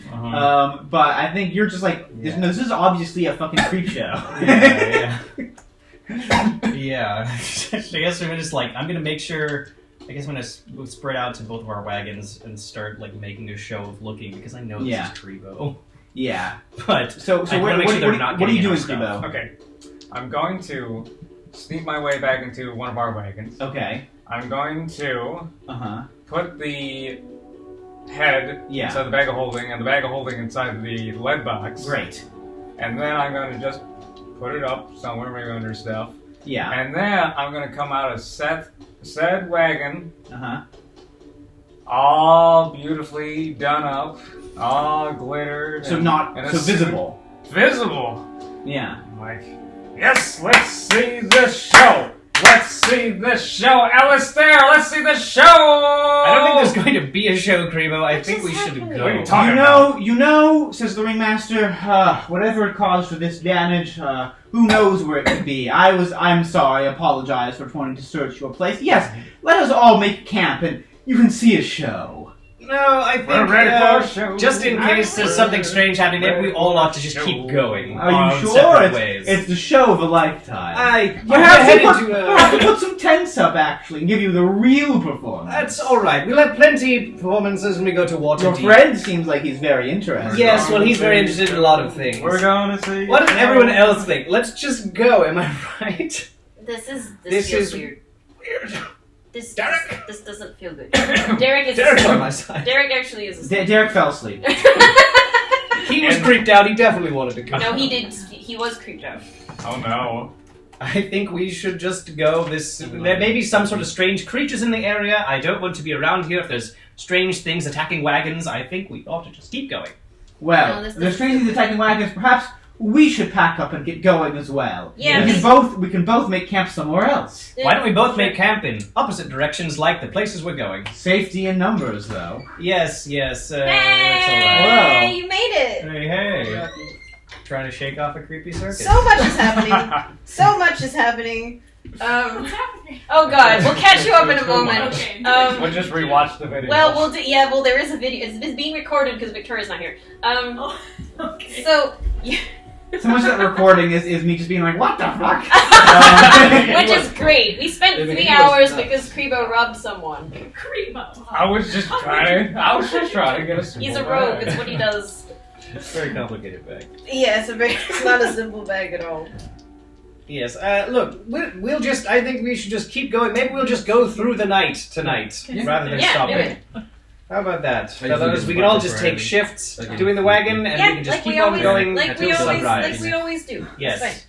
But I think you're just like, this is obviously a fucking creep show. Yeah. Yeah. I guess we're just like, I'm gonna make sure. I guess I'm gonna spread out to both of our wagons and start like making a show of looking because I know this is Creepo. Yeah. But so what are you doing, Creepo? Okay. I'm going to sneak my way back into one of our wagons. Okay. I'm going to put the head Yeah. inside the bag of holding, and the bag of holding inside the lead box. Great. And then I'm going to just put it up somewhere, maybe under stuff. Yeah. And then I'm going to come out of said wagon, all beautifully done up, all glittered. So visible. Visible. Yeah. I'm like, yes, let's see this show. Let's see this show. Alistair, let's see the show. I don't think there's going to be a show, Creepo. I think we should go. What are you talking about? You know, says the ringmaster, whatever it caused for this damage, who knows where it could be. I'm sorry, I apologize for wanting to search your place. Yes, let us all make camp and you can see a show. No, I think just in case there's something strange happening, maybe we all ought to just keep going. Are you sure? It's the show of a lifetime. You have to put some tents up, actually, and give you the real performance. That's alright. We'll have plenty of performances when we go to Waterdeep. Your friend seems like he's very interested. Yes, well, he's very interested in a lot of things. We're going to see. What does everyone else think? Let's just go, am I right? This feels weird. This doesn't feel good. Derek's on my side. Derek actually is asleep. Derek fell asleep. He was creeped out. He definitely wanted to go. No, he did. He was creeped out. Oh no. I think we should just go. There may be some sort of strange creatures in the area. I don't want to be around here if there's strange things attacking wagons. I think we ought to just keep going. Well, if there's strange things attacking wagons, perhaps we should pack up and get going as well. Yeah, we can both make camp somewhere else. Why don't we both make camp in opposite directions like the places we're going? Safety in numbers, though. Yes. Hey, that's all right. You made it! Hey. Trying to shake off a creepy circus. So much is happening. So much is happening. What's happening? Oh god, we'll catch you up in a moment. Okay. We'll just rewatch the video. Well, we'll do. Yeah, well, there is a video. It's being recorded because Victoria's not here. Okay. So. So much of that recording is me just being like, what the fuck? Which is great. We spent 3 hours because Creepo robbed someone. Creepo. I was just trying to get a simple He's a rogue. bag. It's what he does. It's a very complicated bag. Yeah, it's not a simple bag at all. Yes. Look, we'll just. I think we should just keep going. Maybe we'll just go through the night tonight rather than stopping. How about that, fellas? We can all just take shifts doing the wagon, and we can just keep on going until sunrise. Like we always do. Yes.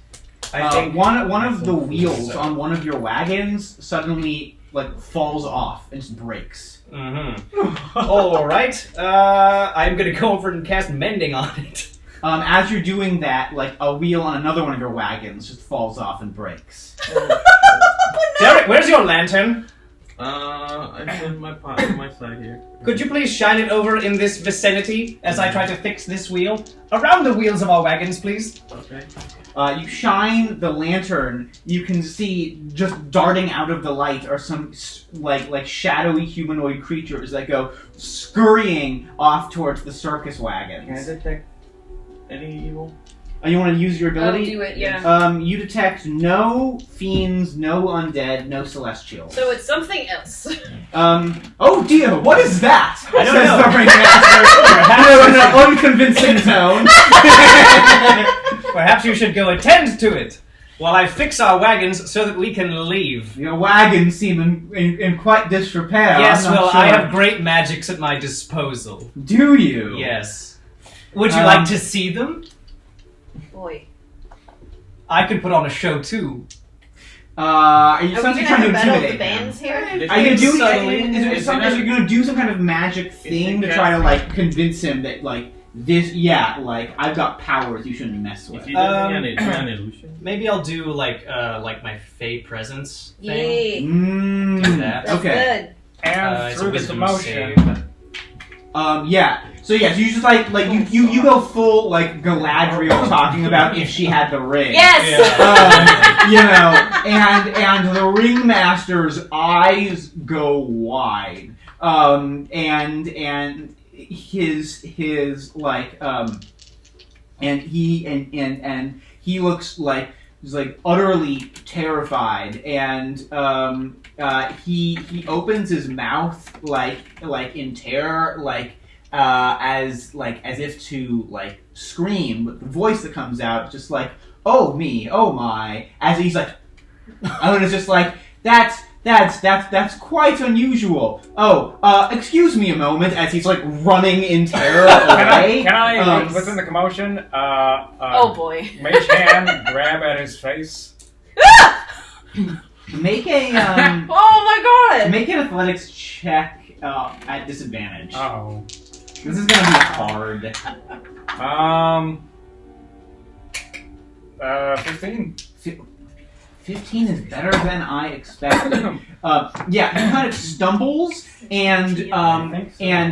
I think one of the wheels on one of your wagons suddenly like falls off and just breaks. Mm-hmm. All right. I'm gonna go over and cast Mending on it. As you're doing that, like a wheel on another one of your wagons just falls off and breaks. Derek, where's your lantern? It's in my side here. Could you please shine it over in this vicinity as I try to fix this wheel? Around the wheels of our wagons, please. Okay. You shine the lantern. You can see just darting out of the light are some like shadowy humanoid creatures that go scurrying off towards the circus wagons. Can I detect any evil? You want to use your ability? Oh, do it, yeah. You detect no fiends, no undead, no celestials. So it's something else. Oh dear, what is that? I don't Says know. the ringmaster in an unconvincing tone. Perhaps you should go attend to it while I fix our wagons so that we can leave. Your wagons seem in quite disrepair. Yes, I'm not well, sure. I have great magics at my disposal. Do you? Yes. Would you like to see them? Boy. I could put on a show too. Are you Are we something gonna trying to have a battle of intimidate the them? bands here? Are you gonna do Subtly. are you gonna do some kind of magic thing to try to like convince him that like this? Yeah, like I've got powers you shouldn't mess with. If you do an illusion. Maybe I'll do like my Fey presence thing. Yay. Do that. That's Okay. good. And It's a through the wisdom commotion. save. Yeah. So you just like you go full like Galadriel talking about if she had the ring. Yes! You know, and the ringmaster's eyes go wide. And his like and he looks like he's like utterly terrified, and he opens his mouth like in terror, as if to like scream, but the voice that comes out just like, oh me, oh my, as he's like, and it's just like that's quite unusual. Oh, excuse me a moment, as he's like running in terror away. Can I within the commotion, Oh boy. mage hand grab at his face? Make a Oh my god! make an athletics check at disadvantage. Oh. This is gonna be hard. 15. 15 is better than I expected. Yeah, he kind of stumbles and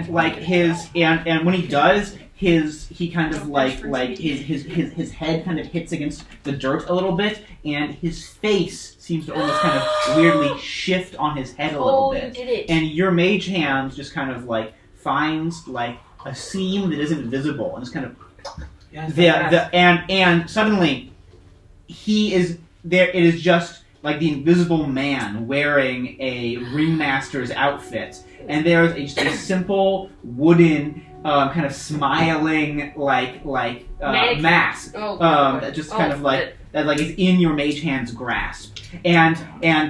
like his and when he does, he kind of like his head kind of hits against the dirt a little bit, and his face seems to almost kind of weirdly shift on his head a little bit. You did it. And your mage hand just kind of like finds like a seam that isn't visible, and it's kind of and suddenly he is there. It is just like the Invisible Man wearing a ringmaster's outfit, and there's just a simple wooden kind of smiling mask that just kind of like that like is in your mage hand's grasp, and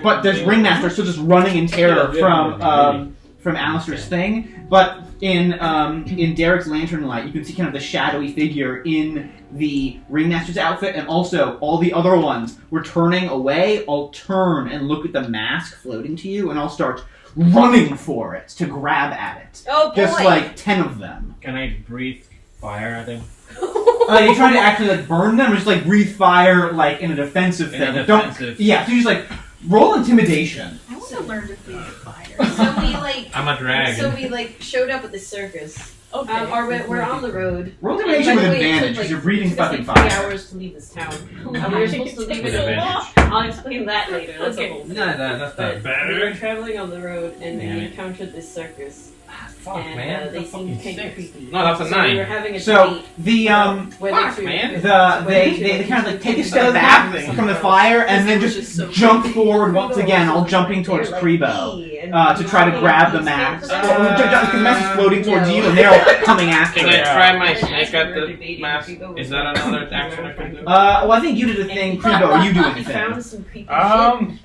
but there's ringmaster still just running in terror from Alistair's thing, but in Derek's lantern light, you can see kind of the shadowy figure in the ringmaster's outfit, and also all the other ones were turning away. I'll turn and look at the mask floating to you, and I'll start running for it to grab at it. Oh boy. Just like 10 of them. Can I breathe fire at him? You trying to actually like burn them, or just like breathe fire like in a defensive thing? Defensive. Yeah, so you just like roll intimidation. I want to learn to breathe fire. So we like. I'm a dragon. So we like showed up at the circus. Okay. We're on the road. Roll intimidation with By the way, it advantage took, because you're breathing it took us, fucking like 3 fire. hours to leave this town. We were supposed to leave With it. advantage. I'll explain that later. That's a whole. No, that's But not we were traveling on the road and Damn we it. encountered this circus. Fuck, And man. they seemed kind of creepy. No, that's a So we were 9. having a So debate the whether fuck, to man. they kind of like take a step back from the fire and then just jump forward once again, all jumping towards Krebo to try to grab the mask. The mask is floating towards you, and they're all coming after Can I it. try my snake at the mask? Is that another action I can do? Well, I think you did a thing, Krebo. Are you doing We anything? found some creepy shit.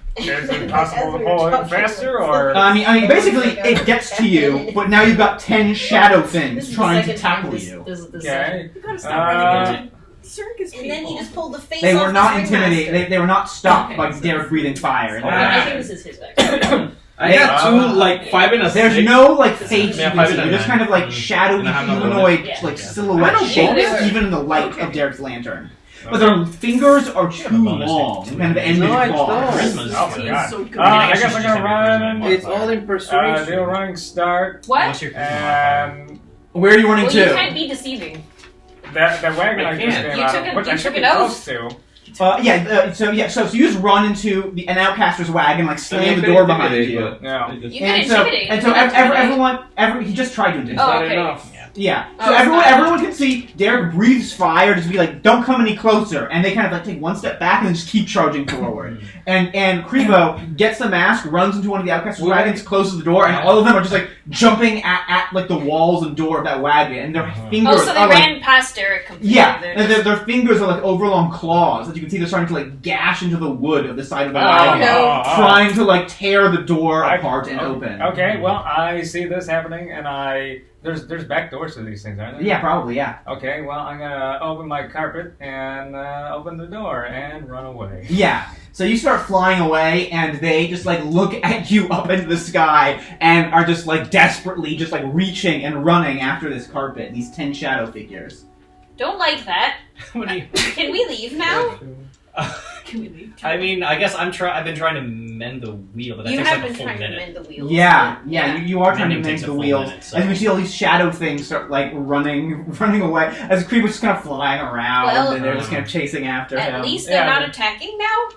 Is it possible to pull it faster, or? I mean, basically, it gets to you, but now you've got 10 shadow This things is the trying to second time tackle this- you. this Okay. You gotta stop running into circus people. And then you just pulled the face They off were not the intimidated. ringmaster. They were not stopped by Derek breathing fire. I think this is his back. I got two, like 5 and a 6. There's no like face you Yeah, can 5 see. and a They're just 9. kind of like shadowy And I have no humanoid bonus. like Yeah. silhouette I don't shapes, bonus. even in the light of Derek's lantern. But their fingers are too bonus long, too. kind of ended No, I claws. don't. Oh my god. so good. I guess should I'm just gonna have run. your It's all in Do a persuasion. running start. What? What's your And Where are you running Well, you to? can't be deceiving. that wagon I I just can't. came You out took of, a- which you I took should be an oath. close to. So you just run into an Outcaster's wagon, like slam the I door could behind intimidate, you. but Yeah. it just- You can And so, intimidate. and You so can intimidate. everyone, he just tried to intimidate. Oh, not okay. enough. Yeah. Oh, So it's everyone, not- everyone can see Derek breathes fire, just be like, "Don't come any closer," and they kind of like take one step back and then just keep charging forward. And Krivo gets the mask, runs into one of the Outcasters' wagons, closes the door, and all of them are just like jumping at like the walls and door of that wagon, and their fingers Oh, so they are like. ran past Derek completely. Yeah, They're and just- their fingers are like overlong claws. As you can see, they're starting to like gash into the wood of the side of the Oh, wagon, no. trying to like tear the door I- apart and open. Okay, well, I see this happening, and there's back doors to these things, aren't there? Yeah, probably. Yeah. Okay, well, I'm gonna open my carpet and open the door and run away. Yeah. So you start flying away, and they just like look at you up into the sky, and are just like desperately just like reaching and running after this carpet. These 10 shadow figures. Don't like that. What do you? Can we leave now? Can we leave? I mean, I guess I've been trying to mend the wheel, but that You takes have like a been full trying to minute. mend the wheels. Yeah, you are trying to Mending mend takes a the full wheels. minute, so- As we see all these shadow things start like running away. As Creeper's just kind of flying around, Well, and they're just kind of chasing after At him. least they're Yeah, not but- attacking now.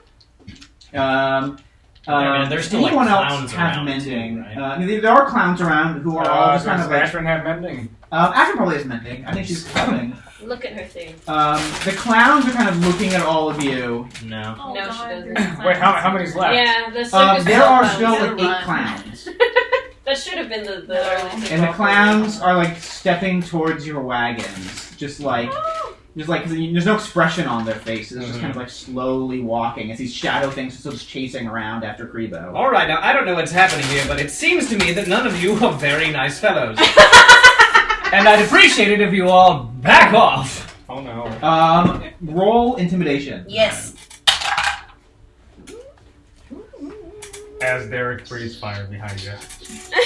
I mean, there's still, like, anyone else clowns have around, mending? too, right? There are clowns around who are all just kind of like. Ashman have mending. Ashton probably has mending. I think she's coming. Look at her thing. The clowns are kind of looking at all of you. No. Oh, No, she God, doesn't. there's Wait, how many's left? Yeah, the circus There are clowns. still like 8 Run. clowns. That should have been the early And the kickoff. clowns are like stepping towards your wagons, just like 'cause there's no expression on their faces. It's just kind of like slowly walking as these shadow things are just chasing around after Kribo. All right, now I don't know what's happening here, but it seems to me that none of you are very nice fellows, and I'd appreciate it if you all back off. Oh no. Roll intimidation. Yes. As Derek breathes fire behind you.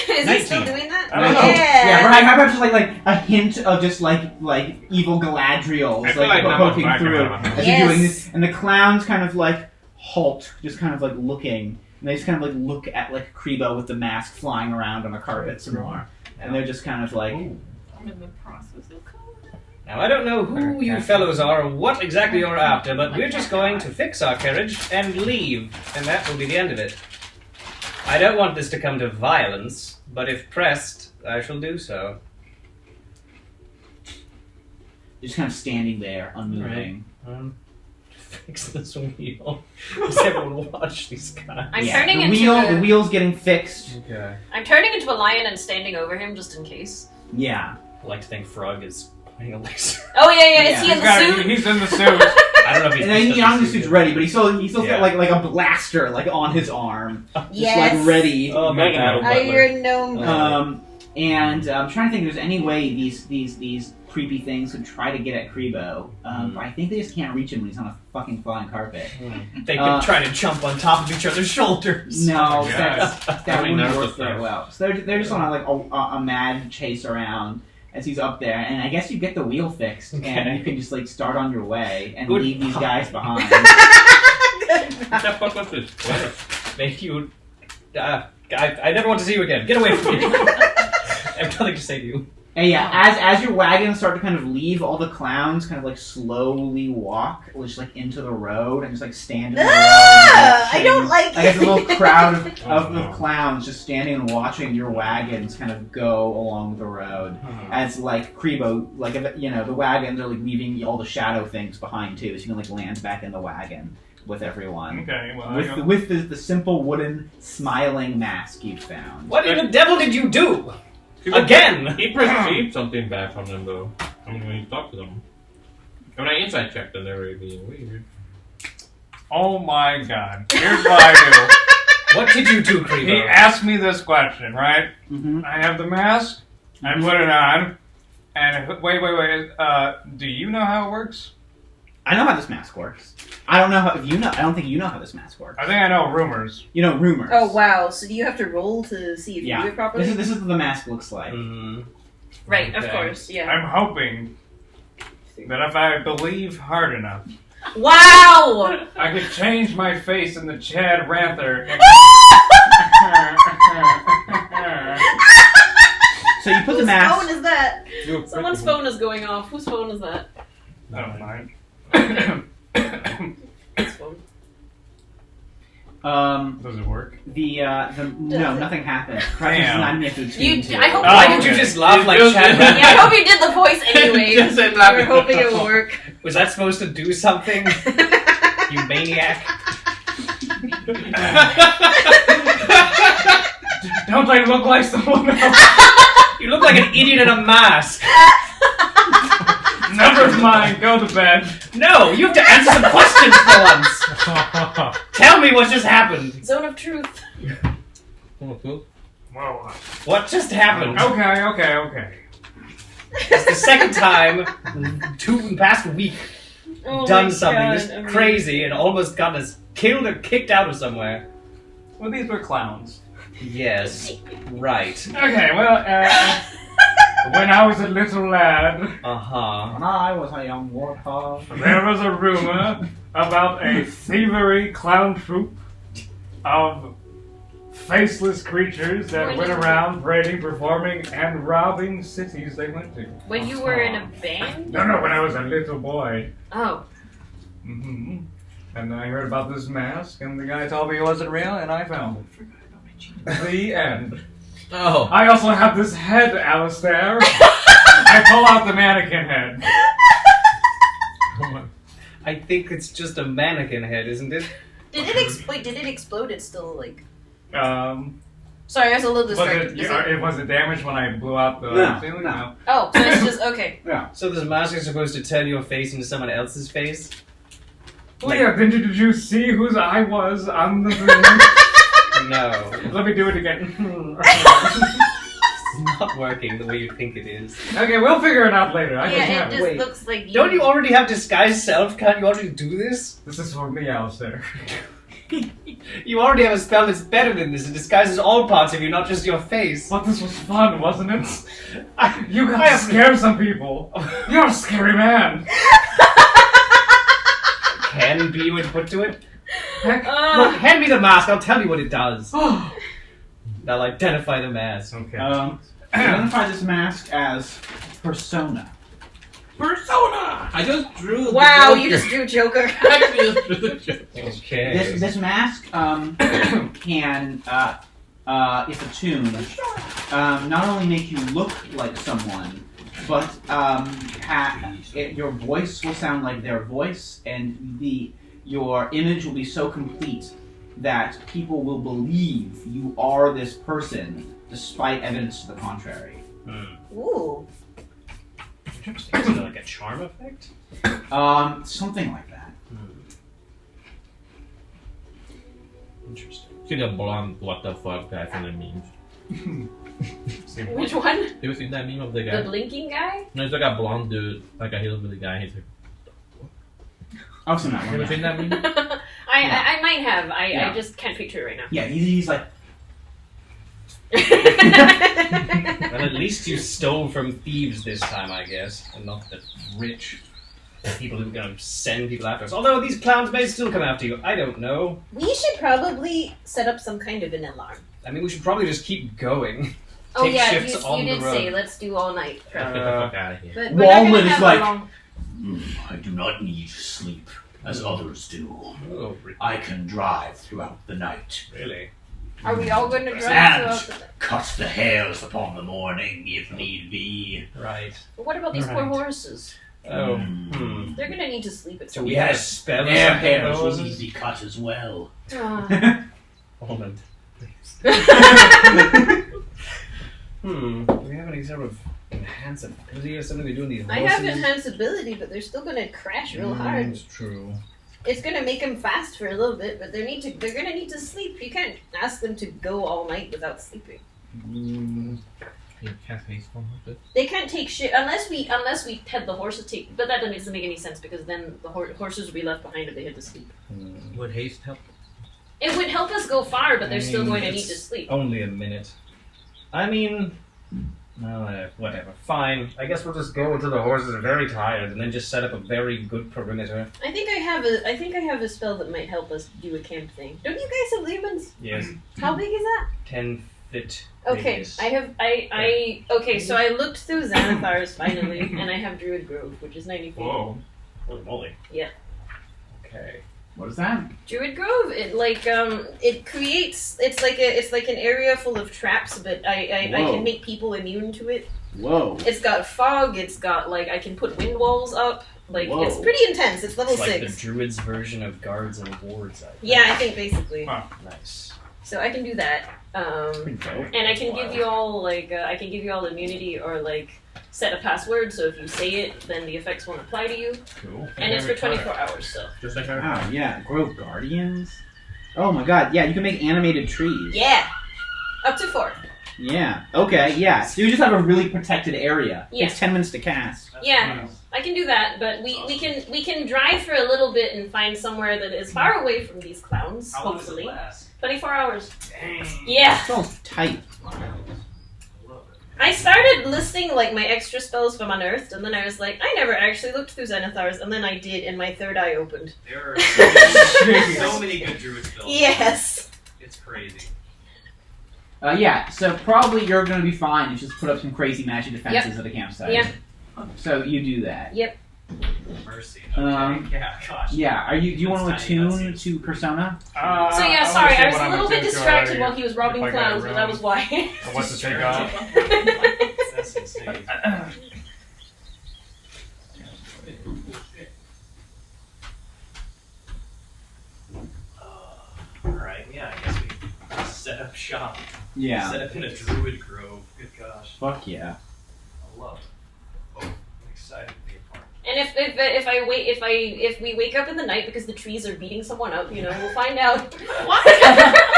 Is he still doing that? I don't know. Yeah, but I have just like a hint of just like evil Galadriels I feel like like I'm poking back through around. as you're doing this, and the clowns kind of like halt, just kind of like looking, and they just kind of like look at like Kribo with the mask flying around on the carpet some more, and they're just kind of like. I'm in the process of Now I don't know who you fellows are or what exactly you're after, but we're just going to fix our carriage and leave, and that will be the end of it. I don't want this to come to violence, but if pressed, I shall do so. You're just kind of standing there, unmoving. Fix this wheel. Does everyone watch these guys? I'm turning the into the wheel's getting fixed. Okay. I'm turning into a lion and standing over him just in case. Yeah. I like to think Frog is pointing a laser. Oh yeah, is he in the suit? He's in the suit. I don't know if he's And then he's the suit's ready, but he's still Yeah. got like a blaster like on his arm, just Yes. like ready. Oh my god. Iron gnome. And I'm trying to think if there's any way these creepy things could try to get at Kribo. But I think they just can't reach him when he's on a fucking flying carpet. They've been trying to jump on top of each other's shoulders. No, Yes. that mean, wouldn't that's work the very stuff. well. So they're just on like a mad chase around as he's up there, and I guess you get the wheel fixed, and you can just like start on your way and Good leave these point. guys behind. What the fuck was this? What? Make you. I never want to see you again. Get away from me. I have nothing to say to you. And yeah, as your wagons start to kind of leave, all the clowns kind of like slowly walk, just like into the road and just like stand in the road. Ah, I don't like I guess a it. little crowd of no. clowns just standing and watching your wagons kind of go along the road. As like Kribo, like the wagons are like leaving all the shadow things behind too, so you can like land back in the wagon with everyone. Okay, well, With the simple wooden smiling mask you found. What in the devil did you do? Again! He perceived something bad from them, though. I mean, when you talk to them. When I inside checked them, they were being weird. oh my god. Here's what I What did you do, do. He Kribo? asked me this question, right? Mm-hmm. I have the mask, I put it on, and wait. Do you know how it works? I know how this mask works. I don't know how if you know. I don't think you know how this mask works. I think I know rumors. You know rumors. Oh wow! So do you have to roll to see if you do it properly? This is what the mask looks like. Right, of course, yeah. I'm hoping that if I believe hard enough, wow, I could change my face into Chad Ranther. So you put the mask. Whose phone is that? Someone's phone is going off. Whose phone is that? I don't mind. His phone. Does it work? No, nothing happened. Damn. I hope. Why did you just laugh like Chad? Yeah, I hope you did the voice anyway. Just said We laughing. were hoping it would work. Was that supposed to do something? You maniac. Don't I look like someone else? You look like an idiot in a mask. Never mind, go to bed. No, you have to answer some questions for once. Tell me what just happened. Zone of truth. Whoa. What just happened? Okay. It's the second time in the past week Oh done my something God, this crazy and almost got us killed or kicked out of somewhere. Well, these were clowns. Yes, right. Okay, well, when I was a little lad, Uh-huh. When I was a young warthog. there was a rumor about a thievery clown troupe of faceless creatures that went around parading, performing, and robbing cities they went to. When you were in a band? No, when I was a little boy. Oh. Mm-hmm. And I heard about this mask, and the guy told me it wasn't real, and I found it. The end. Oh. I also have this head, Alistair. I pull out the mannequin head. I think it's just a mannequin head, isn't it? Did it explode? Did it explode? It's still like. Sorry, I was a little distracted. Was it damaged when I blew out the ceiling? No. Oh, so it's just okay. Yeah. So this mask is supposed to turn your face into someone else's face? Well, yeah, did you see whose eye was on the thing? No. Let me do it again. It's not working the way you think it is. Okay, we'll figure it out later. Yeah, it just looks like you. Don't you already have disguise self? Can't you already do this? This is for me, Alistair. You already have a spell that's better than this. It disguises all parts of you, not just your face. But this was fun, wasn't it? You got to scare some people. You're a scary man. Can be would put to it. Heck. Look, hand me the mask. I'll tell you what it does. I'll identify the mask. Okay. Identify this mask as Persona. Persona! I just drew Wow, the you just drew Joker. I just drew the Joker. Okay. This mask can, if attuned, not only make you look like someone, but your voice will sound like their voice, and your image will be so complete that people will believe you are this person, despite evidence to the contrary. Ooh. Interesting. Is it like a charm effect? Something like that. Interesting. See the blonde what the fuck guy from the memes. Which one? You ever seen that meme of the guy? The blinking guy? No, it's like a blonde dude, like a hillbilly guy. He's like, I've seen that you one. ever seen that meme? I might have. I Yeah. just can't picture it right now. Yeah, he's like. Well, at least you stole from thieves this time, I guess, and not the rich people who are going to send people after us. Although these clowns may still come after you. I don't know. We should probably set up some kind of an alarm. I mean, we should probably just keep going. Oh Take yeah, shifts on you the did road. say let's do all night. Get the fuck out of here. But we're not Walnut gonna is have like- a long... I do not need sleep as others do. Oh, I can drive throughout the night. really? Are we all going to drive And throughout the... cut the hairs upon the morning if need be. Right. But what about these poor Right. horses? Oh, They're going to need to sleep at Do some we point. have a spell or Their something hairs for will those? need to be cut as well. Almond. Do we have any sort of enhanced ability or something to do in these I horses? have enhanced ability, but they're still gonna crash real hard. It's true. It's gonna make them fast for a little bit, but they're gonna need to sleep. You can't ask them to go all night without sleeping. You can't haste one like this. They can't take shit unless we had the horses take. But that doesn't make any sense because then the horses would be left behind if they had to sleep. Would haste help? It would help us go far, but they're still going to need it's to sleep. Only a minute. I mean, whatever. Fine. I guess we'll just go until the horses are very tired, and then just set up a very good perimeter. I think I have a spell that might help us do a camp thing. Don't you guys have lemons? Yes. How big is that? 10-foot. Okay, radius. okay, so I looked through Xanathar's finally, and I have Druid Grove, which is 90 feet. Whoa. Holy moly. Yeah. Okay. What is that? Druid Grove, it creates, it's like an area full of traps, but I can make people immune to it. Whoa. It's got fog, it's got, I can put wind walls up, Whoa. It's pretty intense, it's level It's like 6. the druid's version of guards and wards. I think. Yeah, I think basically. Huh. Nice. So I can do that. And I can give you all immunity or set a password. So if you say it, then the effects won't apply to you. Cool. And it's for 24 hours. So Just like our Wow, yeah. Grove Guardians? Oh my god, yeah, you can make animated trees. yeah, up to 4. Yeah. Okay, yeah. So you just have a really protected area. Yeah. It's 10 minutes to cast. Yeah, I can do that. But we can drive for a little bit and find somewhere that is far away from these clowns. How long does it Hopefully, last? 24 hours. Dang. Yeah. It's all tight. I started listing my extra spells from Unearthed, and then I was like, I never actually looked through Xanathar's, and then I did, and my third eye opened. There are so many good druid spells. Yes. It's crazy. Yeah, so probably you're going to be fine. You just put up some crazy magic defenses at the campsite. Yep. So you do that. Yep. Mercy. Okay. Yeah, gosh. Yeah. Do you want to That's tiny, attune that's to Persona? So yeah, sorry, I was a little bit distracted while he was robbing if I got clowns, but that was why. What to take off? That's insane. Alright, yeah, I guess we set up shop. Yeah. Set up in a druid grove. Good gosh. Fuck yeah. I love it. Oh, I'm excited to be a part. And if we wake up in the night because the trees are beating someone up, we'll find out. What?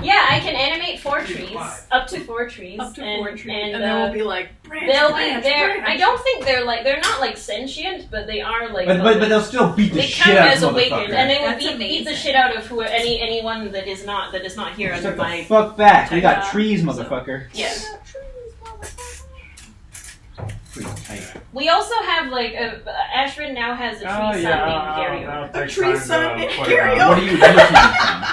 Yeah, I can animate 4 trees, up to 4 trees, Up to 4 trees. and then we'll be like, branch, they'll branch, be there. branch. I don't think they're not sentient, but they are But they'll still beat the they shit count out as of awakened, motherfucker. and they will That's beat the amazing. shit out of anyone that is not here Shut under the my. fuck back. We got tech, trees, so- motherfucker. Yeah. Pretty tight. We also have Ashrin now has a tree son named Gario. A tree son named What are you from?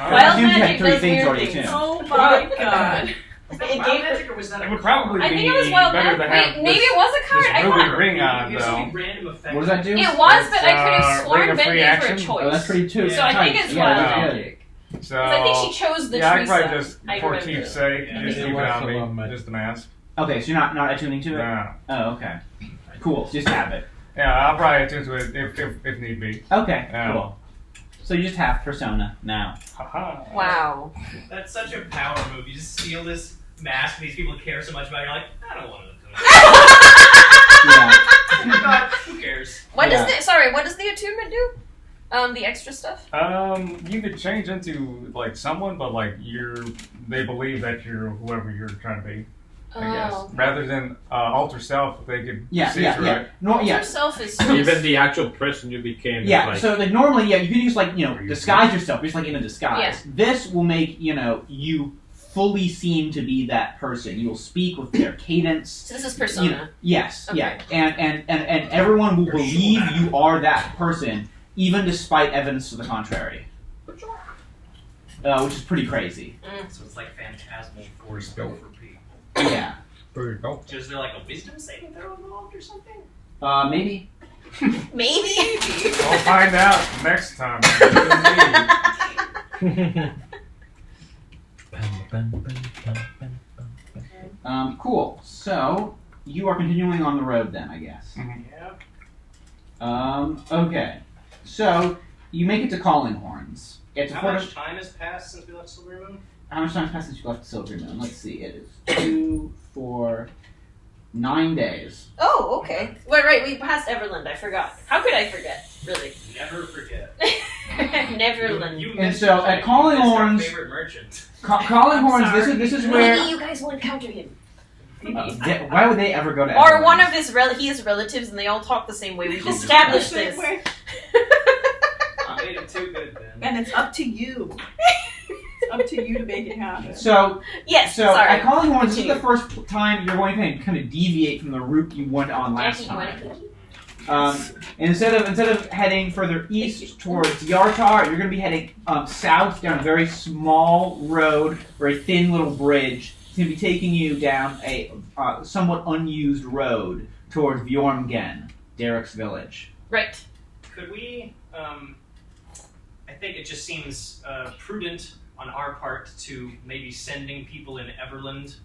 Wild You magic had 3 does things weird already things. tuned. Oh my god. Was that It wild gave magic or was that It a would probably I be think it was wild better magic. to have Wait, maybe this, it was a card. this I ruby can't. ring on, There's though. some random effect. What does that do? It was, but I could have Ring sworn of Ben free gave her a action? choice. Oh, that's pretty too. So I think it's yeah, wild that's magic. So, 'Cause I think she chose the yeah, I tree could probably son. just, I for remember. keepsake, Yeah. just It keep it was on a me. long magic. Just the mask. Okay, so you're not attuning to it? No. Oh, okay. Cool. Just have it. Yeah, I'll probably attune to it if need be. Okay, Yeah. cool. So you just have Persona now. Haha. Wow. That's such a power move. You just steal this mask and these people care so much about it. You're like, I don't want to do it. Yeah. God, who cares? What Yeah. does the attunement do? The extra stuff? You could change into someone, but they believe that you're whoever you're trying to be. I guess Oh. rather than alter self, they could Yeah, see yeah, through yeah. it. No, yeah. Yourself is Even the actual person you became. Yeah, is so normally, yeah, you can just disguise yourself, just in a disguise. Yeah. This will make, you fully seem to be that person. You will speak with their cadence. So this is Persona. Yes, Okay. yeah. And everyone will believe you are that person, even despite evidence to the contrary. Which is pretty crazy. So it's like phantasmal force for people. Yeah. Is there like a wisdom saving throw involved or something? Maybe. Maybe. We'll find out next time. Cool. So, you are continuing on the road then, I guess. Yeah. Okay. So, you make it to Calling Horns. It's How much time has passed since we left Silver Moon? How much time has passed since you left Silver Moon? Let's see. It is 2, 4, 9 days. Oh, okay. Right, we passed Everland. I forgot. How could I forget? Really? Never forget. Neverland. And so at Calling Horns, favorite merchant. Calling Horns. This is where. Maybe you guys will encounter him. Why would they ever go to? Or Everland? one of his relatives, and they all talk the same way. We've established this. I made it too good then. And it's up to you. It's up to you to make it happen. So yes. So sorry. at Calling Horns, this is the first time you're going to kind of deviate from the route you went on last time. Instead of heading further east towards Yartar, you're going to be heading south down a very small road, very thin little bridge. It's going to be taking you down a somewhat unused road towards Bjormgen, Derek's village. Right. Could we? I think it just seems prudent on our part to maybe sending people in Everland,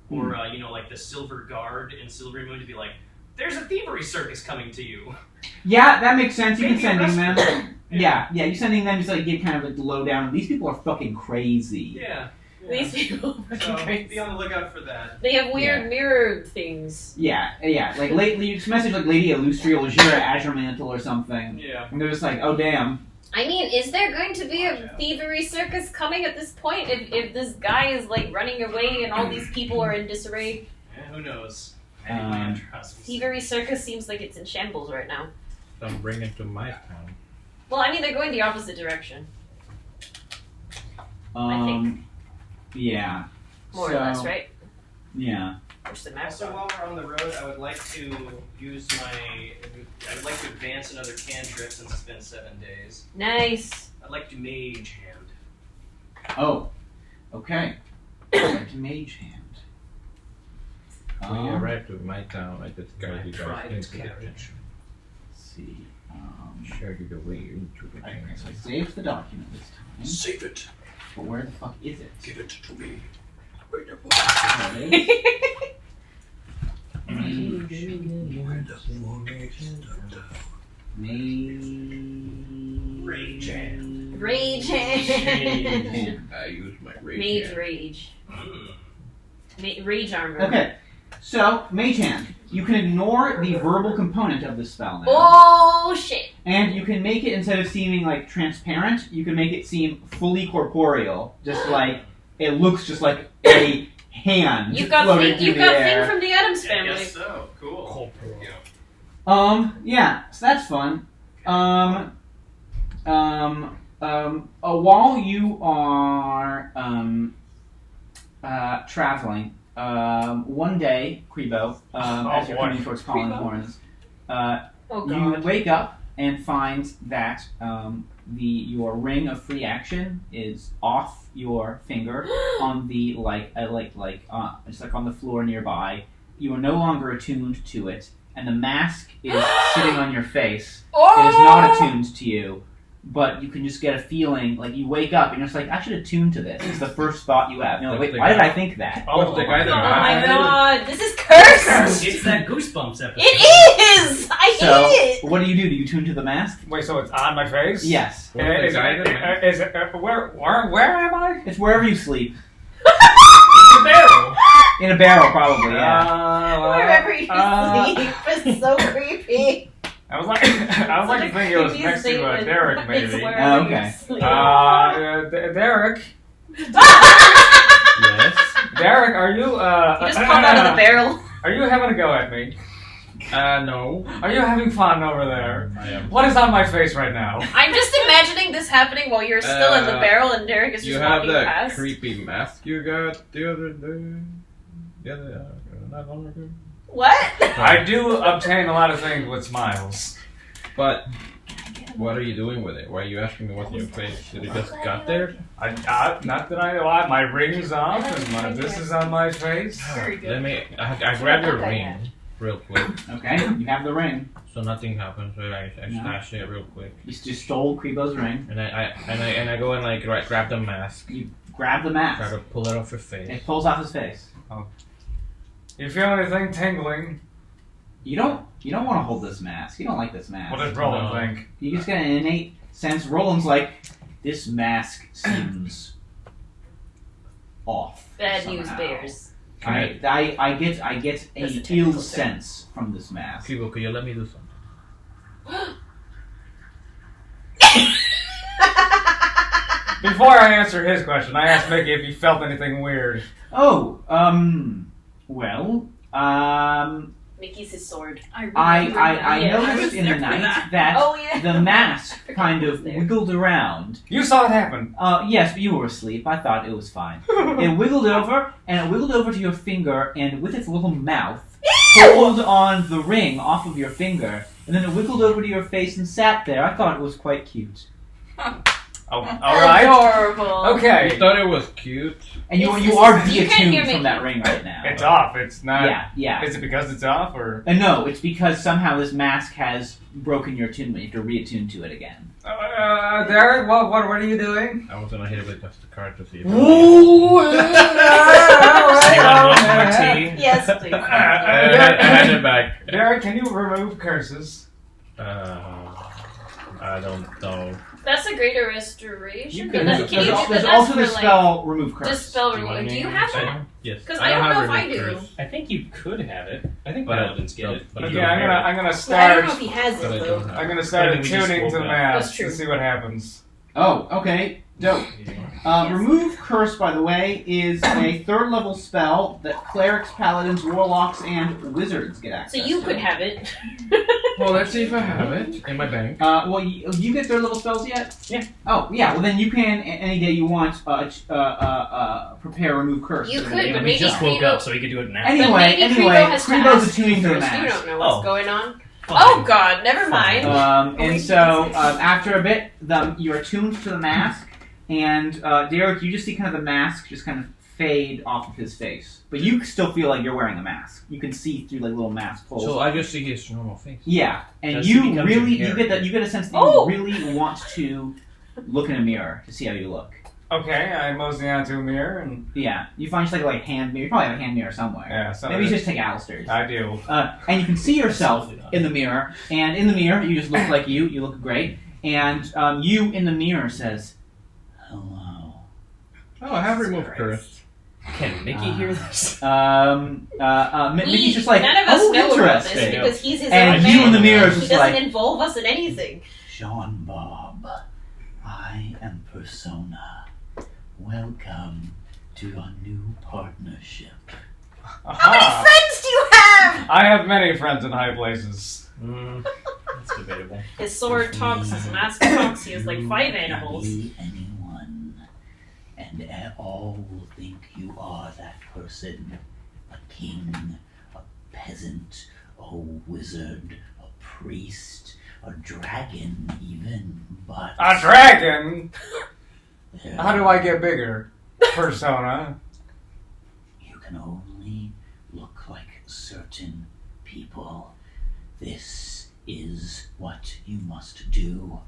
or like the Silver Guard in Silvery Moon to be like, "There's a thievery circus coming to you." Yeah, that makes sense. You can Maybe sending arrest them. Yeah, you sending them just like get kind of like the lowdown. These people are fucking crazy. Yeah. These people are fucking crazy. Be on the lookout for that. They have weird mirror things. Yeah. Like lately, you just message like Lady Illustria Legera Azure Mantle or something. Yeah. And they're just like, oh damn. I mean, is there going to be a thievery circus coming at this point? If this guy is like running away and all these people are in disarray? Yeah, who knows? Maybe Thievery circus seems like it's in shambles right now. Don't bring it to my town. Well, I mean, they're going the opposite direction. I think. Yeah. More or less, right? Yeah. Push the map. Also, while we're on the road, I would like to use I would like to advance another cantrip since it's been 7 days. Nice. I'd like to mage hand. Oh. Okay. Like to mage hand. When you arrive to my town, I just guide you guys private into the carriage. kitchen. Let's see. Show you the way into the Okay, kitchen. so I saved the document this time. Save it. But where the fuck is it? Give it to me. Where the There it is. Rage hand. Rage hand. I use my rage Mage hand. rage. Rage armor. Okay. So, Mage Hand. You can ignore the verbal component of the spell now. Oh shit! And you can make it, instead of seeming like transparent, you can make it seem fully corporeal. Just like it looks just like a hand. You've got floating Thing, through you've the got air. Thing from the Addams I family. guess so. Cool. Yeah, so that's fun. While you are traveling, one day, Kribo, as you're coming towards Calling Horns, Oh you god. wake up and find that your ring of free action is off your finger on the just like on the floor nearby. You are no longer attuned to it, and the mask is sitting on your face. It is not attuned to you, but you can just get a feeling like you wake up and you're just like, I should attune to this. It's the first thought you have. You're like, wait, why did I think that? Oh, the guy that Oh my died? god, this is cursed! It's that Goosebumps episode. It is! I So, hate it! what do? You tune to the mask? Wait, so it's on my face? Yes. What was the guy that died? Is it, where am I? It's wherever you sleep. In the barrel. In a barrel, probably, yeah. Wherever you sleep. It's so creepy. I was like to think it was creepy next to statement. Derek, It's maybe. wherever Oh, okay. you sleep. Derek. Yes. Derek, are you You just popped out of the barrel. Are you having a go at me? No. Are you having fun over there? I am. What is on my face right now? I'm just imagining this happening while you're still in the barrel and Derek is You just have walking that past. creepy mask you got the other day? Not long ago. What? I do obtain a lot of things with smiles. But what are you doing with it? Why are you asking me what's in your face? Did it just got there? Not that I know. My ring's off. This is on my face. Very good. Let me. I grab your ring real quick. Okay, you have the ring. So nothing happens. So I stash it real quick. You just stole Kribo's ring. And I go and like grab the mask. You grab the Try mask. to pull it off your face. It pulls off his face. You feel anything tingling? You don't want to hold this mask. You don't like this mask. What does Roland No. think? You just get an innate sense. Roland's like, this mask seems off. Bad news somehow. bears. I get That's a an technical ill term. sense from this mask. Kibo, could you let me do something? Before I answer his question, I asked Mickey if he felt anything weird. Oh, well, Mickey's his sword. I noticed in the night that the mask kind of wiggled around. You saw it happen. Yes, but you were asleep. I thought it was fine. It wiggled over, and it wiggled over to your finger, and with its little mouth, pulled on the ring off of your finger, and then it wiggled over to your face and sat there. I thought it was quite cute. Oh, all right. Adorable. Okay. You thought it was cute. And you You are can't hear de-attuned me. from that ring right now. It's off. It's not. Yeah. Is it because it's off or? No, it's because somehow this mask has broken your attunement. You have to re-attune to it again. Derek, what are you doing? I was gonna hit it with just the card to see if Yes, please. I had it back. Derek, can you remove curses? I don't know. That's a greater restoration. You but can. then can you do There's that also for the spell remove curse. Dispel remove. Do you have that? Yes. Because I don't know if I do. I think you could have it. I think But paladins get it. but Okay, I'm gonna Well, I start. don't know if he has But I it don't though. know. I'm gonna start I think we just attuning to the woke up. mask That's true. to see what happens. Oh, okay. Dope. Remove curse, by the way, is a 3rd level spell that clerics, paladins, warlocks, and wizards get So access you to. could have it. Well, let's see if I have it in my bank. Well, you get 3rd level spells yet? Yeah. Oh, yeah. Well, then you can any day you want prepare remove curse. You for the could, day. but We maybe just woke Credo- up, so we could do it now. Anyway, But maybe Credo has to Credo's ask attuning to the first. You mask. don't know what's Oh. going on. Fine. Oh God, never mind. And so after a bit, you're attuned to the mask, and Derek, you just see kind of the mask just kind of fade off of his face, but you still feel like you're wearing a mask. You can see through like little mask holes. So I just see his normal face. Yeah, and Does he you become really your you get a sense that Oh! you really want to look in a mirror to see how you look. Okay, I mosey onto a mirror and Yeah, you find just like a hand mirror. You probably have a hand mirror somewhere. yeah, so Maybe you just take Alistair's. I do. And you can see yourself in the mirror, and in the mirror you just look like you. You look great, and you in the mirror says, "Hello." Oh, I have removed curse. Can Mickey hear this? Mickey's just like, none of us "Oh, know about this interesting." because he's his And own you man. in the mirror is He just doesn't like, involve us in anything. Sean Bob, I am Persona. Welcome to our new partnership. How many friends do you have? I have many friends in high places. That's debatable. His sword talks, his mask talks. He has like 5 animals. Be anyone, and all will think you are that person. A king, a peasant, a wizard, a priest, a dragon even, but... A dragon? there- How do I get bigger? Persona. You can only look like certain people. This is what you must do.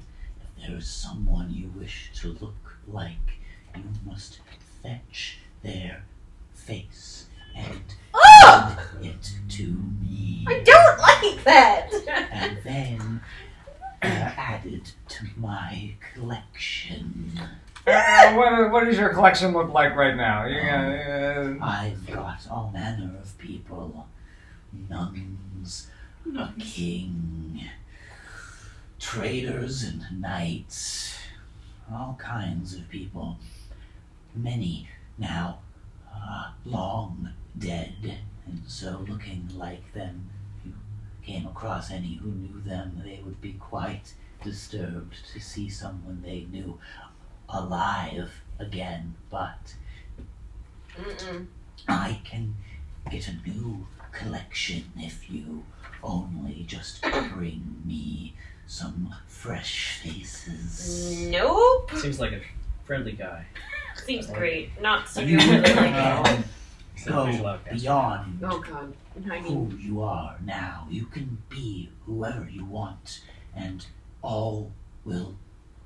If there is someone you wish to look like, you must fetch their face and give it to me. I don't like that. And then add it to my collection. What does your collection look like right now? I've got all manner of people. Nuns, a king, traders and knights, all kinds of people. Many now long dead, and so looking like them. If you came across any who knew them, they would be quite disturbed to see someone they knew alive again, but I can get a new collection if you only just bring me some fresh faces. Nope. Seems like a friendly guy. Seems great. Not so You really like can He's an go official outcast. beyond Oh God. I who mean, you are now. You can be whoever you want, and all will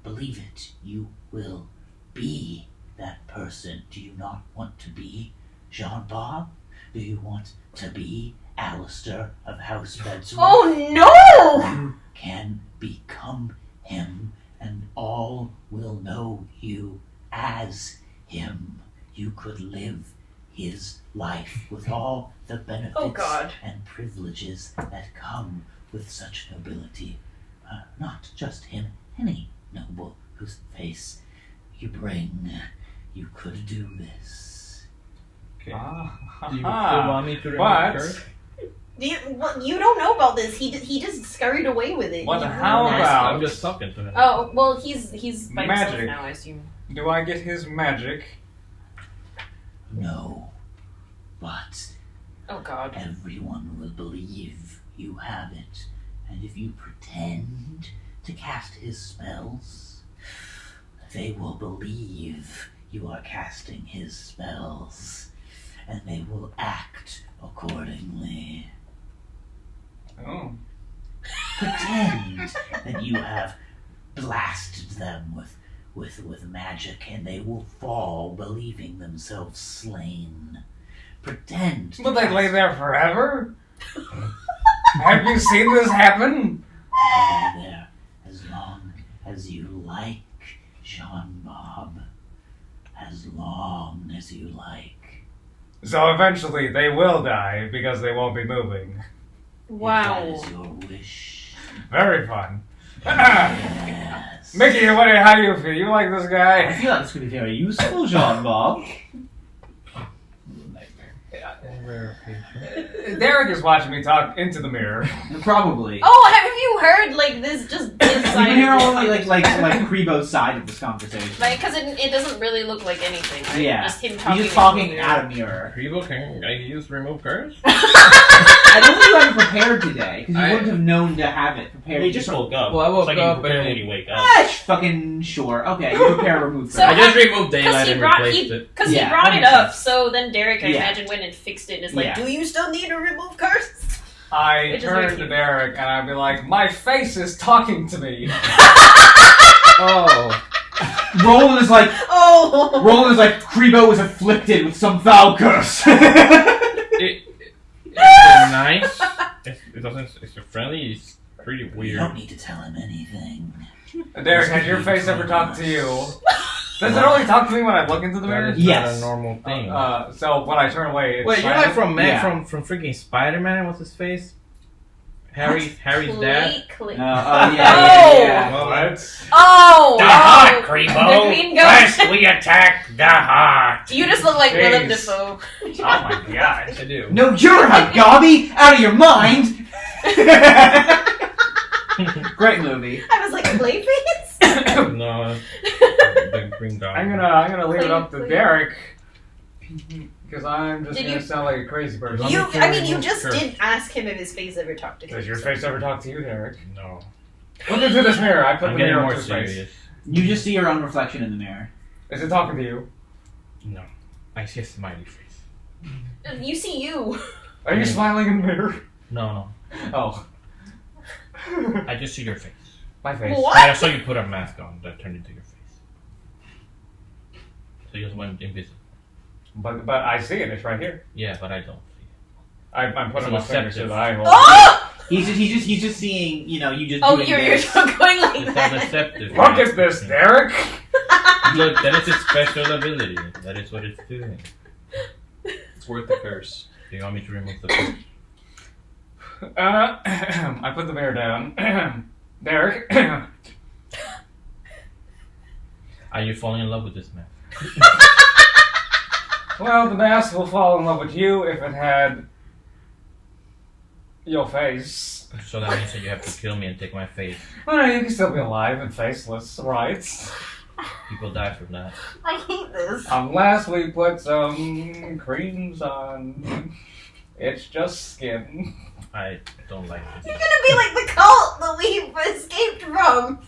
believe it. You will be that person. Do you not want to be Jean Bob? Do you want to be Alistair of House Bedsworth? Oh no! You can become him, and all will know you as him. You could live his life with all the benefits Oh, God. and privileges that come with such nobility. Not just him, any noble whose face you bring, you could do this. Okay. Do you still want me to remove curse? You don't know about this. He just scurried away with it. What? How about? I'm just talking to him. Oh well, he's by himself Magic. now, I assume. Do I get his magic? No, but Oh God. everyone will believe you have it, and if you pretend to cast his spells, they will believe you are casting his spells, and they will act accordingly. Oh. Pretend that you have blasted them with magic, and they will fall, believing themselves slain. Pretend. Will they lay there forever? Have you seen this happen? Lay there as long as you like, Jean Bob. As long as you like. So eventually they will die because they won't be moving. Wow. If that is your wish. Very fun. Yes. Mickey, how do you feel? You like this I guy? feel like this could be very useful, Jean Bob. Derek is watching me talk into the mirror. Probably. Oh, have you heard like this? Just this You side. can hear only like Kribo's side of this conversation. Like, because it doesn't really look like anything, right? Yeah. Just him talking. He's just talking at a mirror. People, can I use remove curse? I don't think you have it prepared today, because you wouldn't have known to have it prepared. He just woke up. Well, I woke it's like up you prepare and- when you wake up. Ah, fucking sure. Okay, you prepare remove. So I just how- removed daylight and replaced it. Because Yeah, he brought that it makes up, sense. so then Derek, I Yeah. imagine, went and fixed it and is like, Yeah. Do you still need to remove curse? I Which is very turn to cute. Derek and I'd be like, my face is talking to me. Oh. Roland is like, Oh. Roland is like, Kribo was afflicted with some foul curse. It's nice. It doesn't. It's friendly. It's pretty You weird. don't need to tell him anything. Derek, has your face ever talked to you? Does it only talk to me when I look into the That mirror? is Yes. not a normal thing. So when I turn away, it's Wait, you're like from Yeah. from freaking Spider-Man? What's his face? Harry's dad. Clay. Yeah. Well, What? Oh! The oh, heart, Creepo! The green ghost. First we attack the heart! You just look like Willem Jeez. Dafoe. Oh my gosh. I do. No, you're a gobby out of your mind. Great movie. I was like, Clayface? No, the green guy. I'm gonna leave it up to Please. Derek. Because I'm just Did gonna you- sound like a crazy person. You, me I mean, you remove just curse. did ask him if his face ever talked to him. Does your face ever talk to you, Derek? No. Look into this mirror. I put I'm the getting mirror more up to his face. serious. You just see your own reflection in the mirror. Is it talking to you? No. I see a smiley face. You see you. Are you smiling in the mirror? No, Oh. no. I just see your face. My face. What? I saw you put a mask on that turned into your face. So you just went invisible. But I see it. It's right here. Yeah, but I don't see it. I'm putting It's my finger so deceptive. that I hold. Oh! He's just seeing, you know, you just Oh, doing you're this. going like It's all that. deceptive. Look at this, Derek. Look, that is its special ability. That is what it's doing. It's worth the curse. Do you want me to remove the curse? I put the mirror down. Derek. Are you falling in love with this man? Well, the mask will fall in love with you if it had your face. So that means that you have to kill me and take my face. Well, you can still be alive and faceless, right? People die from that. I hate this. Unless we put some creams on. It's just skin. I don't like You're this. gonna be like the cult that we've escaped from.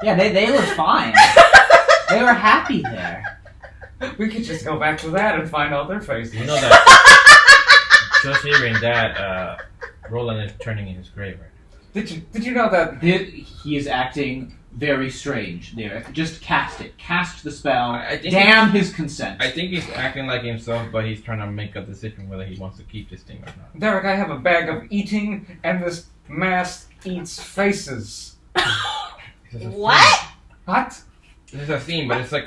Yeah, they look fine. They were happy there. We could just go back to that and find out their faces. You know that just hearing that, Roland is turning in his grave right Did you know that? He is acting very strange, Derek. Just cast it. Cast the spell. I think Damn his consent. I think he's acting like himself, but he's trying to make a decision whether he wants to keep this thing or not. Derek, I have a bag of eating, and this mask eats faces. This is a What? What? theme. This is a theme, but it's like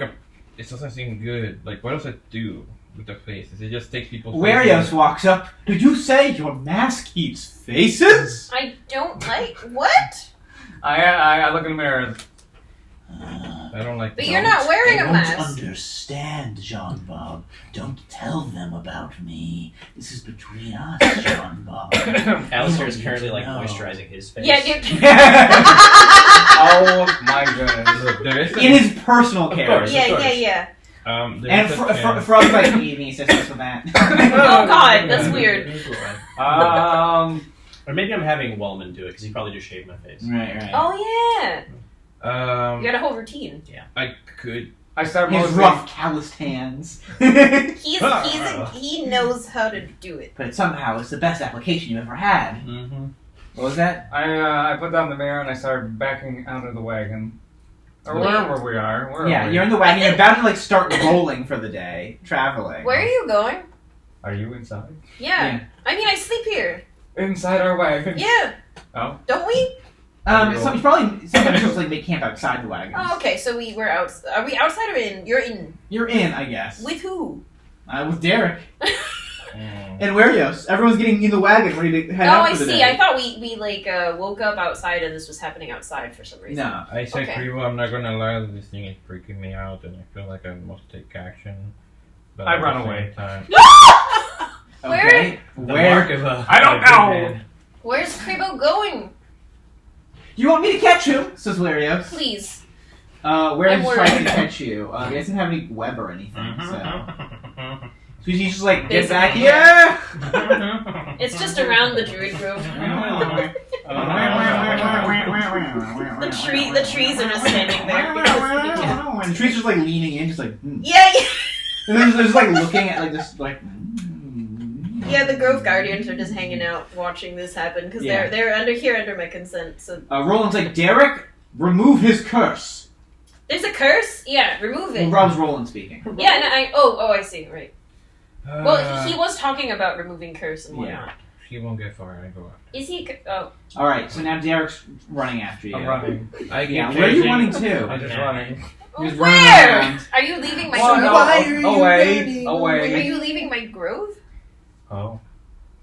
it doesn't seem good. Like, what does it do with the faces? It just takes people's Warios walks up. Did you say your mask eats faces? I don't like. What? I look in the mirror. I don't like. But you're not wearing a They mask. won't understand, Jean Bob. Don't tell them about me. This is between us, Jean Bob. Alistair is currently like moisturizing his face. Yeah, dude. Oh my goodness. Look, there is In his personal care. course. Yeah. there And is a- Frog's like, me assistance with that. Oh god, that's weird. Or maybe I'm having Wellman do it because he probably just shaved my face. Right. Oh yeah. You got a whole routine. Yeah. I could. I start His mostly. rough, calloused hands. He knows how to do it. But somehow it's the best application you've ever had. Mm-hmm. What was that? I put down the mirror and I started backing out of the wagon. Or wherever we are. Where Yeah, are we? you're in the wagon. You're about to like start rolling for the day, traveling. Where are you going? Are you inside? Yeah. I mean, I sleep here. Inside our wagon. Yeah. Oh. Don't we? Sometimes just like make camp outside the wagon. Oh, okay. So we're out. Are we outside or in? You're in. You're in, I guess. With who? With Derek. And Warios. Everyone's getting in the wagon ready to head Oh, out I for the see. day. I thought we woke up outside and this was happening outside for some reason. No. I said, Okay. Krivo, I'm not gonna lie, this thing is freaking me out, and I feel like I must take action. But I at run the same away. time- Okay. The mark of a. I don't a good know. man. Where's Kribo going? You want me to catch him? Says Warios. Please. Warios I'm is trying to worried. catch you. He doesn't have any web or anything, so. Mm-hmm. So he's just like, get Basically. back here! It's just around the druid grove. The trees are just standing there. Because, The trees just like leaning in, just like. yeah. And they're just like looking at like this, like. Yeah, the Grove Guardians are just hanging out watching this happen because Yeah. they're under my consent. So Roland's like, Derek, remove his curse. there's a curse. Yeah, remove it. Well, Rob's Roland speaking. Yeah, and I see. Right. Well, Uh, he was talking about removing curse and Yeah. whatnot. He won't get far. I go after. Is he? Oh, All right, so now Derek's running after you. I'm running. I keep Yeah, where are you chasing- running to? I'm just running. He's running where? around. Are you leaving my? Well, no, Why are you away, running away. Are you leaving my grove? Oh.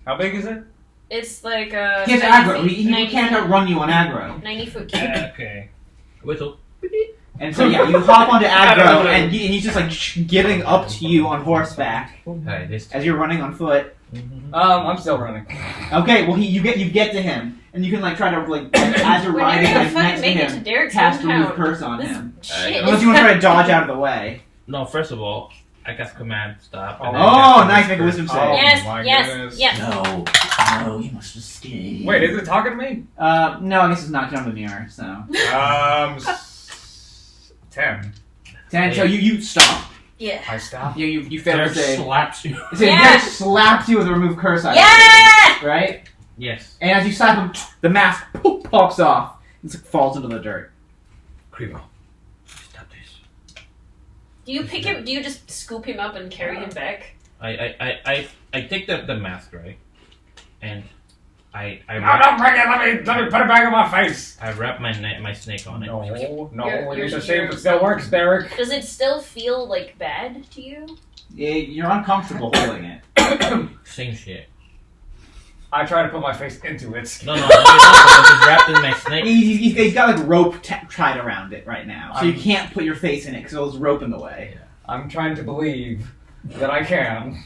How big is it? It's like He has aggro. He 90 can't outrun you on aggro. 90-foot cube. Okay. Whistle. And so yeah, you hop onto I don't aggro, know. and he's just like getting up to you on horseback Hey, this. as you're running on foot. I'm still running. Okay, well you get to him, and you can like try to like as you're We're riding never gonna like, fucking next to make it to him, Derek's cast remove hometown. curse on This him. shit. Unless you want to try to dodge out of the way. No, first of all, I cast command stop. and then Oh, I cast nice, make a whisper. wisdom save. Yes, my yes, goodness. yes. No, you must escape. Wait, is it talking to me? No, I guess it's not on the mirror. So 10. 10. So you stop. Yeah. I stop. Yeah, you fail to Derek save. slaps you. So Yeah. Derek slaps you with a remove curse item. Yeah! Right? Yes. And as you slap him, the mask pops off. It falls into the dirt. Krivo. Stop this. Do you pick him? Do you just scoop him up and carry him back? I take the mask, right? And I No, wrap, don't bring it. Let me put it back on my face. I wrap my snake on it. No, You're- it's a shame it still works, Derek. Does it still feel like bad to you? You're uncomfortable holding it. Same shit. I try to put my face into it. No, it's wrapped in my snake. He's got like rope tied around it right now, so you I'm- can't put your face in it because there's rope in the way. I'm trying to believe that I can.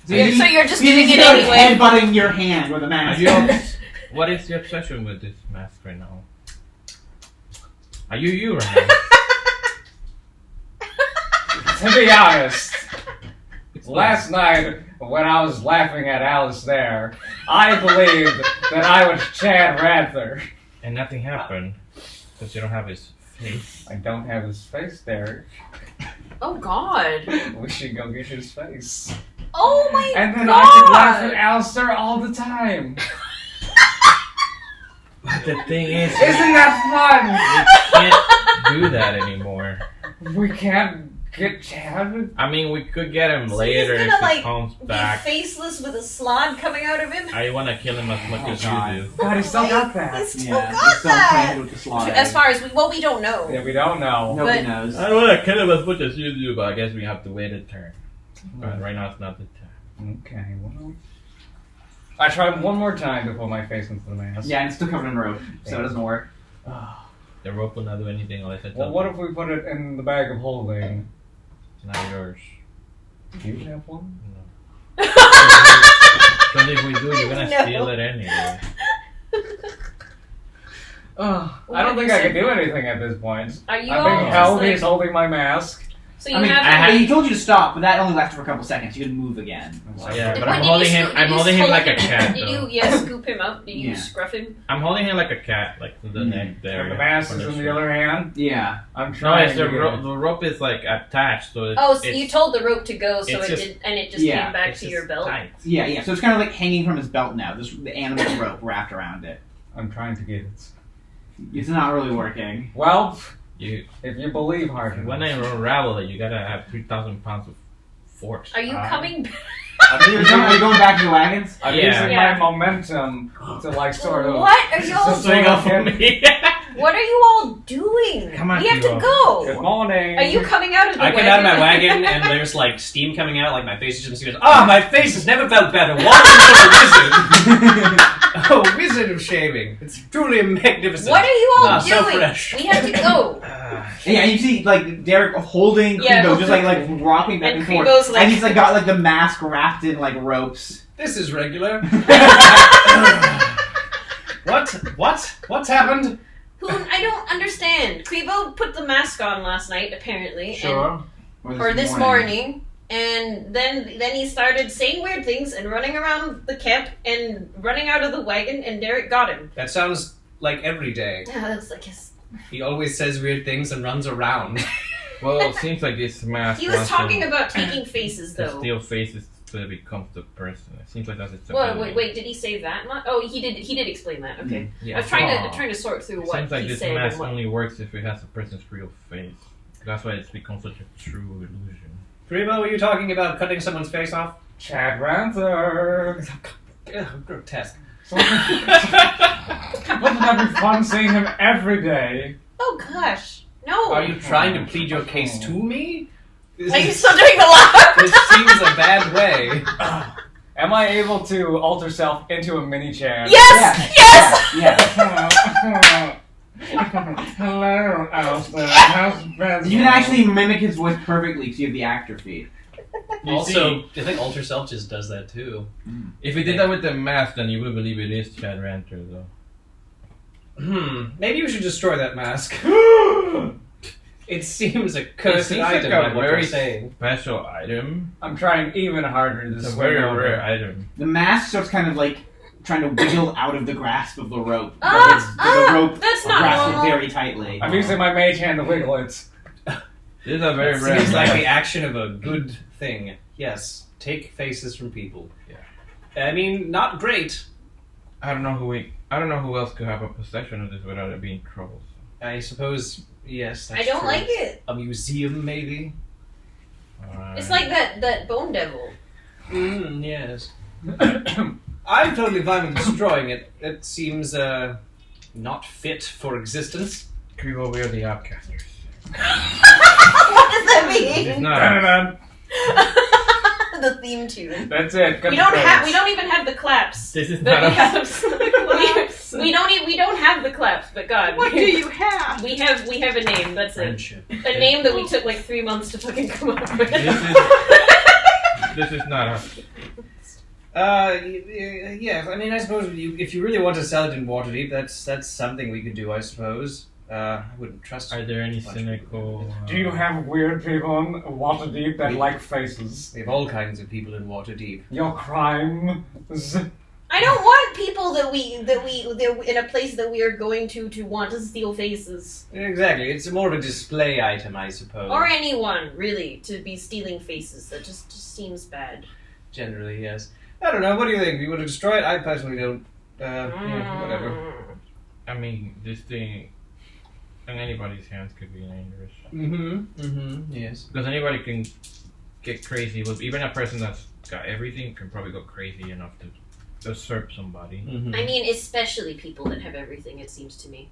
So you're just doing he's it like anyway. headbutting your hand with a Are mask. you, what is your obsession with this mask right now? Are you right now? To be honest, last night when I was laughing at Alice there, I believed that I was Chad Rather. And nothing happened because you don't have his face. I don't have his face, Derek. Oh God. We should go get his face. Oh my And then God. I could laugh at Alistair all the time. But the thing is, Isn't that we can't do that anymore. fun? We can't get Chad. I mean, we could get him So later he's if gonna, he like, comes Be back. faceless with a slot coming out of him. I want to kill him as much as God. you do. God, he still got that. He still Yeah, got he's still that. playing with the slaughter. As far as we don't know. Yeah, we don't know. Nobody but- knows. I want to kill him as much as you do, but I guess we have to wait a turn. But right now, it's not the time. Okay, well. I tried one more time to put my face into the mask. Yeah, and it's still covered in rope, so it doesn't work. The rope will not do anything unless I tell Well, what if we put it in the bag of holding? It's not yours. Do you have one? No. Because if we do, you're gonna steal it anyway. I don't think I can do anything at this point. Are you I'm all being just held. like- He's holding my mask. So you I mean, have he told you to stop, but that only lasted for a couple seconds. You could move again. Yeah, but When I'm did holding you him. scoop- I'm did you holding him scoop like a cat. Did though. you scoop him up? Did you Yeah. scruff him? I'm holding him like a cat, like to the neck there. And the mask is in the other hand. Yeah. I'm No, trying. it's the to get it. the rope is like attached, so Oh, so it's, you told the rope to go, so it's it just- did, and it just yeah, came back it's to just your belt. tight. Yeah. So it's kind of like hanging from his belt now. The animal rope wrapped around it. I'm trying to get it. It's not really working. Well, You if you believe hard enough. when I unravel it, you gotta have 3,000 pounds of force. Are you coming back? I'm using, Are you going back to the wagons? I'm Yeah. using Yeah. my momentum to like sort of. What are you all Swing off of me. What are you all doing? Come on, we have to Kiro. Good go. morning. Are you coming out of the I wagon? get out of my wagon and there's like steam coming out, like my face is just goes, my face has never felt better. What a wizard! Oh, wizard of shaving. It's truly magnificent. What are you all so doing? fresh. We have to go. Yeah, and you see like Derek holding Yeah. Krebo, just like rocking back And and forth, Krebo's like- and he's like got like the mask wrapped in like ropes. This is regular. What's happened? I don't understand. Krebo put the mask on last night, apparently. Sure. Or this morning. And then he started saying weird things and running around the camp and running out of the wagon, and Derek got him. That sounds like every day. Yeah, that's like his... He always says weird things and runs around. Well, it seems like this mask. He was wants talking to- about taking faces, to though. steal faces to become the person. It seems like that's its Well, ability. wait, did he say that? Oh, he did explain that. Okay. Yeah. I was trying to sort through what Seems like he this said. mask and what... only works if it has a person's real face. That's why it's become such a true illusion. Primo, were you talking about cutting someone's face off? Chad Ranther. Ugh, grotesque. Wouldn't that be fun seeing him every day? Oh gosh, no. Are you trying to plead your case to me? This Are you is- still doing the laugh? This seems a bad way. Am I able to alter self into a mini Chad? Yes! Yes! Yeah. Hello, Alistair. How's business? You can actually mimic his voice perfectly because you have the actor feed. Also, I think Alter Self just does that too. If we did that with the mask, then you would believe it is Chad Ranter, though. Maybe we should destroy that mask. It seems a cursed seems item, like a by what very you're saying. special item. I'm trying even harder to It's a swing very over. rare item. The mask starts kind of like trying to wiggle out of the grasp of the rope. But Ah, the rope that's not grasps it normal. very tightly. I'm using my mage hand to wiggle it. This is a very It rare seems like mask. the action of a good thing. Yes, take faces from people. Yeah. I mean, not great. I don't know who else could have a possession of this without it being troublesome. I suppose, yes, that's I don't true. like it. A museum, maybe? It's like that bone devil. Yes. I'm totally fine with destroying it. It seems, not fit for existence. Krivo, we are the Outcasters. What does that mean? It's not. The theme tune. That's it. We don't even have the claps. This is But not we a. have we don't have the claps, but God. What do you have? We have a name, that's it. Friendship. A name that we took like 3 months to fucking come up with. This is not a. Yes. I mean, I suppose if you really want to sell it in Waterdeep, that's something we could do. I suppose. I wouldn't trust. Are there any cynical? Do you have weird people in Waterdeep that like faces? We have all kinds of people in Waterdeep. Your crimes. I don't want people that in a place that we are going to want to steal faces. Exactly. It's more of a display item, I suppose. Or anyone, really, to be stealing faces. That just seems bad. Generally, yes. I don't know. What do you think? You want to destroy it? I personally don't. Yeah, whatever. I mean, this thing in anybody's hands could be dangerous. Yes. Because anybody can get crazy. With even a person that's got everything can probably go crazy enough to usurp somebody. I mean, especially people that have everything, it seems to me.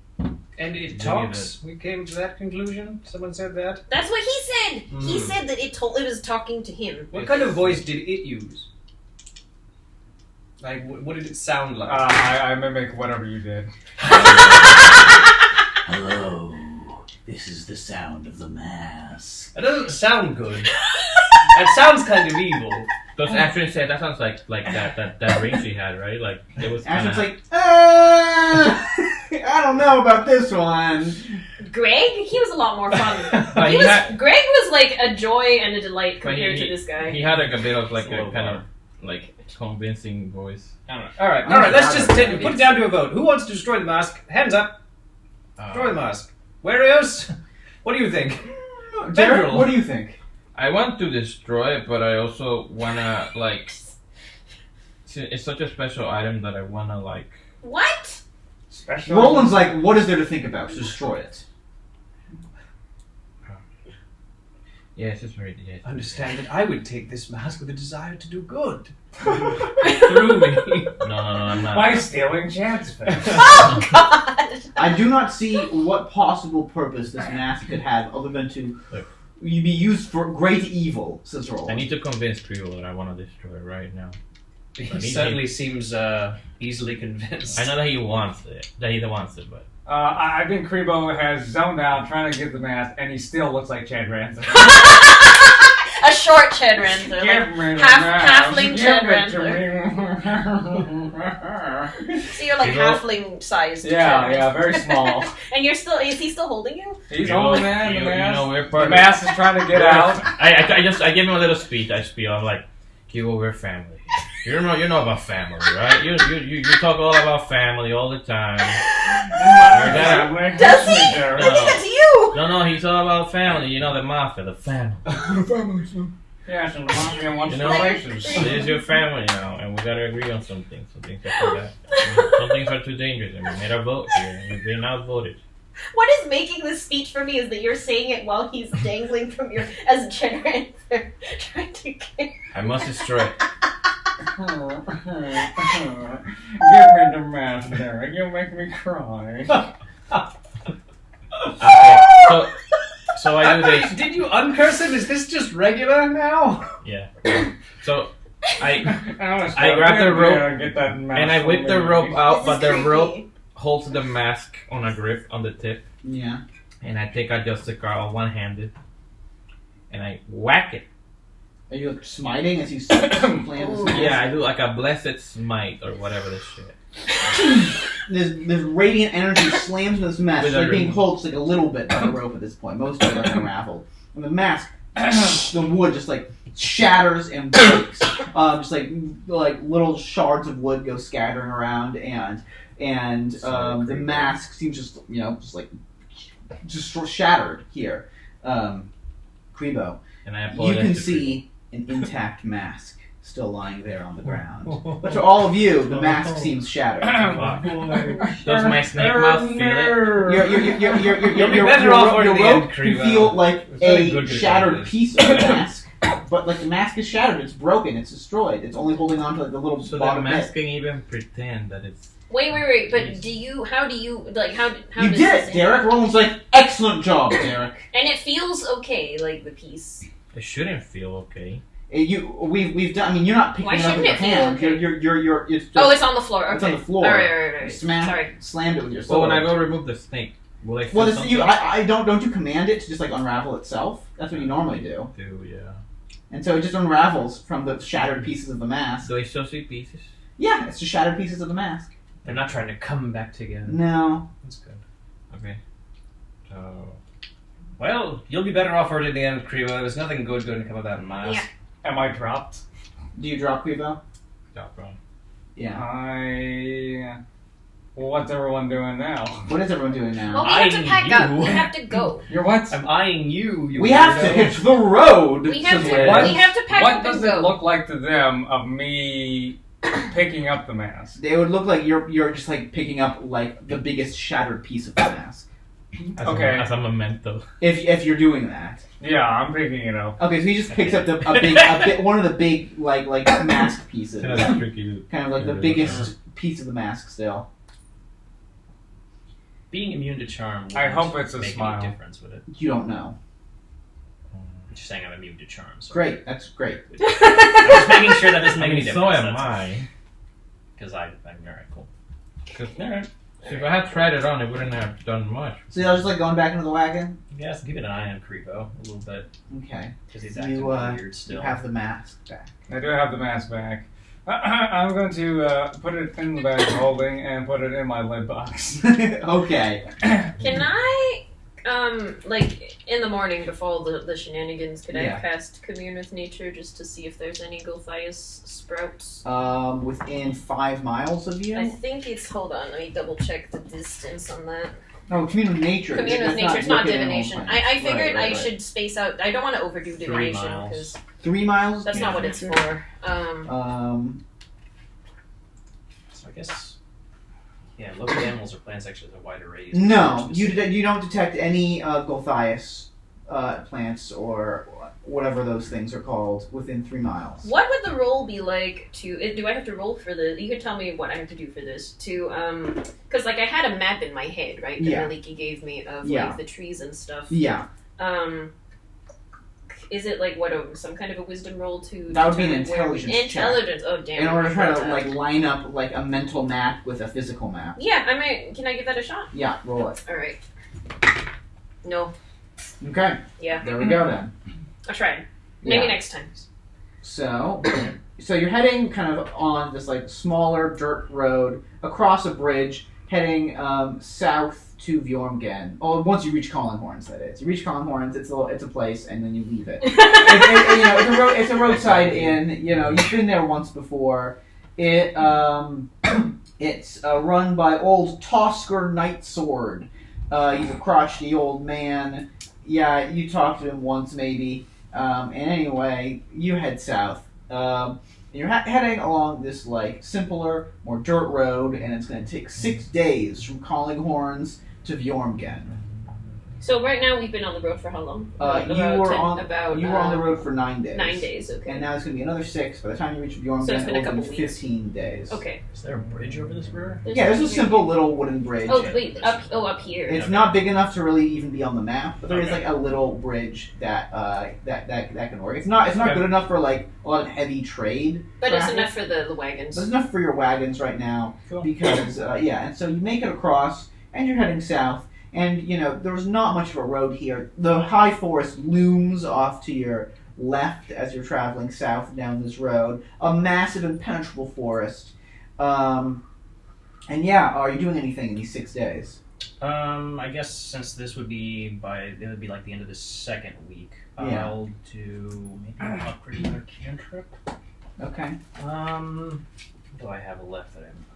And it talks. We came to that conclusion. Someone said that. That's what he said! He said that it was talking to him. What kind of voice did it use? Like, what did it sound like? I mimic whatever you did. Hello. This is the sound of the mask. That doesn't sound good. That sounds kind of evil. Does Astrid say that sounds like that ring she had, right? Like it was. Astrid's like, I don't know about this one. Greg, he was a lot more fun. Greg was like a joy and a delight compared to this guy. He had like a bit of like a kind of like convincing voice. All right. Let's just put it down to a vote. Who wants to destroy the mask? Hands up. Destroy the mask. Warriors, what do you think? Derek, what do you think? I want to destroy it, but I also wanna like. It's such a special item that I wanna like. What? Special. Roland's like, what is there to think about? Destroy it. Yeah, it's just very. Yeah, Understand that I would take this mask with a desire to do good. Through me. No, I'm not. By stealing Chad's face. Oh God! I do not see what possible purpose this mask could have other than to be used for great evil, says Roland. I need to convince Creo that I want to destroy it right now. He certainly seems easily convinced. I know that he wants it. But I think Krebo has zoned out trying to get the mask, and he still looks like Chad Ransom. A short Chad Ransom. Halfling Chad Ransom. So you're like halfling sized. Yeah, very small. And is he still holding you? He's holding the mask. The mask is trying to get out. I give him a little speech. I'm like, Kiwo, we're family. You know about family, right? You talk all about family all the time. Does he? Look at that to you. No, he's all about family. You know the mafia, the family. Yeah, so the mafia wants relations. It is your family now, and we gotta agree on some things. Some things are too bad. Some things are too dangerous, and we made our vote here, and we've been outvoted. What is making this speech for me is that you're saying it while he's dangling from your as Jen trying to get. I must destroy it. Give me the mask, Derek. You'll make me cry. Okay, so I do this. Did you uncurse him? Is this just regular now? Yeah. So I grab the rope and I whip the rope out, but the rope holds the mask on a grip on the tip. Yeah. And I take out just the car one-handed and I whack it. Are you like smiting as you slam this mask? Yeah, I do like a blessed smite or whatever this shit. This radiant energy slams into this mask. It's like being pulled just like a little bit by the rope at this point. Most of it are unraveled. And the mask, the wood just like shatters and breaks. Just like little shards of wood go scattering around, and the mask seems just shattered here. Krebo, you can see an intact mask still lying there on the ground. But to all of you, the mask seems shattered. Does my snake mouth feel it? Your rope can feel like a shattered piece of the mask. But like the mask is shattered, it's broken, it's destroyed. It's only holding on to like the little bottom bit. So the mask can even pretend that it's... Wait, but how do you, You did it, Derek! Roland's like, excellent job, Derek. And it feels okay, like the piece. It shouldn't feel okay. We've done. I mean, you're not picking it up with your hand. Okay? It's on the floor. Okay. It's on the floor. Right. You slammed it with your sword. Well, when I go remove the snake, will I feel something? Don't you command it to just like unravel itself? That's what you normally do. Yeah. And so it just unravels from the shattered pieces of the mask. Do I still see pieces? Yeah, it's just shattered pieces of the mask. They're not trying to come back together. No. That's good. Okay. So... Well, you'll be better off for it at the end, Krebo. There's nothing good going to come of that mask. Yeah. Am I dropped? Do you drop Krebo? Drop wrong. Yeah. Well, what's everyone doing now? What is everyone doing now? Well, we have to pack up. We have to go. You're what? I'm eyeing you. We have to hit the road. We have to pack what up does and it go. look like to them of me picking up the mask? It would look like you're just like picking up like the biggest shattered piece of the mask. As a memento. If you're doing that. Yeah, I'm picking it up. Okay, so he just picks up one of the big like mask pieces. Kind of tricky. Kind of like the biggest piece of the mask still. Being immune to charm. I hope it's a make smile. any difference with it. You don't know. I'm just saying I'm immune to charm. So. Great, that's great. I'm just making sure that doesn't make any difference. So am I. Because I'm miracle. Because So if I had tried it on, it wouldn't have done much. So y'all just like going back into the wagon? Yes, keeping an eye on Creepo a little bit. Okay. Because he's acting weird still. You have the mask back. I do have the mask back. I'm going to put it in the bag of holding and put it in my lead box. Okay. Can I, like, in the morning before the shenanigans, could I cast Commune with Nature just to see if there's any Gulthias sprouts? Within 5 miles of you? I think it's, hold on, let me double check the distance on that. No, Commune with Nature. Commune with Nature, it's not divination. I figured right. I should space out, I don't want to overdo divination, 3 because 3 miles? that's not what it's for. So I guess... Yeah, local animals or plants actually have a wider radius. No, you don't detect any Gulthias plants or whatever those things are called within 3 miles. What would the roll be like to... Do I have to roll for the... You could tell me what I have to do for this. To, because, like, I had a map in my head, right? That Maliki gave me of, like, the trees and stuff. Yeah. Is it, like, some kind of a wisdom roll to... That would be an intelligence check. Intelligence, oh, damn. In order to try to, like, line up, like, a mental map with a physical map. Yeah, I might... Can I give that a shot? Yeah, roll it. Alright. No. Okay. Yeah. There we go, then. I'll try. Maybe next time. So you're heading kind of on this like smaller dirt road across a bridge, heading south to Vjormgen. Oh, once you reach Collinghorns, that is. You reach Collinghorns, it's a place, and then you leave it. It's a roadside inn. You know, you've been there once before. It's run by old Tosker Nightsword. He's a crotchety old man. Yeah, you talked to him once, maybe. And anyway, you head south. You're heading along this like simpler, more dirt road, and it's going to take 6 days from Collinghorns to Vjormgen. So right now we've been on the road for how long? You were on the road for 9 days. 9 days, okay. And now it's going to be another 6. By the time you reach Vjormgen, so it's been a it'll couple be weeks. 15 days. Okay. Is there a bridge over this river? There's a simple little wooden bridge. Oh wait, up here. It's not big enough to really even be on the map, but there is like a little bridge that can work. It's not good enough for like a lot of heavy trade. But it's enough for the wagons. But it's enough for your wagons right now because and so you make it across and you're heading south. And, you know, there's not much of a road here. The high forest looms off to your left as you're traveling south down this road. A massive, impenetrable forest. And yeah, are you doing anything in these 6 days? I guess since this would be like the end of the second week, I'll do maybe I'll upgrade another cantrip. Okay. What do I have left that I haven't upgraded?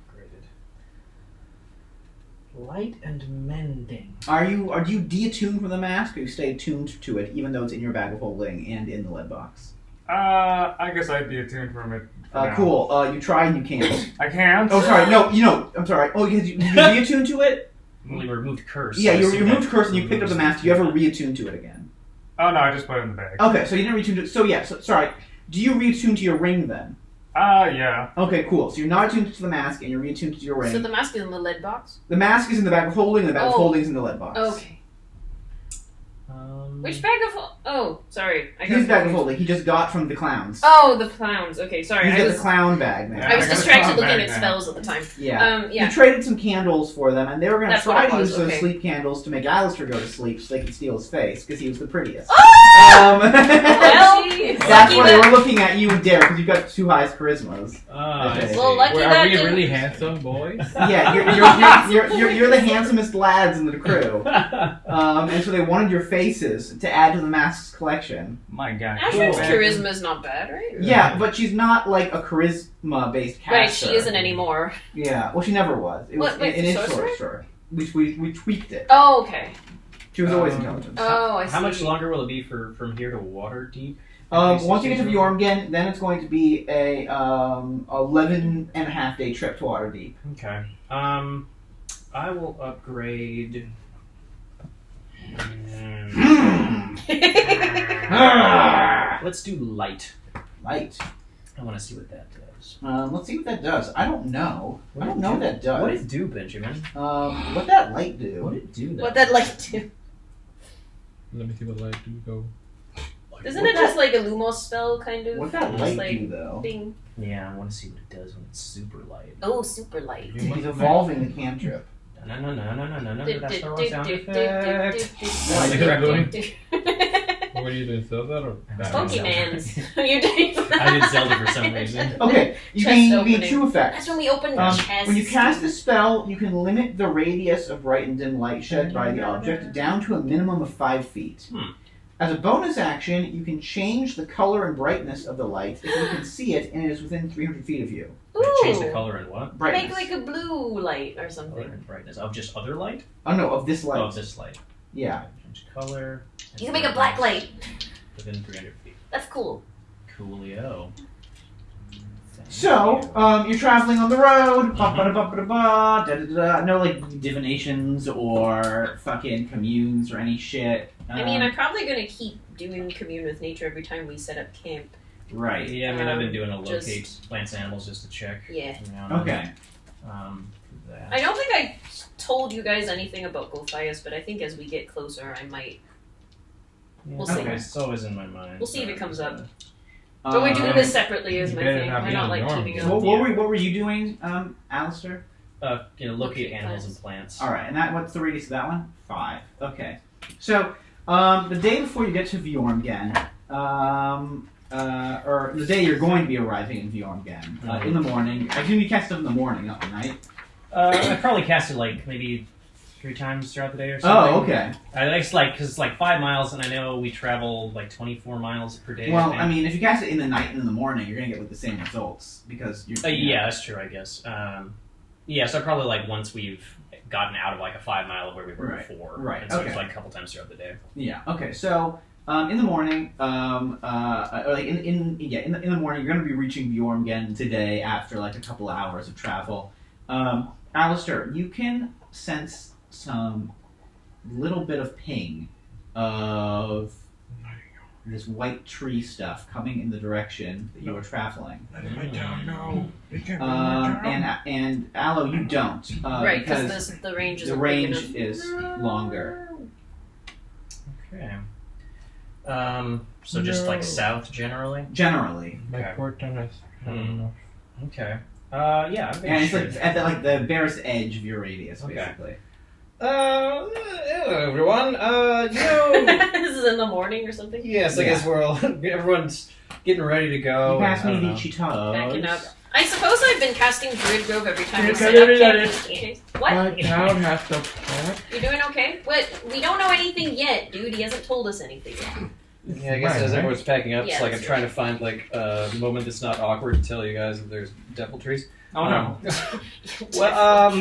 Light and mending. Are you de-attuned from the mask, or you stay attuned to it, even though it's in your bag of holding and in the lead box? I guess I'd be attuned from it. Cool. You try and you can't. I can't. Oh, sorry. No, I'm sorry. Oh, because you de-attuned to it? Well, you removed curse. Yeah, you removed curse and you picked up the mask. Do you ever re-attune to it again? Oh no, I just put it in the bag. Okay, so you didn't re-attune to it. So yeah, sorry. Do you re-attune to your ring then? Yeah. Okay, cool. So you're not attuned to the mask and you're re-attuned to your ring. So the mask is in the lead box? The mask is in the bag of holding and the bag of holding is in the lead box. Okay. Which bag of... Oh, sorry. His bag of holding. He just got from the clowns. Oh, the clowns. Okay, sorry. He's got the clown bag now. I was distracted looking at spells at the time. Yeah. Yeah. You traded some candles for them, and they were going to try to use those okay. sleep candles to make Alistair go to sleep so they could steal his face, because he was the prettiest. Oh! Well, that's why they were looking at you and Derek, because you've got 2 highest charismas. Well, lucky Are we really handsome, boys? Yeah, you're the handsomest lads in the crew. And so they wanted your faces to add to the mask's collection. My God. Ashrin's charisma is not bad, right? Yeah, but she's not like a charisma-based caster. Right, she isn't anymore. Yeah, well, she never was. It was wait, in its sorcerer? story. We tweaked it. Oh, okay. She was always intelligent. Oh, I see. How much longer will it be from here to Waterdeep? Once you get to Vjormgen, then it's going to be a 11.5 day trip to Waterdeep. Okay. I will upgrade. Let's do light. Light. I want to see what that does. Let's see what that does. I don't know. I don't know what that does. What did it do, Benjamin? What that light do? What did it do? What that light do? Let me see what light do go. Isn't it just like a Lumos spell, kind of? What that light do, though? Thing? Yeah, I want to see what it does when it's super light. Oh, super light. He's evolving the cantrip. No, that's the wrong sound effect. What are you doing, Zelda or Pokemans. You did. I did Zelda for some reason. Okay, you Chest can opening. be two effects. That's when we open the chest. When you cast a spell, you can limit the radius of bright and dim light shed by the object down to a minimum of 5 feet. As a bonus action, you can change the color and brightness of the light if you can see it and it is within 300 feet of you. Change the color and what? Brightness. Make like a blue light or Color something. and brightness. Of just other light? Oh no, of this light. Oh, of this light. Yeah. Change color. You can make a black light. Within 300 feet. That's cool. Coolio. So, you're traveling on the road, ba-ba-da-ba-ba-da-ba, da-da-da-da. No, like, divinations or fucking communes or any shit. I mean, I'm probably going to keep doing commune with nature every time we set up camp. Right. Yeah, I mean, I've been doing a locate just- plants and animals just to check. Yeah. Okay. That. I don't think I told you guys anything about Gulthias, but I think as we get closer, I might. We'll see. Okay, it's always in my mind. We'll see if it comes up. But we're doing this separately is my thing. We're not like keeping So up. what were you doing, Alistair? Locate animals and plants. Alright, and what's the radius of that one? 5. Okay. So, the day before you get to Vjormgen, or the day you're going to be arriving in Vjormgen, in the morning, I assume you cast stuff in the morning, not the night? I probably cast it like maybe 3 times throughout the day or something. Oh, okay. It's like, because it's like 5 miles, and I know we travel like 24 miles per day. Well, I mean, if you cast it in the night and in the morning, you're going to get like the same results, because you're... Yeah, that's true, I guess. Yeah, so probably like once we've gotten out of like a 5 mile of where we were before. Right, And so okay. it's like a couple times throughout the day. Yeah, okay, so... in the morning, like in the morning, you're going to be reaching Bjormgen today after like a couple hours of travel. Alistair, you can sense some little bit of ping of this white tree stuff coming in the direction that you are traveling. And Aloe, you don't. Right, because the range is the range is longer. Okay. So just like south generally? Generally. My poor tennis. I don't know. Okay. Yeah. And it's like at the barest edge of your radius, basically. Hello everyone. This is in the morning or something? Yes, I guess we're all everyone's getting ready to go. You pass me the Cheetos. Backing up. I suppose I've been casting Druid Grove every time we set up. What? My town has to pack. You doing okay? What? We don't know anything yet, dude. He hasn't told us anything yet. Yeah, I guess as everyone's packing up, Yeah, it's like I'm that's trying to find like a moment that's not awkward to tell you guys that there's devil trees. Oh no. Well,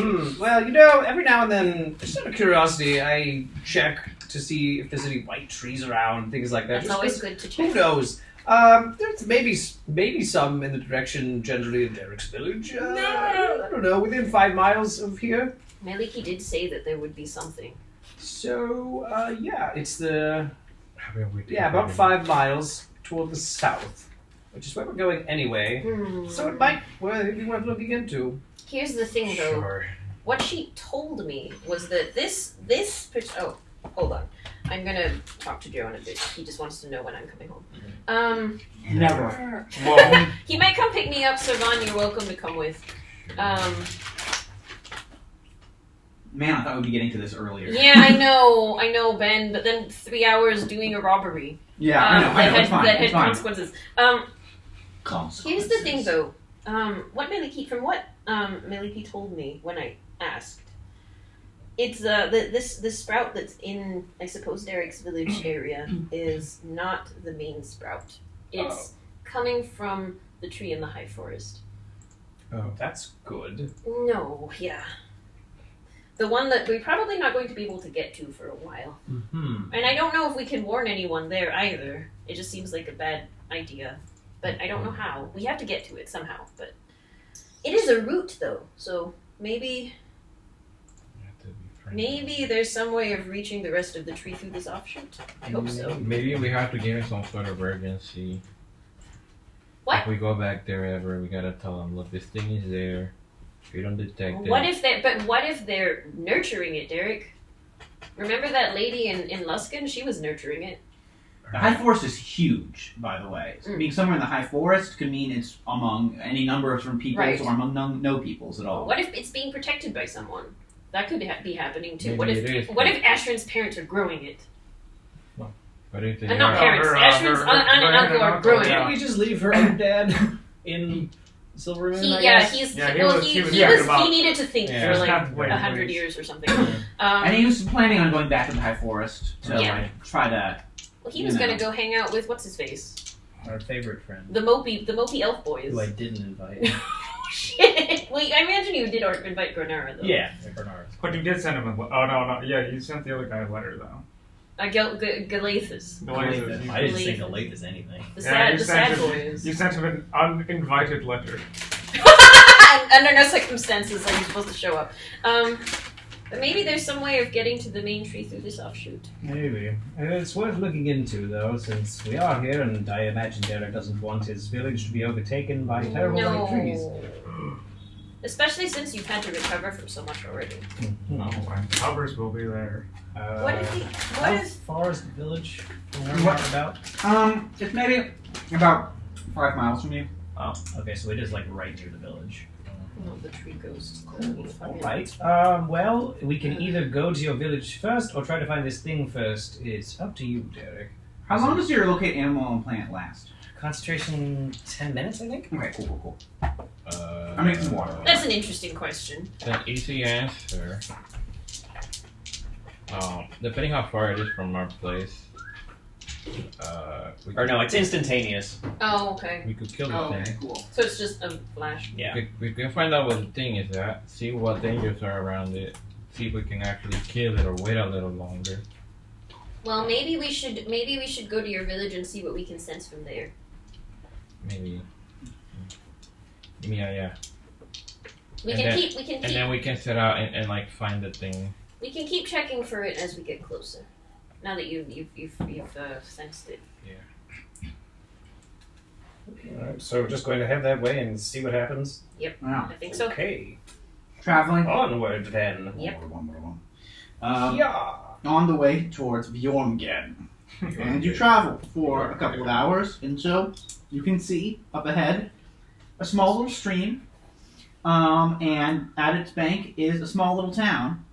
every now and then, just out of curiosity, I check to see if there's any white trees around, things like that. That's always good to check. Who knows? There's maybe some in the direction generally of Derek's village. I don't know, within 5 miles of here. Maliki did say that there would be something. So, yeah, it's about 5 miles toward the south, which is where we're going anyway. So it might be worth looking into. Here's the thing, though. What she told me was that this. Oh, hold on. I'm gonna talk to Joe in a bit. He just wants to know when I'm coming home. Never. Well, He might come pick me up, Servan. You're welcome to come with. Man, I thought we'd be getting to this earlier. Yeah, I know, Ben. But then 3 hours doing a robbery. Yeah, I know. It's fine. That had It's fine. consequences. Here's the thing, though. What Maliki told me when I asked. It's this sprout that's in, I suppose, Derek's village area is not the main sprout. It's coming from the tree in the high forest. Oh, that's good. No, yeah. The one that we're probably not going to be able to get to for a while. Mm-hmm. And I don't know if we can warn anyone there either. It just seems like a bad idea. But I don't know how. We have to get to it somehow. But it is a route, though. So maybe there's some way of reaching the rest of the tree through this offshoot. I hope so. Maybe we have to give him some sort of urgency. What? If we go back there ever, we gotta tell them, look, this thing is there. If you don't detect it. What if they're nurturing it, Derek? Remember that lady in Luskin? She was nurturing it. The high forest is huge, by the way. Being somewhere in the high forest could mean it's among any number of different peoples or among no peoples at all. What if it's being protected by someone? That could be happening too. Maybe What if Ashrin's parents are growing it? What do you think? Not parents. Ashrin's aunt and uncle are growing it. Can't we just leave her own dad in Silverman? He needed to think for like 100 years or something. And he was planning on going back to the High Forest to like try to. Well, he was gonna go hang out with what's his face, our favorite friend, the mopey elf boys, who I didn't invite. Shit. Well, I imagine you did invite Granara though. Yeah, Granara. But you did send him a. Oh no. Yeah, you sent the other guy a letter though. Galathus. I didn't say Galathus anything. The sad boys. You sent him an uninvited letter. Under no circumstances are you supposed to show up. But maybe there's some way of getting to the main tree through this offshoot. Maybe. It's worth looking into, though, since we are here, and I imagine Derek doesn't want his village to be overtaken by terrible white trees. Especially since you've had to recover from so much already. Mm-hmm. Oh, and covers will be there. How far is the village from where we're about? It's maybe about 5 miles from you. Oh, okay, so it is like right near the village. No, the tree goes cold. Alright. Well, we can either go to your village first or try to find this thing first. It's up to you, Derek. How long does your locate animal and plant last? Concentration 10 minutes, I think? Okay, cool. I'm making some water. That's an interesting question. It's an easy answer. Depending how far it is from our place. No, it's instantaneous. Oh, okay. We could kill the thing. Okay, cool. So it's just a flash. Yeah. We can find out what the thing is at, see what dangers are around it, see if we can actually kill it or wait a little longer. Well, maybe we should go to your village and see what we can sense from there. Maybe. Yeah. We can keep. And then we can set out and like find the thing. We can keep checking for it as we get closer. Now that you've sensed it. Yeah. Alright, so we're just going to head that way and see what happens? Yep. Yeah. I think so. Okay. Traveling. Onward then. Yep. On the way towards Bjorngen. And you travel for a couple of hours, and so you can see up ahead a small little stream, and at its bank is a small little town,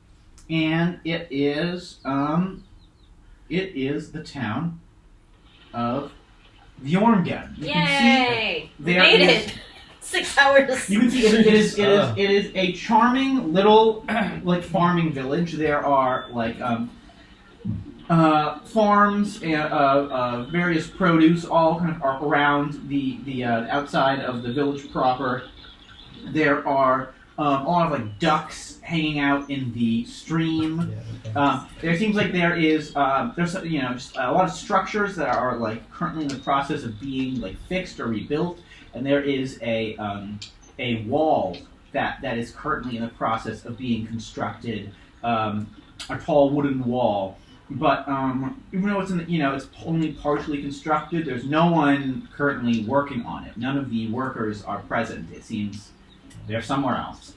and it is the town of Bjorngen. Yay! We made it! 6 hours. You can see it is a charming little like farming village. There are like farms and various produce all kind of are around the outside of the village proper. There are a lot of like ducks hanging out in the stream. There seems like there's just a lot of structures that are like currently in the process of being like fixed or rebuilt, and there is a wall that is currently in the process of being constructed, a tall wooden wall. But even though it's only partially constructed, there's no one currently working on it. None of the workers are present. It seems they're somewhere else.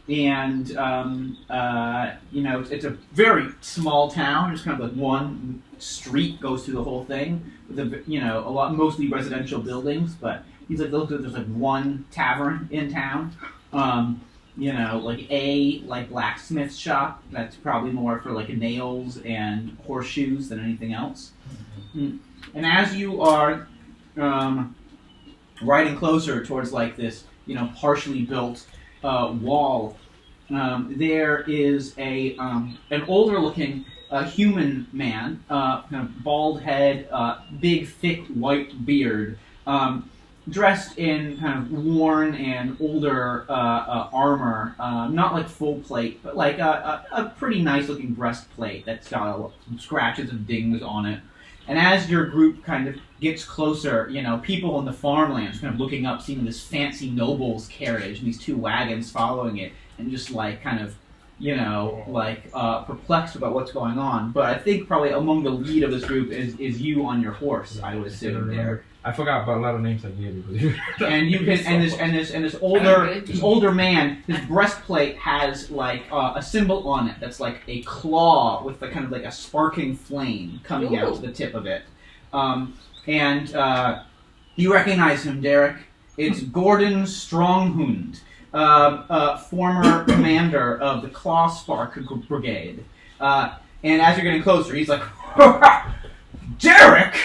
It's a very small town. Just kind of like one street goes through the whole thing with mostly residential buildings. But he's like, look, there's like one tavern in town. Like a blacksmith shop that's probably more for like nails and horseshoes than anything else. And as you are riding closer towards like this, partially built wall, there is an older-looking human man, kind of bald head, big, thick, white beard, dressed in kind of worn and older armor, not like full plate, but like a pretty nice-looking breastplate that's got some scratches and dings on it. And as your group kind of gets closer, people in the farmlands kind of looking up, seeing this fancy noble's carriage and these two wagons following it, and just like kind of, perplexed about what's going on. But I think probably among the lead of this group is you on your horse, I would assume there. I forgot about a lot of names I gave. And you can this older man, his breastplate has like a symbol on it that's like a claw with the kind of like a sparking flame coming out to the tip of it. You recognize him, Derek. It's Gordon Stronghund, former commander of the Claw Spark Brigade. And as you're getting closer, he's like, Derek!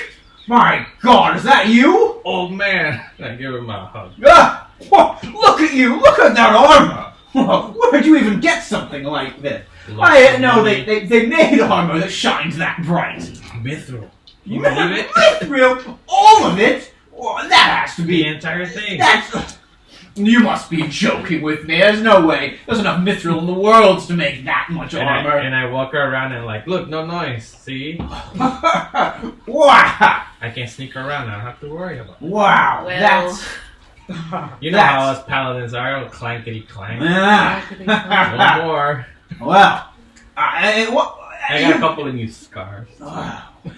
My God, is that you? Oh man! I give him a hug. Look at you! Look at that armor! Where'd you even get something like this? I didn't know they made armor that shines that bright. Mithril. You believe it? Mithril? All of it? Well, that has to be the entire thing. You must be joking with me. There's no way. There's enough mithril in the world to make that much armor. And I walk around and like, look, no noise. See? Wow! I can sneak around. I don't have to worry about it. Wow, Well, that's... You know how us paladins are, clankety clank. Yeah. One more. Well, I got a couple of new scars.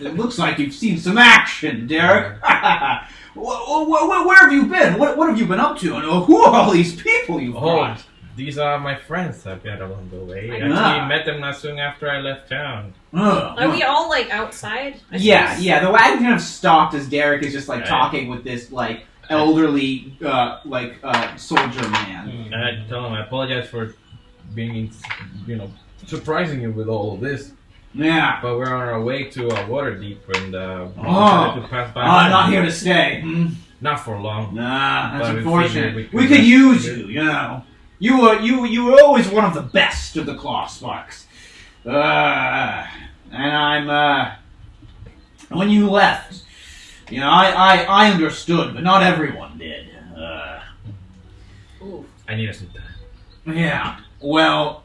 It looks like you've seen some action, Derek. Where have you been? What have you been up to? And who are all these people you've brought? These are my friends I've met along the way. I actually met them not soon after I left town. Are we all like outside? Yeah. The wagon kind of stopped as Derek is just like talking with this like elderly soldier man. And I tell him I apologize for being, surprising you with all of this. Yeah. But we're on our way to Waterdeep and to pass by. I'm not here to stay. Not for long. Nah, that's But unfortunate. We could use you, you know. You were always one of the best of the Claw Sparks. And when you left, I understood, but not everyone did. I need some time. Yeah. Well,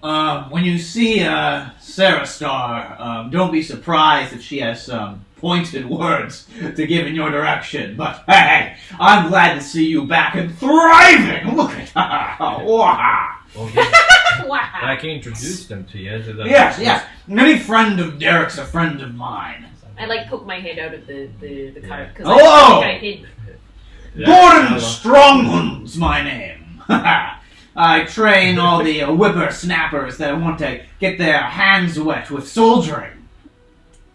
when you see Sarah Star, don't be surprised if she has some pointed words to give in your direction. But hey, I'm glad to see you back and thriving. Look at wow. I can introduce them to you. Yes. Any friend of Derek's a friend of mine. I like poke my head out of the cart because Hello! I hid. Gordon Stronghund's my name. I train all the whippersnappers that want to get their hands wet with soldiering.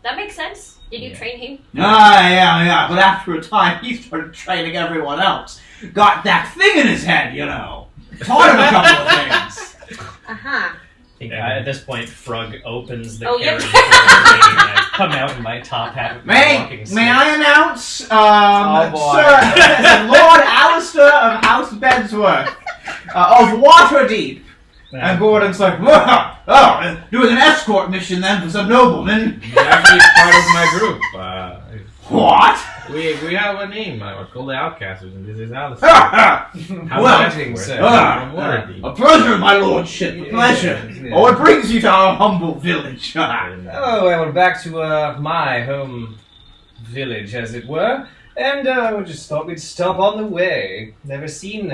That makes sense. Did you train him? Yeah. But after a time, he started training everyone else. Got that thing in his head, Taught him a couple of things. Uh-huh. I think at this point, Frug opens the Oh, carriage yep. door and I come out in my top hat with my walking stick. May I announce, boy. Sir Lord Alistair of House Bedsworth of Waterdeep. And Gordon's like, doing an escort mission then for some nobleman. He's actually part of my group. What? We have a name. We're called the Outcasters, and this is Alistair. A pleasure, my lordship. A pleasure. What brings you to our humble village? Well, back to my home village, as it were. And we just thought we'd stop on the way. Never seen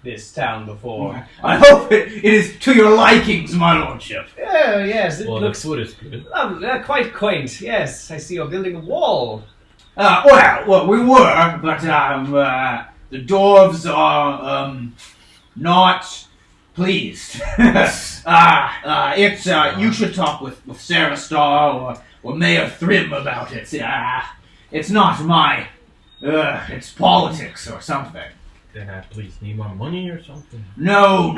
this town before. I hope it is to your likings, my lordship. Oh, yes. It Well, looks the food is good. quite quaint. Yes, I see you're building a wall. Well, we were, but the dwarves are not pleased. You should talk with Sarah Star or Mayor Thrim about it. It's not my. It's politics or something. Then I please need more money or something. No,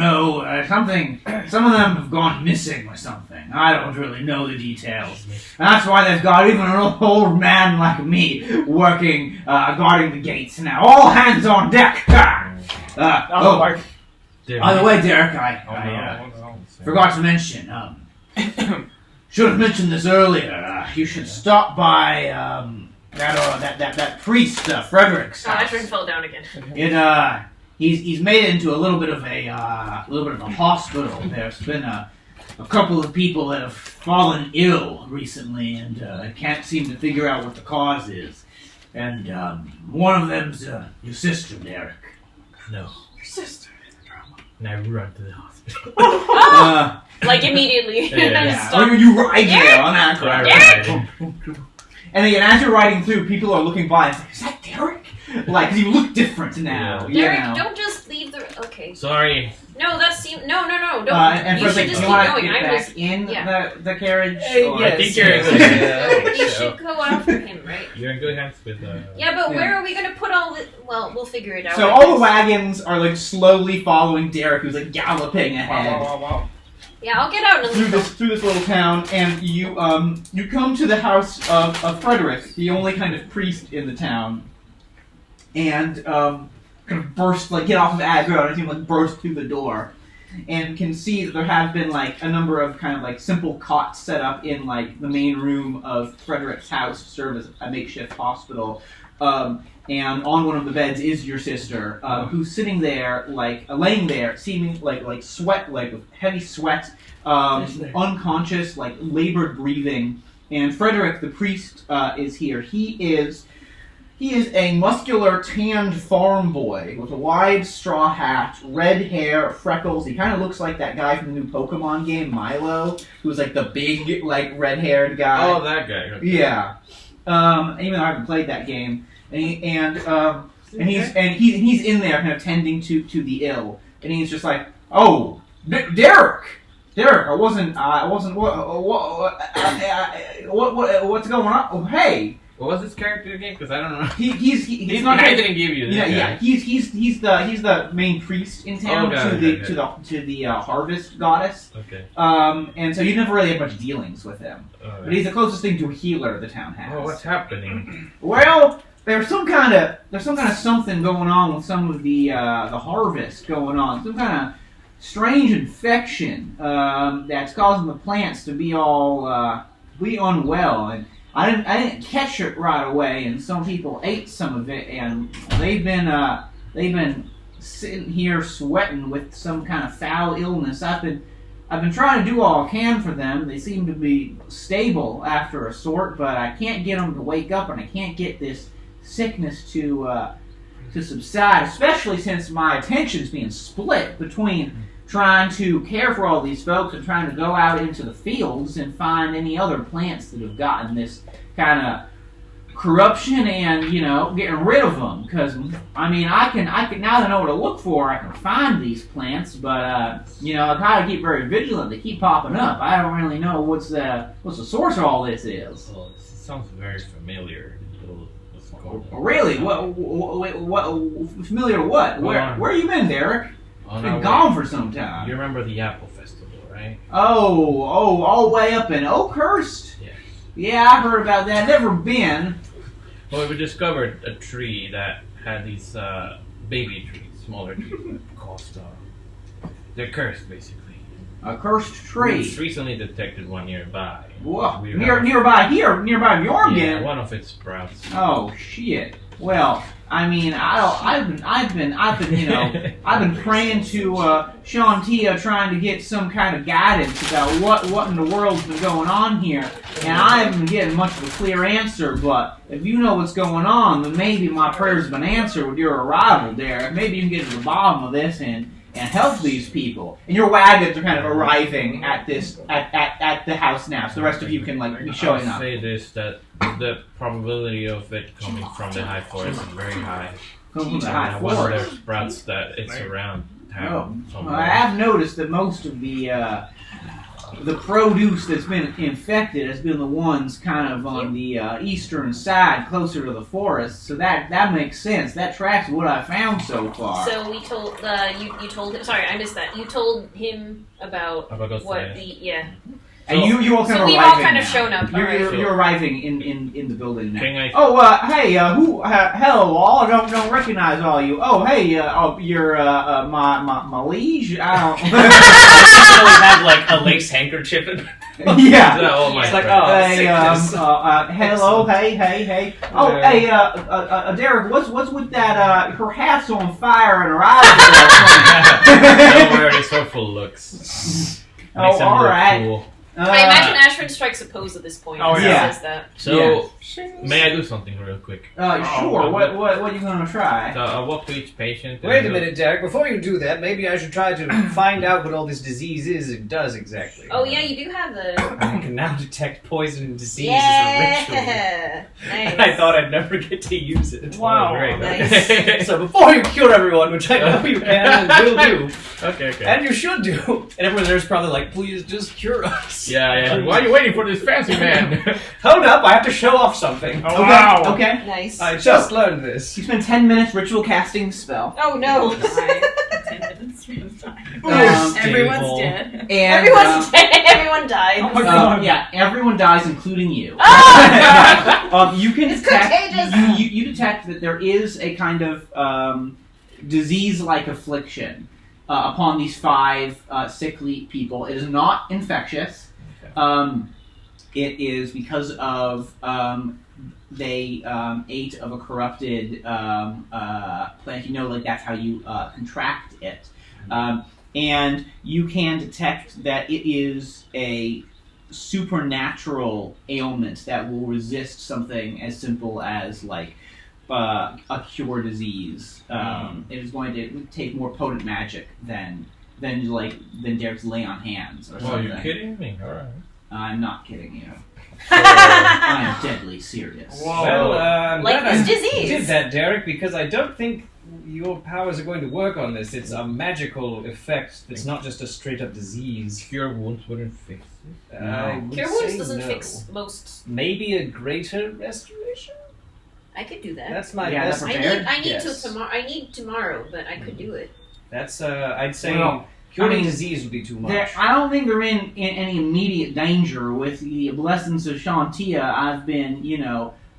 something. Some of them have gone missing or something. I don't really know the details. And that's why they've got even an old man like me working, guarding the gates now. All hands on deck. By the way, Derek, I forgot to mention. Should have mentioned this earlier. You should stop by that priest Frederick's house. Ashburn fell down again. He's made it into a little bit of a hospital. There's been a couple of people that have fallen ill recently, and I can't seem to figure out what the cause is. And one of them's your sister, Derek. No. Your sister. And I run to the hospital. Like immediately. Yeah. You ride there on that. And again, as you're riding through, people are looking by and say, "Is that Derek?" Like, 'cause you look different now. Derek, don't just leave the. Okay. Sorry. No, that seems no. Don't. And You first, should like, just you keep want going. to get I back was. in yeah. the carriage? Or- I think you're in good hands. You should go after him, right? You're in good hands with. Yeah, but Yeah. where are we gonna put all the? Well, we'll figure it out. So I all the guess. wagons are like slowly following Derek, who's like galloping ahead. Yeah, I'll get out and through this little town, and you come to the house of Frederick, the only kind of priest in the town, and kind of get off of aggro, and you burst through the door, and can see that there have been like a number of kind of like simple cots set up in like the main room of Frederick's house to serve as a makeshift hospital. And on one of the beds is your sister, who's sitting there, laying there, seeming like sweat, with heavy sweat, unconscious, labored breathing. And Frederick, the priest, is here. He is a muscular, tanned farm boy with a wide straw hat, red hair, freckles. He kind of looks like that guy from the new Pokemon game, Milo, who's like the big, red-haired guy. Oh, that guy. Okay. Yeah. Even though I haven't played that game. And he's in there kind of tending to the ill, and he's just like, oh, Derek, what's going on? Oh, hey, what was his character again? Because I don't know. He's not. I didn't give you this. Yeah. He's the main priest in town to the harvest goddess. Okay. And so you never really had much dealings with him, but he's the closest thing to a healer the town has. Oh, what's happening? Well, there's some kind of something going on with some of the harvest going on. Some kind of strange infection that's causing the plants to be all be unwell. And I didn't catch it right away. And some people ate some of it, and they've been sitting here sweating with some kind of foul illness. I've been trying to do all I can for them. They seem to be stable after a sort, but I can't get them to wake up, and I can't get this sickness to subside, especially since my attention's being split between trying to care for all these folks and trying to go out into the fields and find any other plants that have gotten this kind of corruption and, getting rid of them. Because, I can now that I know what to look for, I can find these plants, but, I gotta keep very vigilant. They keep popping up. I don't really know what's the source of all this is. Oh, it sounds very familiar. Really? What familiar to what? Where you been, Derek? Been gone for some time. You remember the Apple Festival, right? Oh, all the way up in Oakhurst? Yes. Yeah, I heard about that. Never been. Well, we discovered a tree that had these baby trees, smaller trees that cost. They're cursed, basically. A cursed tree. We just recently detected one nearby. Whoa. Nearby Bjorgen? Yeah, one of its sprouts. Oh shit. Well, I've been praying to Shantia, trying to get some kind of guidance about what in the world's been going on here, and I haven't been getting much of a clear answer. But if you know what's going on, then maybe my prayers have been answered with your arrival, Derek. Maybe you can get to the bottom of this and help these people. And your wagons are kind of arriving at the house now, so the rest of you can be showing up. I'll say this, that the probability of it coming from the high forest is very high. Coming from the high One of forest? their sprouts that it's around town. Well, I have noticed that most of the produce that's been infected has been the ones kind of on the eastern side, closer to the forest. So that makes sense. That tracks what I found so far. So we told you told him. Sorry, I missed that. You told him about what And you all kind so of we've arriving all kind of now. shown up. You're arriving in the building now. Can Who? Hello, all. I don't recognize all you. Oh, hey, you're my liege. I don't. Always have a lace handkerchief. Yeah. Oh my It's like, hello, hey. Oh, hey, Derek, what's with that? Her hat's on fire and her eyes are Don't worry, it's her full looks. Makes them all look right. cool. I imagine Ashford strikes a pose at this point. Oh, He yeah. says that. So, may I do something real quick? Sure. What are you gonna try? So I'll walk to each patient. Wait a minute, Derek. Before you do that, maybe I should try to find out what all this disease is and does exactly. Oh yeah, you do have the. I can now detect poison and disease Yeah. as a ritual. Nice. I thought I'd never get to use it. Wow. Oh, great. Nice. So before you cure everyone, which I know you can and will do, Okay. and you should do, and everyone there's probably like, please just cure us. Yeah. Why are you waiting for this fancy man? Hold up, I have to show off something. Oh, wow. Okay. Nice. I just learned this. You spend 10 minutes ritual casting the spell. Oh no. 10 minutes from time. Stable. Everyone's dead. And, Everyone's dead. Everyone died. yeah, everyone dies, including you. Ah! You can It's detect. contagious. You detect that there is a kind of disease-like affliction upon these 5 sickly people. It is not infectious. It is because of they ate of a corrupted plant. You know, like that's how you contract it. And you can detect that it is a supernatural ailment that will resist something as simple as like a cure disease. It is going to take more potent magic than Derek's lay on hands or Oh, something. you're kidding me? All right. I'm not kidding you. I am deadly serious. Well, I'm Like glad this I disease. did that, Derek, because I don't think your powers are going to work on this. It's a magical effect. It's not just a straight-up disease. Cure wounds wouldn't fix it. I would Cure wounds say doesn't no. fix most. Maybe a greater restoration? I could do that. That's my Yeah, best. that's I need guess. till tomorrow. I need tomorrow, but I could do it. That's I'd say Well, curing I mean, disease would be too much. I don't think they're in any immediate danger with the blessings of Shantia. I've been,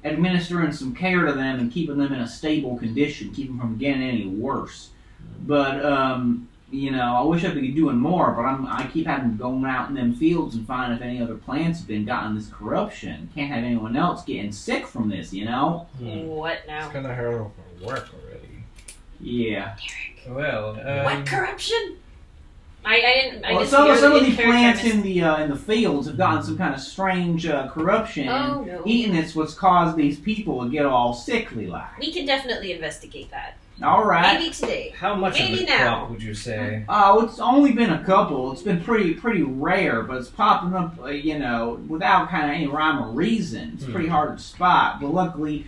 administering some care to them and keeping them in a stable condition, keeping them from getting any worse. But, I wish I could be doing more, but I keep having to go out in them fields and find if any other plants have been gotten this corruption. Can't have anyone else getting sick from this, What now? It's kind of hard for work already. Yeah. Well, What corruption? I didn't. I Well, just some hear of the these plants in-character in the fields have gotten some kind of strange corruption. Oh, and no. eating it's what's caused these people to get all sickly like. We can definitely investigate that. All right. Maybe today. how much of Maybe a now. crop would you say? It's only been a couple. It's been pretty rare, but it's popping up, without kind of any rhyme or reason. It's pretty hard to spot. But luckily,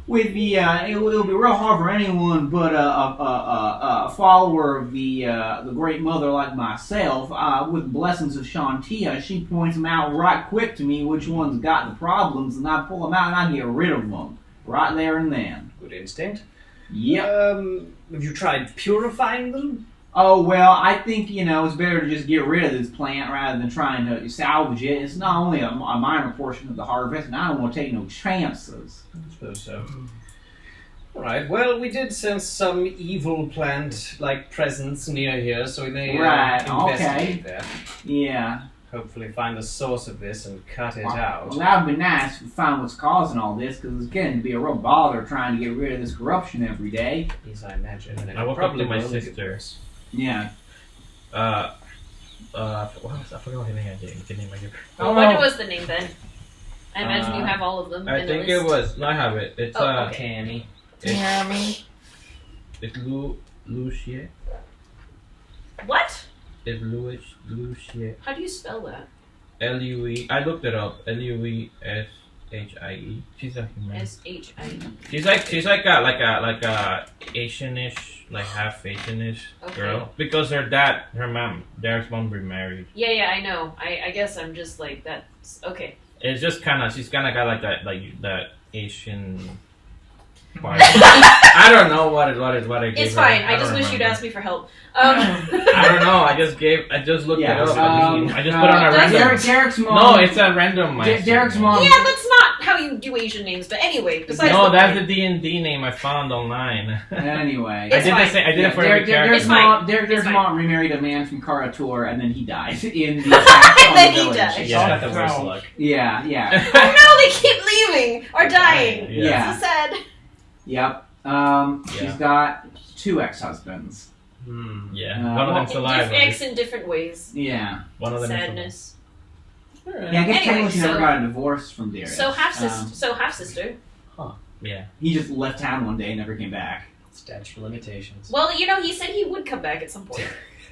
with the it'll be real hard for anyone but a follower of the Great Mother like myself. With the blessings of Shantia, she points them out right quick to me which ones got the problems, and I pull them out and I get rid of them right there and then. Good instinct. Yep. Have you tried purifying them? Oh, well, I think, it's better to just get rid of this plant rather than trying to salvage it. It's not only a minor portion of the harvest, and I don't want to take no chances. I suppose so. Alright, well, we did sense some evil plant-like presence near here, so we may investigate that. Yeah. Hopefully find the source of this and cut it out. Well, that would be nice if we find what's causing all this, because it's getting to be a real bother trying to get rid of this corruption every day. Yes, I imagine. And I woke up to my sister. Yeah. I forgot her name. The name I gave her. Oh, what was the name then? I imagine you have all of them. I in think a it list. was. No, I have it. It's Tammy. It's Lucia. What? It's Lucia. How do you spell that? Lue. I looked it up. Lueshie. She's a human. SHIE. She's like a Asianish, like half Asianish girl. Because her mom, Derek's mom remarried. Yeah, I know. I guess I'm just like that's okay. It's just she's kind of got that Asian part. I don't know what I gave It's her. fine. I don't just wish you'd remember. ask me for help. I don't know. I just looked it up. I just put on a random. Derek's mom. No, it's a random. Derek's mom. Yeah, that's not how you do Asian names. But anyway, besides No, the that's point. the D&D name I found online. Anyway. It's fine. I did it for every character. Derek's fine. Derek's fine. mom remarried a man from Karator, and then he died in the attack on Then the he village. died. She's got the worst luck. Yeah. Oh no, they keep leaving or dying. Yeah. It's so sad. Yep. She's got 2 ex-husbands. Yeah, one of them's alive. X in different ways. Yeah. One of them Sadness. Yeah, I guess Anyway, technically she never so- got a divorce from Derek. So half sister. Yeah. He just left town one day and never came back. Statute of limitations. Well, he said he would come back at some point.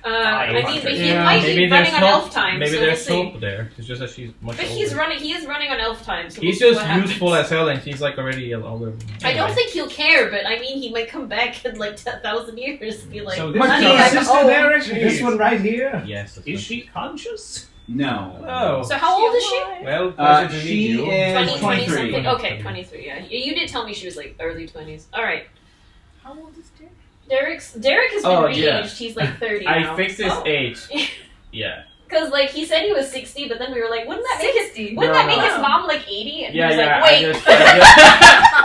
I mean, but he Yeah, might maybe be running there's on hope. elf time. Maybe so there's we'll see. hope there. It's just that she's much But older. he is running on elf time. So He's we'll see just what useful happens. as hell, and she's like already older. I don't think he'll care, but I mean, he might come back in like 10,000 years and be like, So this "Honey, is I'm Sister home." Derek, this one right here. Yes. Is she conscious? No. Oh. So how old is she? Well, pleasure to meet she you. is 20 23. something. Okay, 23. Yeah, you did tell me she was like early 20s. All right. How old is Derek? Derek has been Oh, re-aged. yeah. He's like 30 now. I fixed his Oh. age. Yeah. Because like he said he was 60, but then we were like, wouldn't that make 60? his mom like 80? And Yeah, he was yeah. like, wait.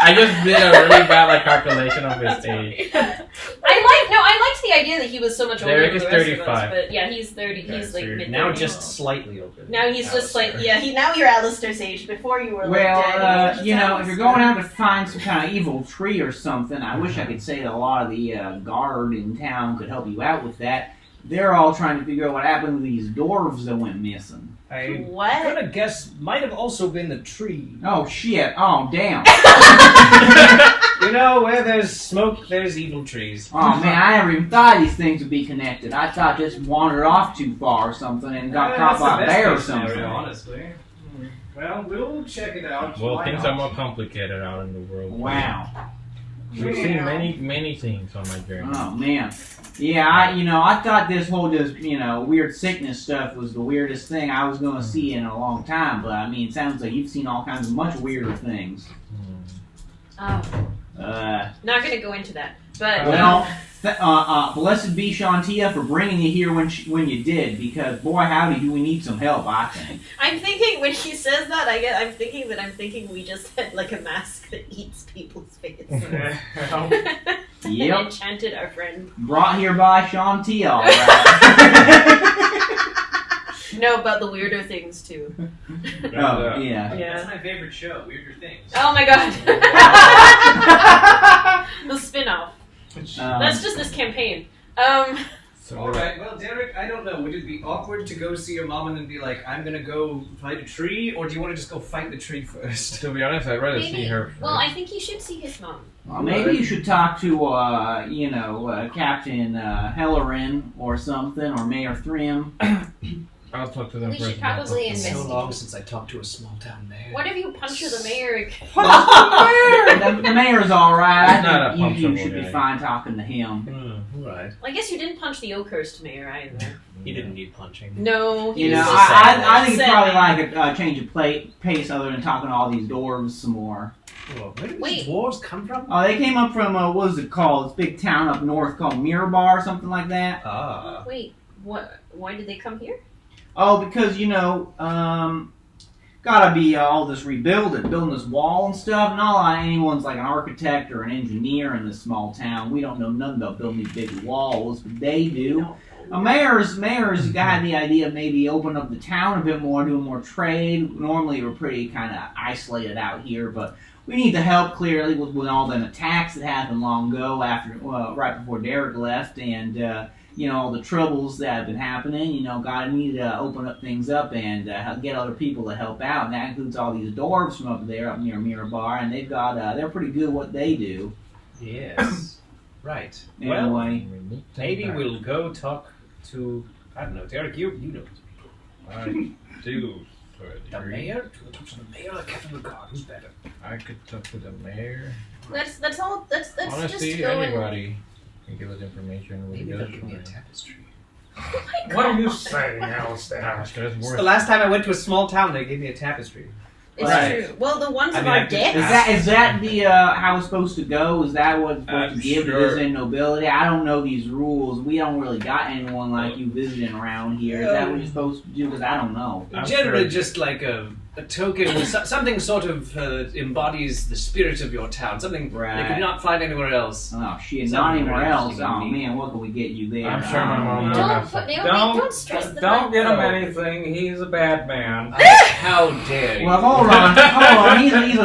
I just did a really bad like calculation of his age. I liked the idea that he was so much older Derek than is the rest of 35. us. But yeah, he's 30. He's like mid. Now just slightly older. Now he's just like Now you're Alistair's age. Before you were like Well, dead. you know, if you're going out to find some kind of evil tree or something, I wish I could say that a lot of the guard in town could help you out with that. They're all trying to figure out what happened to these dwarves that went missing. I'm What? gonna guess might have also been the tree. Oh, shit. Oh, damn. You know, where there's smoke, there's evil trees. Oh, man, I never even thought these things would be connected. I thought just wandered off too far or something and got caught by a bear or something. Honestly. Well, we'll check it out. Well, Why things not? are more complicated out in the world. Wow. We've seen many things on my journey. Oh, man. Yeah, I thought this whole weird sickness stuff was the weirdest thing I was going to see in a long time, but I mean, it sounds like you've seen all kinds of much weirder things. Not gonna go into that, but blessed be Shantia for bringing you here when you did, because boy howdy do we need some help, I think. I'm thinking when he says that, I'm thinking we just had like a mask that eats people's faces. Yep. Enchanted our friend. Brought here by Shantia, all right. No, about the weirder things too. Oh, yeah. That's my favorite show, Weirder Things. Oh my god. The spin-off. That's just this campaign. Alright, well, Derek, I don't know. Would it be awkward to go see your mom and then be like, I'm gonna go fight a tree, or do you want to just go fight the tree first? To be honest, I'd rather see her first. Well, I think he should see his mom. Well, maybe you should talk to, Captain Hellerin or something, or Mayor Thrim. I'll talk to them We should first. probably It's so investigate. long since I talked to a small town mayor. What if you puncture the mayor? The mayor's all right. He's not I a think you punchable should be guy. fine talking to him. Right. I guess you didn't punch the Oakhurst mayor either. He didn't need punching. No, he You know, was just I think it's sad. probably like a change of pace other than talking to all these dwarves some more. Well, where did Wait. these dwarves come from? Oh, they came up from, what is it called? This big town up north called Mirabar or something like that. Ah. Wait, what? Why did they come here? Oh, because, gotta be all this rebuilding, building this wall and stuff. Not like anyone's like an architect or an engineer in this small town. We don't know nothing about building these big walls, but they do. Mayor's got the idea of maybe opening up the town a bit more, doing more trade. Normally we're pretty kind of isolated out here, but we need the help clearly with all them attacks that happened long ago right before Derek left, and all the troubles that have been happening. God need to open up things up and get other people to help out, and that includes all these dwarves from up there, up near Mirabar, and they've got they're pretty good at what they do. Yes. Right. Anyway. Well, maybe we'll go talk to, I don't know, Derek, you know I do. the mayor? We'll talk to the mayor or the captain of the guard. Who's better? I could talk to the mayor. That's all. That's Honestly, just go and- anybody can give us information. Maybe they'll give me a tapestry. What are you saying, Alistair? It's the last time I went to a small town, they gave me a tapestry. It's Right. true. Well, the ones I of mean, our I could- deaths. Is that the how it's supposed to go? Is that what it's supposed to give to sure. visiting nobility? I don't know these rules. We don't really got anyone like you visiting around here. Is that what you're supposed to do? Because I don't know. I'm Generally, sure. just like a token, something sort of embodies the spirit of your town. Something you Right. could not find anywhere else. Oh shit! Something Not anywhere very else. interesting Oh to me. man, what can we get you there? I'm sure my mom would Don't have put. some. Don't stress the Don't get him No. anything. He's a bad man. How dare you? Well, hold on.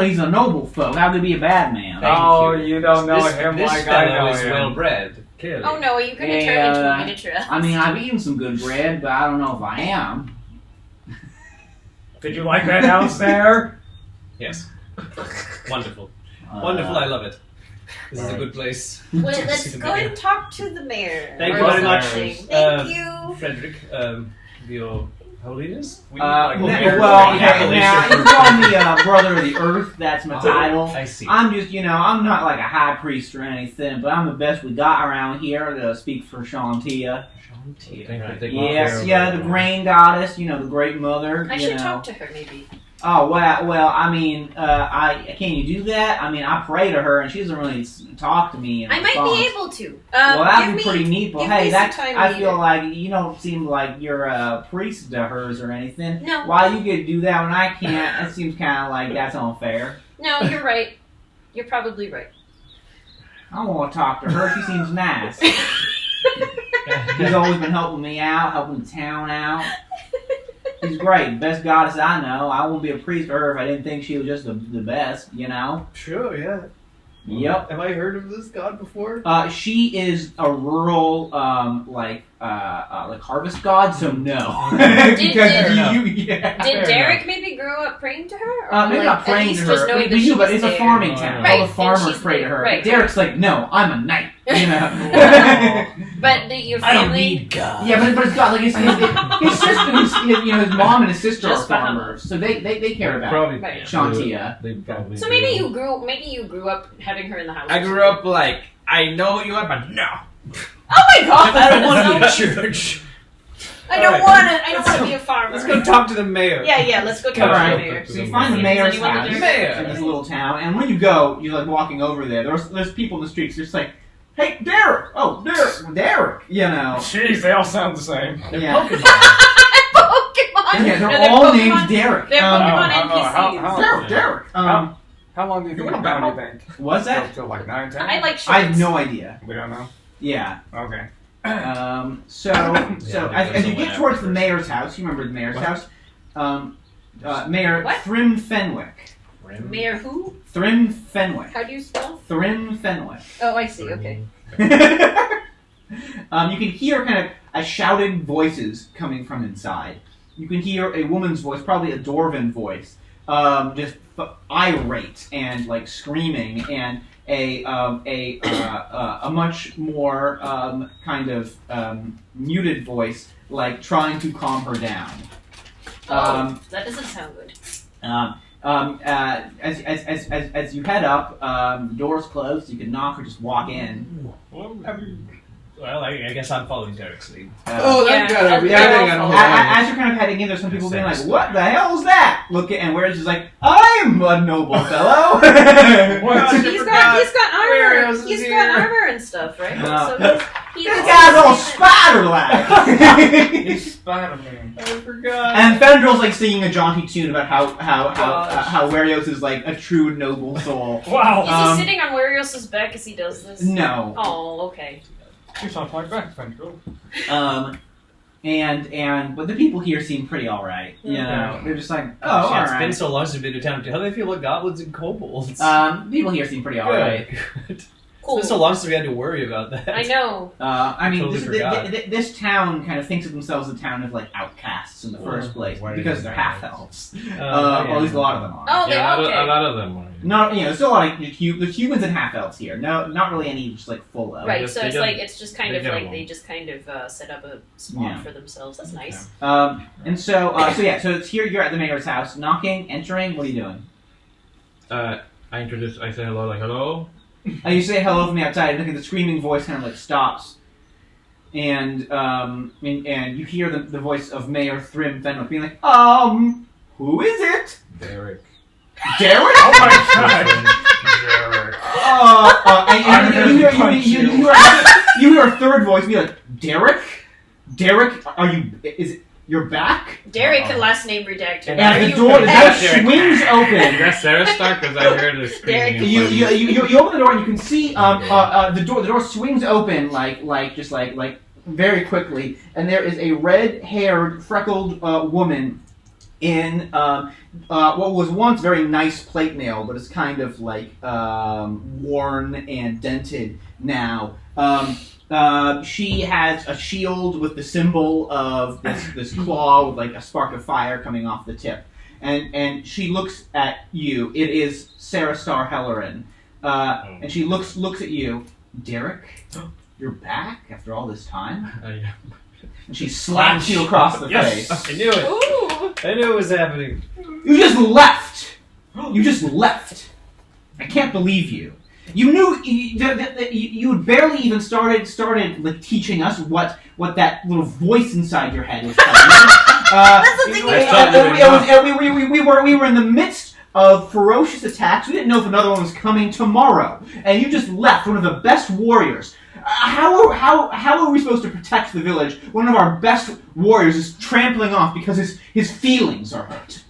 He's a noble folk. How could he be a bad man? Thank Oh, you. you don't know this, him this like fellow I know is him. well bred. Clearly. Oh no, are you going to turn Yeah, into a miniature elf? I mean, I've eaten some good bread, but I don't know if I am. Did you like that, Alistair? Yes. Wonderful. Uh, Wonderful. I love it. This is a good place. Well, let's go and talk to the mayor. Thank or you very much. something. Thank you. Frederick, your holiness? Now you call me brother of the earth. That's my title. I see. I'm just, I'm not like a high priest or anything, but I'm the best we got around here to speak for Shantia. Yes, the grain goddess. The great mother. I should talk to her, maybe. Oh well. I mean, can you do that? I mean, I pray to her, and she doesn't really talk to me. I might be able to. Well, that'd be pretty neat. But hey, I feel later. like you don't seem like you're a priest to hers or anything. No. Why you get to do that when I can't? That seems kind of like that's unfair. No, you're right. You're probably right. I want to talk to her. She seems nice. She's always been helping me out, helping the town out. She's great. Best goddess I know. I wouldn't be a priest to her if I didn't think she was just the best, Sure, yeah. Yep. Have I heard of this god before? She is a rural, like harvest god, so no. Did Derek maybe grow up praying to her? Or Maybe not praying to her. But it's a farming town. All the farmers pray to her. Right. But Derek's like, no, I'm a knight. But your family. I don't need God. Yeah, but it's got like his sister, his mom and his sister are farmers, so they care about Shantia. So maybe you grew up having her in the house. I grew up like I know who you are, but no. Oh my god! I don't want to be a church. I don't want to be a farmer. Let's go talk to the mayor. Yeah. Let's go talk to the mayor. So you find the mayor's house in Mayor. this little town, and when you go, you're like walking over there. There's people in the streets. Just like, hey, Derek! Oh, Derek! Jeez, they all sound the same. Yeah. Pokemon. Yeah, they're they're all Pokemon- named Derek. They're Pokemon NPCs. Derek. How long do you think the bounty bank? What's that? Till like 9, 10? I like shorts. I have no idea. We don't know. Yeah. Okay. So as you get towards the mayor's house, you remember the mayor's house? Mayor What? Thrym Fenwick. Mayor who? Thrym Fenwick. How do you spell? Thrym Fenwick. Oh, I see. Okay. You can hear kind of a shouted voices coming from inside. You can hear a woman's voice, probably a dwarven voice, just irate and like screaming, and a much more kind of muted voice, like trying to calm her down. That doesn't sound good. As you head up, the door's closed. You can knock or just walk in. Well, I guess I'm following Derek's lead. As you're kind of heading in, there's some people being like, "What the hell is that?" And where's just like, "I'm a noble fellow." He's got armor. He's got armor and stuff, right? So this guy's all spider-like. He's Spider-Man. I forgot. And Fendrill's like singing a jaunty tune about how Warios is like a true noble soul. Wow. Is he sitting on Warios' back as he does this? No. Oh, okay. You sound like that, Fendrill. But the people here seem pretty alright. They're just like, Oh, all it's been right. so long since we've been to town. How do they feel about goblins and kobolds? People here seem pretty alright. Good. Cool. It's been so long since we had to worry about that. I know. I mean, Totally forgot. this town kind of thinks of themselves as a town of like outcasts in the first place because they're half elves, or at least a lot of them are. Oh, Yeah, okay. a lot of them are. No, there's still a lot of there's humans and half elves here. No, not really any just like full elves. Right, just- so they it's get- like it's just kind they of get like along. they just kind of set up a spot Yeah. for themselves. That's nice. And so it's here. You're at the mayor's house, knocking, entering. What are you doing? I say hello, like hello. You say hello from the outside, and look at the screaming voice kind of like stops, and you hear the voice of Mayor Thrym Fenwick being like, who is it? Derek. Derek? Oh my god. And you hear a third voice be like, Derek? Derek, you're back? Derek, last name redacted. And the door swings open. Is that Sarah Stark? Because I heard her screaming. You open the door and you can see the door swings open like very quickly, and there is a red-haired, freckled woman in what was once very nice plate mail, but is kind of like worn and dented now. She has a shield with the symbol of this claw with like a spark of fire coming off the tip, and she looks at you. It is Sarah Star Hellerin. And she looks at you. Derek, you're back after all this time? Yeah. And she slaps you across the face. I knew it. Ooh. I knew it was happening. You just left! You just left. I can't believe you. You knew you had barely even started like teaching us what that little voice inside your head was telling you. We were in the midst of ferocious attacks. We didn't know if another one was coming tomorrow, and you just left one of the best warriors. How are we supposed to protect the village? One of our best warriors is trampling off because his feelings are hurt.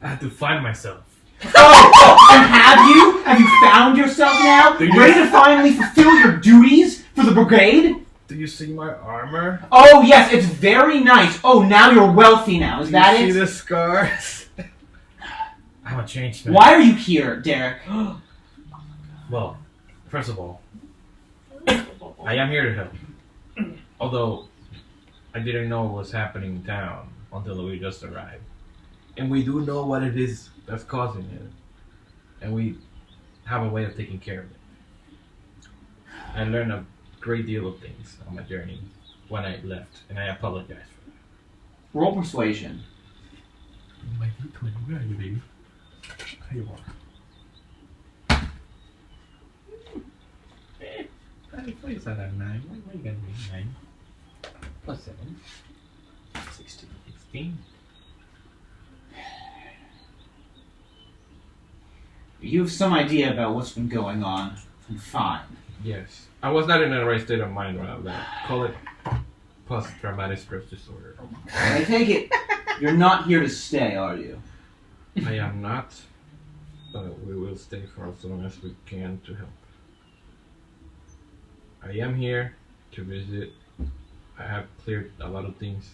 I had to find myself. Oh, and have you found yourself now? Ready to finally fulfill your duties for the brigade? Do you see my armor? Oh yes, it's very nice. Oh, now you're wealthy now. Is that it? Do you see the scars? I'm a changed man. Why are you here, Derek? Well, first of all, I am here to help. Although, I didn't know what was happening in town until we just arrived. And we do know what it is that's causing it. And we have a way of taking care of it. I learned a great deal of things on my journey when I left, and I apologize for that. Roll persuasion. My D20, where are you, baby? Here you are. Why is that a 9? Why are you gonna be 9? Plus 7. 16. You have some idea about what's been going on. Fine. Yes. I was not in the right state of mind when I left. Call it post-traumatic stress disorder. I take it you're not here to stay, are you? I am not, but we will stay for as long as we can to help. I am here to visit. I have cleared a lot of things.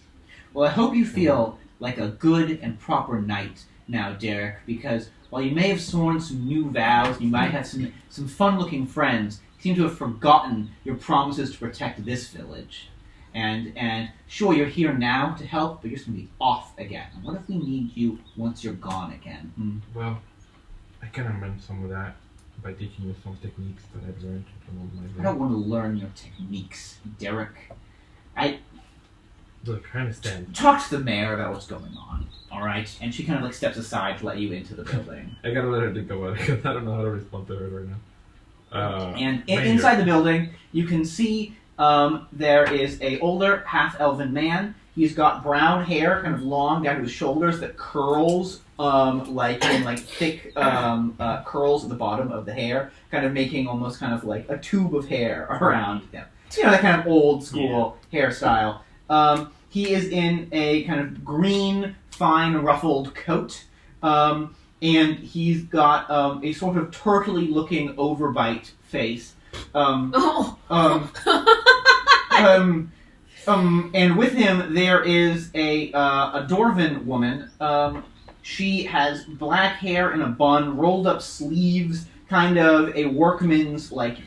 Well, I hope you feel like a good and proper knight now, Derek, because while you may have sworn some new vows, you might have some fun-looking friends, you seem to have forgotten your promises to protect this village. And sure, you're here now to help, but you're just going to be off again. And what if we need you once you're gone again? Well, I can amend some of that by teaching you some techniques that I've learned from my life. I don't want to learn your techniques, Derek. Look, I understand. Talk to the mayor about what's going on, all right? And she kind of like steps aside to let you into the building. I gotta let her think about it because I don't know how to respond to her right now. And inside the building, you can see there is a older half-elven man. He's got brown hair, kind of long down to his shoulders, that curls like thick curls at the bottom of the hair, kind of making almost kind of like a tube of hair around him. You know, that kind of old school hairstyle. He is in a kind of green, fine, ruffled coat, and he's got a sort of turtley-looking overbite face. And with him there is a dwarven woman. She has black hair in a bun, rolled up sleeves, kind of a workman's like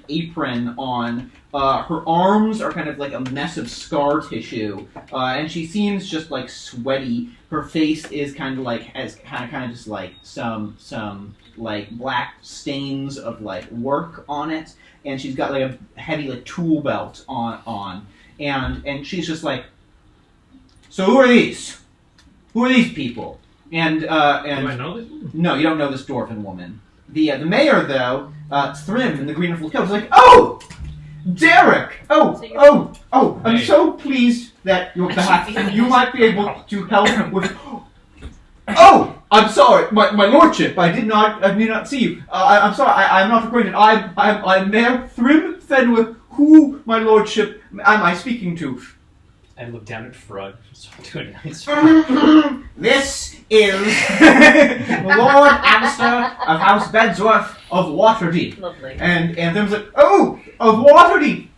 apron on. Her arms are kind of like a mess of scar tissue, and she seems just like sweaty. Her face is kind of like has kind of just like some like black stains of like work on it, and she's got like a heavy like tool belt on, and she's just like, so who are these? Who are these people? And do I know this woman? No, you don't know this dwarven woman. The mayor though, Thrym in the green and full coat, is like, oh, Derek! Oh! I'm so pleased that you might be able to help with. Oh! I'm sorry, my lordship. I did not see you. I'm sorry. I'm not acquainted. I'm Mayor Thrym Fenwith. Who, my lordship, am I speaking to? I look down at Frog. This is Lord Alistair of House Bedsworth of Waterdeep. Lovely. And Thrym's like, oh, of Waterdeep.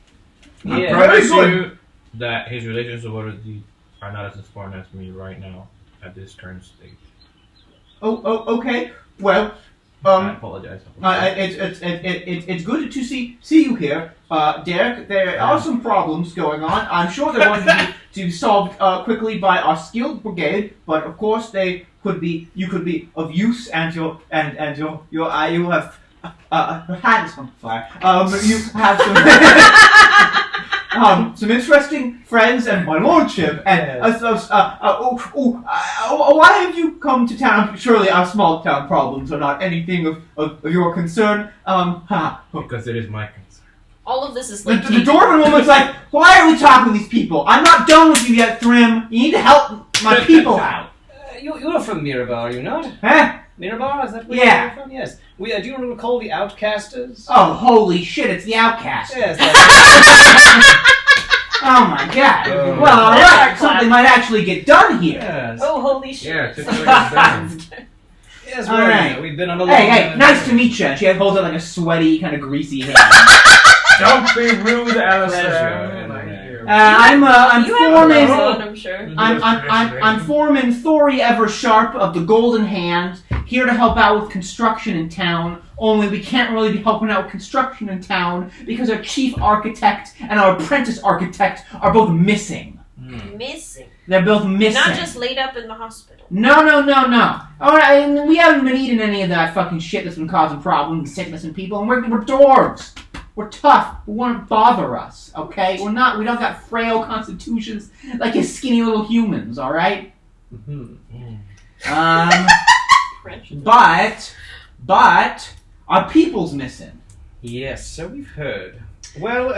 I promise you that his relations with Waterdeep are not as important as me right now at this current stage. Oh, okay. Well, I apologize. It's good to see you here, Derek. There are some problems going on. I'm sure they're going to be solved quickly by our skilled brigade, but of course they could be. You could be of use, and you have hands on fire. You have some interesting friends and my lordship. And why have you come to town? Surely our small town problems are not anything of your concern. Because it is my concern. All of this is like the dwarven woman's like, why are we talking to these people? I'm not done with you yet, Thrym. You need to help my people out. You're from Mirabar, are you not? Huh? Mirabar, is that where Yeah. you're from? Yes. Do you recall the Outcasters? Oh, holy shit, it's the Outcasters. Yes. Oh my god. Oh. Well, alright, something might actually get done here. Yes. Oh, holy shit. Yeah, it's just done. Yes, All well, right. we've been on a long Hey, nice to meet you. She holds out like a sweaty, kind of greasy hand. Don't be rude, Alistair. Pleasure. I'm You have Foreman. clothes on, I'm sure. I'm Foreman Thori Eversharp of the Golden Hand, here to help out with construction in town. Only we can't really be helping out with construction in town because our chief architect and our apprentice architect are both missing. Missing. They're both missing. Not just laid up in the hospital. No. Alright, we haven't been eating any of that fucking shit that's been causing problems and sickness in people, and we're dwarves. We're tough. We won't bother us, okay? We don't got frail constitutions like you skinny little humans, alright? But our people's missing. Yes, so we've heard. Well,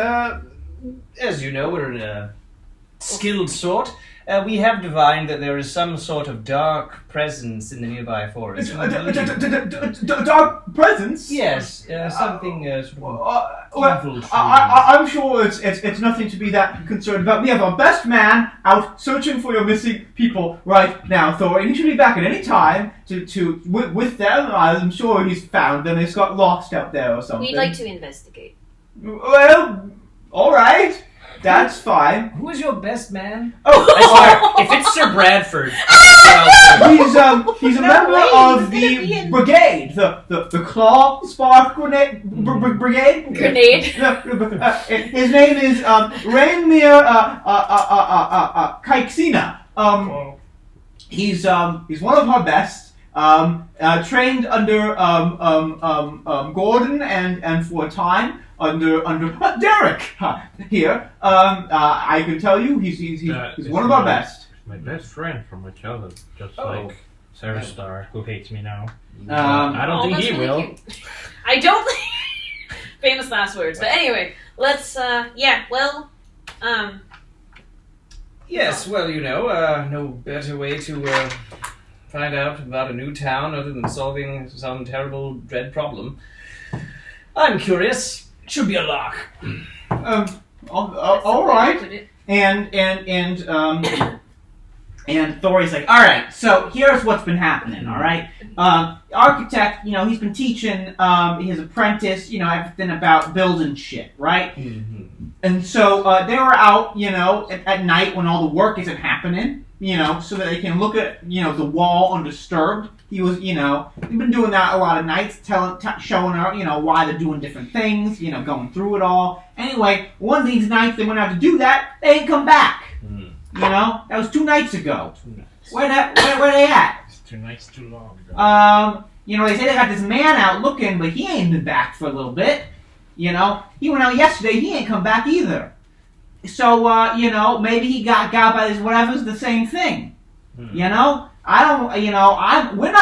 as you know, we're a skilled sort. We have divined that there is some sort of dark presence in the nearby forest. Dark presence? Yes, something sort of evil. I'm sure it's nothing to be that concerned about. We have our best man out searching for your missing people right now, Thor, and he should be back at any time with them. I'm sure he's found them. He's got lost out there or something. We'd like to investigate. Well, all right. That's fine. Who is your best man? Oh, I swear, if it's Sir Bradford, he's a member of the brigade, the Claw Spark Brigade. Grenade. His name is Rainmere Kaiksina. He's one of our best. Trained under Gordon and for a time under Derek here. I can tell you he's one of our best. My best friend from my childhood, just like Sarah Star, who hates me now. I don't think he will. Cute. I don't think. Famous last words, but anyway, let's. Yes, well, no better way to find out about a new town other than solving some terrible, dread problem. I'm curious. It should be a lock. All right. And Thor's like, all right. So here's what's been happening. All right. Architect, he's been teaching his apprentice, everything about building shit, right? Mm-hmm. And so they were out, at night when all the work isn't happening. So that they can look at, the wall undisturbed. He was, he's been doing that a lot of nights, showing her, why they're doing different things, going through it all. Anyway, one of these nights they went out to do that, they ain't come back. That was 2 nights ago. Where they at? It's 2 nights too long ago. They say they got this man out looking, but he ain't been back for a little bit. He went out yesterday, he ain't come back either. So, maybe he got by his whatever's the same thing. We're not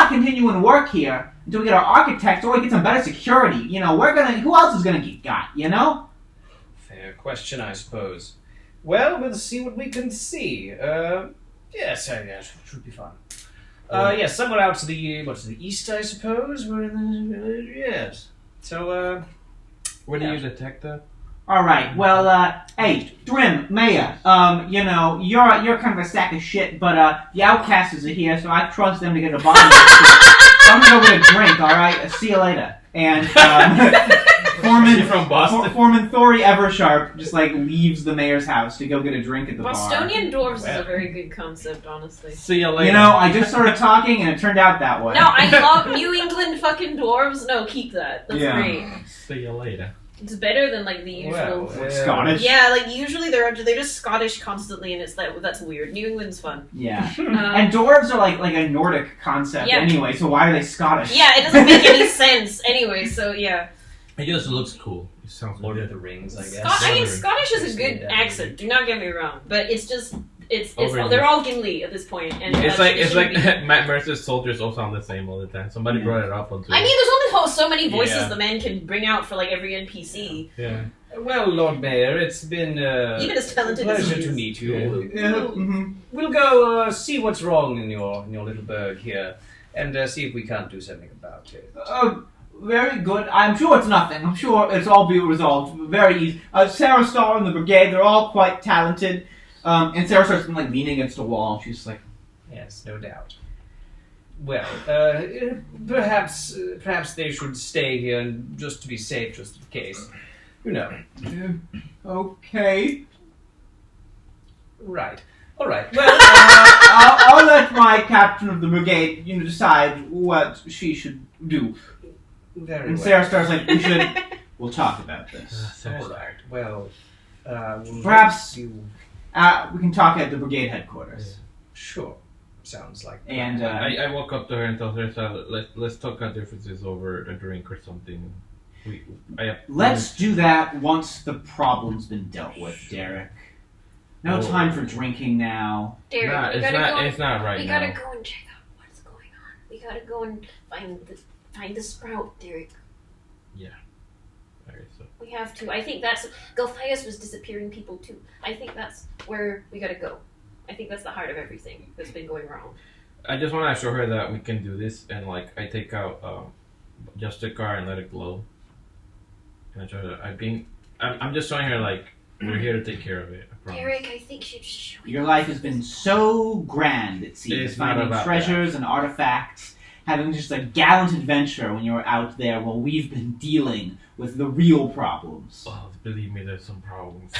continuing work here until we get our architects or we get some better security. Who else is gonna get got, Fair question, I suppose. Well, we'll see what we can see. Yes, should be fun. Yes, somewhere out to the east, I suppose. We're in the village, yes. So, Where do you detect that? All right. Well, hey, Thrym, Maya, you're kind of a sack of shit, but the Outcasters are here, so I trust them to get a bottle of shit. So I'm gonna go get a drink. All right. See you later. And Foreman Thori Eversharp just leaves the mayor's house to go get a drink at the bar. Bostonian dwarves is a very good concept, honestly. See you later. I just started talking and it turned out that way. No, I love New England fucking dwarves? No, keep that. That's great. See you later. It's better than like the usual. Scottish. Yeah, like usually they're just Scottish constantly, and it's that's weird. New England's fun. Yeah, and dwarves are like a Nordic concept anyway. So why are they Scottish? Yeah, it doesn't make any sense anyway. So yeah. It just looks cool. It sounds Lord of the Rings, I guess. Scottish is a good accent. Do not get me wrong, but it's just they're all Gimli at this point, and it's like Matt Mercer's soldiers all sound the same all the time. Somebody brought it up on Twitter. I mean, there's only so many voices the man can bring out for like every NPC. Yeah. Well, Lord Mayor, it's been even as talented as pleasure to meet you. We'll go see what's wrong in your little burg here, and see if we can't do something about it. Very good. I'm sure it's nothing. I'm sure it's all be resolved. Very easy. Sarah Starr and the brigade, they're all quite talented. And Sarah starts like leaning against a wall. She's like, yes, no doubt. Well, perhaps they should stay here and just to be safe, just in case. You know. Okay. Right. All right. Well, I'll let my captain of the brigade, decide what she should do. Very and well. Sarah Star's like, we'll talk about this. All right. Well, perhaps we can talk at the brigade headquarters. Sure. Sounds like. And I walk up to her and tell her, let's talk our differences over a drink or something. Let's do that once the problem's been dealt with, Derek. No time for drinking now. Derek, it's not right now. We gotta go and check out what's going on. We gotta go and find the sprout, Derek. Yeah. Alright, so. We have to. I think that's Galthias was disappearing people too. I think that's where we gotta go. I think that's the heart of everything that's been going wrong. I just want to show her that we can do this, and I take out just the car and let it glow. And I try to. I'm just showing her we're here to take care of it. I promise. Derek, I think you should show Your life has been so grand, it seems. It's not finding about treasures and artifacts, having just a gallant adventure when you're out there while we've been dealing with the real problems. Oh, believe me, there's some problems.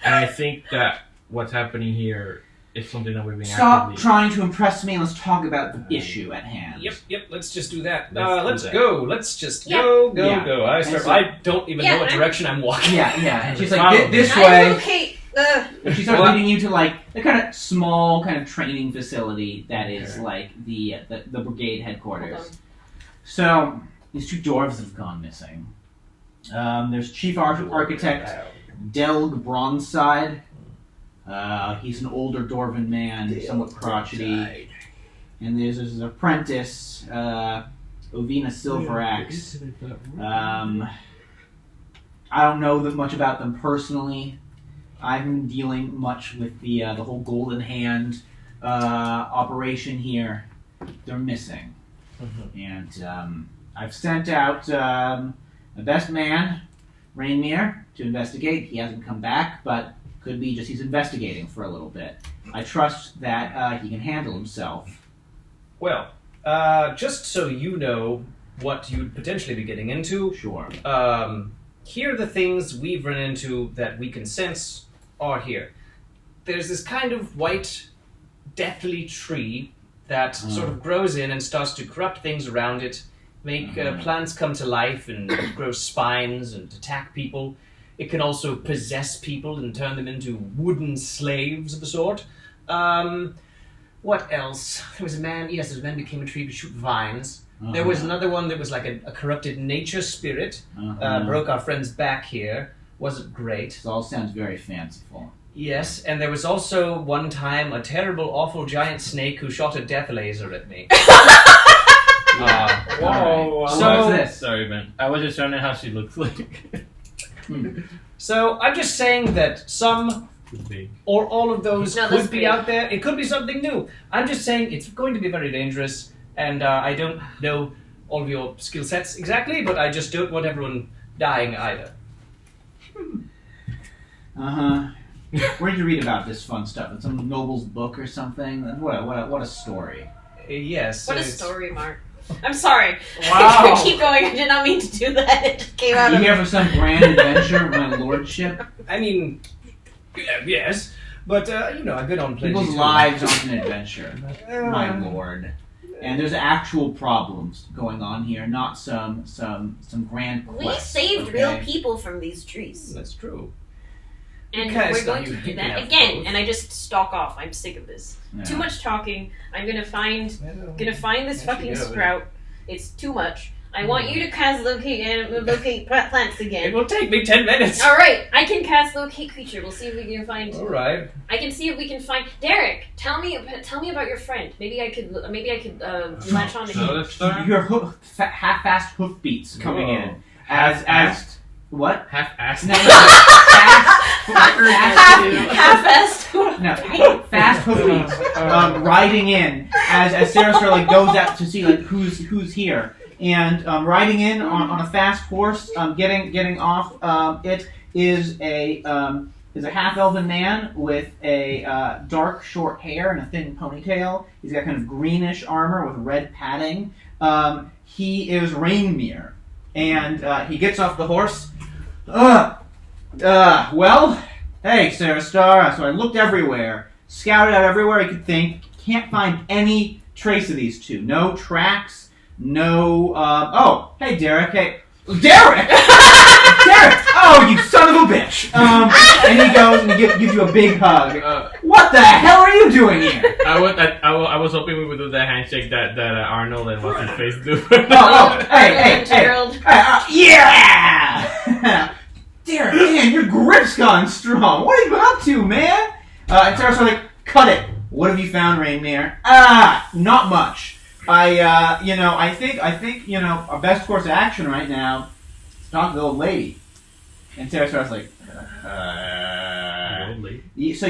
And I think that what's happening here is something that we've been Stop trying to impress me and let's talk about the issue at hand. Yep, let's just do that. Let's do that. Go. Let's just go. I don't even know what direction I'm walking. Yeah. And she's like, this way. Okay. And she starts leading you to the kind of small kind of training facility that is the brigade headquarters. So these two dwarves have gone missing. There's Chief Architect Delg Bronzeside. He's an older dwarven man, somewhat crotchety. And there's his apprentice, Ovina Silveraxe. I don't know that much about them personally. I haven't been dealing much with the whole Golden Hand operation here. They're missing. And I've sent out the best man, Rainmere, to investigate. He hasn't come back, but could be just he's investigating for a little bit. I trust that he can handle himself. Well, just so you know what you'd potentially be getting into. Sure. Here are the things we've run into that we can sense are here. There's this kind of white, deathly tree that sort of grows in and starts to corrupt things around it, make plants come to life and grow spines and attack people. It can also possess people and turn them into wooden slaves of a sort. What else? There was a man who became a tree to shoot vines. There was another one that was like a corrupted nature spirit. Broke our friend's back here. Wasn't great. This all sounds very fanciful. Yes, and there was also one time a terrible, awful giant snake who shot a death laser at me. Whoa. Right. So what's this? Sorry, man. I was just wondering how she looks like. So I'm just saying that some or all of those could be out there. It could be something new. I'm just saying it's going to be very dangerous, and I don't know all of your skill sets exactly, but I just don't want everyone dying either. Where did you read about this fun stuff? In some noble's book or something? What a story. Yes. What a story, Mark. I'm sorry. Wow. Keep going. I did not mean to do that. It just came out of me. You here for some grand adventure of my lordship? I mean, yes, but I've been on plenty. People's lives aren't an adventure, my lord. And there's actual problems going on here, not some grand We quest. saved okay? real people from these trees. That's true. And Okay, we're so going you to do can that have again. both. And I just stalk off. I'm sick of this. Yeah. Too much talking. I'm gonna find this Actually, fucking yeah, sprout. It's too much. I want you to cast locate plants It again. will take me 10 minutes. All right, I can cast locate creature. We'll see if we can find. All right. I can see if we can find Derek. Tell me about your friend. Maybe I could latch on to So him. let's start. You hear half-assed hoofbeats coming Whoa. in. As what? Half-assed. No, fast. Half-assed. No, fast hoofbeats riding in as Sarah Star like goes out to see like who's here, and riding in on a fast horse, getting off. It is a half-elven man with a dark short hair and a thin ponytail. He's got kind of greenish armor with red padding. He is Rainmere, and he gets off the horse. Well, hey, Sarah Star. So I looked everywhere, scouted out everywhere I could think. Can't find any trace of these two. No tracks. No. Oh, hey, Derek. Hey, Derek. Derek. Oh, you son of a bitch. And he goes and he gives you a big hug. What the hell are you doing here? I was hoping we would do the handshake that Arnold and what's his face do. Hey. Yeah! Derek, man, your grip's gone strong. What have you been up to, man? And Sarah's like, cut it. What have you found, Rainier? Not much. I think, our best course of action right now is talk to the old lady. And Sarah starts like, Old lady. So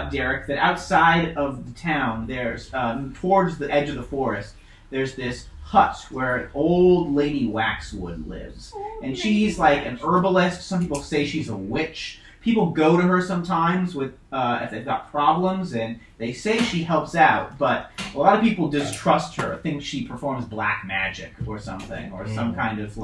Derek, that outside of the town, there's, towards the edge of the forest, there's this hut where old lady Waxwood lives. And she's like an herbalist. Some people say she's a witch. People go to her sometimes with if they've got problems, and they say she helps out, but a lot of people distrust her, think she performs black magic or something, or some kind of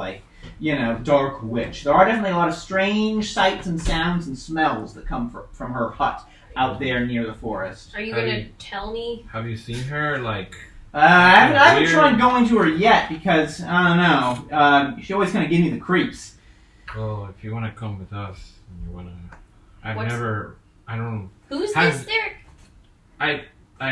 dark witch. There are definitely a lot of strange sights and sounds and smells that come from her hut out there near the forest. Are you gonna tell me? Have you seen her, like... I haven't tried going to her yet because, I don't know, she always kind of gives me the creeps. Well, if you want to come with us, and you want to... Who's this, Derek? I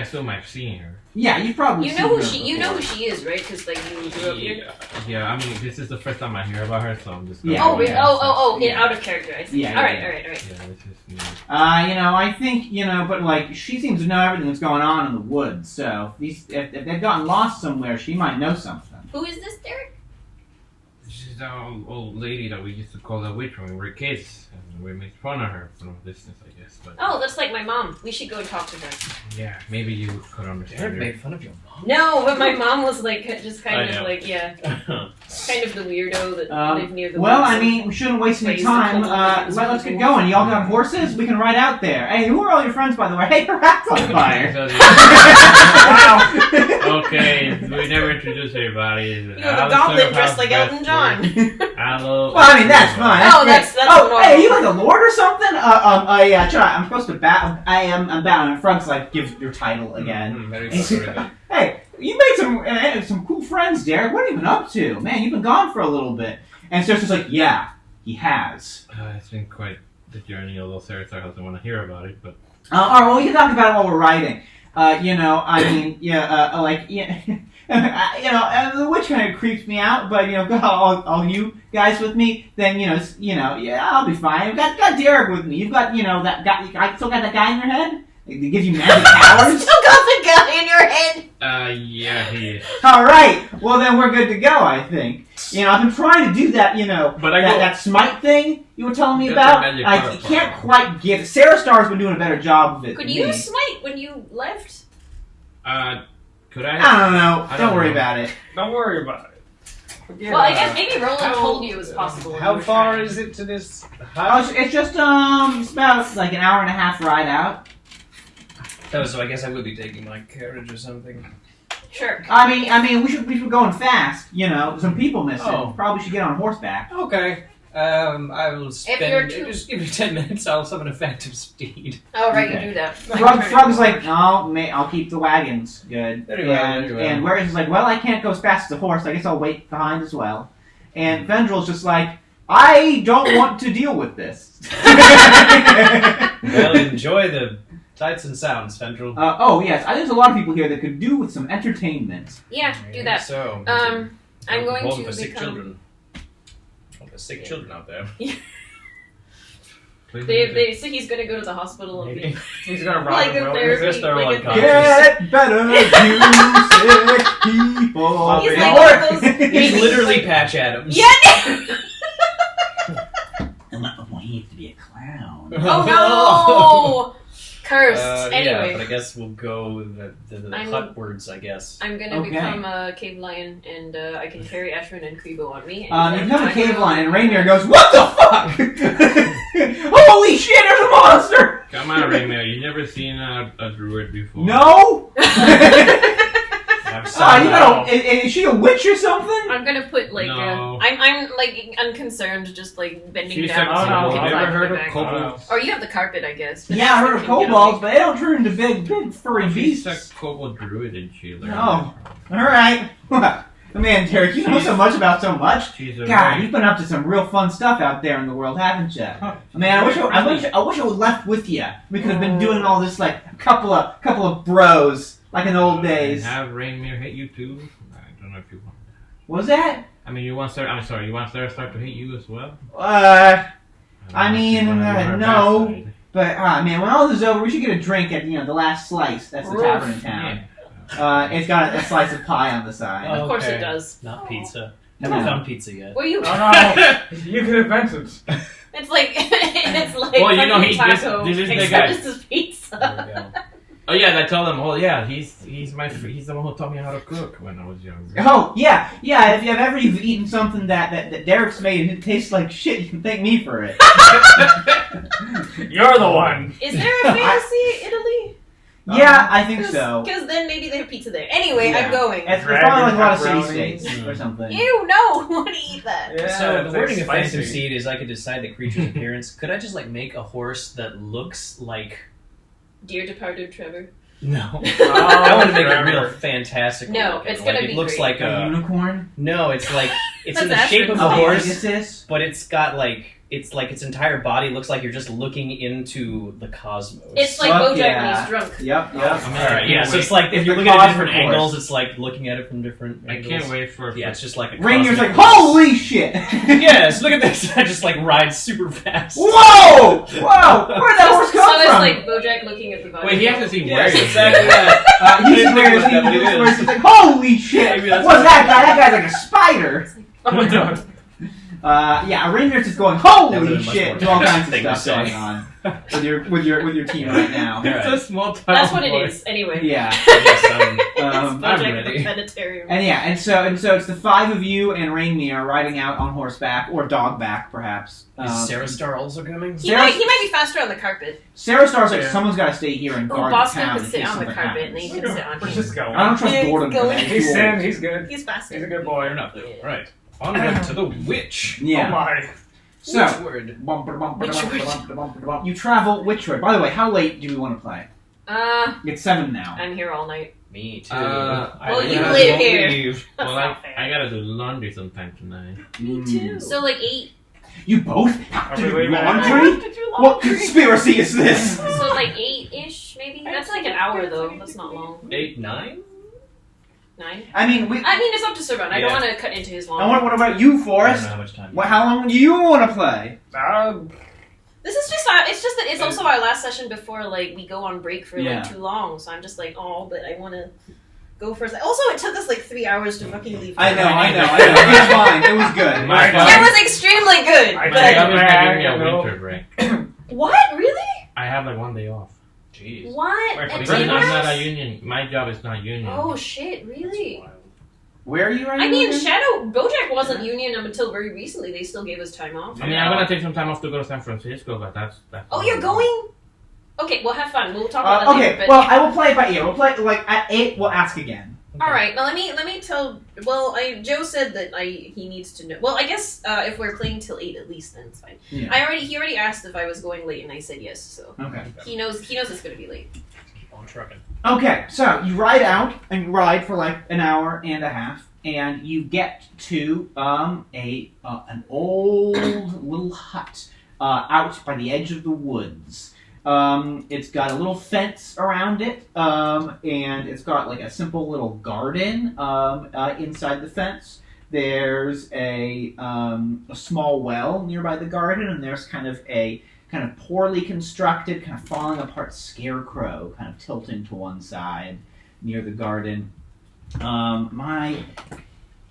assume I've seen her. Yeah, you've probably seen her You before. know who she is, right? Because you grew up here. Yeah, I mean, this is the first time I hear about her, so I'm just... Yeah. Oh, really? Yeah. Out of character, I see. Yeah, All right. Yeah, this is new. I think, but she seems to know everything that's going on in the woods, so if they've gotten lost somewhere, she might know something. Who is this, Derek? She's the old lady that we used to call the witch when we were kids, and we made fun of her from a distance, I guess. But Oh, that's like my mom. We should go and talk to her. yeah, maybe you could understand Derek her. made fun of your mom. No, but my mom was like just kind I of know. like kind of the weirdo that lived near the Well, woods. I mean, we shouldn't waste any Plays time. the whole thing. Let's get going. Y'all got horses? We can ride out there. Hey, who are all your friends, by the way? Hey, your hat's on fire. Wow. Okay, we never introduced everybody. You have a goblet dressed like Elton John. Hello. Well, I mean, that's fine. That's great. normal. Hey, are you like a lord or something? Yeah, try. I'm supposed to bow. I'm bowing. And Frog's like, give your title again. Very good. Hey, you made some cool friends, Derek. What have you been up to? Man, you've been gone for a little bit. And Sarah's just like, yeah, he has. It's been quite the journey, although Sarah doesn't want to hear about it, but... All right, well, we can talk about it while we're riding. The witch kind of creeps me out, but all you guys with me, then yeah, I'll be fine. I've got Derek with me. You've got that guy. I still got that guy in your head. It gives you magic powers. Still got the guy in your head. Yeah, he is. All right, well then we're good to go. I think. I've been trying to do that. But that smite thing you were telling me That's about. a magic I power. can't quite get it. Sarah Star's been doing a better job of it. Could than you me. smite when you left? Could I? I don't know. I Don't don't worry know. about it. Don't worry about it. Well, I guess maybe Roland told you it was possible. when you How were far trying. is it to this Oh, hut? it's just it's about like an hour and a half ride out. Oh, so I guess I will be taking my carriage or something. Sure. I mean, we should be going fast. Some people missing. Oh. Probably should get on horseback. Okay. I will spend. you're too- Just give me 10 minutes. I'll summon a phantom steed. Oh, right, Okay. you do that. Frog's like, no, I'll keep the wagons. Good. Very well, very well. And Warehouse is like, well, I can't go as fast as a horse. I guess I'll wait behind as well. And Vendrill's just like, I don't want to deal with this. Well, enjoy the sights and sounds, Vendril. Oh, yes. I think there's a lot of people here that could do with some entertainment. Yeah, do that. So, I'm going Hold to for sick become. children. All the sick children out there. They say he's gonna go to the hospital and be He's gonna rob like the a building. therapy. First they're all Like a unconscious. Get better, you sick people. He's It like works. one of those- He's literally Patch Adams. Yeah. Well, he needs to be a clown. Oh no! Cursed. Yeah, Anyway, but I guess we'll go the I'm- hut words, I guess. I'm gonna Okay. become a cave lion, and I can carry Ashwin and Kribo on me. You become a cave lion, and Rainier goes, what the fuck? Holy shit, there's a monster! Come on, Raymond. You never seen a druid before? No? I'm You sorry. gotta, is she a witch or something? I'm gonna put like No. I'm like unconcerned, just like bending She's down. like, so oh, no, you can I've fly never heard my of back. kobolds. Or you have the carpet, I guess. but Yeah, I heard of Ashwin can get kobolds, on but they don't turn into big furry She's beasts. a kobold druid and she learned. Oh. Alright. Man, Derek, you know so much about so much. She's a God, very- you've been up to some real fun stuff out there in the world, haven't you? Man, I wish I would have left with you. We could have been doing all this like a couple of bros, like in old days. And have Rainier hate you too? I don't know if you want. What was that? I mean, you want Sarah? I'm sorry. You want Sarah start to hate you as well? I don't know if you mean, wanna be on her no. bad side. But man, when all this is over, we should get a drink at the last slice. That's the tavern in town. It's got a slice of pie on the side. Of course Okay. it does. Not pizza. No. Haven't found pizza yet. Well, you. Oh no! You could invent it. It's like it's like Well, you know, fucking taco, this is the except guy. this is pizza. There we go. Oh yeah, I told him. Oh yeah, he's the one who taught me how to cook when I was younger. Oh yeah. If you have ever eaten something that Derek's made and it tastes like shit, you can thank me for it. You're the one. Is there a fantasy Italy? Yeah, I think so. Because then maybe they have pizza there. Anyway, Yeah. I'm going. It's probably like a lot of Dragon city pepperoni. states or something. Ew, no! I want to eat that. Yeah, So it's the wording like of Phantom spicy. Seed is I could decide the creature's appearance. Could I just like make a horse that looks like Dear departed Trevor. no? Oh, I want to make it Trevor. real fantastic. No, looking. it's gonna like, be it looks great. like A a unicorn? no. It's like it's in the That's shape of a Ashton's horse, Pegasus? but it's got like it's like its entire body looks like you're just looking into the cosmos. It's like Fuck Bojack yeah. when he's drunk. Yep. I mean, all right, yeah. So it's like if It's you the look at it at different cosmic horse. angles, it's like looking at it from different. I angles. can't wait for. Yeah, it's just like a Rainier's like, cosmic horse. holy shit! Yes, look at this. I just like ride super fast. Whoa! Whoa! Where'd that horse So come it's from? like Bojack looking at the body. Wait, he hasn't seen Yes, Warriors. exactly that. He's I didn't think about that, but it is. he's like, holy shit! Maybe that's What's what that guy? That guy's like a spider! Oh my god. Yeah, Rainier's just going, That holy would've been much shit! more To all kinds of thing to stuff say. going on with your team right now. It's a small town. That's what it boy. is, anyway. Yeah. Yes, It's I'm Bojack ready. the Planetarium. And yeah, and so it's the five of you and Rainier riding out on horseback or dogback, perhaps. Is Sarah Star also coming? He might be faster on the carpet. Sarah Star's like, Yeah. someone's got to stay here and Oh, guard the Boston town. can in sit case on the something carpet and happens. then you can sit on Let's him. just go. I don't trust Yeah, Gordon. he's for going. that. He's Sam. He's good. He's faster. He's a good boy. Fair enough. Right. Onward to the witch. Yeah. Oh my. So, Word. you travel Witchwood. By the way, how late do we want to play? It's 7 now. I'm here all night. Me too. Well, you won't live here. leave. That's Well, not fair. I gotta do laundry sometime tonight. Me too. So like 8. You both have Are to we do leaving? I laundry? have to do What laundry. conspiracy is this? So like 8-ish, maybe. That's like an hour though. That's not long. 8, 9? 9. I mean, It's up to Servan. I don't Yeah. want to cut into his I laundry. want. What about you, I don't Forrest? know how much time. How long do you want to play? This is just. It's just that it's also our last session before like we go on break for Yeah. like too long. So I'm just like, oh, but I want to go first. Also, it took us like 3 hours to fucking leave. I know. It was fine. It was good. My It was extremely good. I My But job is not giving me you a know. winter break. what? Really? I have like 1 day off. Jeez. What? Wait, At Because I'm Taylor's? not a union. My job is not union. Oh shit! Really? Where are you right now? I mean, again? Shadow Bojack wasn't union until very recently. They still gave us time off. I mean, I'm gonna take some time off to go to San Francisco, but that's. Oh, you're going? Okay, well, have fun. We'll talk about that Okay. later. But Well, I will play it by ear. We'll play like at 8. We'll ask again. All right, now let me tell. Well, Joe said that he needs to know. Well, I guess if we're playing till 8 at least, then it's fine. Yeah. He already asked if I was going late, and I said yes. So Okay. he knows it's going to be late. Keep on trucking. Okay, so you ride out and you ride for like an hour and a half, and you get to an old little hut out by the edge of the woods. It's got a little fence around it, and it's got like a simple little garden inside the fence. There's a small well nearby the garden, and there's kind of poorly constructed, kind of falling apart scarecrow kind of tilting to one side near the garden. My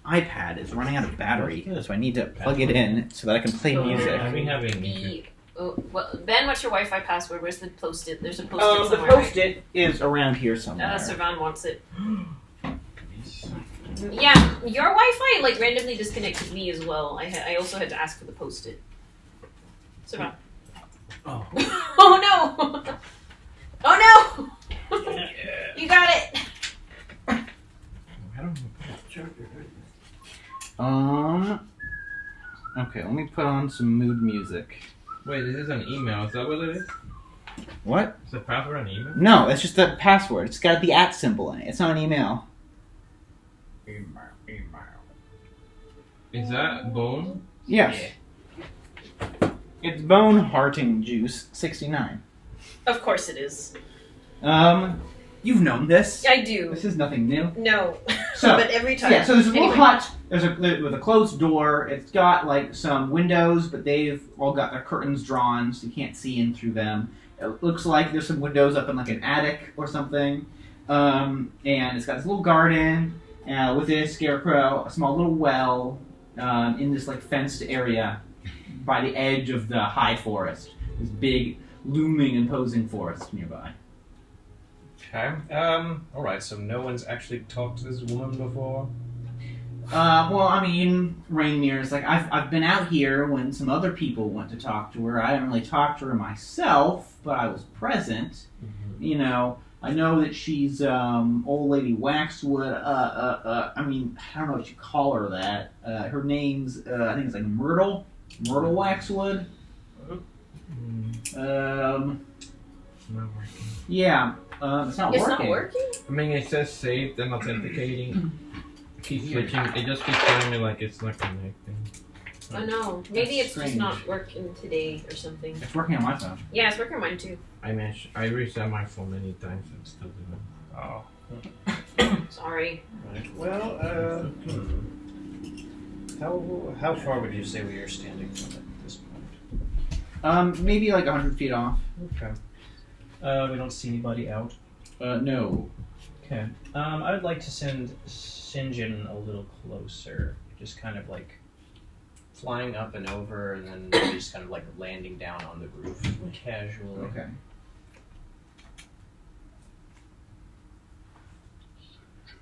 iPad is running out of battery, so I need to plug it in so that I can play music. I've been having Well, Ben, what's your Wi-Fi password? Where's the post-it? There's a post-it The somewhere. post-it is around here somewhere. Savan wants it. Yeah, your Wi-Fi like randomly disconnected me as well. I also had to ask for the post-it. Savan. Oh. Oh no! Oh no! You got it. Okay, let me put on some mood music. Wait, this is an email. Is that what it is? What? Is the password an email? No, it's just a password. It's got the @ symbol in it. It's not an email. Email. Is that Bone? Yes. It's Bone Hearting Juice 69. Of course it is. You've known this. I do. This is nothing new. No. So, but every time. Yeah, so there's a little Anyway. hut. With a closed door. It's got like some windows, but they've all got their curtains drawn, so you can't see in through them. It looks like there's some windows up in like an attic or something. And it's got this little garden with a scarecrow, a small little well in this like fenced area by the edge of the high forest. This big, looming, imposing forest nearby. Okay. Alright, so no one's actually talked to this woman before? Well, I mean, Rainmir's like, I've been out here when some other people went to talk to her. I didn't really talk to her myself, but I was present. Mm-hmm. You know, I know that she's old lady Waxwood. I mean, I don't know what you call her that. Her name's I think it's like Myrtle Waxwood. Not working. Yeah, it's not It's working. not working? I mean, it says saved and authenticating. Keeps switching. It just keeps telling me like it's not connecting. Oh no. Maybe That's it's strange. just not working today or something. It's working on my phone. Yeah, it's working on mine too. I reset my phone many times and still doing Oh. Sorry. Right. Well, how far would you say we are standing from it at this point? Maybe like 100 feet off. Okay. We don't see anybody out. No. Okay. I would like to send Sinjin a little closer, just kind of like flying up and over, and then maybe just kind of like landing down on the roof casually. Okay.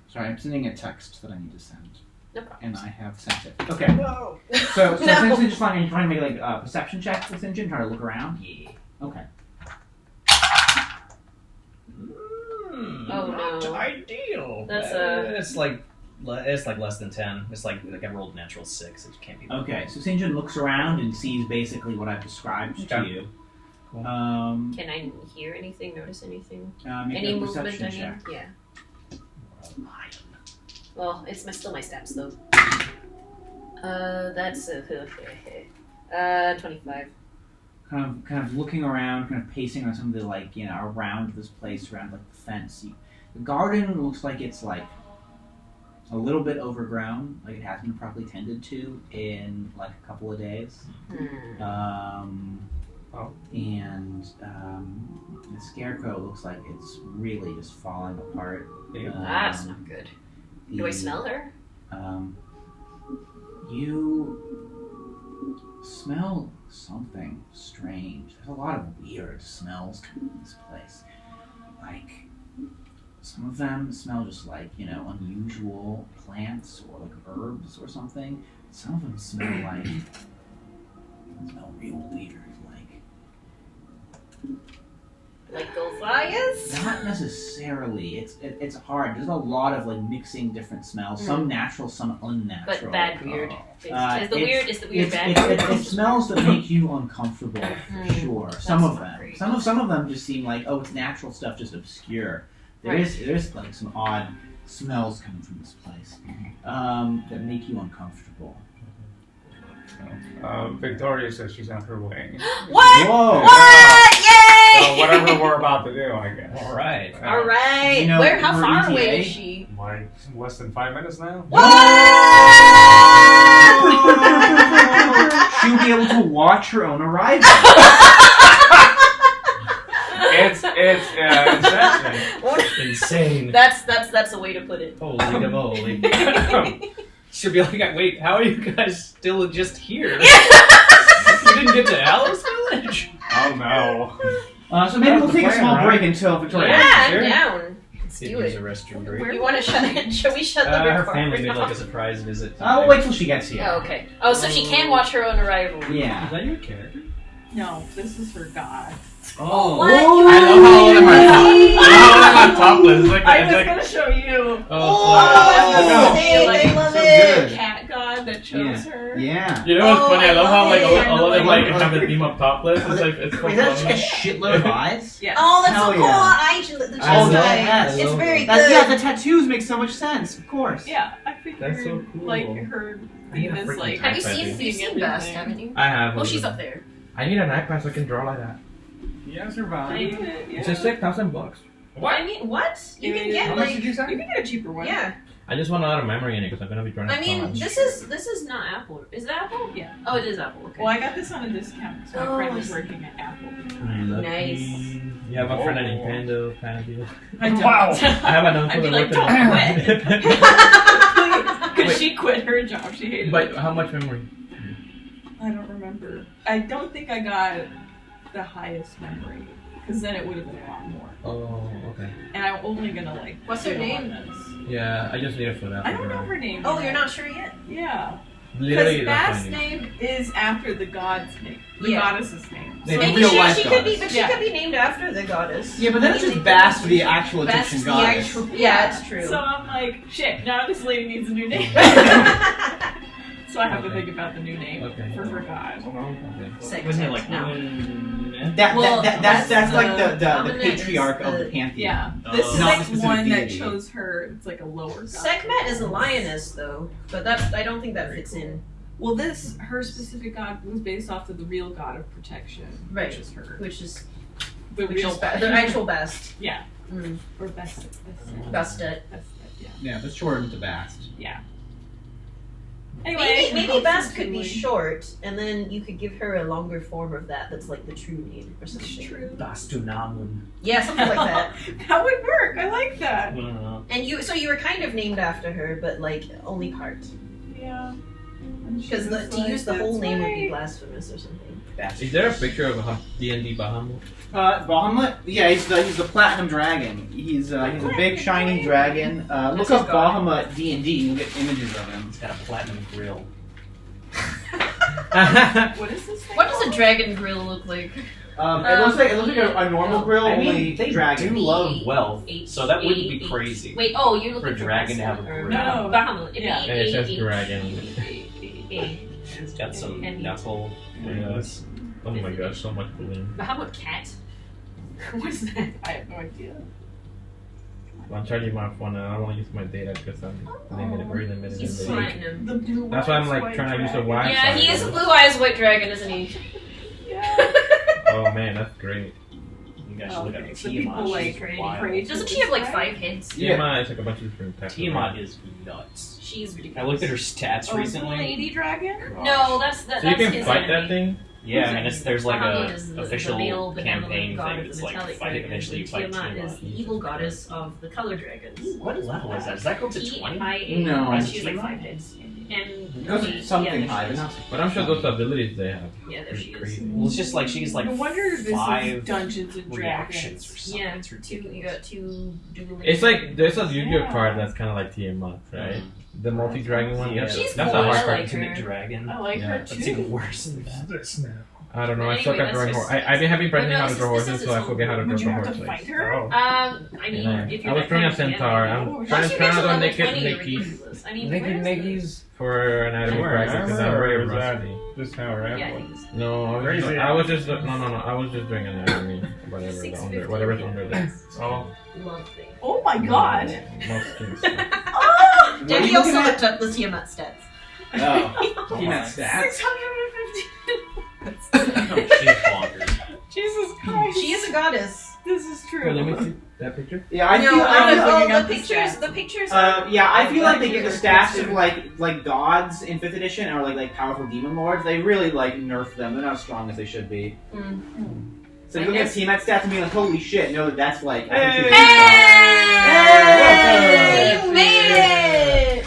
Sorry, I'm sending a text that I need to send. No problem. And I have sent it. Okay. No. So No. essentially just trying to make like a perception check with Sinjin, trying to look around? Yeah. Okay. Oh, not no. ideal. That's it's like less than 10. It's like I rolled natural 6. It can't be. Okay, so Sinjin looks around and sees basically what I've described to Okay. you. Cool. Can I hear anything, notice anything? Make Any a movement, perception I mean? check. Yeah. Well, it's still my stats though. That's 25. Kind of looking around, kind of pacing on some of the around this place, around like the fence. The garden looks like it's like a little bit overgrown, like it hasn't been properly tended to in like a couple of days. And the scarecrow looks like it's really just falling apart. That's not good. Do I smell her? You smell something strange. There's a lot of weird smells coming from this place. Like, some of them smell just like, unusual plants or like herbs or something. Some of them smell like, real weird. Like, Like Goliath? Not necessarily. It's hard. There's a lot of like mixing different smells. Some natural, some unnatural. But bad weird. Is the weird bad? It smells that make you uncomfortable for sure. Some of them. Some of them just seem like, oh, it's natural stuff, just obscure. There's like some odd smells coming from this place that make you uncomfortable. Victoria says she's on her way. What? Whoa. What? Yay! So whatever we're about to do, I guess. All right. All right. You know, Where? How her far ETA? away is she? Like less than 5 minutes now. She'll be able to watch her own arrival. It's Inception. Insane. That's a way to put it. Holy moly. She'll be like, wait, how are you guys still just here? You didn't get to Alice Village? Oh no. So maybe we'll take a small break until Victoria. Yeah, gets I'm here. down. Let's Did do use it. a restroom break. You want to shut it? Shall we shut the Her recorder family made like off? a surprise visit. We'll wait till she gets here. Oh, okay. Oh, so she can watch her own arrival. Yeah. Is that your character? No, this is her god. Oh. What? I love how all of them are topless. It's like, I was it's like, gonna show you. Oh, they love it. The cat god that chose her. Yeah. you know what's funny? I love how like it. all of them like have the theme of topless. It's like it's so Wait, that's funny. just a shitload of eyes? Yeah. Oh, that's Hell so cool. yeah. The I love design. that. It's very That's, good. yeah, the tattoos make so much sense, of course. Yeah, I figured That's so cool. like her I need a theme is freaking like. Have you You've seen Best, haven't you? I have. Oh, she's up there. I need an iPad so I can draw like that. Yeah, survive. It's just $6,000. What? I mean, what? You can get How much like. did you say? You can get a cheaper one. Yeah. I just want a lot of memory in it because I'm gonna be drawing. I mean, fonts. this is not Apple. Is it Apple? Yeah. Oh, it is Apple. Okay. Well, I got this on a discount because my Oh, friend was I see. working at Apple. Nice. You have a friend at Nintendo, kind of deal. I don't. Wow. I have an I'd uncle be that like, worked don't at Because she quit her job. She hated But it. how much memory? I don't remember. I don't think I got the highest memory because then it would have been a lot more. Oh, okay. And I'm only gonna like. What's her do name? this. Yeah, I just need it for that. I don't know her name. Oh, yet. you're not sure yet? Yeah. Literally, Because that's Bass' my name. name is after the god's name. The Yeah. goddess's name. They- Maybe real she life could be, goddess. but she Yeah. could be named after the goddess. Yeah, but then it's just Bast, the actual Bast, Egyptian the goddess. actual. Yeah, it's true. So I'm like, shit, now this lady needs a new name. So I have to Okay. think about the new name Okay. for her god. Okay. Wasn't it like That's like the Amunet is patriarch of the the- pantheon. Yeah. This is Not like the specific one that deity. chose her. It's like a lower god. Sekhmet is a lioness, though, but that I don't think that fits in. Well, her specific god was based off of the real god of protection, Right. which is her. Which is The real the actual best. Yeah. Mm. Or best. Bestet. Yeah. Yeah, but shortened to Bast. Yeah. Anyway, Maybe hopefully Bast could be we- short, and then you could give her a longer form of that. That's like the true name or something. True. Bastunamun. Yeah, something like that. That would work. I like that. And you were kind of named after her, but like only part. Yeah. Because to use the whole name would be blasphemous or something. Is there a picture of a D&D Bahamut? Bahamut? Yeah, he's the platinum dragon. He's a big shiny dragon. Look up Bahamut D&D. You'll get images of him. He's got a platinum grill. What is this? What does a dragon grill look like? It looks like a normal grill, I mean, only they dragon. do love wealth, so that wouldn't be crazy. Wait, oh, you're looking For a dragon to have a grill. No. Bahamut. Yeah. It says dragon. It's got some And- knuckle rings. Oh my gosh, so much balloon. Bahamut cat. What's that? I have no idea. I'm charging my phone and I don't want to use my data because I'm limited, very limited. He's in the week. platinum. The blue That's why I'm like white trying to use the dragon. Wi-Fi. Yeah, he is a blue eyes white dragon, isn't he? Yeah. Oh man, that's great. You guys should look Okay, at so Tiamat. people like She's wild. praise Doesn't this she have like guy? 5 heads? Yeah, it's like a bunch of different types. Tiamat is nuts. She's ridiculous. I looked at her stats Oh, recently. lady dragon? No, that's So you can his fight enemy. that thing? Yeah, and there's like Bahamut a is the official male benevolent campaign god thing. of It's the like metallic fighting. dragons, Eventually, you and fight Tiamat Tiamat. is the evil goddess of the color dragons. What level is that? Does that go to 20? TIA. No. She has like 5 heads. And It goes to something high, but not. But I'm sure those abilities they have. Yeah, there Pretty she is. crazy. Well, it's just like she's like No wonder this is 5 Dungeons and reactions or Dragons. something. Yeah, It's ridiculous. you got 2 dual. It's like there's a Yu-Gi-Oh Yeah. card that's kind of like Tiamat, right? The multi-dragon one. Yeah, That's She's that's cool, a hard I card. like her. Ultimate Dragon. I like Yeah, her That's too. even worse than that. This now. I don't know. I suck Anyway, at drawing that's horses. just- I've been having Well, friends no, how to this draw is- horses, this so I is forget how to Would draw you the have horse. to Like, fight her? I mean, yeah. if you're I was that trying kind a of centaur. fan, I'm Once trying Once to you get to do level naked 20, you're Nikki's ridiculous. I mean, Naked where's Nikki's. for anatomy Wear practice because I'm armor, very or is that rusty. just how the... rap Yeah, was? he's... No, Crazy. I was just no. I was just doing anatomy, whatever, whatever's under there. Oh. Lovely. Oh my god. Most things. Oh! What are Jackie you also looking at? looked up the Tiamat stats. Oh, he meant stats. 650. She's bonkers. Jesus Christ. She is a goddess. This is true. Let me see that picture. Yeah, I No, feel. I was looking the up the pictures. stats. The pictures. Yeah, I feel like they give the staffs Here. of like gods in 5th edition or like powerful demon lords. They really like nerf them. They're not as strong as they should be. So if you look at Tiamat stats and be like, holy shit, know that that's like. Hey! Hey! You made it!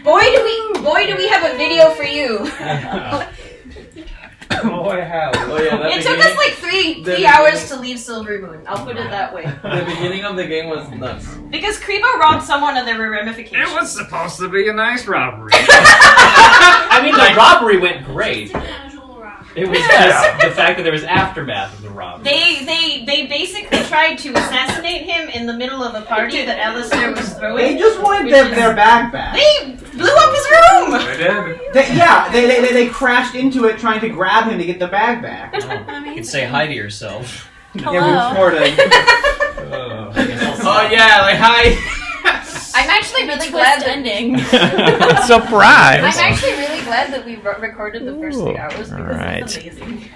Boy, do we have a video for you. Boy, how. Oh yeah, that It took us like three hours to leave Silver Moon. I'll put it that way. The beginning of the game was nuts. Because Kribo robbed someone and there were ramifications. It was supposed to be a nice robbery. I mean, the robbery went great. Casual rock. It was just the fact that there was aftermath of the robbery. They basically tried to assassinate him in the middle of a party that Alistair was throwing. They just wanted Which is- their bag back. They blew up his room! They did. They crashed into it trying to grab him to get the bag back. You could say hi to yourself. Yeah, we were recording. Oh yeah, like hi. I'm actually really glad that ending. Surprise! I'm actually really glad that we recorded the first 3 hours because Alright. it's amazing.